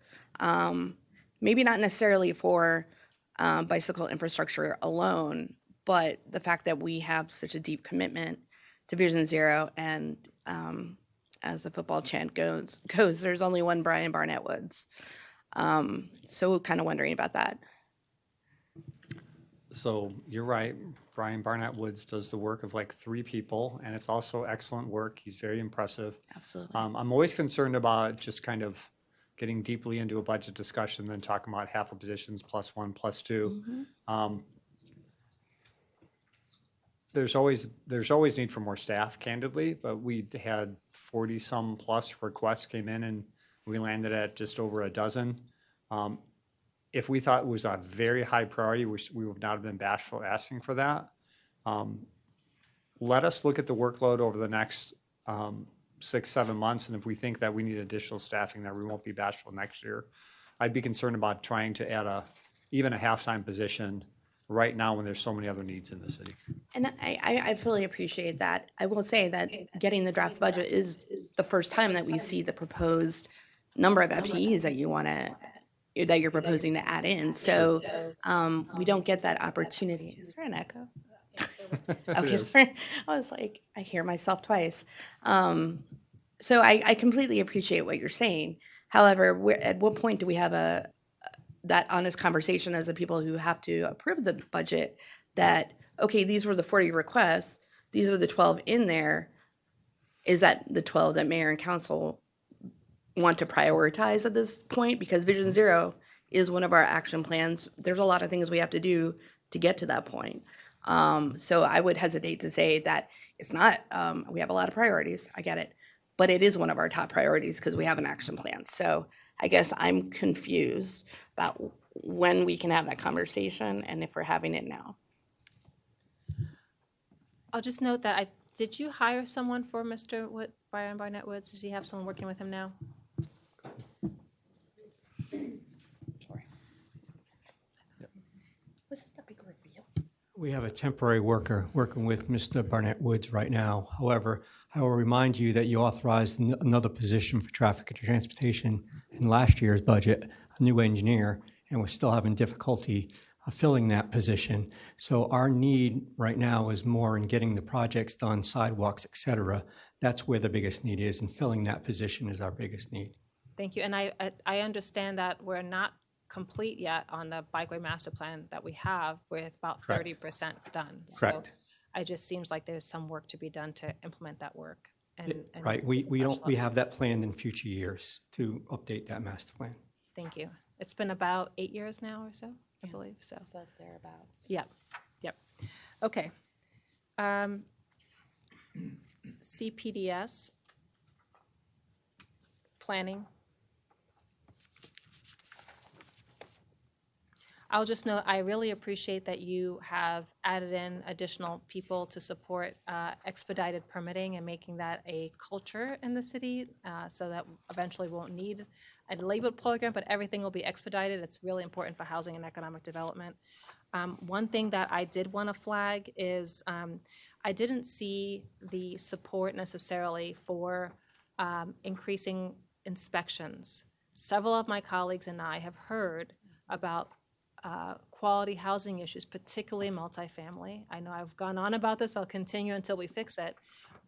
Maybe not necessarily for bicycle infrastructure alone, but the fact that we have such a deep commitment to Vision Zero, and as the football chant goes, there's only one Brian Barnett Woods. So kind of wondering about that. So you're right. Brian Barnett Woods does the work of like 3 people, and it's also excellent work. He's very impressive. Absolutely. I'm always concerned about just kind of getting deeply into a budget discussion, then talking about half of positions plus 1 plus 2. There's always need for more staff, candidly, but we had 40 some plus requests came in, and we landed at just over a dozen. If we thought it was a very high priority, we would not have been bashful asking for that. Let us look at the workload over the next 6-7 months, and if we think that we need additional staffing, that we won't be bashful next year. I'd be concerned about trying to add even a half-time position right now when there's so many other needs in the city. And I fully appreciate that. I will say that getting the draft budget is the first time that we see the proposed number of FTEs that you're proposing to add in. So we don't get that opportunity. Is there an echo? Okay, sorry. I was like, I hear myself twice. So I completely appreciate what you're saying. However, at what point do we have that honest conversation as the people who have to approve the budget that, okay, these were the 40 requests, these are the 12 in there. Is that the 12 that mayor and council want to prioritize at this point? Because Vision Zero is one of our action plans. There's a lot of things we have to do to get to that point. So I would hesitate to say that it's not, we have a lot of priorities, I get it, but it is one of our top priorities because we have an action plan. So I guess I'm confused about when we can have that conversation and if we're having it now. I'll just note that did you hire someone for Mr. Brian Barnett Woods? Does he have someone working with him now? Was this the big reveal? We have a temporary worker working with Mr. Barnett Woods right now. However, I will remind you that you authorized another position for traffic and transportation in last year's budget, a new engineer, and we're still having difficulty filling that position. So our need right now is more in getting the projects done, sidewalks, et cetera. That's where the biggest need is, and filling that position is our biggest need. Thank you. And I understand that we're not complete yet on the bikeway master plan that we have. We're about 30% done. Correct. So it just seems like there's some work to be done to implement that work. Right. We have that planned in future years to update that master plan. Thank you. It's been about 8 years now or so, I believe. So thereabouts. Yep. Okay. CPDS planning. I'll just note, I really appreciate that you have added in additional people to support expedited permitting and making that a culture in the city, so that eventually we won't need a labeled program, but everything will be expedited. It's really important for housing and economic development. One thing that I did want to flag is I didn't see the support necessarily for increasing inspections. Several of my colleagues and I have heard about quality housing issues, particularly multifamily. I know I've gone on about this. I'll continue until we fix it,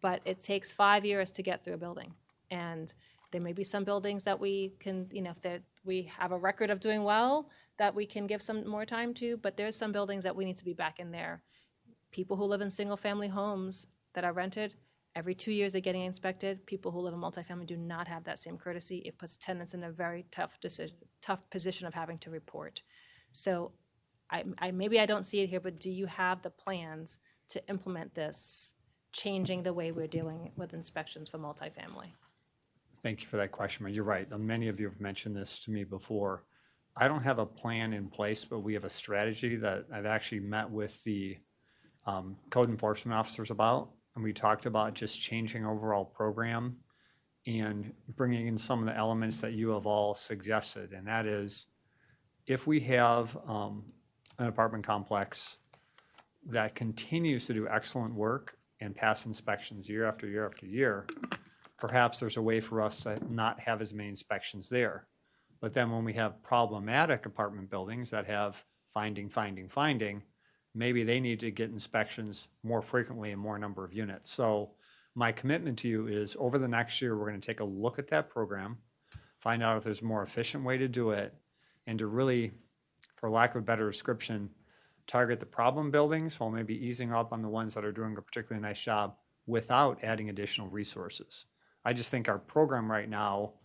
but it takes 5 years to get through a building. And there may be some buildings that we can, if we have a record of doing well, that we can give some more time to, but there's some buildings that we need to be back in there. People who live in single-family homes that are rented, every 2 years they're getting inspected. People who live in multifamily do not have that same courtesy. It puts tenants in a very tough position of having to report. So maybe I don't see it here, but do you have the plans to implement this, changing the way we're dealing with inspections for multifamily? Thank you for that question. You're right. Many of you have mentioned this to me before. I don't have a plan in place, but we have a strategy that I've actually met with the code enforcement officers about, and we talked about just changing overall program and bringing in some of the elements that you have all suggested, and that is, if we have an apartment complex that continues to do excellent work and pass inspections year after year after year, perhaps there's a way for us to not have as many inspections there. But then when we have problematic apartment buildings that have finding, maybe they need to get inspections more frequently and more number of units. So my commitment to you is over the next year, we're going to take a look at that program, find out if there's a more efficient way to do it, and to really, for lack of a better description, target the problem buildings while maybe easing up on the ones that are doing a particularly nice job without adding additional resources. I just think our program right now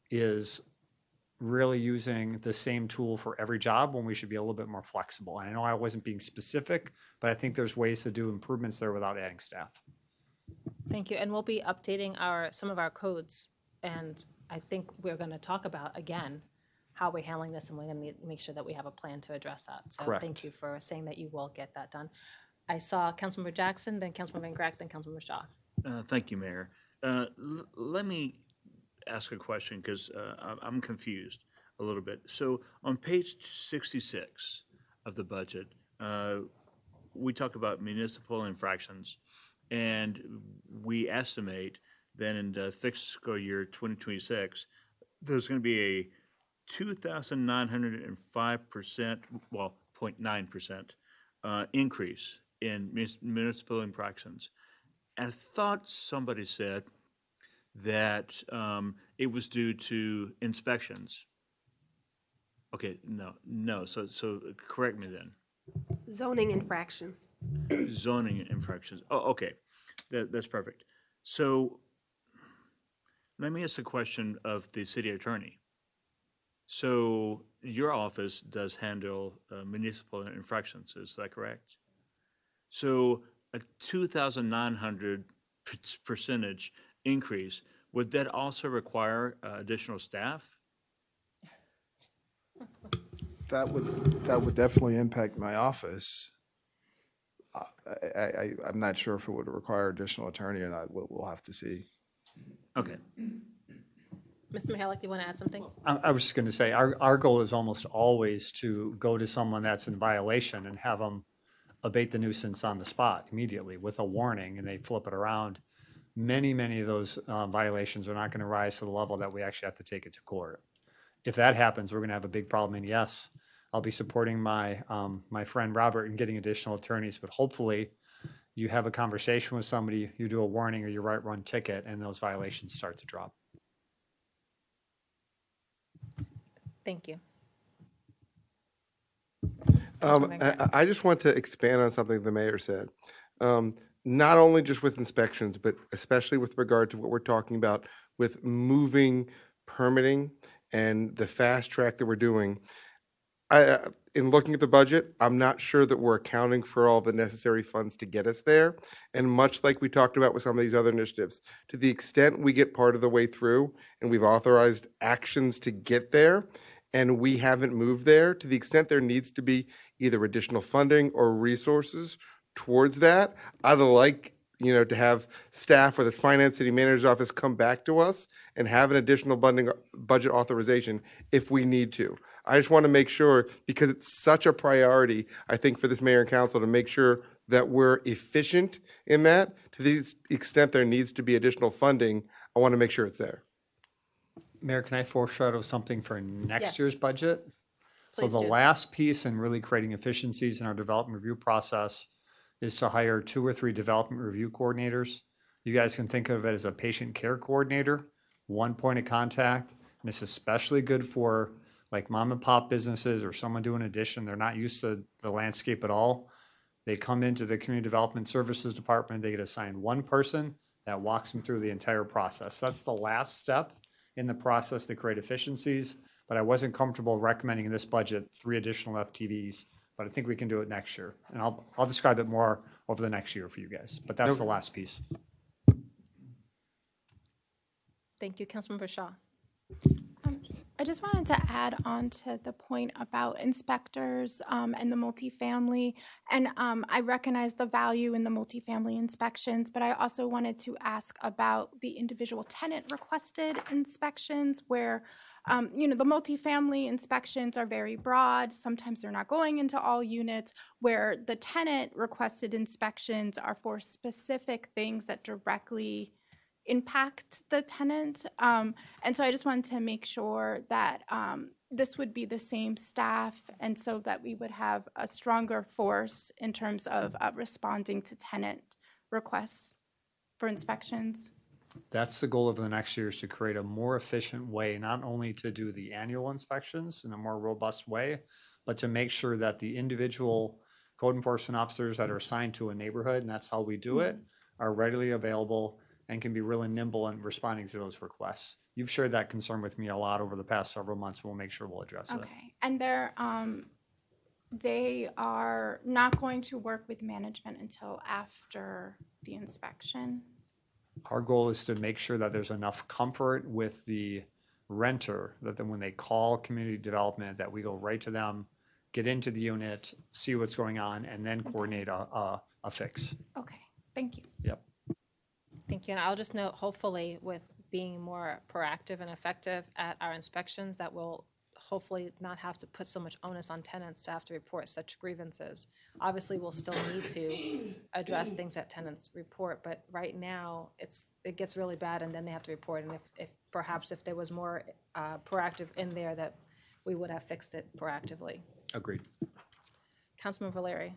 is really using the same tool for every job when we should be a little bit more flexible. And I know I wasn't being specific, but I think there's ways to do improvements there without adding staff. Thank you. And we'll be updating some of our codes. And I think we're going to talk about, again, how we're handling this, and we're going to make sure that we have a plan to address that. So Correct. Thank you for saying that you will get that done. I saw Councilmember Jackson, then Councilmember Van Grack, then Councilmember Shaw. Thank you, Mayor. Let me ask a question because I'm confused a little bit. So on page 66 of the budget, we talk about municipal infractions, and we estimate that in the fiscal year 2026, there's going to be a 2,905%, well, 0.9% increase in municipal infractions. And I thought somebody said that it was due to inspections. Okay, no. So correct me then. Zoning infractions. Zoning infractions. Oh, okay. That's perfect. So let me ask a question of the city attorney. So your office does handle municipal infractions, is that correct? So a 2,900% increase, would that also require additional staff? That would definitely impact my office. I'm not sure if it would require additional attorney or not. We'll have to see. Okay. Mr. Mihalik, do you want to add something? I was just going to say, our goal is almost always to go to someone that's in violation and have them abate the nuisance on the spot immediately with a warning, and they flip it around. Many of those violations are not going to rise to the level that we actually have to take it to court. If that happens, we're going to have a big problem. And yes, I'll be supporting my friend Robert in getting additional attorneys, but hopefully you have a conversation with somebody, you do a warning or you write one ticket, and those violations start to drop. Thank you. I just want to expand on something the mayor said. Not only just with inspections, but especially with regard to what we're talking about with moving permitting and the fast track that we're doing. In looking at the budget, I'm not sure that we're accounting for all the necessary funds to get us there. And much like we talked about with some of these other initiatives, to the extent we get part of the way through and we've authorized actions to get there, and we haven't moved there, to the extent there needs to be either additional funding or resources towards that, I'd like, to have staff or the finance city manager's office come back to us and have an additional budget authorization if we need to. I just want to make sure, because it's such a priority, I think, for this mayor and council to make sure that we're efficient in that. To the extent there needs to be additional funding, I want to make sure it's there. Mayor, can I foreshadow something for next year's budget? Please So the do. last piece in really creating efficiencies in our development review process is to hire 2 or 3 development review coordinators. You guys can think of it as a patient care coordinator, one point of contact. And it's especially good for like mom and pop businesses or someone doing addition. They're not used to the landscape at all. They come into the community development services department, they get assigned one person that walks them through the entire process. That's the last step in the process to create efficiencies, but I wasn't comfortable recommending in this budget 3 additional FTVs, but I think we can do it next year. And I'll describe it more over the next year for you guys, but that's the last piece. Thank you, Councilmember Shaw. I just wanted to add on to the point about inspectors and the multifamily. And I recognize the value in the multifamily inspections, but I also wanted to ask about the individual tenant requested inspections where, the multifamily inspections are very broad. Sometimes they're not going into all units, where the tenant requested inspections are for specific things that directly impact the tenant. And so I just wanted to make sure that this would be the same staff, and so that we would have a stronger force in terms of responding to tenant requests for inspections. That's the goal of the next year, is to create a more efficient way, not only to do the annual inspections in a more robust way, but to make sure that the individual code enforcement officers that are assigned to a neighborhood, and that's how we do it, are readily available and can be really nimble in responding to those requests. You've shared that concern with me a lot over the past several months. We'll make sure we'll address it. Okay, and they are not going to work with management until after the inspection. Our goal is to make sure that there's enough comfort with the renter that then when they call community development, that we go right to them, get into the unit, see what's going on, and then coordinate a fix. Okay, thank you. Yep. Thank you. And I'll just note, hopefully, with being more proactive and effective at our inspections, that will hopefully not have to put so much onus on tenants to have to report such grievances. Obviously, we'll still need to address things that tenants report, but right now, it gets really bad, and then they have to report. And if there was more proactive in there, that we would have fixed it proactively. Agreed. Councilman Valeri.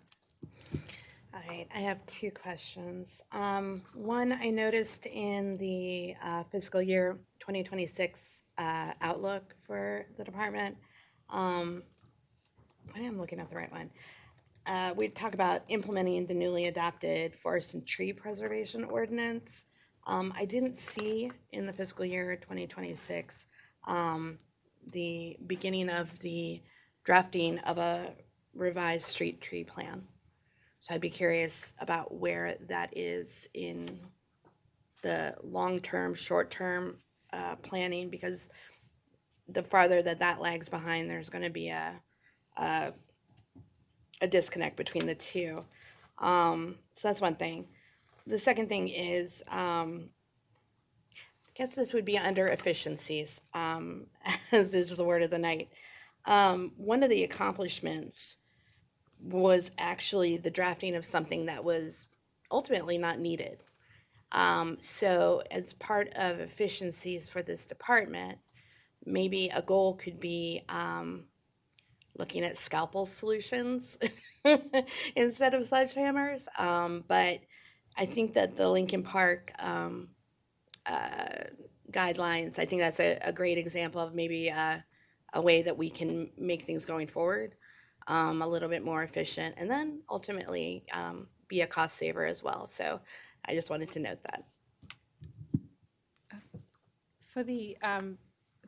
All right, I have two questions. One, I noticed in the fiscal year 2026 outlook for the department, I am looking at the right one. We talk about implementing the newly adopted forest and tree preservation ordinance. I didn't see in the fiscal year 2026 the beginning of the drafting of a revised street tree plan. So I'd be curious about where that is in the long-term, short-term planning, because the farther that lags behind, there's going to be a disconnect between the two. So that's one thing. The second thing is, I guess this would be under efficiencies, as this is the word of the night. One of the accomplishments was actually the drafting of something that was ultimately not needed. So as part of efficiencies for this department, maybe a goal could be looking at scalpel solutions instead of sledgehammers. But I think that the Lincoln Park guidelines, I think that's a great example of maybe a way that we can make things going forward a little bit more efficient, and then ultimately be a cost saver as well. So I just wanted to note that. For the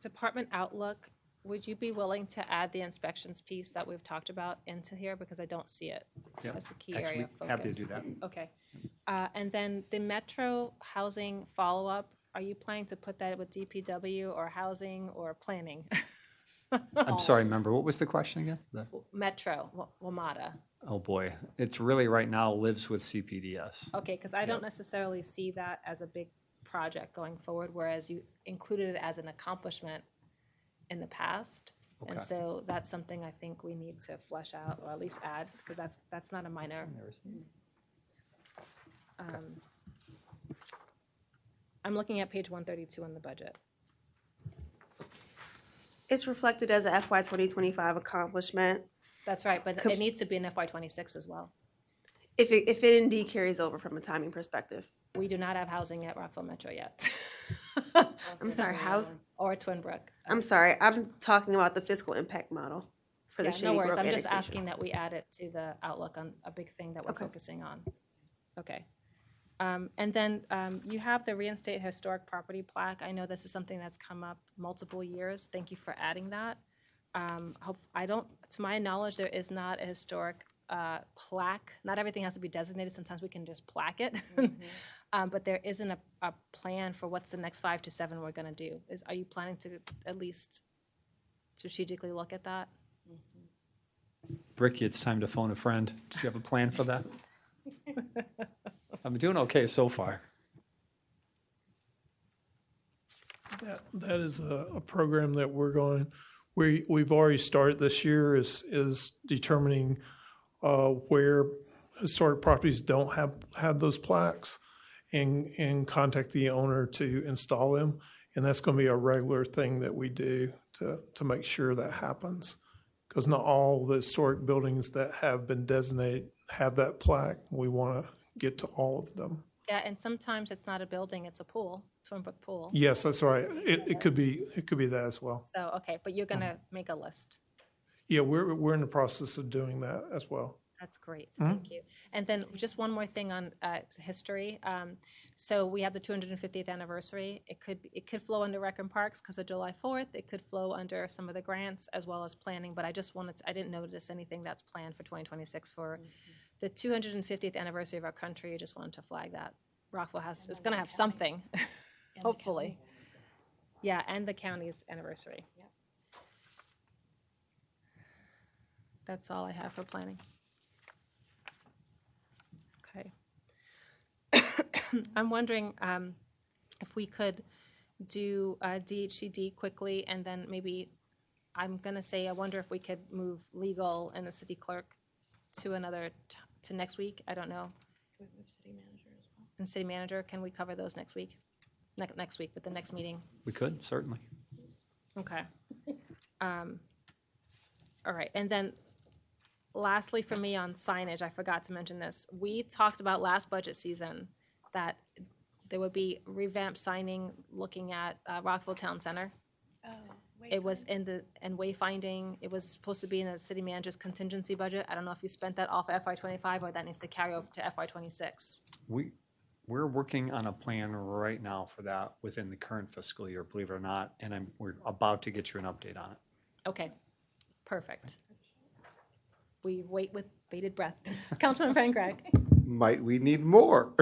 department outlook, would you be willing to add the inspections piece that we've talked about into here? Because I don't see it as a key area of focus. Happy to do that. Okay. And then the metro housing follow-up, are you planning to put that with DPW or housing or planning? I'm sorry, member, what was the question again? Metro, WMATA. Oh, boy. It's really right now lives with CPDS. Okay, because I don't necessarily see that as a big project going forward, whereas you included it as an accomplishment in the past. And so that's something I think we need to flesh out, or at least add, because that's not a minor. I'm looking at page 132 in the budget. It's reflected as a FY 2025 accomplishment. That's right, but it needs to be in FY 26 as well. If it indeed carries over from a timing perspective. We do not have housing at Rockville Metro yet. I'm sorry, housing? Or Twin Brook. I'm sorry, I'm talking about the fiscal impact model for the Shady No worries, Grove I'm just annexation. asking that we add it to the outlook on a big thing that we're focusing on. Okay. And then you have the reinstate historic property plaque. I know this is something that's come up multiple years. Thank you for adding that. To my knowledge, there is not a historic plaque. Not everything has to be designated. Sometimes we can just plaque it. But there isn't a plan for what's the next 5 to 7 we're going to do. Are you planning to at least strategically look at that. Ricky, it's time to phone a friend. Do you have a plan for that? I'm doing okay so far. That is a program that we've already started this year is determining where historic properties don't have those plaques and contact the owner to install them. And that's going to be a regular thing that we do to make sure that happens. Because not all the historic buildings that have been designated have that plaque. We want to get to all of them. Yeah, and sometimes it's not a building, it's a pool, Twinbrook Pool. Yes, that's right. It could be that as well. So, okay, but you're gonna make a list. Yeah, we're in the process of doing that as well. That's great, thank you. And then just one more thing on history. So we have the 250th anniversary. It could flow under Rec and Parks because of July 4th. It could flow under some of the grants as well as planning, but I didn't notice anything that's planned for 2026 for the 250th anniversary of our country. I just wanted to flag that. Rockville is gonna have something, hopefully. Yeah, and the county's anniversary. Yep. That's all I have for planning. Okay. I'm wondering if we could do DHCD quickly, and then maybe I'm gonna say I wonder if we could move legal and the city clerk to to next week. I don't know. Can we move city manager as well? And city manager, can we cover those next week? Next week, but the next meeting. We could, certainly. Okay. All right, and then lastly for me on signage, I forgot to mention this. We talked about last budget season that there would be revamped signing looking at Rockville Town Center. Oh, It was and wayfinding. It was supposed to be in the city manager's contingency budget. I don't know if you spent that off FY25 or that needs to carry over to FY26. We're working on a plan right now for that within the current fiscal year, believe it or not, and we're about to get you an update on it. Okay, perfect. We wait with bated breath. Councilman Van Gregg. Might we need more?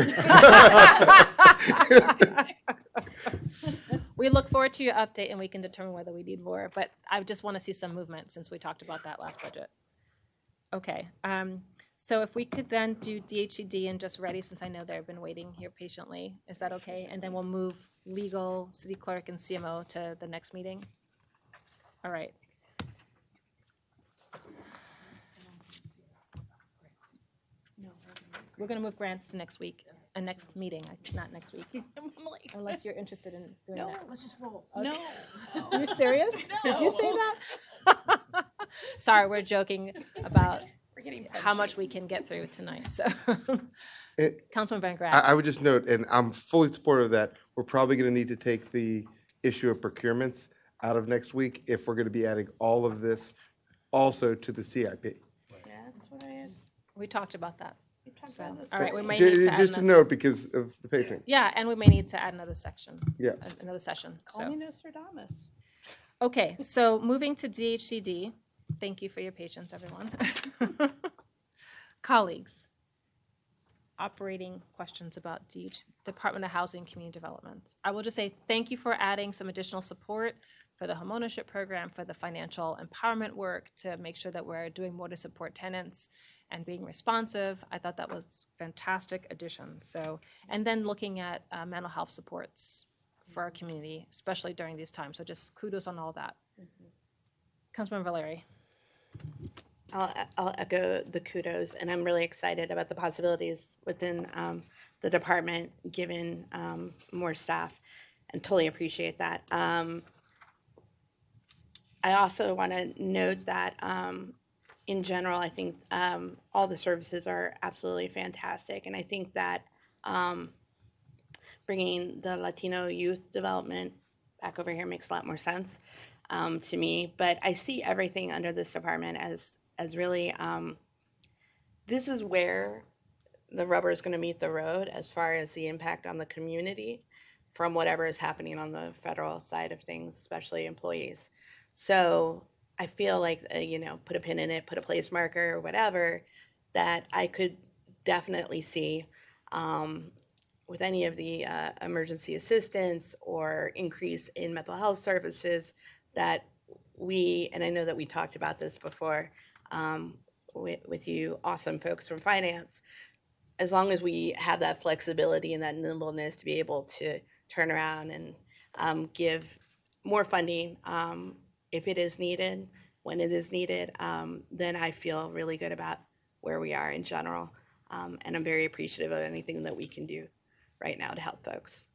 We look forward to your update and we can determine whether we need more, but I just want to see some movement since we talked about that last budget. Okay, so if we could then do DHED and just ready, since I know they've been waiting here patiently, is that okay? And then we'll move legal, city clerk, and CMO to the next meeting? All right. We're gonna move grants to next week, next meeting, not next week. Unless you're interested in doing that. No, let's just roll. Okay. No. Are you serious? Did you say that? Sorry, we're joking about how much we can get through tonight, so. Councilman Van Graff. I would just note, and I'm fully supportive of that, we're probably going to need to take the issue of procurements out of next week if we're going to be adding all of this also to the CIP. Yeah, that's what I had. We talked about that. So, about this all right, we may need to add Just to another- note because of the pacing. Yeah, and we may need to add another section. Yeah. Another session, Call so. me Nostradamus. Okay, so moving to DHCD, thank you for your patience, everyone. Colleagues, operating questions about Department of Housing and Community Development. I will just say thank you for adding some additional support for the homeownership program, for the financial empowerment work to make sure that we're doing more to support tenants and being responsive. I thought that was fantastic addition. So, and then looking at mental health supports for our community, especially during these times. So just kudos on all that. Councilman Valeri. I'll echo the kudos, and I'm really excited about the possibilities within the department, given more staff, and totally appreciate that. I also want to note that in general, I think all the services are absolutely fantastic, and I think that bringing the Latino youth development back over here makes a lot more sense to me. But I see everything under this department as really, this is where the rubber is going to meet the road as far as the impact on the community from whatever is happening on the federal side of things, especially employees. So I feel like, put a pin in it, put a place marker or whatever, that I could definitely see with any of the emergency assistance or increase in mental health services that and I know that we talked about this before with you awesome folks from finance, as long as we have that flexibility and that nimbleness to be able to turn around and give more funding if it is needed, when it is needed, then I feel really good about where we are in general. And I'm very appreciative of anything that we can do right now to help folks.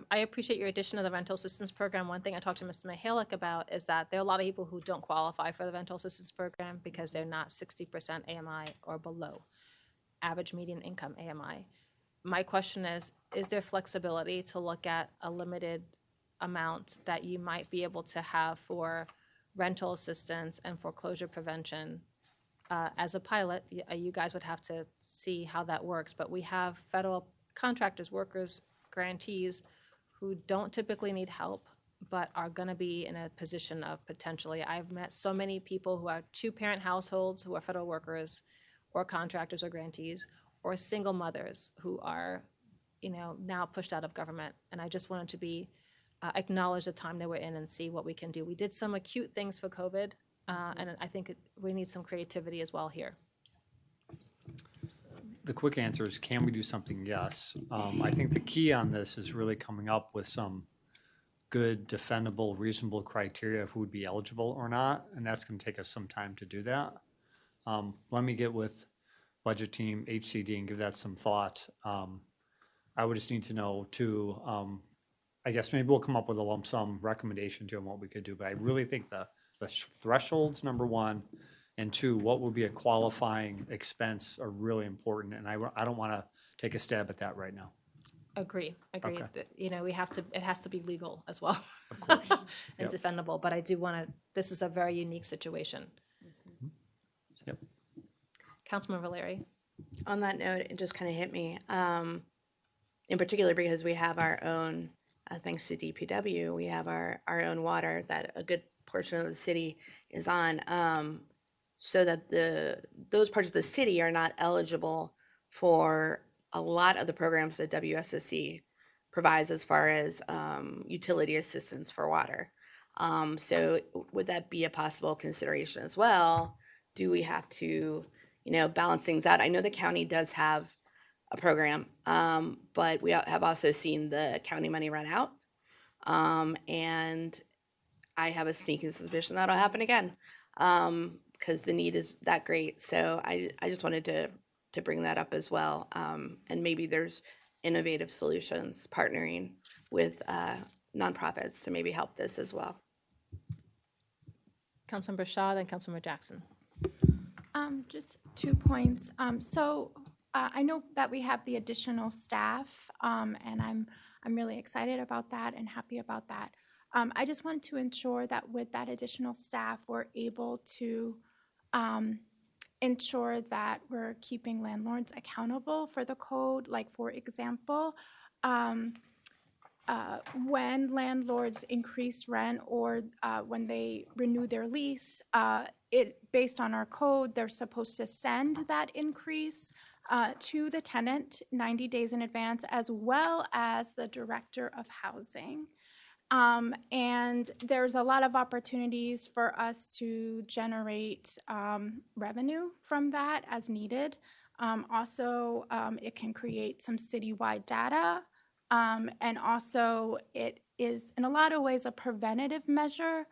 I appreciate your addition of the rental assistance program. One thing I talked to Mr. Mihalik about is that there are a lot of people who don't qualify for the rental assistance program because they're not 60% AMI or below average median income AMI. My question is there flexibility to look at a limited amount that you might be able to have for rental assistance and foreclosure prevention? As a pilot, you guys would have to see how that works, but we have federal contractors, workers, grantees who don't typically need help, but are going to be in a position of potentially. I've met so many people who are two-parent households who are federal workers or contractors or grantees, or single mothers who are, now pushed out of government. And I just wanted to be acknowledge the time that we're in and see what we can do. We did some acute things for COVID, and I think we need some creativity as well here. The quick answer is, can we do something? Yes. I think the key on this is really coming up with some good, defendable, reasonable criteria of who would be eligible or not, and that's going to take us some time to do that. Let me get with budget team, HCD, and give that some thought. I would just need to know too, I guess maybe we'll come up with a lump sum recommendation to them what we could do, but I really think the thresholds, number one, and two, what would be a qualifying expense are really important, and I don't want to take a stab at that right now. Agree. Okay. We have to, it has to be legal as well. Of course. And Yep. defendable, but I do want to, this is a very unique situation. Yep. Councilman Valeri. On that note, it just kind of hit me, in particular because we have our own, thanks to DPW, we have our own water that a good portion of the city is on, so that those parts of the city are not eligible for a lot of the programs that WSSC provides as far as utility assistance for water. So would that be a possible consideration as well? Do we have to, balance things out? I know the county does have a program, but we have also seen the county money run out. And I have a sneaking suspicion that'll happen again, because the need is that great. So I just wanted to bring that up as well. And maybe there's innovative solutions partnering with nonprofits to maybe help this as well. Councilmember Shaw, then Councilmember Jackson. Just 2 points. I know that we have the additional staff, and I'm really excited about that and happy about that. I just want to ensure that with that additional staff, we're able to ensure that we're keeping landlords accountable for the code. Like, for example, when landlords increase rent or when they renew their lease, based on our code, they're supposed to send that increase to the tenant 90 days in advance, as well as the director of housing. And there's a lot of opportunities for us to generate revenue from that as needed. Also, it can create some citywide data. And also, it is in a lot of ways a preventative measure.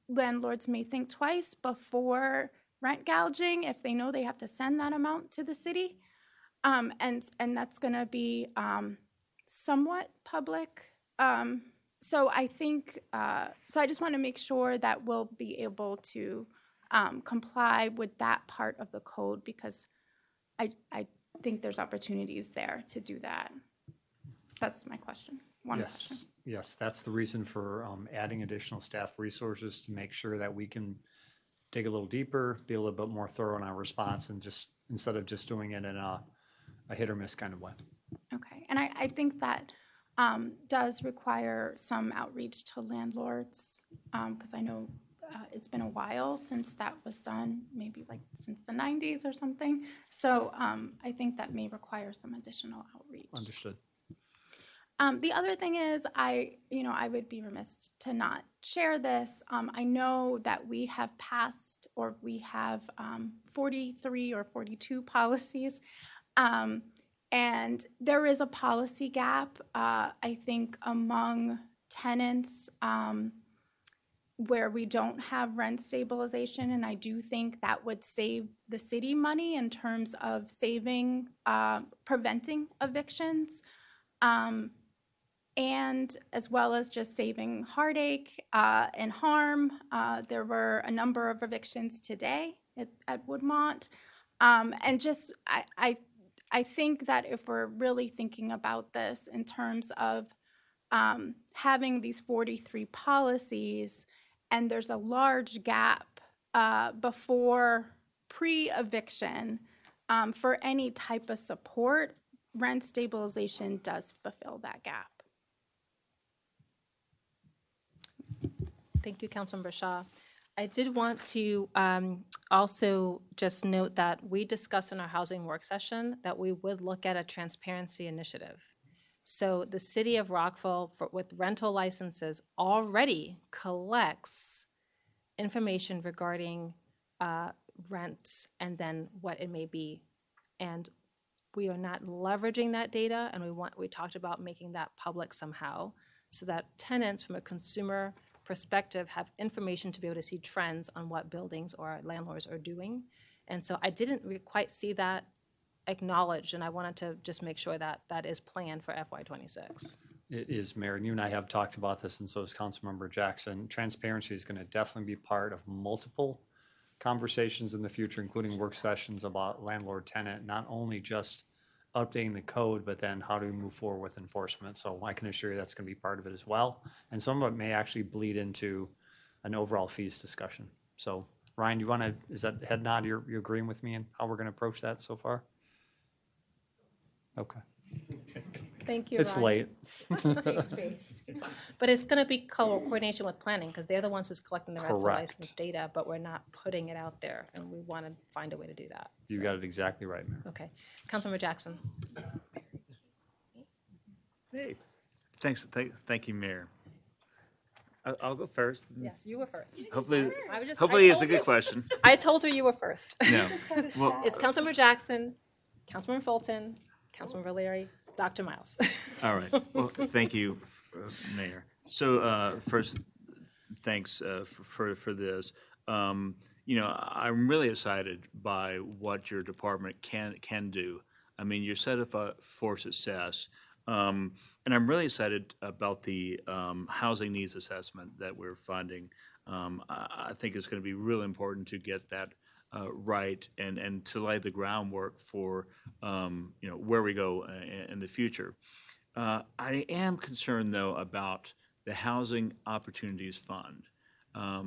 Landlords may think twice before rent gouging if they know they have to send that amount to the city. And that's going to be somewhat public. So I think, so I just want to make sure that we'll be able to comply with that part of the code, because I think there's opportunities there to do that. That's my question. One question. Yes, that's the reason for adding additional staff resources, to make sure that we can dig a little deeper, be a little bit more thorough in our response, and just instead of just doing it in a hit or miss kind of way. Okay, and I think that does require some outreach to landlords, because I know it's been a while since that was done, maybe like since the 90s or something. So I think that may require some additional outreach. Understood. The other thing is, I would be remiss to not share this. I know that we have passed, or we have 43 or 42 policies, and there is a policy gap, I think, among tenants where we don't have rent stabilization, and I do think that would save the city money in terms of saving, preventing evictions. And as well as just saving heartache and harm. There were a number of evictions today at Woodmont. And just, I think that if we're really thinking about this in terms of having these 43 policies, and there's a large gap before pre-eviction for any type of support, rent stabilization does fulfill that gap. Thank you, Councilmember Shaw. I did want to also just note that we discussed in our housing work session that we would look at a transparency initiative. So the city of Rockville, with rental licenses, already collects information regarding rent and then what it may be. And we are not leveraging that data, and we talked about making that public somehow so that tenants from a consumer perspective have information to be able to see trends on what buildings or landlords are doing. And so I didn't quite see that acknowledged, and I wanted to just make sure that that is planned for FY26. It is, Mayor, and you and I have talked about this, and so is Councilmember Jackson. Transparency is going to definitely be part of multiple conversations in the future, including work sessions about landlord-tenant, not only just updating the code, but then how do we move forward with enforcement? So I can assure you that's going to be part of it as well. And some of it may actually bleed into an overall fees discussion. So Ryan, you want to, is that head nod, you're agreeing with me and how we're going to approach that so far? Okay. Thank you, It's Ryan. late. But it's going to be coordination with planning, because they're the ones who's collecting the rental Correct. license data, but we're not putting it out there, and we want to find a way to do that. You got it exactly right, Mayor. Okay. Councilmember Jackson. Hey, thank you, Mayor. I'll go first. Yes, you were first. Hopefully, I was hopefully it's a told good you. question. I told her you were first. No. Well, It's Councilmember Jackson, Councilmember Fulton, Councilmember Larry, Dr. Miles. All right. Well, thank you, Mayor. So first, thanks for this. I'm really excited by what your department can do. I mean, you're set up for success. And I'm really excited about the housing needs assessment that we're funding. I think it's going to be really important to get that right and to lay the groundwork for where we go in the future. I am concerned, though, about the Housing Opportunities Fund. I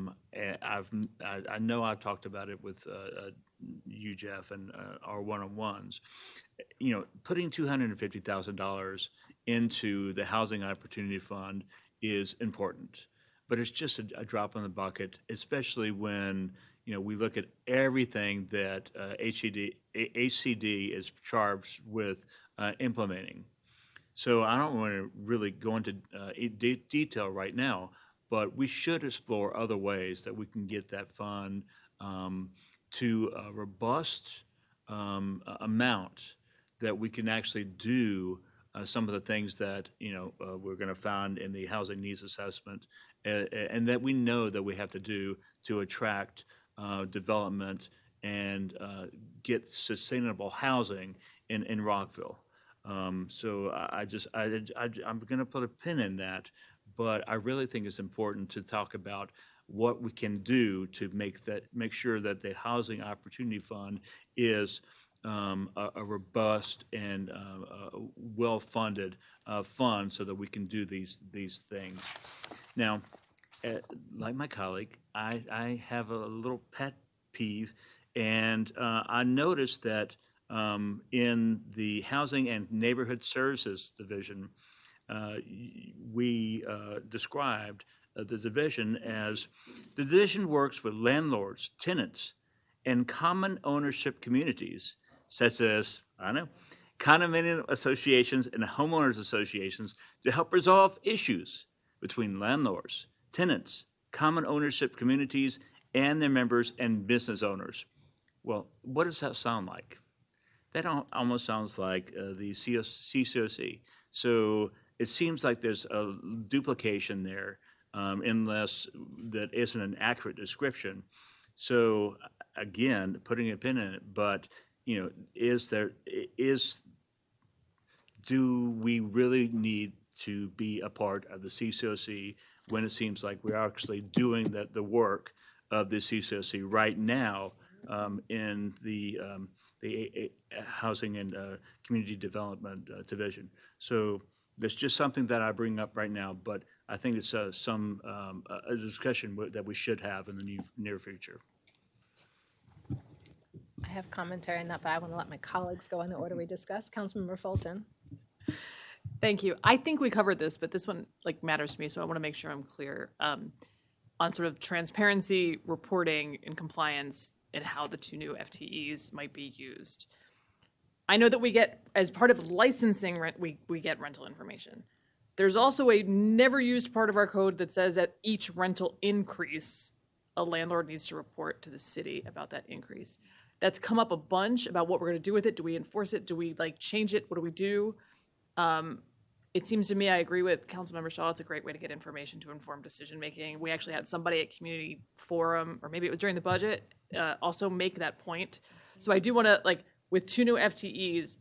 know I've talked about it with you, Jeff, and our one-on-ones. Putting $250,000 into the Housing Opportunity Fund is important, but it's just a drop in the bucket, especially when we look at everything that HCD is charged with implementing. So I don't want to really go into detail right now, but we should explore other ways that we can get that fund to a robust amount that we can actually do some of the things that we're going to find in the housing needs assessment, and that we know that we have to do to attract development and get sustainable housing in Rockville. So I'm going to put a pin in that, but I really think it's important to talk about what we can do to make sure that the Housing Opportunity Fund is a robust and well-funded fund so that we can do these things. Now, like my colleague, I have a little pet peeve, and I noticed that in the Housing and Neighborhood Services Division, we described the division as the division works with landlords, tenants, and common ownership communities, such as, condominium associations, and homeowners associations to help resolve issues between landlords, tenants, common ownership communities, and their members and business owners. Well, what does that sound like? That almost sounds like the CCOC. So it seems like there's a duplication there, unless that isn't an accurate description. So again, putting a pin in it, but do we really need to be a part of the CCOC when it seems like we're actually doing the work of the CCOC right now in the Housing and Community Development Division? So that's just something that I bring up right now, but I think it's a discussion that we should have in the near future. I have commentary on that, but I want to let my colleagues go in the order we discussed. Councilmember Fulton. Thank you. I think we covered this, but this one matters to me, so I want to make sure I'm clear on sort of transparency, reporting, and compliance, and how the two new FTEs might be used. I know that we get, as part of licensing rent, we get rental information. There's also a never used part of our code that says at each rental increase, a landlord needs to report to the city about that increase. That's come up a bunch about what we're going to do with it. Do we enforce it? Do we change it? What do we do? It seems to me, I agree with Councilmember Shaw, it's a great way to get information to inform decision making. We actually had somebody at Community Forum, or maybe it was during the budget, also make that point. So I do want to, with two new FTEs,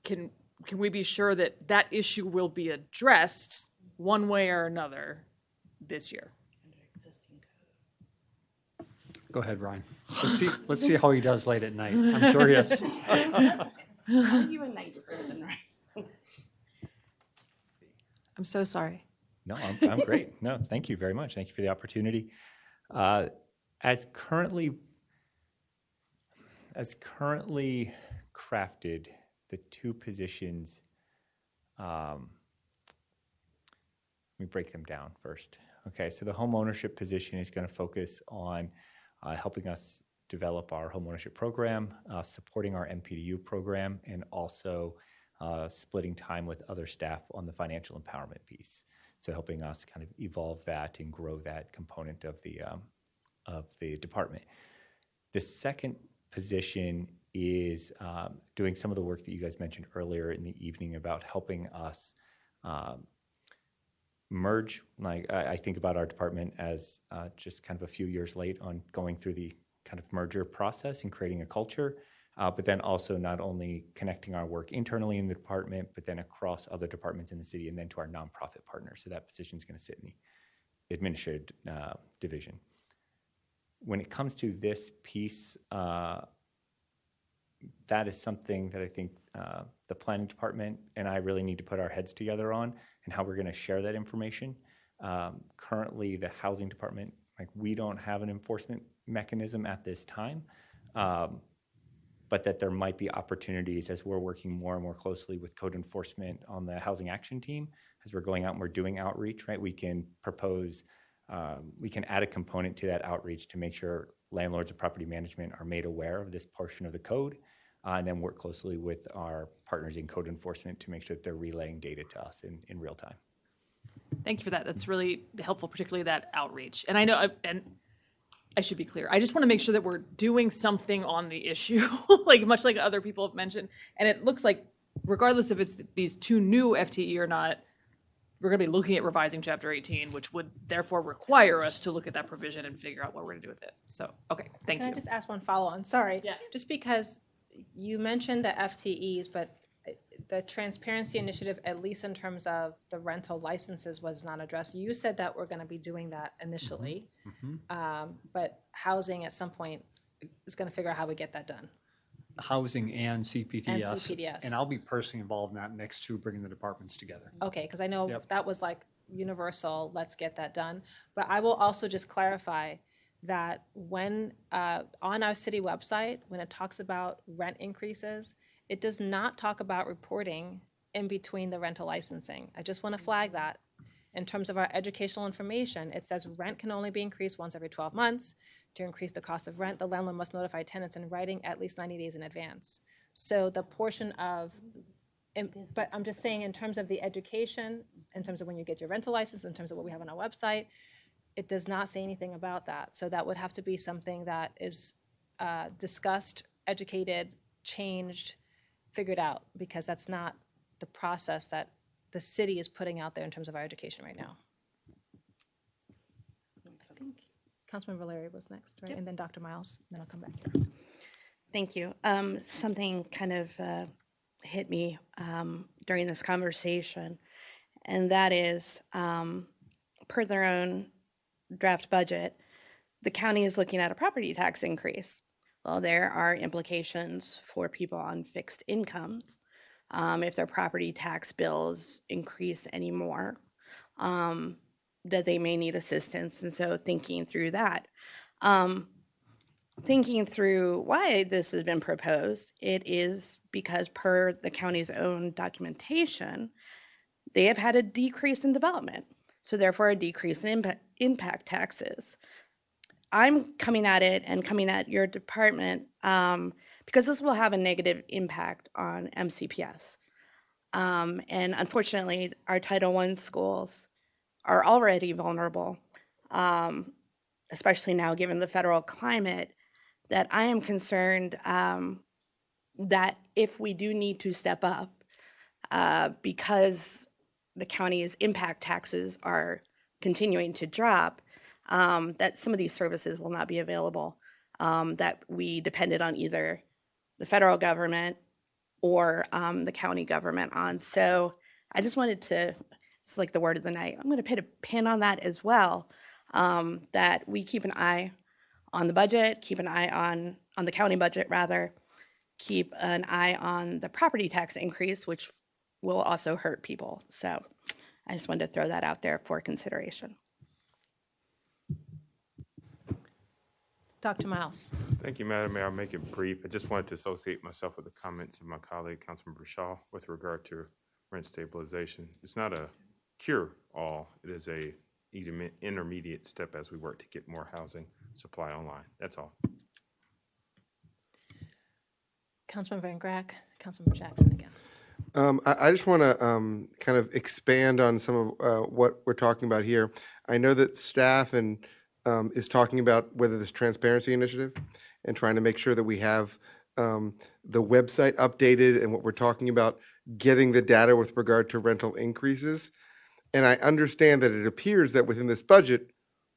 can we be sure that that issue will be addressed one way or another this year? Go ahead, Ryan. Let's see how he does late at night. I'm curious. Are you a night person, right? I'm so sorry. No, I'm great. No, thank you very much. Thank you for the opportunity. As currently crafted, the two positions, let me break them down first. Okay, so the home ownership position is going to focus on helping us develop our homeownership program, supporting our MPDU program, and also splitting time with other staff on the financial empowerment piece. So helping us kind of evolve that and grow that component of the department. The second position is doing some of the work that you guys mentioned earlier in the evening about helping us merge. I think about our department as just kind of a few years late on going through the kind of merger process and creating a culture, but then also not only connecting our work internally in the department, but then across other departments in the city and then to our nonprofit partners. So that position is going to sit in the administrative division. When it comes to this piece, that is something that I think the planning department and I really need to put our heads together on and how we're going to share that information. Currently, the housing department, we don't have an enforcement mechanism at this time, but that there might be opportunities as we're working more and more closely with code enforcement on the housing action team, as we're going out and we're doing outreach, right? We can propose, we can add a component to that outreach to make sure landlords of property management are made aware of this portion of the code, and then work closely with our partners in code enforcement to make sure that they're relaying data to us in real time. Thank you for that. That's really helpful, particularly that outreach. And I know, and I should be clear, I just want to make sure that we're doing something on the issue, much like other people have mentioned. And it looks like, regardless if it's these two new FTE or not, we're going to be looking at revising Chapter 18, which would therefore require us to look at that provision and figure out what we're going to do with it. So, okay, thank you. Can I just ask one follow-on? Sorry. Yeah. Just because you mentioned the FTEs, but the transparency initiative, at least in terms of the rental licenses, was not addressed. You said that we're going to be doing that initially, but housing at some point is going to figure out how we get that done. Housing and CPDS. And CPDS. And I'll be personally involved in that mix too, bringing the departments together. Okay, because I know that was universal, let's get that done. But I will also just clarify that when on our city website, when it talks about rent increases, it does not talk about reporting in between the rental licensing. I just want to flag that. In terms of our educational information, it says rent can only be increased once every 12 months. To increase the cost of rent, the landlord must notify tenants in writing at least 90 days in advance. So the portion of, but I'm just saying in terms of the education, in terms of when you get your rental license, in terms of what we have on our website, it does not say anything about that. So that would have to be something that is discussed, educated, changed, figured out, because that's not the process that the city is putting out there in terms of our education right now. I think Councilman Valeri was next, right? And then Dr. Miles, then I'll come back here. Thank you. Something kind of hit me during this conversation, and that is, per their own draft budget, the county is looking at a property tax increase. Well, there are implications for people on fixed incomes if their property tax bills increase anymore, that they may need assistance. And so thinking through that, thinking through why this has been proposed, it is because per the county's own documentation, they have had a decrease in development. So therefore a decrease in impact taxes. I'm coming at it and coming at your department because this will have a negative impact on MCPS. And unfortunately, our Title I schools are already vulnerable, especially now given the federal climate, that I am concerned that if we do need to step up because the county's impact taxes are continuing to drop, that some of these services will not be available, that we depended on either the federal government or the county government on. So I just wanted to, it's like the word of the night, I'm going to put a pin on that as well, that we keep an eye on the budget, keep an eye on the county budget rather, keep an eye on the property tax increase, which will also hurt people. So I just wanted to throw that out there for consideration. Dr. Miles. Thank you, Madam Mayor. I'll make it brief. I just wanted to associate myself with the comments of my colleague, Councilman Bruchal, with regard to rent stabilization. It's not a cure-all. It is a intermediate step as we work to get more housing supply online. That's all. Councilman Van Grack, Councilman Jackson again. I just want to kind of expand on some of what we're talking about here. I know that staff and is talking about whether this transparency initiative and trying to make sure that we have the website updated and what we're talking about, getting the data with regard to rental increases. And I understand that it appears that within this budget,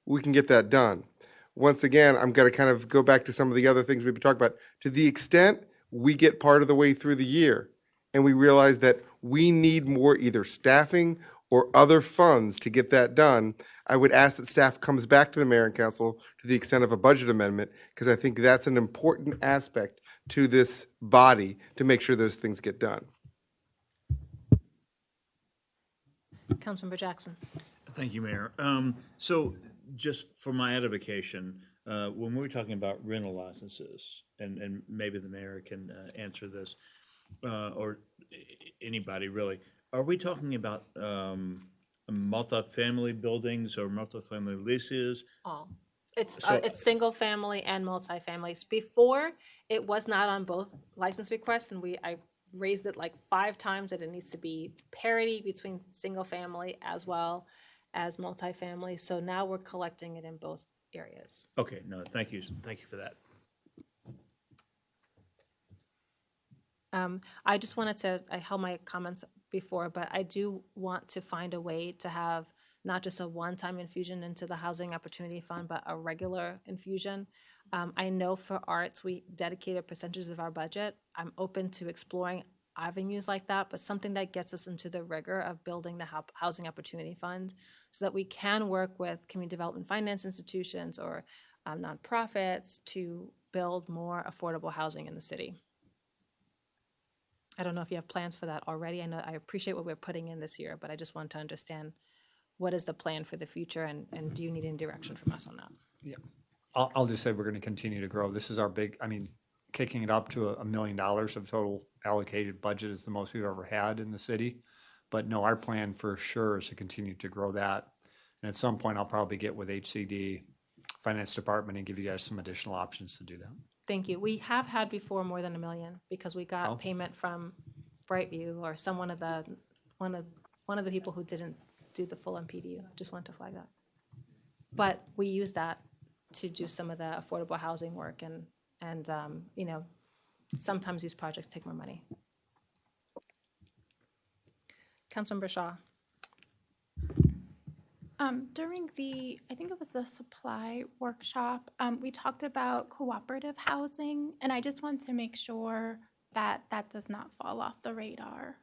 we can get that done. Once again, I'm going to kind of go back to some of the other things we've been talking about. To the extent we get part of the way through the year and we realize that we need more either staffing or other funds to get that done, I would ask that staff comes back to the mayor and council to the extent of a budget amendment, because I think that's an important aspect to this body to make sure those things get done. Councilmember Jackson. Thank you, Mayor. So just for my edification, when we're talking about rental licenses, and maybe the mayor can answer this, or anybody really, are we talking about multifamily buildings or multifamily leases? All. It's single family and multifamilies. Before, it was not on both license requests, and I raised it like 5 times that it needs to be parity between single family as well as multifamily. So now we're collecting it in both areas. Okay, no, thank you for that. I just wanted to, I held my comments before, but I do want to find a way to have not just a one-time infusion into the Housing Opportunity Fund, but a regular infusion. I know for arts, we dedicate a percentage of our budget. I'm open to exploring avenues like that, but something that gets us into the rigor of building the Housing Opportunity Fund so that we can work with community development finance institutions or nonprofits to build more affordable housing in the city. I don't know if you have plans for that already. I know I appreciate what we're putting in this year, but I just want to understand what is the plan for the future, and do you need any direction from us on that? Yeah, I'll just say we're going to continue to grow. This is our big, kicking it up to $1 million of total allocated budget is the most we've ever had in the city. But no, our plan for sure is to continue to grow that. And at some point, I'll probably get with HCD, Finance Department, and give you guys some additional options to do that. Thank you. We have had before more than $1 million because we got Oh. payment from Brightview or one of the people who didn't do the full MPDU. Just wanted to flag that. But we use that to do some of the affordable housing work and you know, sometimes these projects take more money. Councilmember Shaw. During I think it was the supply workshop, we talked about cooperative housing, and I just want to make sure that that does not fall off the radar.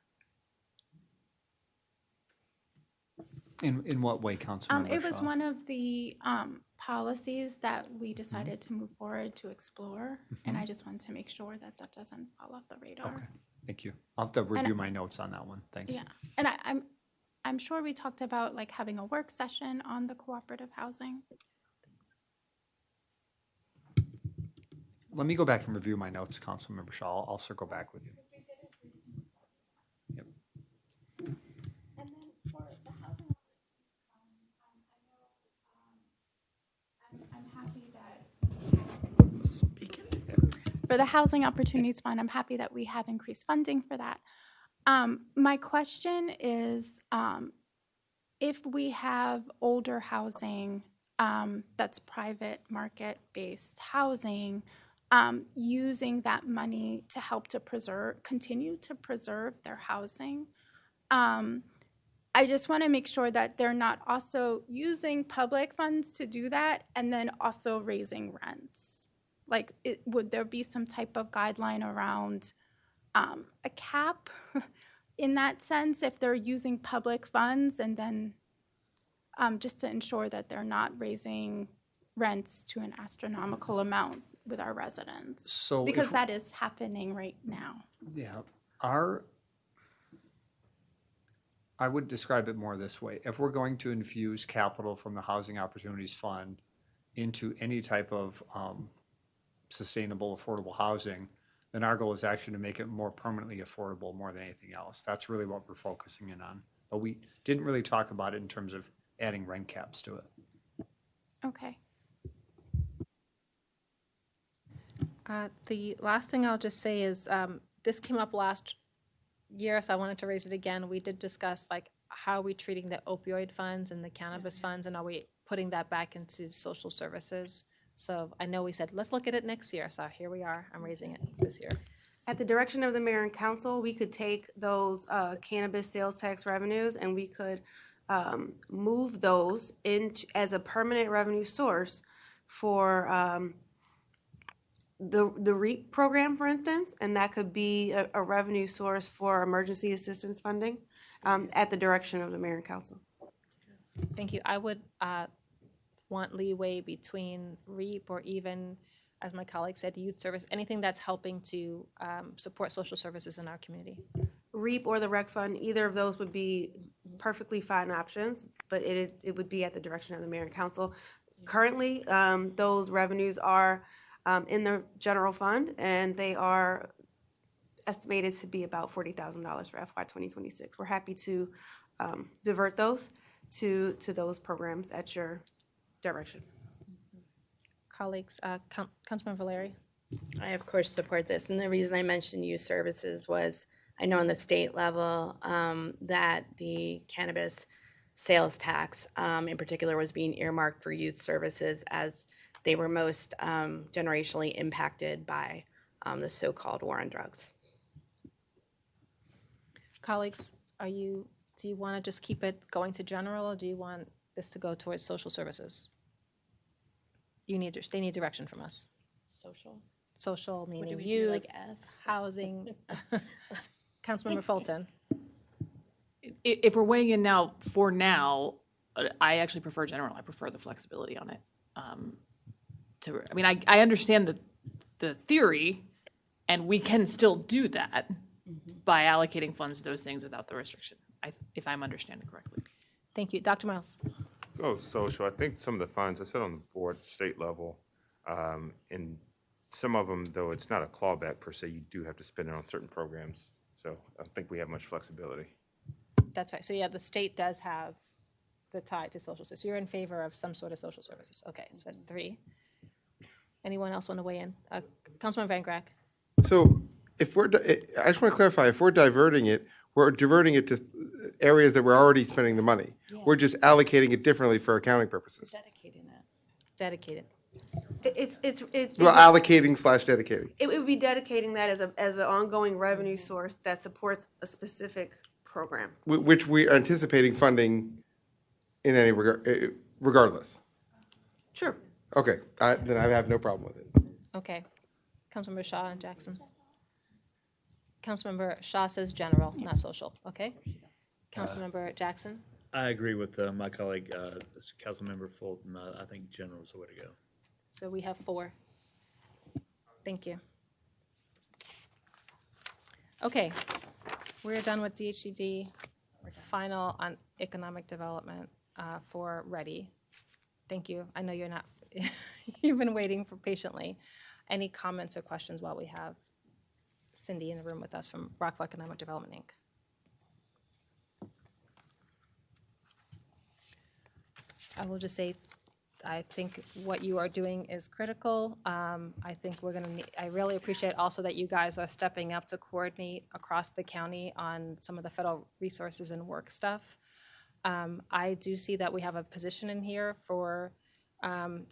In what way, Councilmember It was Shaw? one of the policies that we decided to move forward to explore, and I just wanted to make sure that that doesn't fall off the radar. Okay, thank you. I'll have to review my notes on that one. Thanks. Yeah, and I'm sure we talked about like having a work session on the cooperative housing. Let me go back and review my notes, Councilmember Shaw. I'll circle back with you. Yep. And then for the housing, I'm happy that for the Housing Opportunities Fund, I'm happy that we have increased funding for that. My question is, if we have older housing that's private market-based housing, using that money to help to continue to preserve their housing, I just want to make sure that they're not also using public funds to do that and then also raising rents. Like, would there be some type of guideline around a cap in that sense if they're using public funds, and then just to ensure that they're not raising rents to an astronomical amount with our residents? So because that is happening right now. Yeah, I would describe it more this way. If we're going to infuse capital from the Housing Opportunities Fund into any type of sustainable, affordable housing, then our goal is actually to make it more permanently affordable more than anything else. That's really what we're focusing in on. But we didn't really talk about it in terms of adding rent caps to it. Okay. The last thing I'll just say is this came up last year, so I wanted to raise it again. We did discuss like how are we treating the opioid funds and the cannabis funds, and are we putting that back into social services? So I know we said, let's look at it next year. So here we are. I'm raising it this year. At the direction of the mayor and council, we could take those cannabis sales tax revenues and we could move those into as a permanent revenue source for the REAP program, for instance, and that could be a revenue source for emergency assistance funding at the direction of the mayor and council. Thank you. I would want leeway between REAP or even, as my colleague said, youth service, anything that's helping to support social services in our community. REAP or the rec fund, either of those would be perfectly fine options, but it would be at the direction of the mayor and council. Currently, those revenues are in the general fund, and they are estimated to be about $40,000 for FY 2026. We're happy to divert those to those programs at your direction. Colleagues, Councilman Valeri. I, of course, support this. And the reason I mentioned youth services was I know on the state level that the cannabis sales tax in particular was being earmarked for youth services as they were most generationally impacted by the so-called war on drugs. Colleagues, do you want to just keep it going to general, or do you want this to go towards social services? They need direction from us. Social meaning youth, like S? housing. Councilmember Fulton. If we're weighing in now, for now, I actually prefer general. I prefer the flexibility on it. I understand the theory, and we can still do that by allocating funds to those things without the restriction, if I'm understanding correctly. Thank you. Dr. Miles. Go social. I think some of the funds, I said on the board, state level, and some of them, though it's not a clawback per se, you do have to spend it on certain programs. So I think we have much flexibility. That's right. So yeah, the state does have the tie to social services. So you're in favor of some sort of social services. Okay, so that's 3. Anyone else want to weigh in? Councilman Van Grack. So if we're, I just want to clarify, if we're diverting it to areas that we're already spending the money. We're just allocating it differently for accounting purposes. Dedicated. Well, allocating/dedicating. It would be dedicating that as an ongoing revenue source that supports a specific program. Which we are anticipating funding in any regard, regardless. Sure. Okay, then I have no problem with it. Okay. Councilmember Shaw and Jackson. Councilmember Shaw says general, not social. Okay. Councilmember Jackson. I agree with my colleague, Councilmember Fulton. I think general is the way to go. So we have 4. Thank you. Okay, we're done with DHCD. Final on economic development for Ready. Thank you. I know you're not, you've been waiting for patiently. Any comments or questions while we have Cindy in the room with us from Rockville Economic Development, Inc.? I will just say, I think what you are doing is critical. I think we're going to need, I really appreciate also that you guys are stepping up to coordinate across the county on some of the federal resources and work stuff. I do see that we have a position in here for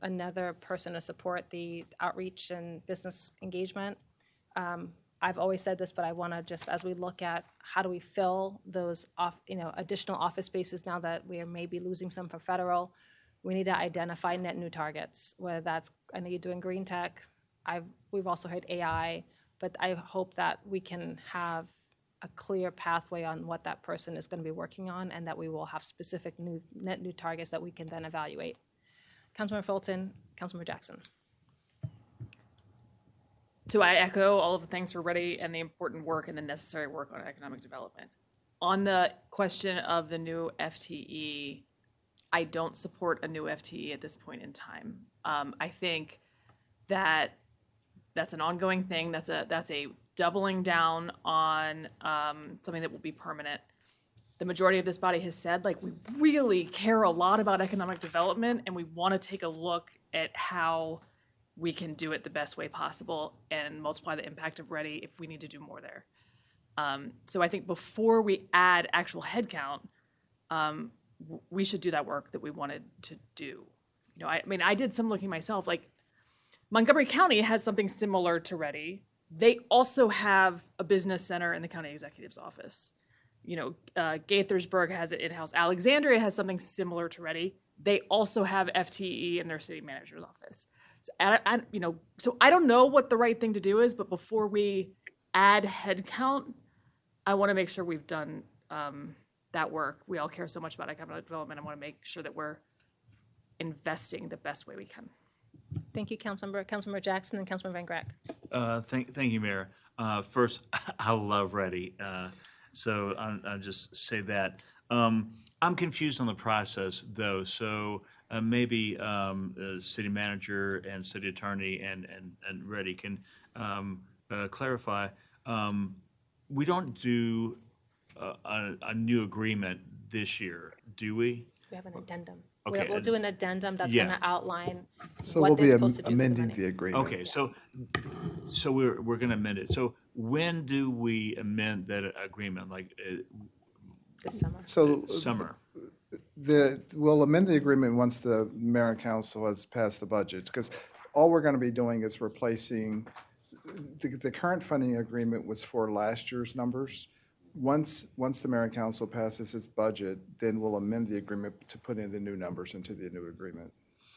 another person to support the outreach and business engagement. I've always said this, but I want to just, as we look at how do we fill those additional office spaces now that we are maybe losing some for federal, we need to identify net new targets, whether that's, I know you're doing green tech, we've also heard AI, but I hope that we can have a clear pathway on what that person is going to be working on and that we will have specific net new targets that we can then evaluate. Councilmember Fulton, Councilmember Jackson. So I echo all of the things for Ready and the important work and the necessary work on economic development. On the question of the new FTE, I don't support a new FTE at this point in time. I think that that's an ongoing thing. That's a doubling down on something that will be permanent. The majority of this body has said, like, we really care a lot about economic development and we want to take a look at how we can do it the best way possible and multiply the impact of Ready if we need to do more there. So I think before we add actual headcount, we should do that work that we wanted to do. I did some looking myself. Like, Montgomery County has something similar to Ready. They also have a business center in the county executive's office. Gaithersburg has it in-house. Alexandria has something similar to Ready. They also have FTE in their city manager's office. So I don't know what the right thing to do is, but before we add headcount, I want to make sure we've done that work. We all care so much about economic development. I want to make sure that we're investing the best way we can. Thank you, Councilmember Jackson and Councilmember Van Grack. Thank you, Mayor. First, I love Ready, so I'll just say that. I'm confused on the process, though, so maybe the city manager and city attorney and Ready can clarify. We don't do a new agreement this year, do we? We have an addendum. Okay. We'll do an addendum that's going to outline So what we'll they're be supposed to do. amending the agreement. Okay, so we're going to amend it. So when do we amend that agreement? Like This summer. So summer? We'll amend the agreement once the mayor and council has passed the budget, because all we're going to be doing is replacing, the current funding agreement was for last year's numbers. Once the mayor and council passes his budget, then we'll amend the agreement to put in the new numbers into the new agreement.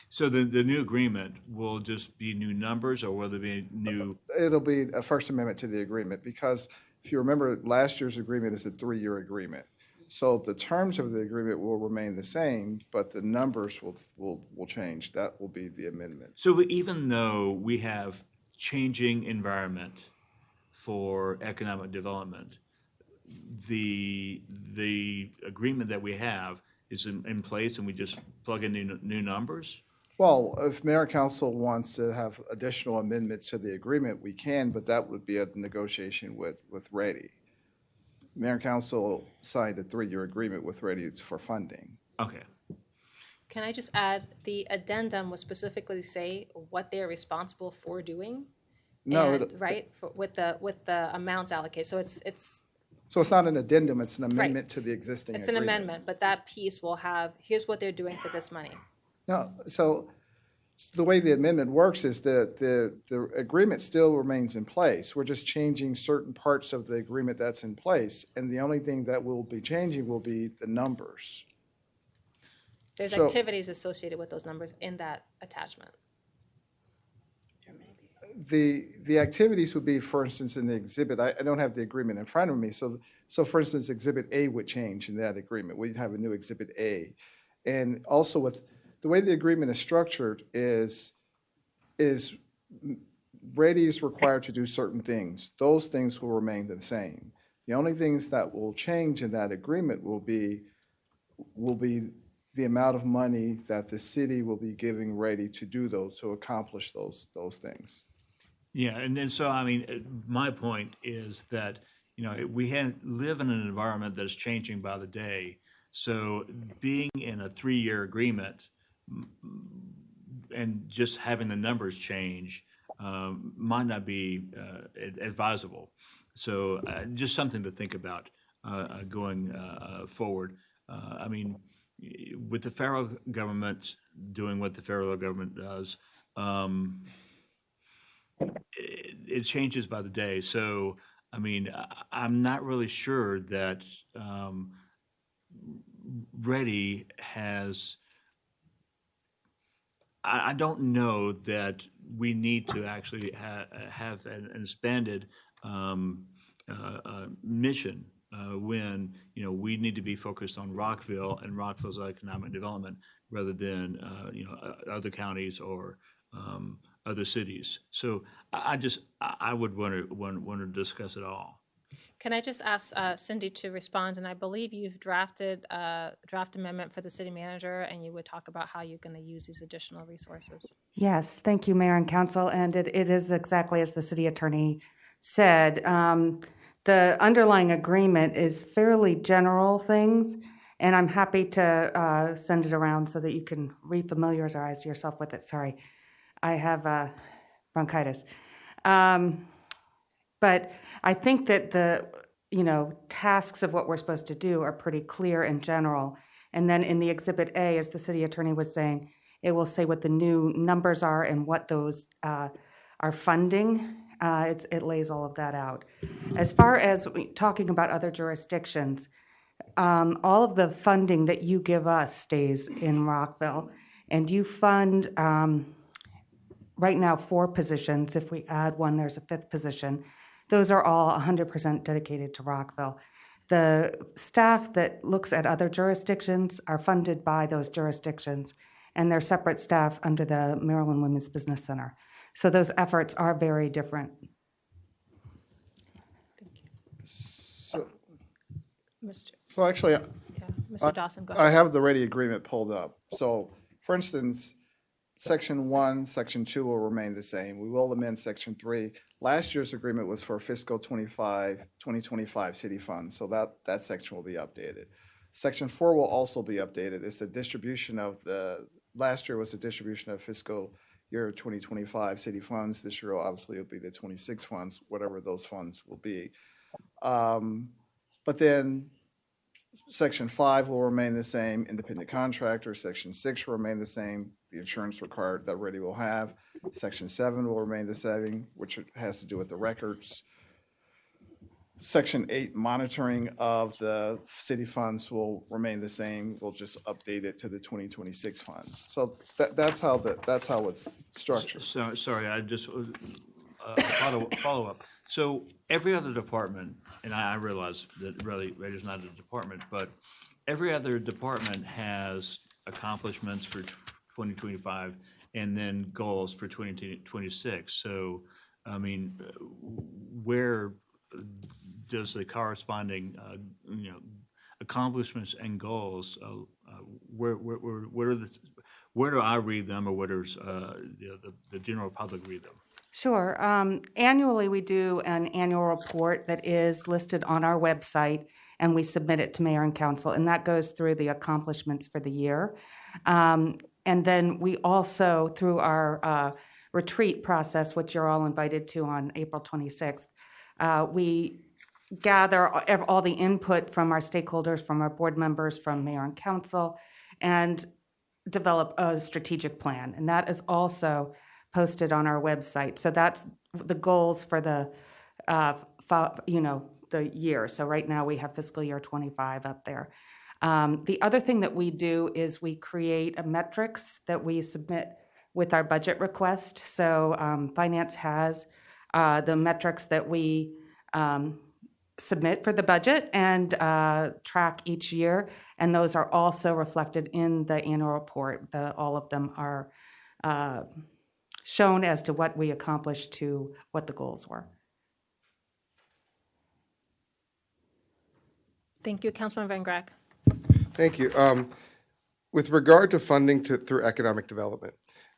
So the new agreement will just be new numbers, or will there be new? It'll be a First Amendment to the agreement, because if you remember, last year's agreement is a 3-year agreement. So the terms of the agreement will remain the same, but the numbers will change. That will be the amendment. So even though we have changing environment for economic development, the agreement that we have is in place, and we just plug in new numbers? Well, if mayor and council wants to have additional amendments to the agreement, we can, but that would be a negotiation with Ready. Mayor and council signed a 3-year agreement with Ready for funding. Okay. Can I just add, the addendum will specifically say what they're responsible for doing, No, And, right, with the amounts allocated, so so it's not an addendum, it's an amendment to the existing it's an agreement. amendment, but that piece will have, here's what they're doing for this money. No, so the way the amendment works is that the agreement still remains in place. We're just changing certain parts of the agreement that's in place, and the only thing that will be changing will be the numbers. There's So- activities associated with those numbers in that attachment. The activities would be, for instance, in the exhibit, I don't have the agreement in front of me, so for instance, Exhibit A would change in that agreement. We'd have a new Exhibit A. And also with, the way the agreement is structured is Brady is required to do certain things. Those things will remain the same. The only things that will change in that agreement will be the amount of money that the city will be giving Brady to do those, to accomplish those things. Yeah, and then so, I mean, my point is that, we live in an environment that is changing by the day. So being in a 3-year agreement and just having the numbers change might not be advisable. So just something to think about going forward. I mean, with the federal government doing what the federal government does, it changes by the day. So, I mean, I'm not really sure that Ready has. I don't know that we need to actually have an expanded mission when we need to be focused on Rockville and Rockville's economic development rather than other counties or other cities. So I would want to discuss it all. Can I just ask Cindy to respond? And I believe you've drafted a draft amendment for the city manager, and you would talk about how you're going to use these additional resources. Yes, thank you, Mayor and Council. And it is exactly as the city attorney said. The underlying agreement is fairly general things, and I'm happy to send it around so that you can refamiliarize yourself with it. Sorry, I have bronchitis. But I think that the tasks of what we're supposed to do are pretty clear in general. And then in the Exhibit A, as the city attorney was saying, it will say what the new numbers are and what those are funding. It lays all of that out. As far as talking about other jurisdictions, all of the funding that you give us stays in Rockville, and you fund right now 4 positions. If we add one, there's a 5th position. Those are all 100% dedicated to Rockville. The staff that looks at other jurisdictions are funded by those jurisdictions, and they're separate staff under the Maryland Women's Business Center. So those efforts are very different. So actually, Mr. Dawson, go ahead. I have the Ready agreement pulled up. So, for instance, Section 1, Section 2 will remain the same. We will amend Section 3. Last year's agreement was for fiscal 2025 city funds, so that section will be updated. Section 4 will also be updated. It's the distribution of last year was the distribution of fiscal year 2025 city funds. This year, obviously, it'll be the 26 funds, whatever those funds will be. But then Section 5 will remain the same, independent contractor. Section 6 will remain the same, the insurance required that Ready will have. Section 7 will remain the same, which has to do with the records. Section 8, monitoring of the city funds will remain the same. We'll just update it to the 2026 funds. So that's how it's structured. So, sorry, I just follow up. So every other department, and I realize that Ready is not a department, but every other department has accomplishments for 2025 and then goals for 2026. So, I mean, where does the corresponding, accomplishments and goals, where do I read them, or where does the general public read them? Sure. Annually, we do an annual report that is listed on our website, and we submit it to Mayor and Council, and that goes through the accomplishments for the year. And then we also, through our retreat process, which you're all invited to on April 26th. We gather all the input from our stakeholders, from our board members, from mayor and council, and develop a strategic plan. And that is also posted on our website. So that's the goals for the, the year. So right now we have fiscal year 25 up there. The other thing that we do is we create a metrics that we submit with our budget request. So finance has the metrics that we submit for the budget and track each year, and those are also reflected in the annual report. All of them are shown as to what we accomplished to what the goals were. Thank you, Councilman Van Grack. Thank you. With regard to funding through economic development,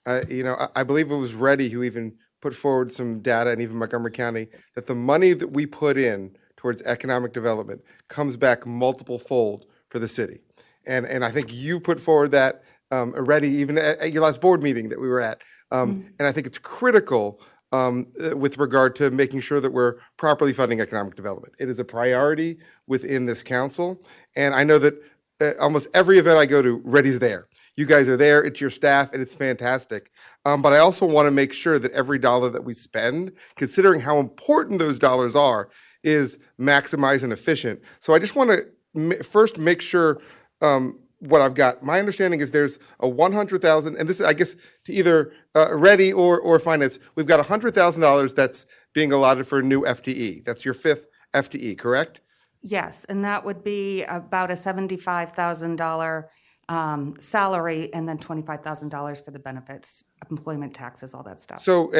I believe it was Reddy who even put forward some data, and even Montgomery County, that the money that we put in towards economic development comes back multiple fold for the city. And I think you put forward that already, even at your last board meeting that we were at. And I think it's critical with regard to making sure that we're properly funding economic development. It is a priority within this council. And I know that almost every event I go to, Reddy's there. You guys are there, it's your staff, and it's fantastic. But I also want to make sure that every dollar that we spend, considering how important those dollars are, is maximized and efficient. So I just want to first make sure what I've got. My understanding is there's a $100,000, and this is, I guess, to either Reddy or finance. We've got $100,000 that's being allotted for a new FTE. That's your 5th FTE, correct? Yes, and that would be about a $75,000 salary, and then $25,000 for the benefits, employment taxes, all that stuff. So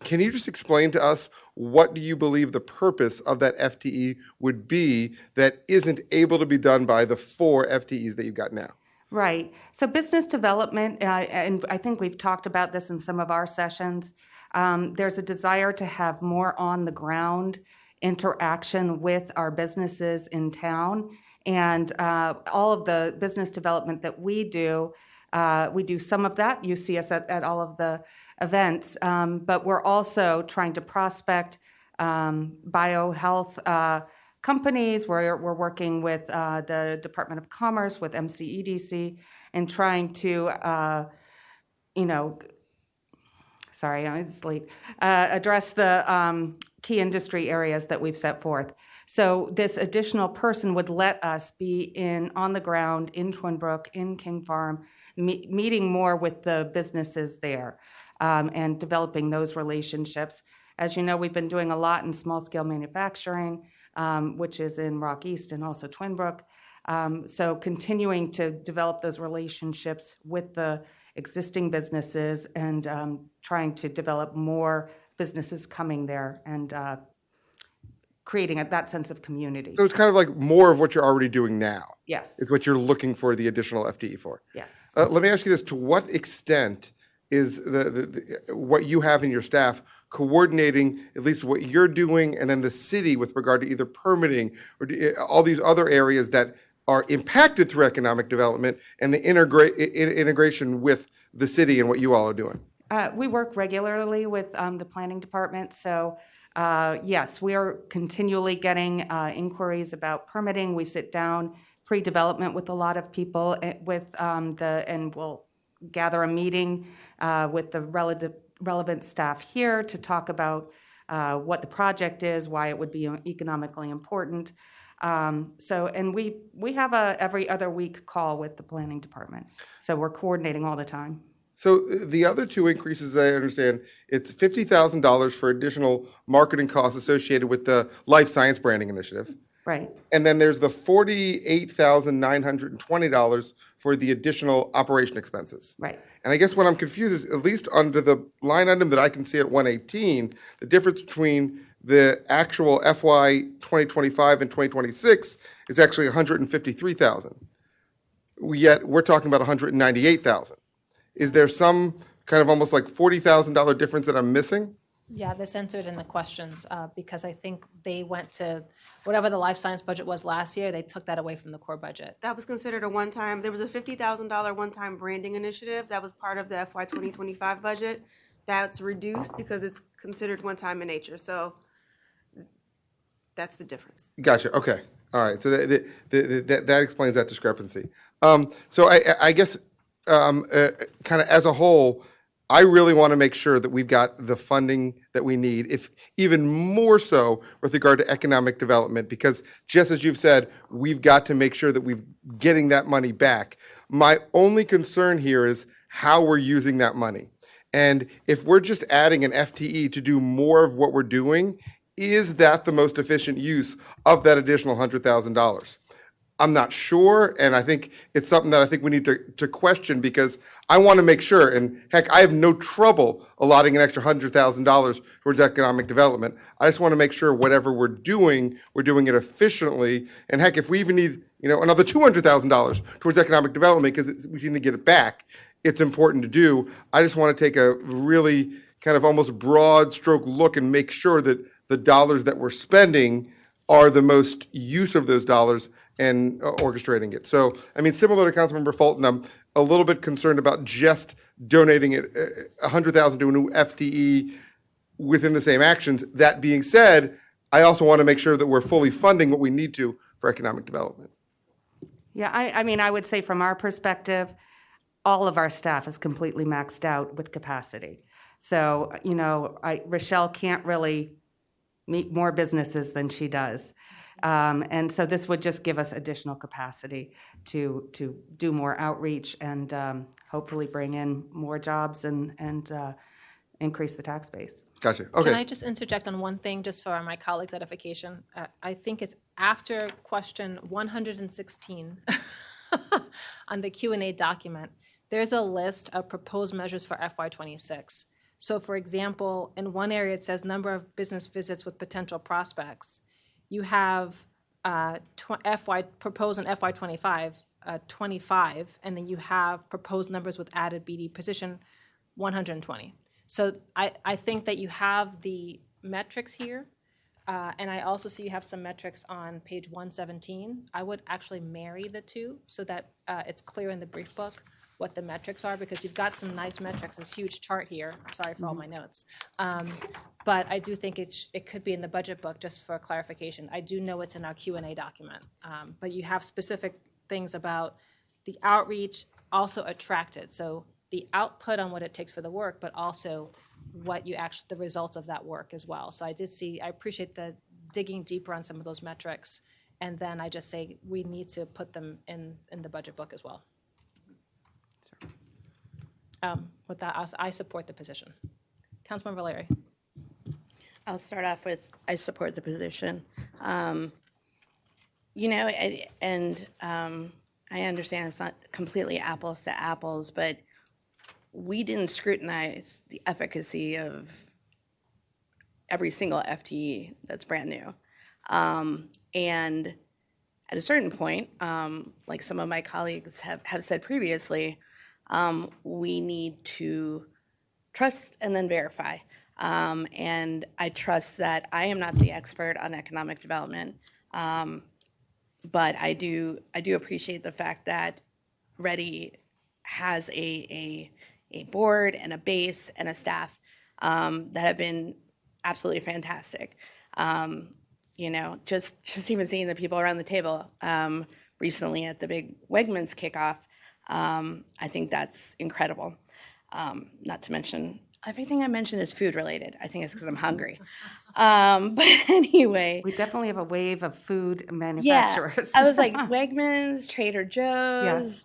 can you just explain to us what do you believe the purpose of that FTE would be that isn't able to be done by the 4 FTEs that you've got now? Right. So business development, and I think we've talked about this in some of our sessions, there's a desire to have more on the ground interaction with our businesses in town. And all of the business development that we do some of that. You see us at all of the events, but we're also trying to prospect biohealth companies. We're working with the Department of Commerce, with MCEDC, and trying to, sorry, it's late, address the key industry areas that we've set forth. So this additional person would let us be on the ground in Twin Brook, in King Farm, meeting more with the businesses there and developing those relationships. As you know, we've been doing a lot in small-scale manufacturing, which is in Rock East and also Twin Brook. So continuing to develop those relationships with the existing businesses and trying to develop more businesses coming there and creating that sense of community. So it's kind of like more of what you're already doing now. Yes. Is what you're looking for the additional FTE for. Yes. Let me ask you this: to what extent is what you have in your staff coordinating at least what you're doing, and then the city with regard to either permitting or all these other areas that are impacted through economic development, and the integration with the city and what you all are doing? We work regularly with the planning department, so yes, we are continually getting inquiries about permitting. We sit down pre-development with a lot of people and we'll gather a meeting with the relevant staff here to talk about what the project is, why it would be economically important. And we have a every other week call with the planning department, so we're coordinating all the time. So the other 2 increases, I understand, it's $50,000 for additional marketing costs associated with the life science branding initiative. Right. And then there's the $48,920 for the additional operation expenses. Right. And I guess what I'm confused is, at least under the line item that I can see at 118, the difference between the actual FY 2025 and 2026 is actually $153,000. Yet we're talking about $198,000. Is there some kind of almost like $40,000 difference that I'm missing? Yeah, this answered in the questions because I think they went to whatever the life science budget was last year, they took that away from the core budget. That was considered a one-time, there was a $50,000 one-time branding initiative that was part of the FY 2025 budget. that's reduced because it's considered one-time in nature. So that's the difference. Gotcha. Okay. All right. So that explains that discrepancy. So I guess kind of as a whole, I really want to make sure that we've got the funding that we need, if even more so with regard to economic development, because just as you've said, we've got to make sure that we're getting that money back. My only concern here is how we're using that money. And if we're just adding an FTE to do more of what we're doing, is that the most efficient use of that additional $100,000? I'm not sure, and I think it's something that I think we need to question, because I want to make sure, and heck, I have no trouble allotting an extra $100,000 towards economic development. I just want to make sure whatever we're doing it efficiently, and heck, if we even need another $200,000 towards economic development because we need to get it back, it's important to do. I just want to take a really kind of almost broad stroke look and make sure that the dollars that we're spending are the most use of those dollars and orchestrating it. So, I mean, similar to Councilmember Fulton, I'm a little bit concerned about just donating it $100,000 to a new FTE within the same actions. That being said, I also want to make sure that we're fully funding what we need to for economic development. Yeah, I mean, I would say from our perspective, all of our staff is completely maxed out with capacity. So, Rochelle can't really meet more businesses than she does. And so this would just give us additional capacity to do more outreach and hopefully bring in more jobs and increase the tax base. Gotcha. Okay. Can I just interject on one thing, just for my colleagues' edification? I think it's after question 116 on the Q&A document, there's a list of proposed measures for FY26. So for example, in one area, it says number of business visits with potential prospects. You have proposed in FY25, 25, and then you have proposed numbers with added BD position, 120. So I think that you have the metrics here, and I also see you have some metrics on page 117. I would actually marry the two so that it's clear in the brief book what the metrics are, because you've got some nice metrics, this huge chart here. Sorry for all my notes. But I do think it could be in the budget book, just for clarification. I do know it's in our Q&A document, but you have specific things about the outreach, also attracted. So the output on what it takes for the work, but also what you actually, the results of that work as well. So I appreciate the digging deeper on some of those metrics. And then I just say we need to put them in the budget book as well. With that, I support the position. Councilmember Larry. I'll start off with, I support the position. I understand it's not completely apples to apples, but we didn't scrutinize the efficacy of every single FTE that's brand new. And at a certain point, like some of my colleagues have said previously, we need to trust and then verify. And I trust that I am not the expert on economic development, but I do appreciate the fact that Ready has a board and a base and a staff that have been absolutely fantastic. Just even seeing the people around the table recently at the big Wegmans kickoff, I think that's incredible. Not to mention, everything I mentioned is food related. I think it's because I'm hungry. But anyway. We definitely have a wave of food Yeah, manufacturers. I was like Wegmans, Trader Joe's,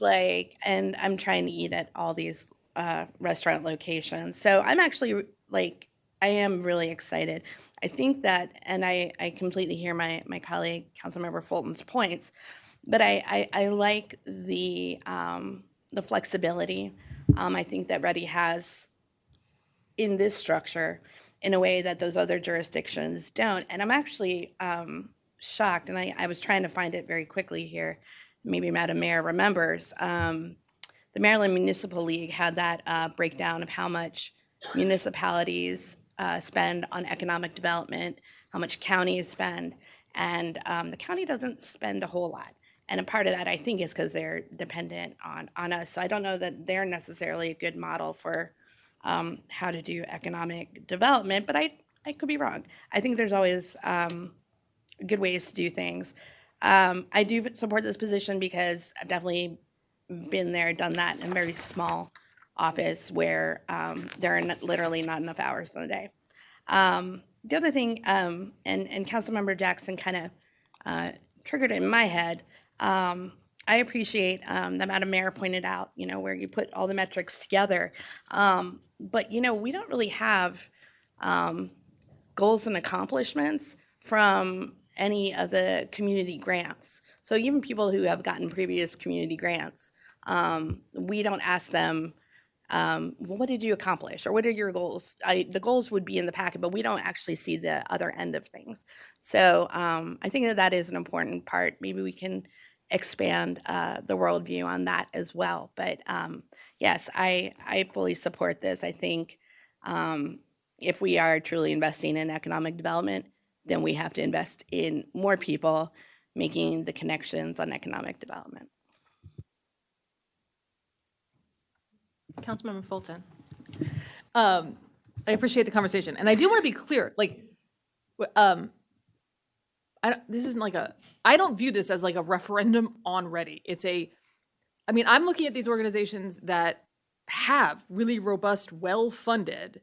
and I'm trying to eat at all these restaurant locations. So I'm actually I am really excited. I think that, and I completely hear my colleague, Councilmember Fulton's points, but I like the flexibility I think that Ready has in this structure in a way that those other jurisdictions don't. And I'm actually shocked, and I was trying to find it very quickly here. Maybe Madam Mayor remembers. The Maryland Municipal League had that breakdown of how much municipalities spend on economic development, how much counties spend, and the county doesn't spend a whole lot. And a part of that, I think, is because they're dependent on us. So I don't know that they're necessarily a good model for how to do economic development, but I could be wrong. I think there's always good ways to do things. I do support this position because I've definitely been there, done that in a very small office where there are literally not enough hours in the day. The other thing, and Councilmember Jackson kind of triggered it in my head. I appreciate that Madam Mayor pointed out, where you put all the metrics together. But, we don't really have goals and accomplishments from any of the community grants. So even people who have gotten previous community grants, we don't ask them, well, what did you accomplish or what are your goals? The goals would be in the packet, but we don't actually see the other end of things. So I think that is an important part. Maybe we can expand the worldview on that as well. But yes, I fully support this. I think if we are truly investing in economic development, then we have to invest in more people making the connections on economic development. Councilmember Fulton. I appreciate the conversation, and I do want to be clear. This isn't like I don't view this as like a referendum on Ready. I'm looking at these organizations that have really robust, well-funded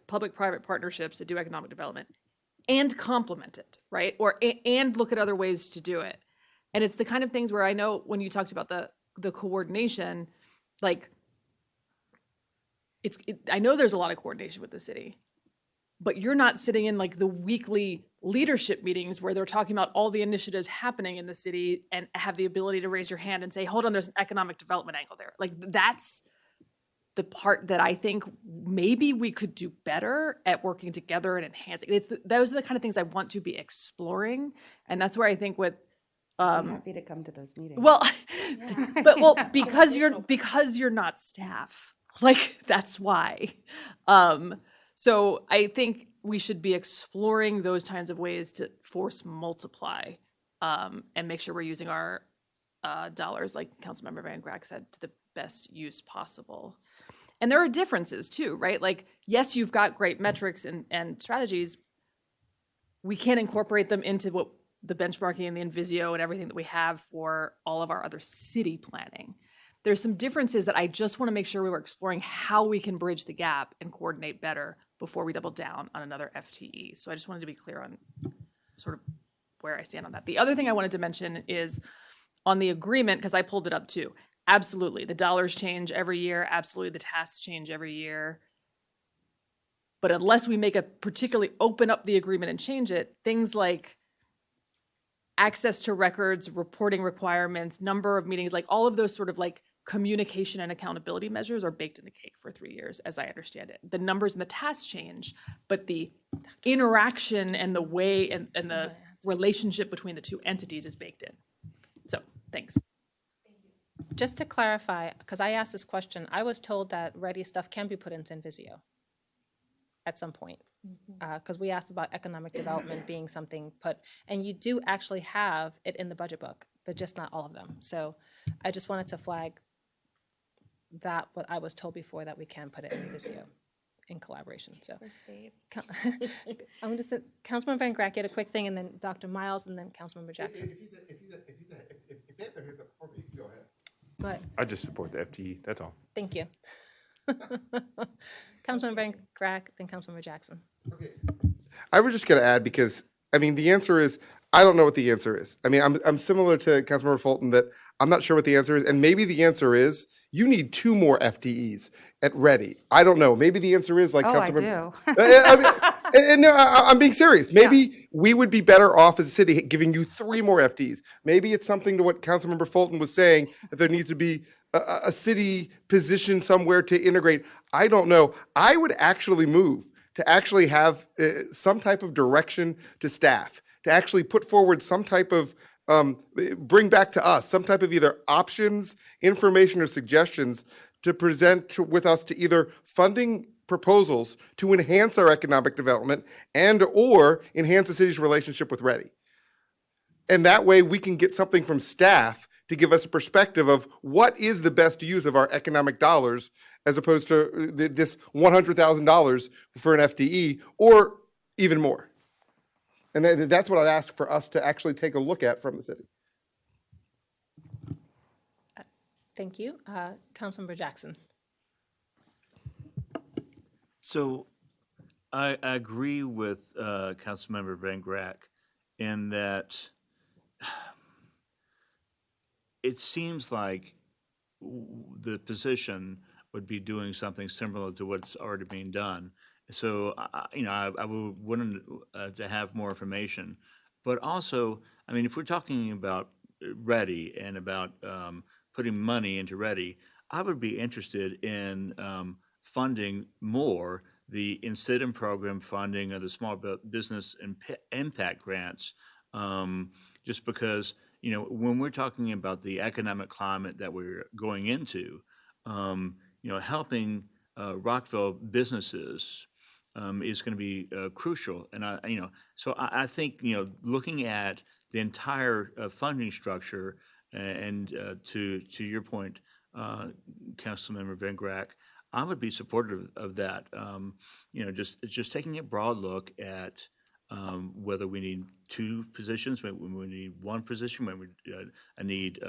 public-private partnerships that do economic development and complement it, right? And look at other ways to do it. And it's the kind of things where I know when you talked about the coordination, I know there's a lot of coordination with the city, but you're not sitting in like the weekly leadership meetings where they're talking about all the initiatives happening in the city and have the ability to raise your hand and say, hold on, there's an economic development angle there. That's the part that I think maybe we could do better at working together and enhancing. Those are the kind of things I want to be exploring. And that's where I think I'm happy to come to those meetings. Well, because you're not staff. That's why. So I think we should be exploring those kinds of ways to force multiply and make sure we're using our dollars, like Councilmember Van Grack said, to the best use possible. And there are differences too, right? Yes, you've got great metrics and strategies. We can't incorporate them into what the benchmarking and the Invisio and everything that we have for all of our other city planning. There's some differences that I just want to make sure we were exploring how we can bridge the gap and coordinate better before we double down on another FTE. So I just wanted to be clear on sort of where I stand on that. The other thing I wanted to mention is on the agreement, because I pulled it up too. Absolutely, the dollars change every year. Absolutely, the tasks change every year. But unless we make a particularly open up the agreement and change it, things like access to records, reporting requirements, number of meetings, all of those sort of communication and accountability measures are baked in the cake for 3 years, as I understand it. The numbers and the tasks change, but the interaction and the way and the relationship between the two entities is baked in. So, thanks. Just to clarify, because I asked this question, I was told that Ready stuff can be put into Invisio at some point. Because we asked about economic development being something put, and you do actually have it in the budget book, but just not all of them. So I just wanted to flag that what I was told before, that we can put it in Invisio in collaboration. So I'm going to say, Councilman Van Grack, get a quick thing, and then Dr. Miles, and then Councilmember Jackson. If they have their hands up before me, go ahead. Go ahead. I just support the FTE, that's all. Thank you. Councilman Van Grack, then Councilmember Jackson. Okay. I was just going to add, because the answer is, I don't know what the answer is. I'm similar to Councilmember Fulton, that I'm not sure what the answer is, and maybe the answer is you need 2 more FTEs at Ready. I don't know. Maybe the answer is Councilmember. I do. No, I'm being serious. Maybe we would be better off as a city giving you 3 more FTEs. Maybe it's something to what Councilmember Fulton was saying, that there needs to be a city position somewhere to integrate. I don't know. I would actually move to actually have some type of direction to staff, to actually put forward some type of, bring back to us some type of either options, information, or suggestions to present with us to either funding proposals to enhance our economic development and or enhance the city's relationship with Ready. And that way we can get something from staff to give us a perspective of what is the best use of our economic dollars as opposed to this $100,000 for an FTE or even more. And that's what I'd ask for us to actually take a look at from the city. Thank you. Councilmember Jackson. So I agree with Councilmember Van Grack in that it seems like the position would be doing something similar to what's already being done. So, I would wanted to have more information. But also, I mean, if we're talking about Ready and about putting money into Ready, I would be interested in funding more the incentive program funding of the small business impact grants, just because, when we're talking about the economic climate that we're going into, helping Rockville businesses is going to be crucial. And so I think, looking at the entire funding structure and to your point, Councilmember Van Grack, I would be supportive of that. Just taking a broad look at whether we need two positions, when we need one position, when we need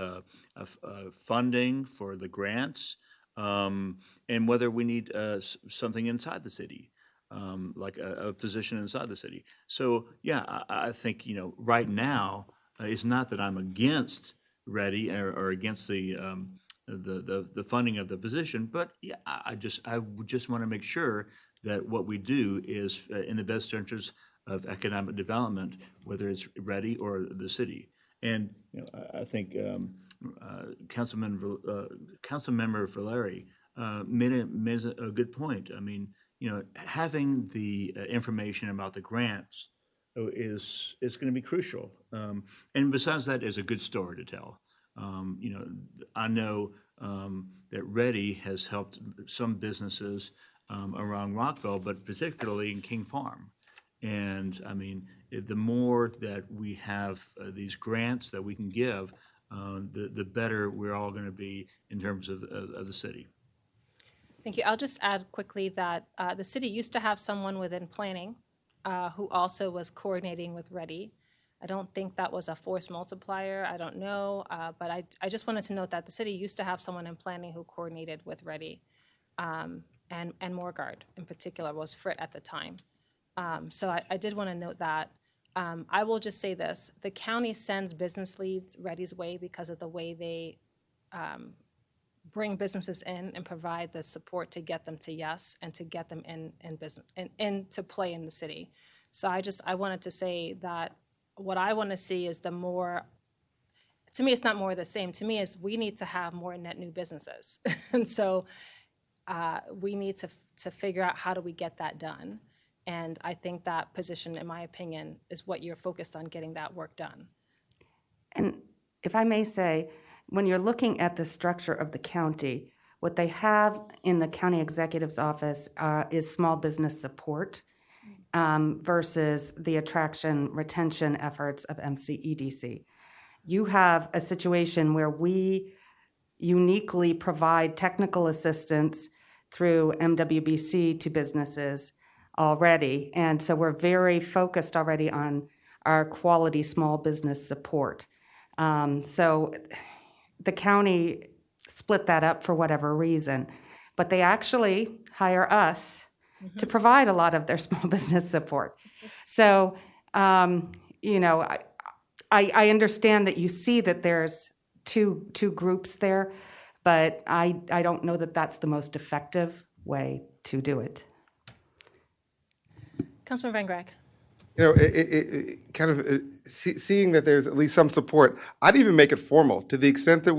funding for the grants, and whether we need something inside the city, like a position inside the city. So, yeah, I think, right now, it's not that I'm against Ready or against the funding of the position, but yeah, I would just want to make sure that what we do is in the best interest of economic development, whether it's Ready or the city. And I think Councilmember Valeri made a good point. I mean, having the information about the grants is going to be crucial. And besides that, is a good story to tell. I know that Ready has helped some businesses around Rockville, but particularly in King Farm. And I mean, the more that we have these grants that we can give, the better we're all going to be in terms of the city. Thank you. I'll just add quickly that the city used to have someone within planning who also was coordinating with Ready. I don't think that was a force multiplier. I don't know, but I just wanted to note that the city used to have someone in planning who coordinated with Ready, and Morgard in particular was Frit at the time. So I did want to note that. I will just say this: the county sends business leads Ready's way because of the way they bring businesses in and provide the support to get them to yes and to get them in business and to play in the city. So I wanted to say that what I want to see is to me, it's not more of the same. To me, is we need to have more net new businesses. And so we need to figure out how do we get that done. And I think that position, in my opinion, is what you're focused on, getting that work done. And if I may say, when you're looking at the structure of the county, what they have in the county executive's office is small business support versus the attraction retention efforts of MCEDC. You have a situation where we uniquely provide technical assistance through MWBC to businesses already. And so we're very focused already on our quality small business support. So the county split that up for whatever reason, but they actually hire us to provide a lot of their small business support. So, I understand that you see that there's two groups there, but I don't know that that's the most effective way to do it. Councilman Van Grack. Seeing that there's at least some support, I'd even make it formal to the extent that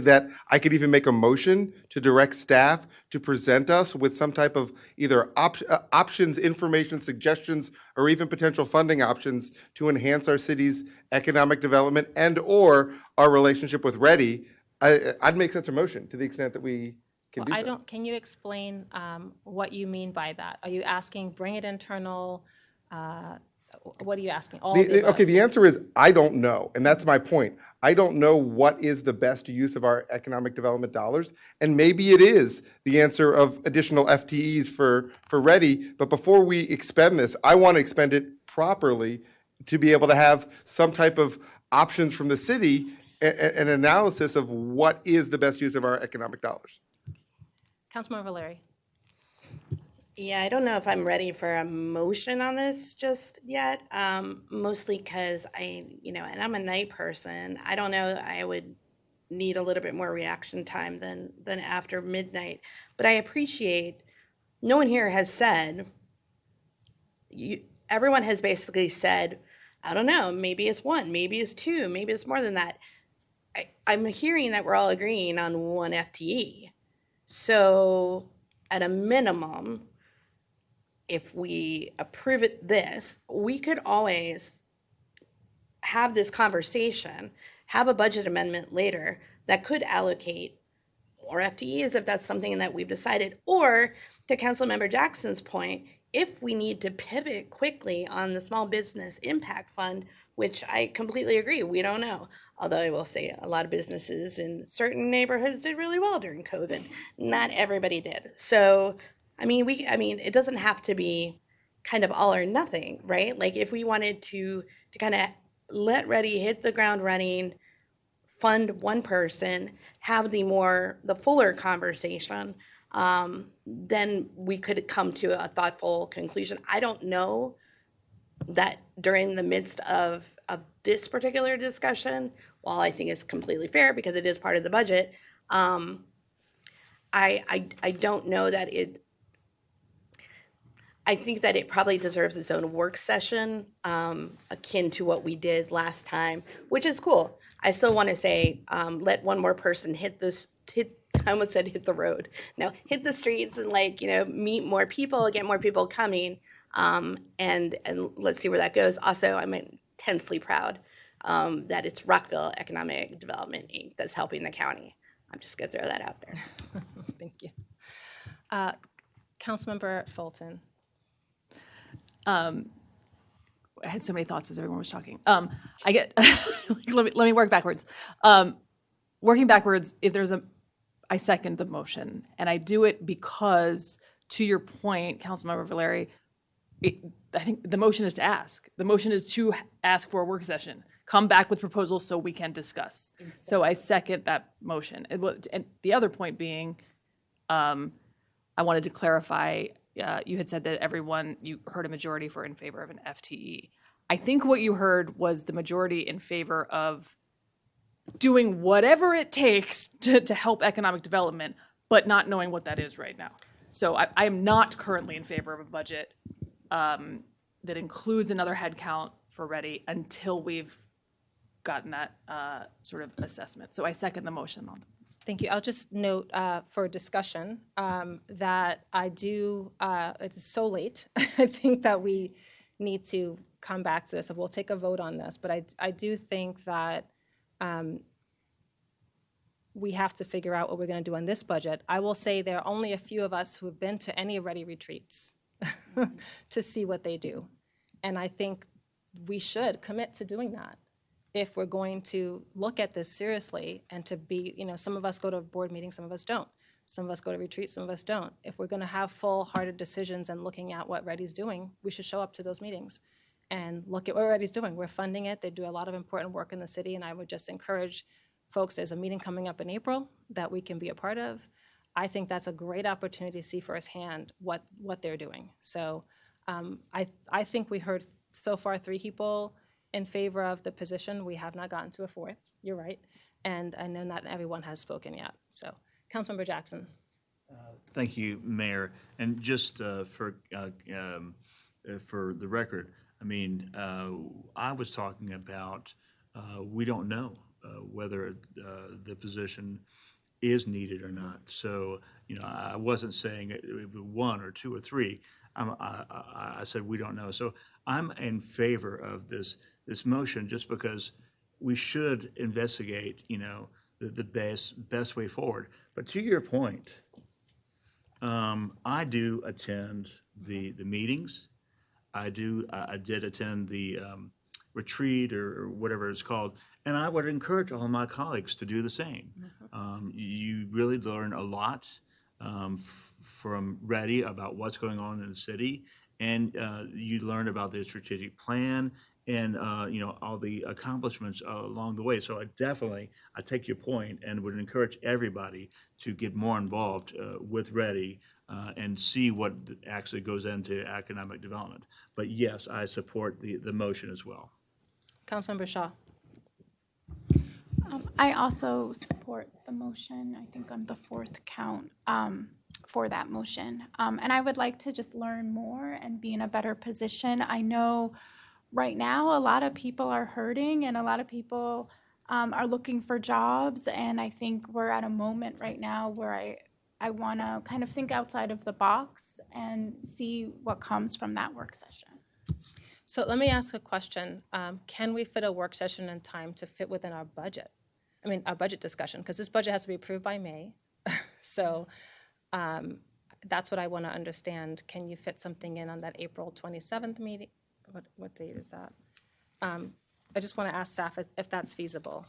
that I could even make a motion to direct staff to present us with some type of either options, information, suggestions, or even potential funding options to enhance our city's economic development and or our relationship with Ready. I'd make such a motion to the extent that we can do so. Can you explain what you mean by that? Are you asking bring it internal? What are you asking? All of the above? Okay, the answer is I don't know, and that's my point. I don't know what is the best use of our economic development dollars, and maybe it is the answer of additional FTEs for Ready, but before we expend this, I want to expend it properly to be able to have some type of options from the city, an analysis of what is the best use of our economic dollars. Councilmember Valeri. Yeah, I don't know if I'm ready for a motion on this just yet. Mostly because and I'm a night person. I don't know. I would need a little bit more reaction time than after midnight. But I appreciate. No one here has said. Everyone has basically said, I don't know. Maybe it's 1. Maybe it's 2. Maybe it's more than that. I'm hearing that we're all agreeing on 1 FTE. So at a minimum, if we approve this, we could always have this conversation, have a budget amendment later that could allocate more FTEs if that's something that we've decided. Or to Councilmember Jackson's point, if we need to pivot quickly on the Small Business Impact Fund, which I completely agree, we don't know. Although I will say a lot of businesses in certain neighborhoods did really well during COVID. Not everybody did. So, it doesn't have to be kind of all or nothing, right? Like if we wanted to kind of let Ready hit the ground running, fund 1 person, have the fuller conversation, then we could come to a thoughtful conclusion. I don't know that during the midst of this particular discussion, while I think it's completely fair because it is part of the budget, I don't know that I think that it probably deserves its own work session, akin to what we did last time, which is cool. I still want to say, let 1 more person hit I almost said hit the road. No, hit the streets and meet more people, get more people coming, and let's see where that goes. Also, I'm intensely proud that it's Rockville Economic Development Inc. that's helping the county. I'm just gonna throw that out there. Thank you. Councilmember Fulton. I had so many thoughts as everyone was talking. I get, let me work backwards. Working backwards, I second the motion, and I do it because, to your point, Councilmember Valeri, I think the motion is to ask. The motion is to ask for a work session. Come back with proposals so we can discuss. So I second that motion. And the other point being, I wanted to clarify, you had said that you heard a majority in favor of an FTE. I think what you heard was the majority in favor of doing whatever it takes to help economic development, but not knowing what that is right now. So I am not currently in favor of a budget that includes another headcount for Ready until we've gotten that sort of assessment. So I second the motion on that. Thank you. I'll just note for discussion that I do, it is so late. I think that we need to come back to this and we'll take a vote on this. But I do think that we have to figure out what we're going to do on this budget. I will say there are only a few of us who have been to any Ready retreats to see what they do. And I think we should commit to doing that if we're going to look at this seriously and to be, some of us go to board meetings, some of us don't. Some of us go to retreats, some of us don't. If we're going to have full-hearted decisions and looking at what Ready's doing, we should show up to those meetings and look at what Ready's doing. We're funding it. They do a lot of important work in the city, and I would just encourage folks, there's a meeting coming up in April that we can be a part of. I think that's a great opportunity to see firsthand what they're doing. So I think we heard so far 3 people in favor of the position. We have not gotten to a 4th. You're right. And I know not everyone has spoken yet. So, Councilmember Jackson. Thank you, Mayor. And just for the record, I was talking about we don't know whether the position is needed or not. So, I wasn't saying it would be 1 or 2 or 3. I said we don't know. So I'm in favor of this motion just because we should investigate, the best way forward. But to your point, I do attend the meetings. I did attend the retreat or whatever it's called, and I would encourage all my colleagues to do the same. You really learn a lot from Ready about what's going on in the city, and you learn about their strategic plan and all the accomplishments along the way. So I take your point and would encourage everybody to get more involved with Ready and see what actually goes into economic development. But yes, I support the motion as well. Councilmember Shaw. I also support the motion. I think I'm the fourth count for that motion. And I would like to just learn more and be in a better position. I know right now a lot of people are hurting and a lot of people are looking for jobs. And I think we're at a moment right now where I want to kind of think outside of the box and see what comes from that work session. So let me ask a question. Can we fit a work session in time to fit within our budget? I mean, our budget discussion, because this budget has to be approved by May. So that's what I want to understand. Can you fit something in on that April 27th meeting? What date is that? I just want to ask staff if that's feasible.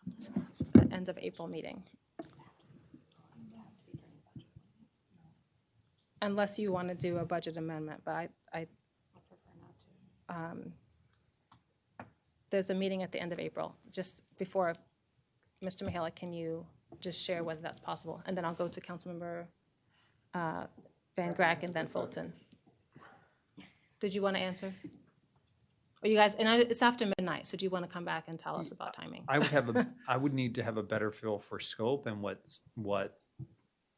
It's the end of April meeting. Unless you want to do a budget amendment, but there's a meeting at the end of April. Just before, Mr. Mihaly, can you just share whether that's possible? And then I'll go to Councilmember Van Grack and then Fulton. Did you want to answer? Or you guys, and it's after midnight, so do you want to come back and tell us about timing? I would need to have a better feel for scope and what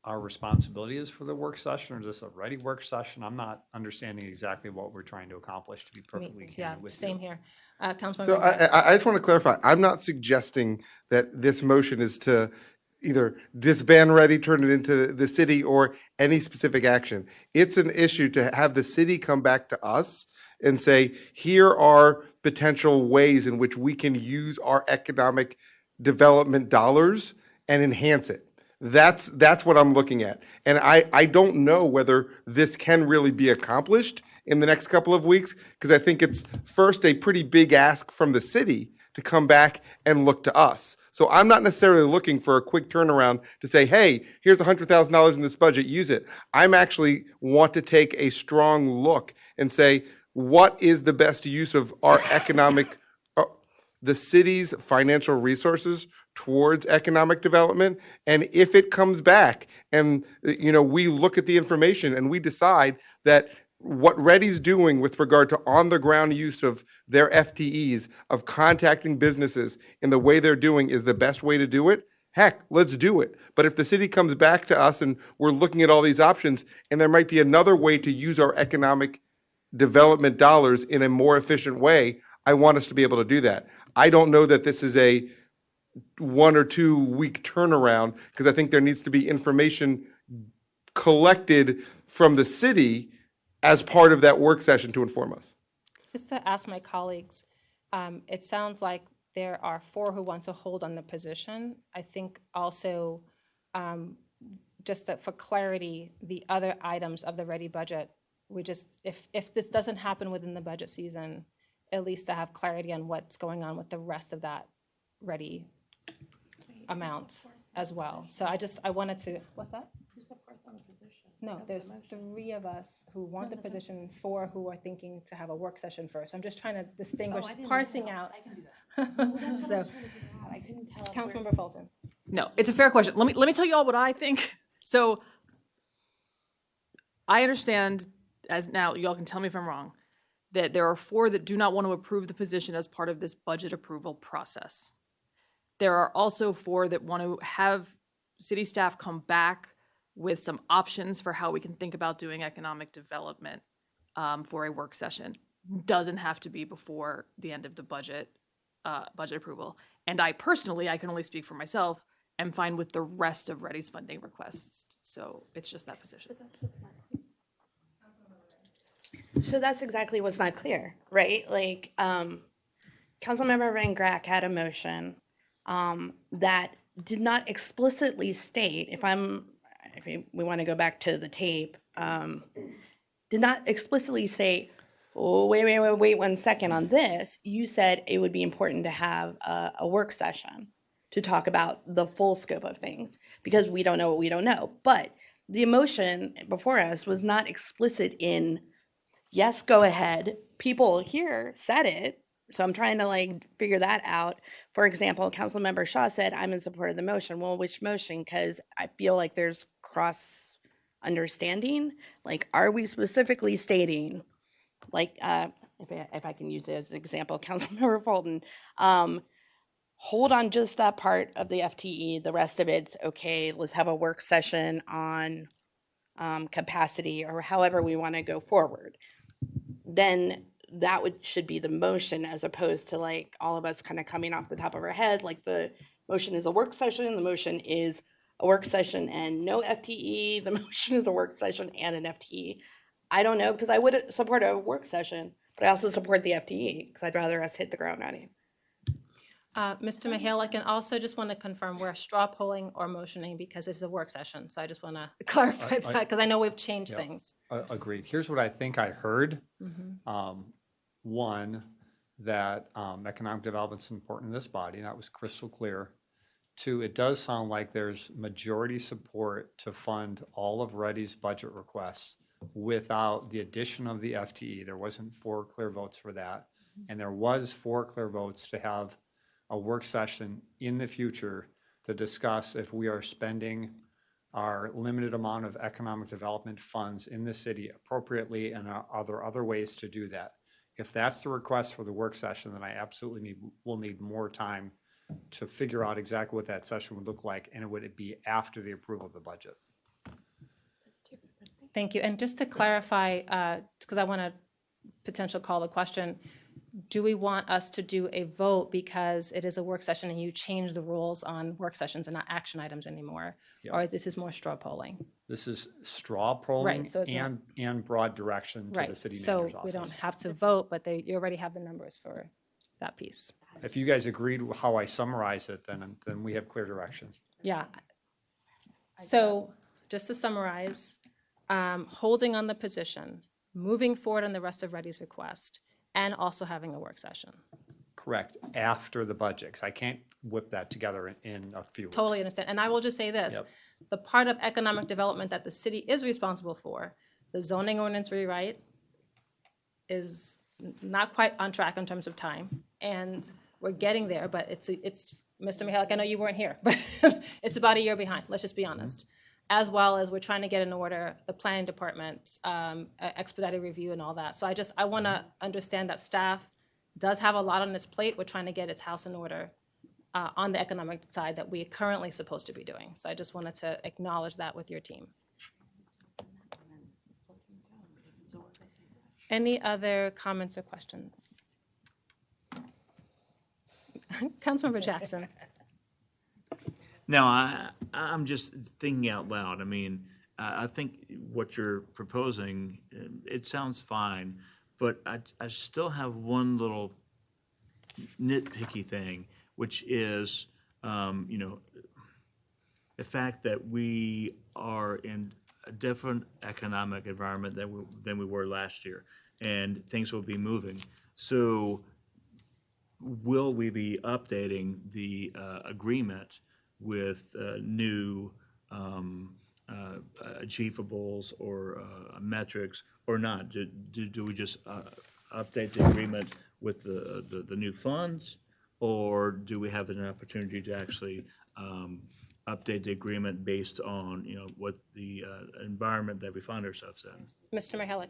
our responsibility is for the work session, or is this a ready work session? I'm not understanding exactly what we're trying to accomplish, to be perfectly candid with you. Same here. Councilmember So Van Grack. I just want to clarify, I'm not suggesting that this motion is to either disband Ready, turn it into the city, or any specific action. It's an issue to have the city come back to us and say, here are potential ways in which we can use our economic development dollars and enhance it. That's what I'm looking at. And I don't know whether this can really be accomplished in the next couple of weeks, because I think it's first a pretty big ask from the city to come back and look to us. So I'm not necessarily looking for a quick turnaround to say, hey, here's $100,000 in this budget, use it. I'm actually want to take a strong look and say, what is the best use of our economic, the city's financial resources towards economic development? And if it comes back and, we look at the information and we decide that what Ready's doing with regard to on-the-ground use of their FTEs, of contacting businesses in the way they're doing is the best way to do it, heck, let's do it. But if the city comes back to us and we're looking at all these options, and there might be another way to use our economic development dollars in a more efficient way, I want us to be able to do that. I don't know that this is a 1 or 2 week turnaround, because I think there needs to be information collected from the city as part of that work session to inform us. Just to ask my colleagues, it sounds like there are 4 who want to hold on the position. I think also, just that for clarity, the other items of the Ready budget, we just, if this doesn't happen within the budget season, at least to have clarity on what's going on with the rest of that Ready amount as well. So I wanted to, what's that? Who supports on the position? No, there's 3 of us who want the position, 4 who are thinking to have a work session first. I'm just trying to distinguish, parsing out. I can do that. So, I couldn't tell. Councilmember Fulton. No, it's a fair question. Let me tell you all what I think. So I understand, as now y'all can tell me if I'm wrong, that there are 4 that do not want to approve the position as part of this budget approval process. There are also 4 that want to have city staff come back with some options for how we can think about doing economic development for a work session. Doesn't have to be before the end of the budget approval. And I personally, I can only speak for myself, am fine with the rest of Ready's funding requests. So it's just that position. So that's exactly what's not clear, right? Like, Councilmember Van Grack had a motion that did not explicitly state, we want to go back to the tape, did not explicitly say, oh, wait 1 second on this. You said it would be important to have a work session to talk about the full scope of things because we don't know what we don't know. But the motion before us was not explicit in, yes, go ahead. People here said it. So I'm trying to like figure that out. For example, Councilmember Shaw said, I'm in support of the motion. Well, which motion? Because I feel like there's cross understanding. Like, are we specifically stating, like, if I can use it as an example, Councilmember Fulton, hold on just that part of the FTE. The rest of it's okay. Let's have a work session on capacity or however we want to go forward. Then that should be the motion as opposed to like all of us kind of coming off the top of our head. Like the motion is a work session. The motion is a work session and no FTE. The motion is a work session and an FTE. I don't know because I would support a work session, but I also support the FTE because I'd rather us hit the ground running. Mr. Mihalik, and also just want to confirm we're straw polling or motioning because it's a work session. So I just want to clarify that because I know we've changed things. Agreed. Here's what I think I heard. Mhm. One, that economic development's important in this body, and that was crystal clear. Two, it does sound like there's majority support to fund all of Reddy's budget requests without the addition of the FTE. There wasn't 4 clear votes for that. And there was 4 clear votes to have a work session in the future to discuss if we are spending our limited amount of economic development funds in the city appropriately and are there other ways to do that. If that's the request for the work session, then I absolutely will need more time to figure out exactly what that session would look like, and it would be after the approval of the budget. Thank you. And just to clarify, because I want to potential call the question, do we want us to do a vote because it is a work session and you change the rules on work sessions and not action items anymore? Yep. Or this is more straw polling? This is straw polling Right, so it's not- and broad direction to the Right, city so manager's office. we don't have to vote, but you already have the numbers for that piece. If you guys agreed with how I summarize it, then we have clear direction. Yeah. So just to summarize, holding on the position, moving forward on the rest of Reddy's request, and also having a work session. Correct, after the budget, because I can't whip that together in a few weeks. Totally understand. And I will just say this, Yep. the part of economic development that the city is responsible for, the zoning ordinance rewrite, is not quite on track in terms of time. And we're getting there, but it's Mr. Mihalik, I know you weren't here, but it's about a year behind, let's just be honest. As well as we're trying to get in order the planning department, expedited review and all that. So I want to understand that staff does have a lot on its plate. We're trying to get its house in order on the economic side that we are currently supposed to be doing. So I just wanted to acknowledge that with your team. Any other comments or questions? Councilmember Jackson. No, I'm just thinking out loud. I mean, I think what you're proposing, it sounds fine, but I still have one little nitpicky thing, which is, the fact that we are in a different economic environment than we were last year, and things will be moving. So will we be updating the agreement with new achievables or metrics or not? Do we just update the agreement with the new funds, or do we have an opportunity to actually update the agreement based on what the environment that we find ourselves in? Mr. Mihalik.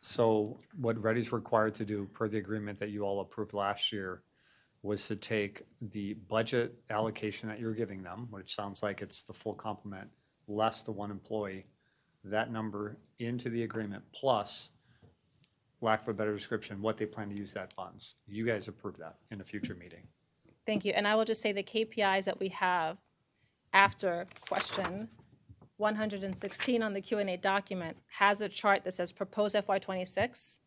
So what Reddy's required to do per the agreement that you all approved last year was to take the budget allocation that you're giving them, which sounds like it's the full complement, less the 1 employee, that number into the agreement, plus, lack of a better description, what they plan to use that funds. You guys approve that in a future meeting. Thank you. And I will just say the KPIs that we have after question 116 on the Q&A document has a chart that says proposed FY26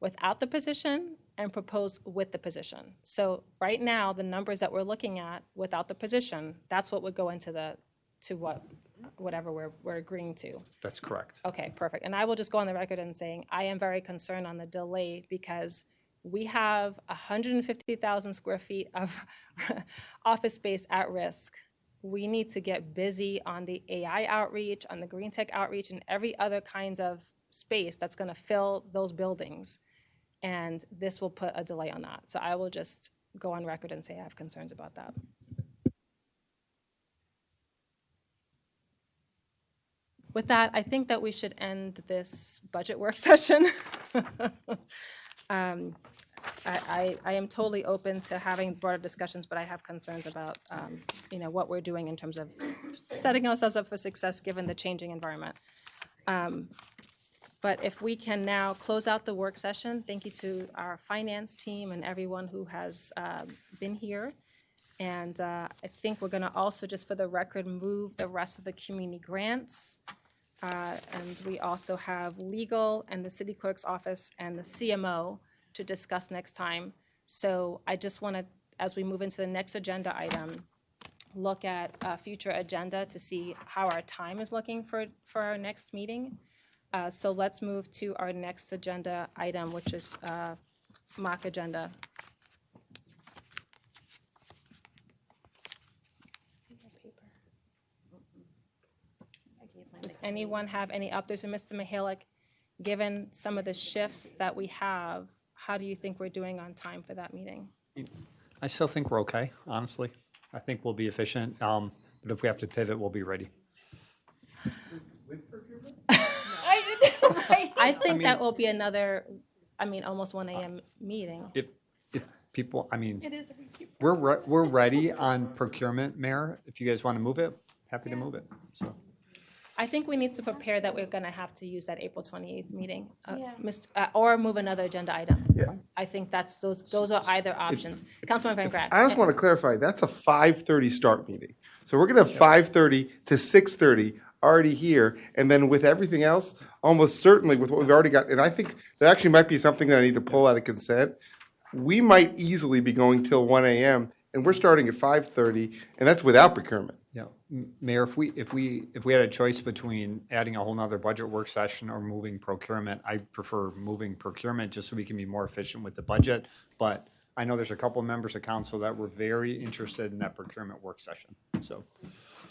without the position and proposed with the position. So right now, the numbers that we're looking at without the position, that's what would go into the to whatever we're agreeing to. That's correct. Okay, perfect. And I will just go on the record in saying I am very concerned on the delay because we have 150,000 square feet of office space at risk. We need to get busy on the AI outreach, on the green tech outreach, and every other kinds of space that's going to fill those buildings. And this will put a delay on that. So I will just go on record and say I have concerns about that. With that, I think that we should end this budget work session. I am totally open to having broader discussions, but I have concerns about, what we're doing in terms of setting ourselves up for success given the changing environment. But if we can now close out the work session, thank you to our finance team and everyone who has been here. And I think we're going to also, just for the record, move the rest of the community grants. And we also have legal and the city clerk's office and the CMO to discuss next time. So I just want to, as we move into the next agenda item, look at a future agenda to see how our time is looking for our next meeting. So let's move to our next agenda item, which is mock agenda. Does anyone have any updates? And Mr. Mihalik, given some of the shifts that we have, how do you think we're doing on time for that meeting? I still think we're okay, honestly. I think we'll be efficient, but if we have to pivot, we'll be ready. I think that will be another, almost 1 a.m. meeting. If people, we're ready on procurement, Mayor. If you guys want to move it, happy to move it, so. I think we need to prepare that we're going to have to use that April 28th meeting, or move another agenda item. Yeah. I think those are either options. Councilman Van Grack. I just want to clarify, that's a 5:30 start meeting. So we're going to have 5:30 to 6:30 already here, and then with everything else, almost certainly with what we've already got, and I think there actually might be something that I need to pull out of consent. We might easily be going till 1 a.m., and we're starting at 5:30, and that's without procurement. Yeah, Mayor, if we had a choice between adding a whole nother budget work session or moving procurement, I prefer moving procurement just so we can be more efficient with the budget. But I know there's a couple of members of council that were very interested in that procurement work session, so.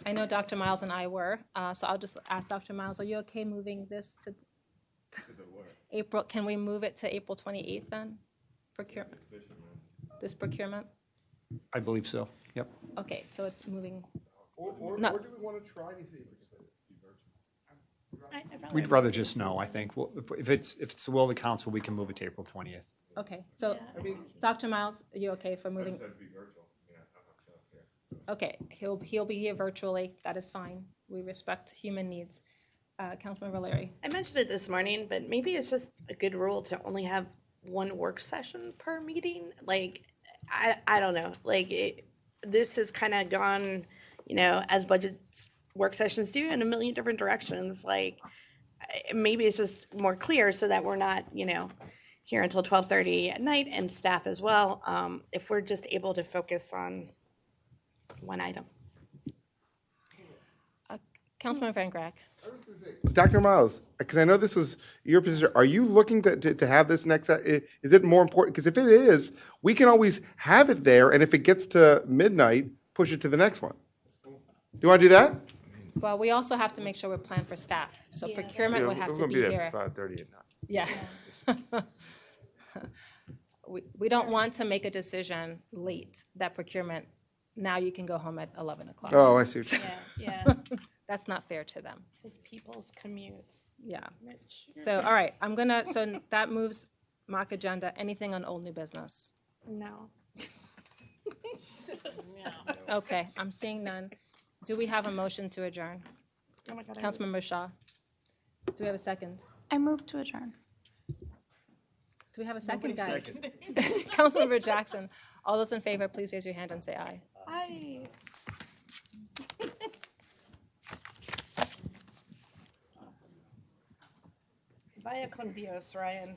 I know Dr. Miles and I were, so I'll just ask Dr. Miles, are you okay moving this to April? Can we move it to April 28th then? Procurement. This procurement? I believe so, yep. Okay, so it's moving. Or do we want to try to see if we can? We'd rather just know, I think. Well, if it's the will of the council, we can move it to April 20th. Okay, so Dr. Miles, are you okay for moving? Okay, he'll be here virtually. That is fine. We respect human needs. Councilman Valeri. I mentioned it this morning, but maybe it's just a good rule to only have one work session per meeting. Like, I don't know. Like, this has kind of gone, as budget work sessions do, in a million different directions. Like, maybe it's just more clear so that we're not, here until 12:30 at night, and staff as well. If we're just able to focus on one item. Councilman Van Grack. Dr. Miles, because I know this was your position, are you looking to have this next, is it more important? Because if it is, we can always have it there, and if it gets to midnight, push it to the next one. Do you want to do that? Well, we also have to make sure we're planned for staff. So procurement would have to be here. 5:30 at night. Yeah. We don't want to make a decision late that procurement, now you can go home at 11 o'clock. Oh, I see. Yeah. That's not fair to them. Because people's commutes. Yeah. So, all right, so that moves mock agenda. Anything on old new business? No. Okay, I'm seeing none. Do we have a motion to adjourn? Oh my God, Councilmember Shaw. Do we have a second? I move to adjourn. Do we have a second, guys? Councilmember Jackson. All those in favor, please raise your hand and say aye. Aye. Vaya con Dios, Ryan.